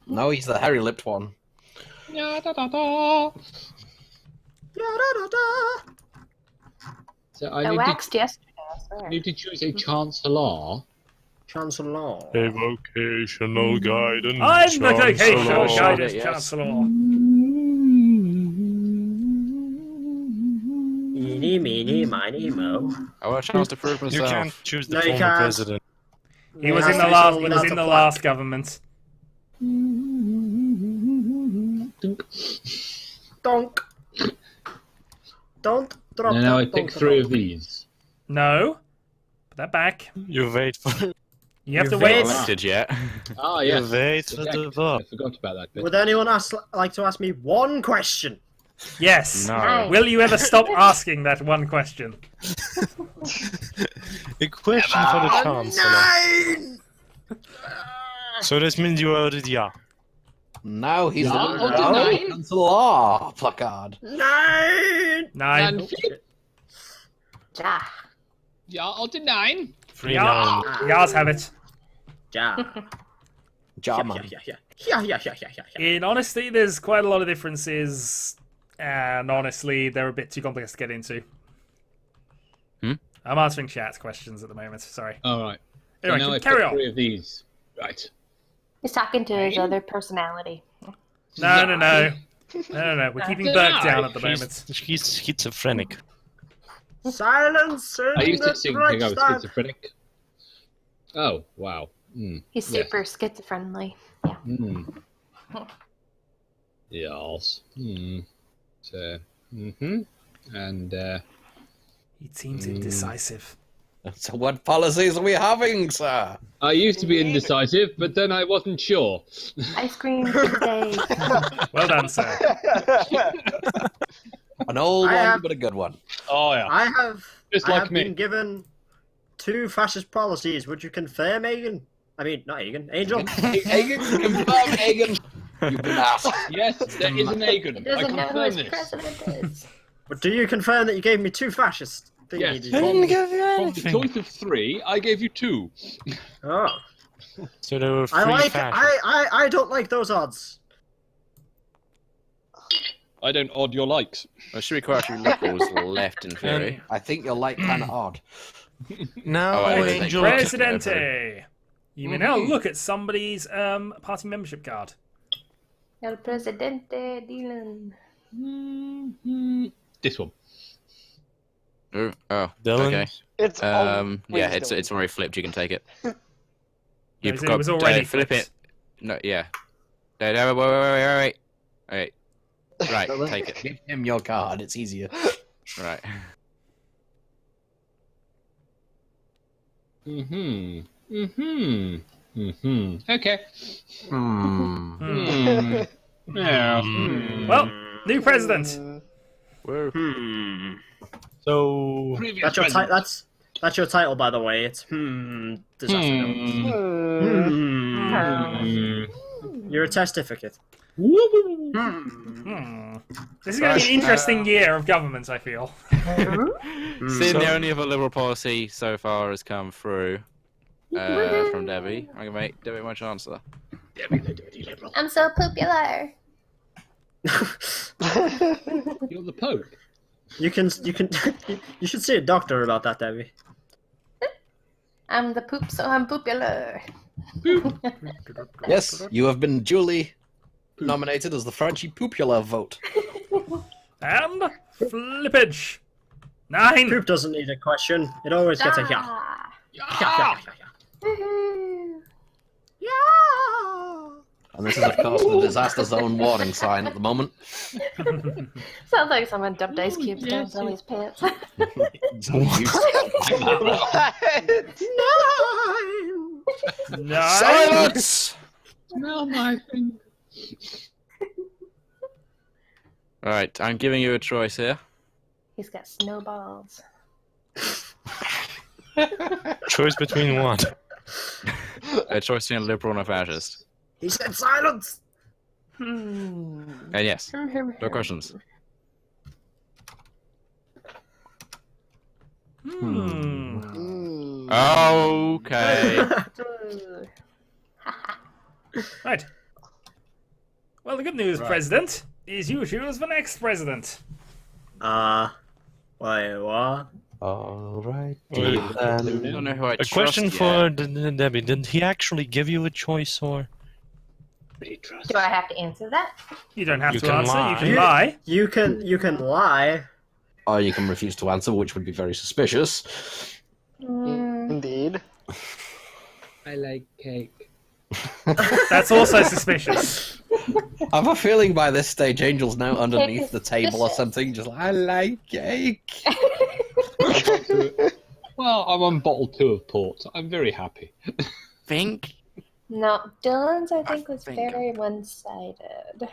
S3: No, he's the hairy-lipped one.
S7: Da-da-da-da.
S6: So
S9: I
S6: I
S9: waxed yesterday, I swear.
S6: need to choose a chancellor.
S7: Chancellor.
S4: A vocational guidance.
S1: I'm the vocational
S4: chancellor.
S1: guidance
S2: Yes.
S1: chancellor.
S7: Eeny, meeny, miny, mo.
S2: I want a chance to prove
S4: You
S2: myself.
S4: can't choose the
S7: No, you
S4: former
S7: can't.
S4: president.
S1: He was
S7: has
S1: in
S7: to
S1: the
S7: be
S1: last.
S7: someone
S1: He was
S7: without
S1: in
S7: a
S1: the
S7: plaque.
S1: last government.
S7: Donk. Don't drop
S6: And now I
S7: that
S6: pick
S7: donk
S6: three
S7: donk.
S6: of these.
S1: No. Put that back.
S4: You wait for.
S1: You have
S7: You
S1: to
S2: Not
S1: wait.
S2: elected yet.
S6: Ah,
S4: You
S6: yes.
S4: wait for
S6: Jack,
S4: the
S6: I
S4: vote.
S6: forgot about that bit.
S7: Would anyone like to ask me one question?
S1: Yes.
S2: No.
S9: Nice.
S1: Will you ever stop asking that one question?
S4: A question for the chancellor.
S7: 9!
S4: So this means you already are.
S3: Now he's
S6: Yeah,
S3: the
S6: I'll do 9.
S3: Council Law placard.
S7: 9!
S1: 9.
S9: Ja.
S6: Yeah, I'll do 9.
S4: Free
S1: Yeah.
S4: nine.
S1: Yas have it.
S7: Ja.
S3: Jarman.
S1: In honesty, there's quite a lot of differences, and honestly, they're a bit too complex to get into. I'm answering chat questions at the moment. Sorry.
S6: All right. So
S1: Anyway,
S6: now I
S1: carry
S6: pick
S1: on.
S6: 3 of these. Right.
S9: He's talking to his other personality.
S1: No. We're keeping Burke down at the
S4: He's-
S1: moment.
S4: He's schizophrenic.
S7: Silence
S6: I
S7: in
S6: used
S7: the
S6: to think I was
S7: Reichstag.
S6: schizophrenic. Oh, wow.
S9: He's
S6: Yes.
S9: super schizophrenic.
S6: Yes. So, and
S1: He seems indecisive.
S3: So what policies are we having, sir?
S6: I used to be indecisive, but then I wasn't sure.
S9: Ice cream today.
S1: Well done, sir.
S3: An old
S7: I
S3: one,
S7: have-
S3: but a good one.
S6: Oh yeah.
S7: I have
S6: Just
S7: I
S6: like
S7: have
S6: me.
S7: been given 2 fascist policies. Would you confirm, Aegon? I mean, not Aegon. Angel.
S3: Hagen, confirm, Hagen. You've been asked.
S6: Yes, there is an
S9: He
S6: Aegon. I
S9: doesn't know who
S6: confirm
S9: his
S6: this.
S9: president is.
S7: But do you confirm that you gave me 2 fascist
S6: Yes.
S7: thingies?
S6: From the choice of 3, I gave you 2.
S7: Oh,
S4: So there were
S7: I
S4: free
S7: like.
S4: fascists.
S7: I don't like those odds.
S6: I don't odd your likes.
S2: There should be quite a few liberals left in theory.
S3: I think you're like kind of odd.
S4: Now,
S2: Oh, I didn't think
S4: Angel.
S1: Presidente. You may now look at somebody's party membership card.
S9: El Presidente Dylan.
S6: This one.
S2: Oh,
S4: Dylan.
S2: okay.
S10: It's
S2: Yeah, it's already flipped. You can take it. You
S1: It was already
S2: flip
S1: flipped.
S2: it. No, yeah. No, wait. Right, take it.
S3: Give him your card. It's easier.
S2: Right.
S6: Okay. Yeah.
S1: Well, new president.
S4: So
S6: Previous
S7: That's your
S6: president.
S7: that's your title, by the way. It's disaster notes. Your testificate.
S1: This is going to be an interesting year of government, I feel.
S2: Seeing the only other liberal policy so far has come through from Debbie. I'm gonna make Debbie my chancellor.
S9: I'm so popular.
S6: You're the Pope.
S7: You you should see a doctor about that, Debbie.
S9: I'm the poop, so I'm popular.
S3: Yes, you have been duly nominated as the Frenchy Popular vote.
S1: And flippage. 9.
S7: Poop doesn't need a question. It always gets a yeah.
S9: Ah. Woohoo.
S3: And this is, of course, the disaster zone warning sign at the moment.
S9: Sounds like someone dumped ice cubes down Zoe's pants.
S1: Nine.
S2: Silence!
S6: Smell my finger.
S2: Right, I'm giving you a choice here.
S9: He's got snowballs.
S4: choice between what?
S2: A choice between a liberal and a fascist.
S7: He said silence.
S2: And yes, no questions. Okay.
S1: Right. Well, the good news, President, is you choose the next president.
S7: Wait, what?
S3: All right.
S2: I don't know who I
S4: A
S2: trust
S4: question
S2: yet.
S4: for Debbie. Did he actually give you a choice, or?
S9: Do I have to answer that?
S1: You don't have
S4: You
S1: to
S4: can
S1: answer.
S4: lie.
S1: You can lie.
S7: You can lie.
S3: Or you can refuse to answer, which would be very suspicious.
S10: Indeed.
S6: I like cake.
S1: That's also suspicious.
S3: I have a feeling by this stage, Angel's now underneath
S9: is
S3: the table or
S9: delicious.
S3: something, just like, I like cake.
S6: Well, I'm on bottle 2 of port. I'm very happy.
S2: Think?
S9: No, Dylan's I think was
S2: think-
S9: very one-sided.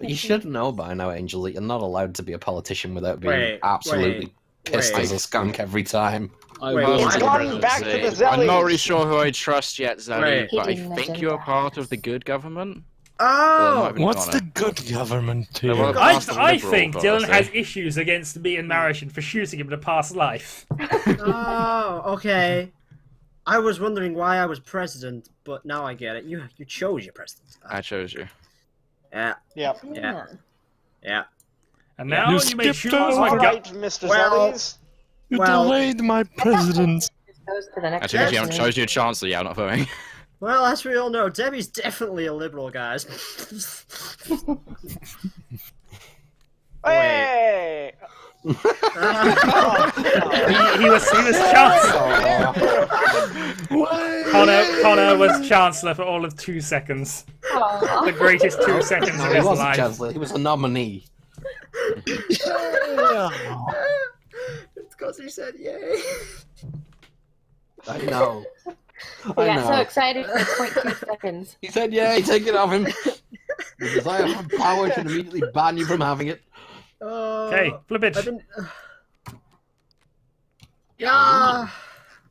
S3: You should know by now, Angel, that you're not allowed to be a politician without being
S7: Wait,
S3: absolutely pissed
S7: wait.
S3: as a skunk every time.
S6: I
S7: Wait,
S6: will.
S7: what's
S10: It's gone back to the
S2: I'm not really
S10: Zellies.
S2: sure who I trust yet, Zoe,
S3: Right.
S2: but I
S9: He didn't
S2: think
S9: mention
S2: you're
S9: that.
S2: part of the good government.
S7: Oh!
S4: What's the good government
S2: There
S4: here?
S2: was-
S1: I
S2: Master
S1: think
S2: liberal,
S1: Dylan
S2: obviously.
S1: has issues against me and Marishan for shooting him in a past life.
S7: Oh, okay. I was wondering why I was president, but now I get it. You chose your president.
S2: I chose you.
S7: Yeah,
S10: Yep.
S7: yeah, yeah.
S1: And now
S4: You
S1: you may
S4: skipped
S1: choose
S4: over.
S1: my
S10: All
S1: gut.
S10: right, Mr.
S7: Well-
S10: Zellies.
S4: You
S7: Well-
S4: delayed my presidents.
S9: Just goes to the next
S2: Actually, because you haven't
S9: person.
S2: chosen your chancellor yet, I'm not voting.
S7: Well, as we all know, Debbie's definitely a liberal, guys.
S10: Hey!
S1: He was chancellor. Connor was chancellor for all of 2 seconds.
S9: Aw.
S1: The greatest 2 seconds
S3: No,
S1: of
S3: he
S1: his
S3: wasn't
S1: life.
S3: chancellor. He was a nominee.
S7: It's because he said yay.
S3: I know.
S9: We
S3: I
S9: got so
S3: know.
S9: excited for 0.2 seconds.
S3: He said, "Yay, take it off him." Because I have the power to immediately ban you from having it.
S1: Okay, flip it.
S7: I've been... Yeah,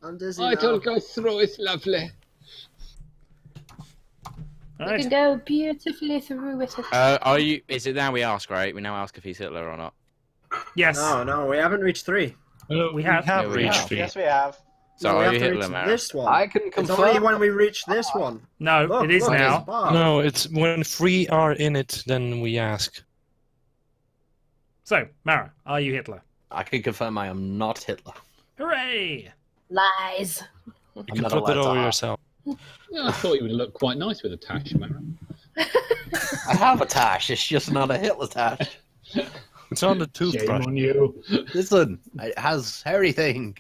S7: I'm dizzy
S8: I
S7: now.
S8: don't go through. It's lovely.
S9: You
S1: Alright.
S9: can go beautifully through with it.
S2: Are you? Is it now we ask, right? We now ask if he's Hitler or not.
S1: Yes.
S7: No, we haven't reached 3.
S1: We have-
S2: Yeah, we
S4: reached
S2: have.
S4: three.
S10: Yes, we have.
S2: So
S7: No, we
S2: are
S7: have
S2: you
S7: to
S2: Hitler,
S7: reach
S2: Mara?
S7: this one.
S3: I can
S7: It's
S3: confirm.
S7: only when we reach this one.
S1: No,
S7: Look,
S1: it is
S7: look,
S1: now.
S7: it's bar.
S4: No, it's when 3 are in it, then we ask.
S1: So, Mara, are you Hitler?
S3: I can confirm I am not Hitler.
S1: Hooray!
S9: Lies.
S4: You
S3: I'm
S4: can
S3: not
S4: put that
S3: allowed to
S4: over
S3: ask.
S4: yourself.
S6: Yeah, I thought you would look quite nice with a tash, Mara.
S3: I have a tash. It's just not a Hitler tash.
S4: It's on the
S6: Shame
S4: toothbrush.
S6: on you.
S3: Listen, it has hairy thing.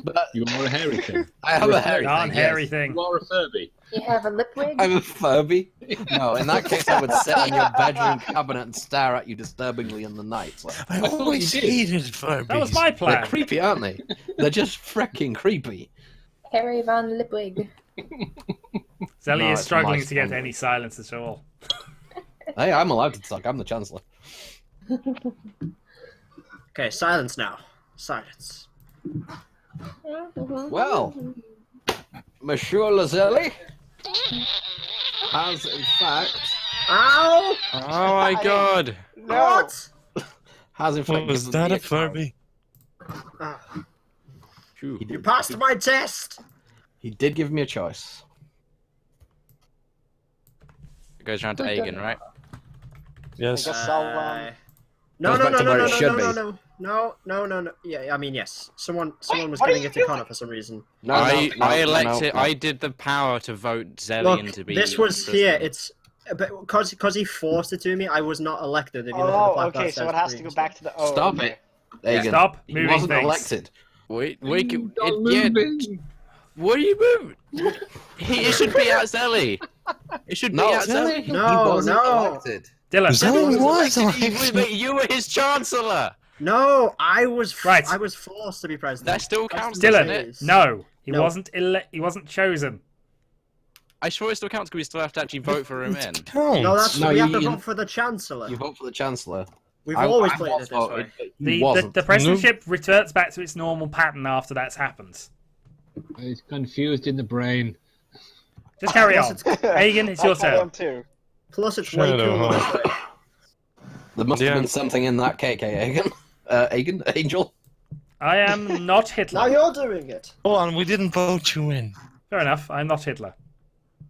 S3: But
S6: You are a hairy thing.
S3: I have a hairy
S1: Non
S3: thing.
S1: hairy
S3: Yes.
S1: thing.
S6: You are a Furby.
S9: You have a lip wig?
S3: I'm a Furby. No, in that case, I would sit on your bedroom cabinet and stare at you disturbingly in the night. So.
S4: I
S6: thought
S4: always
S6: you did.
S4: hated Furbies.
S1: That was my
S3: They're
S1: plan.
S3: creepy, aren't they? They're just freaking creepy.
S9: Harry Von Lipwig.
S1: Zelly
S3: No,
S1: is
S3: it's
S1: struggling
S3: my
S1: to get
S3: phone.
S1: any silence at all.
S3: Hey, I'm allowed to talk. I'm the Chancellor.
S7: Okay, silence now. Silence.
S3: Well, Monsieur Lazelli has, in fact,
S7: Ow!
S2: Oh my god!
S10: No.
S7: What?
S3: has in fact.
S4: Was
S3: given
S4: that
S3: me
S4: a Furby?
S7: Ah,
S3: He
S7: you
S3: did,
S7: passed my test!
S3: he did give me a choice.
S2: It goes round to Aegon, right?
S4: Yes.
S10: I guess I'll,
S7: No,
S3: Goes
S7: no,
S3: back
S7: no,
S3: to
S7: no,
S3: where
S7: no,
S3: it
S7: no,
S3: should
S7: no,
S3: be.
S7: no, no. No. Yeah, I mean, yes. Someone was
S10: what are
S7: giving
S10: you
S7: it to Connor for some reason.
S3: No,
S2: I
S3: no,
S2: elected.
S3: no.
S2: I did the power to vote Zellian
S7: Look,
S2: to be.
S7: this was here.
S2: president.
S7: It's because he forced it to me. I was not elected. If you look at the
S10: Oh,
S7: plaque
S10: okay,
S7: that
S10: so
S7: says
S10: it has to go
S7: previously.
S10: back to the. Oh,
S3: Stop
S10: okay.
S3: it. Aegon.
S1: Stop
S3: He
S1: moving
S3: wasn't
S1: things.
S3: elected.
S2: Wait,
S6: Don't
S2: yeah.
S6: move.
S2: What are you moving? It should be at Zelly. It should
S3: No,
S2: be at Zelly.
S3: he
S7: No,
S3: wasn't
S7: no.
S3: elected.
S1: Dylan,
S4: Zelly was
S2: You were his chancellor.
S7: No, I was
S1: Right.
S7: I was forced to be president.
S2: That still
S7: That's
S2: counts,
S7: the
S2: doesn't
S1: Dylan,
S2: it?
S7: case.
S1: no. He
S7: No.
S1: wasn't he wasn't chosen.
S2: I sure it still counts because we still have to actually vote for him in.
S7: No, that's
S3: No,
S7: we have
S3: you-
S7: to
S3: you-
S7: vote for the chancellor.
S3: You vote for the Chancellor.
S7: We've
S3: I-
S7: always
S3: I
S7: played
S3: was
S7: it this
S3: voted,
S7: way.
S3: but he
S1: The
S3: wasn't.
S1: presidentship reverts back to its normal pattern after that's happened.
S6: He's confused in the brain.
S1: Just carry
S7: Plus
S1: on.
S7: it's,
S1: Aegon, it's your
S10: I am
S1: turn.
S10: too.
S7: plus it's way cooler this way.
S3: There must
S4: Yeah.
S3: have been something in that cake, Aegon. Aegon? Angel?
S1: I am not Hitler.
S7: Now you're doing it.
S4: Hold on, we didn't vote you in.
S1: Fair enough, I'm not Hitler.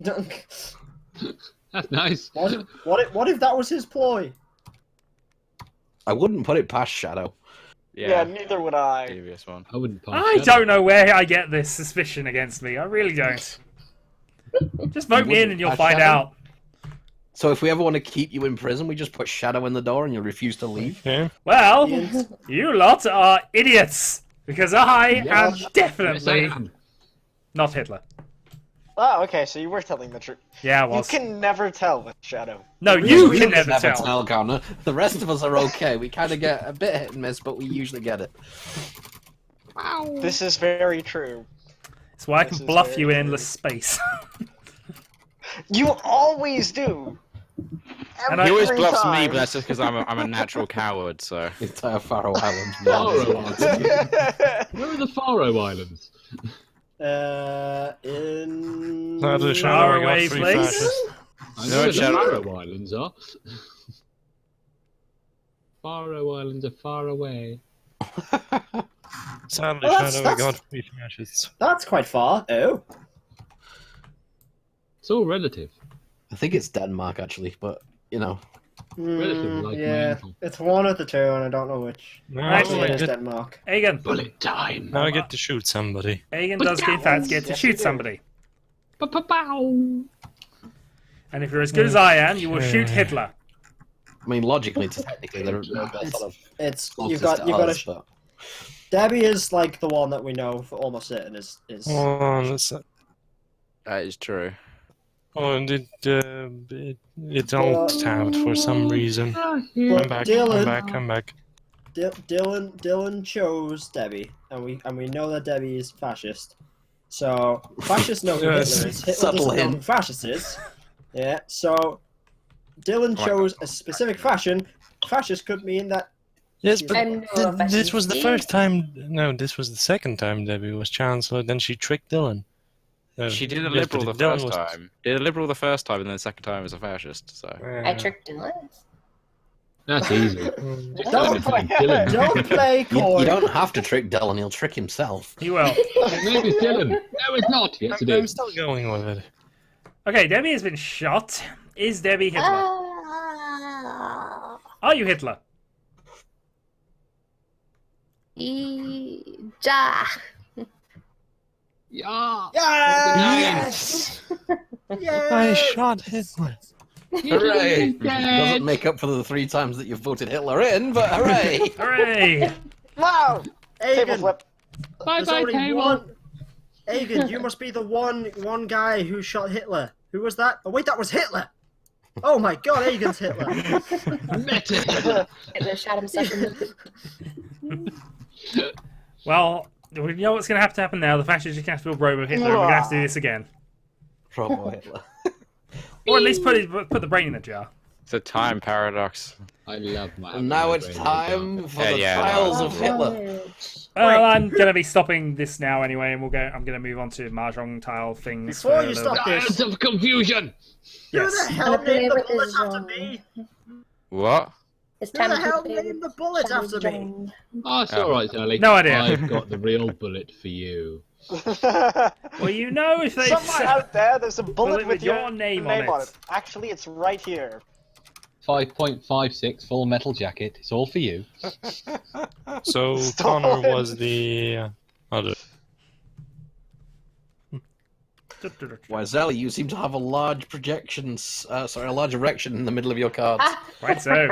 S6: That's nice.
S7: What if that was his ploy?
S3: I wouldn't put it past Shadow.
S10: Yeah, neither would I.
S2: Previous one.
S6: I wouldn't pass
S1: I
S6: Shadow.
S1: don't know where I get this suspicion against me. I really don't. Just vote me in and you'll
S3: Wouldn't
S1: find
S3: pass
S1: out.
S3: So if we ever want to keep you in prison, we just put Shadow in the door and you refuse to leave?
S4: Okay.
S1: Well,
S7: Ian's-
S1: you lot are idiots. Because I am
S6: Yes,
S1: definitely
S6: I am.
S1: not Hitler.
S10: Oh, okay, so you were telling the truth.
S1: Yeah, I
S10: You
S1: was.
S10: can never tell with Shadow.
S1: No,
S3: We
S1: you
S3: usually
S1: can never tell.
S3: Connor. The rest of us are okay. We kind of get a bit hit and miss, but we usually get it.
S10: This is very true.
S1: That's why I
S10: This
S1: can
S10: is
S1: bluff
S10: very
S1: you in
S10: true.
S1: endless space.
S10: You always do.
S1: And
S2: He always
S10: Every
S2: bluffs me,
S10: time.
S2: but that's just because I'm a natural coward. So
S3: The entire Faroe Islands.
S6: Faroe Islands. Where are the Faroe Islands?
S7: In
S4: Not a
S1: Far
S4: Shadow, I got
S1: away
S4: 3
S1: place.
S4: fascists.
S6: I
S2: No,
S6: know where the
S2: Shadow-
S6: Faroe Islands are. Faroe Islands are far away.
S4: Sadly,
S7: Well,
S4: Shadow, I got 3 fascists.
S7: That's quite far. Oh.
S6: It's all relative.
S3: I think it's Denmark actually, but you know.
S6: Relative, like my
S7: yeah,
S6: ankle.
S7: it's one of the two, and I don't know which.
S4: No,
S1: Actually,
S4: I
S7: It is
S4: get,
S7: Denmark.
S1: Aegon.
S6: Bullet time.
S4: now I get to shoot somebody.
S1: Aegon does, in fact, get to
S5: Yes, you
S1: shoot
S5: do.
S1: somebody.
S6: Pow.
S1: And if you're as good as I am, you will shoot Hitler.
S3: I mean, logically, technically, they're sort of
S7: It's
S3: closest
S7: you've
S3: to
S7: got
S3: us,
S7: to.
S3: but
S7: Debbie is like the one that we know for almost certain is.
S4: Oh, that's,
S2: That is true.
S4: oh, and it alt-tabbed for some reason.
S7: But
S4: I'm back,
S7: Dylan,
S4: I'm back, I'm back.
S7: Dylan chose Debbie, and we know that Debbie is fascist. So fascists know who
S4: Yes.
S7: Hitler is. Hitler
S3: Subtle
S7: doesn't know
S3: hint.
S7: who fascist is. Yeah. So Dylan chose a specific fashion. Fascist could mean that.
S4: Yes, but
S9: I'm no
S4: this was the
S9: fascist.
S4: first time. No, this was the second time Debbie was Chancellor. Then she tricked Dylan.
S2: She did a
S4: yes,
S2: liberal the
S4: but Dylan
S2: first
S4: was-
S2: time. Did a liberal the first time, and then the second time was a fascist. So
S9: I tricked Dylan.
S6: That's easy. Just tell him to find Dylan.
S7: Don't play coy.
S3: you don't have to trick Dylan; he'll trick himself.
S1: He will.
S6: Maybe it's Dylan. No, it's not. Yes, it
S4: I'm
S6: is.
S4: still going with it.
S1: Okay, Debbie has been shot. Is Debbie Hitler?
S9: Ah.
S1: Are you Hitler?
S9: Ja.
S6: Yeah.
S7: Yes!
S4: I shot Hitler.
S3: Hooray! Doesn't make up for the 3 times that you've voted Hitler in, but hooray!
S1: Hooray!
S5: Wow! Table
S7: Aegon,
S5: flip.
S6: Bye
S7: there's
S6: bye,
S7: only
S6: table.
S7: one. Aegon, you must be the one guy who shot Hitler. Who was that? Oh wait, that was Hitler. Oh my God, Aegon's Hitler.
S9: Hitler shot himself in the
S1: Well, we know what's going to have to happen now. The fascists just have to build Robo Hitler, and we're going to have to do this again.
S3: Robo Hitler.
S1: Or at least put the brain in the jar.
S2: it's a time paradox.
S6: I love my.
S3: And now it's time for the
S2: Yeah,
S3: trials
S2: no.
S3: of Hitler.
S1: Well, I'm going to be stopping this now anyway, and I'm going to move on to mahjong tile things.
S7: Before
S1: for
S7: you
S1: a little
S7: stop
S1: bit.
S7: this,
S6: Trials of confusion.
S7: who
S1: Yes.
S7: the hell
S9: Play
S7: named the
S9: with
S7: bullet
S9: his
S7: after
S9: own.
S7: me?
S2: What?
S9: It's
S7: Who
S9: time
S7: the
S9: to
S7: hell
S9: play
S7: named the
S9: with
S7: bullet
S9: Shadow
S7: after me?
S9: Dragon.
S6: Oh, it's all right, Sally.
S1: No idea.
S6: I've got the real bullet for you.
S1: Well, you know if they...
S5: Somewhere out there, there's a bullet
S1: Bullet
S5: with your
S1: name on it.
S5: Actually, it's right here.
S6: 5.56 full metal jacket. It's all for you.
S4: So
S5: Stop
S4: Connor
S5: it.
S4: was the other.
S3: Why, Zelly, you seem to have a large a large erection in the middle of your cards.
S1: Right so.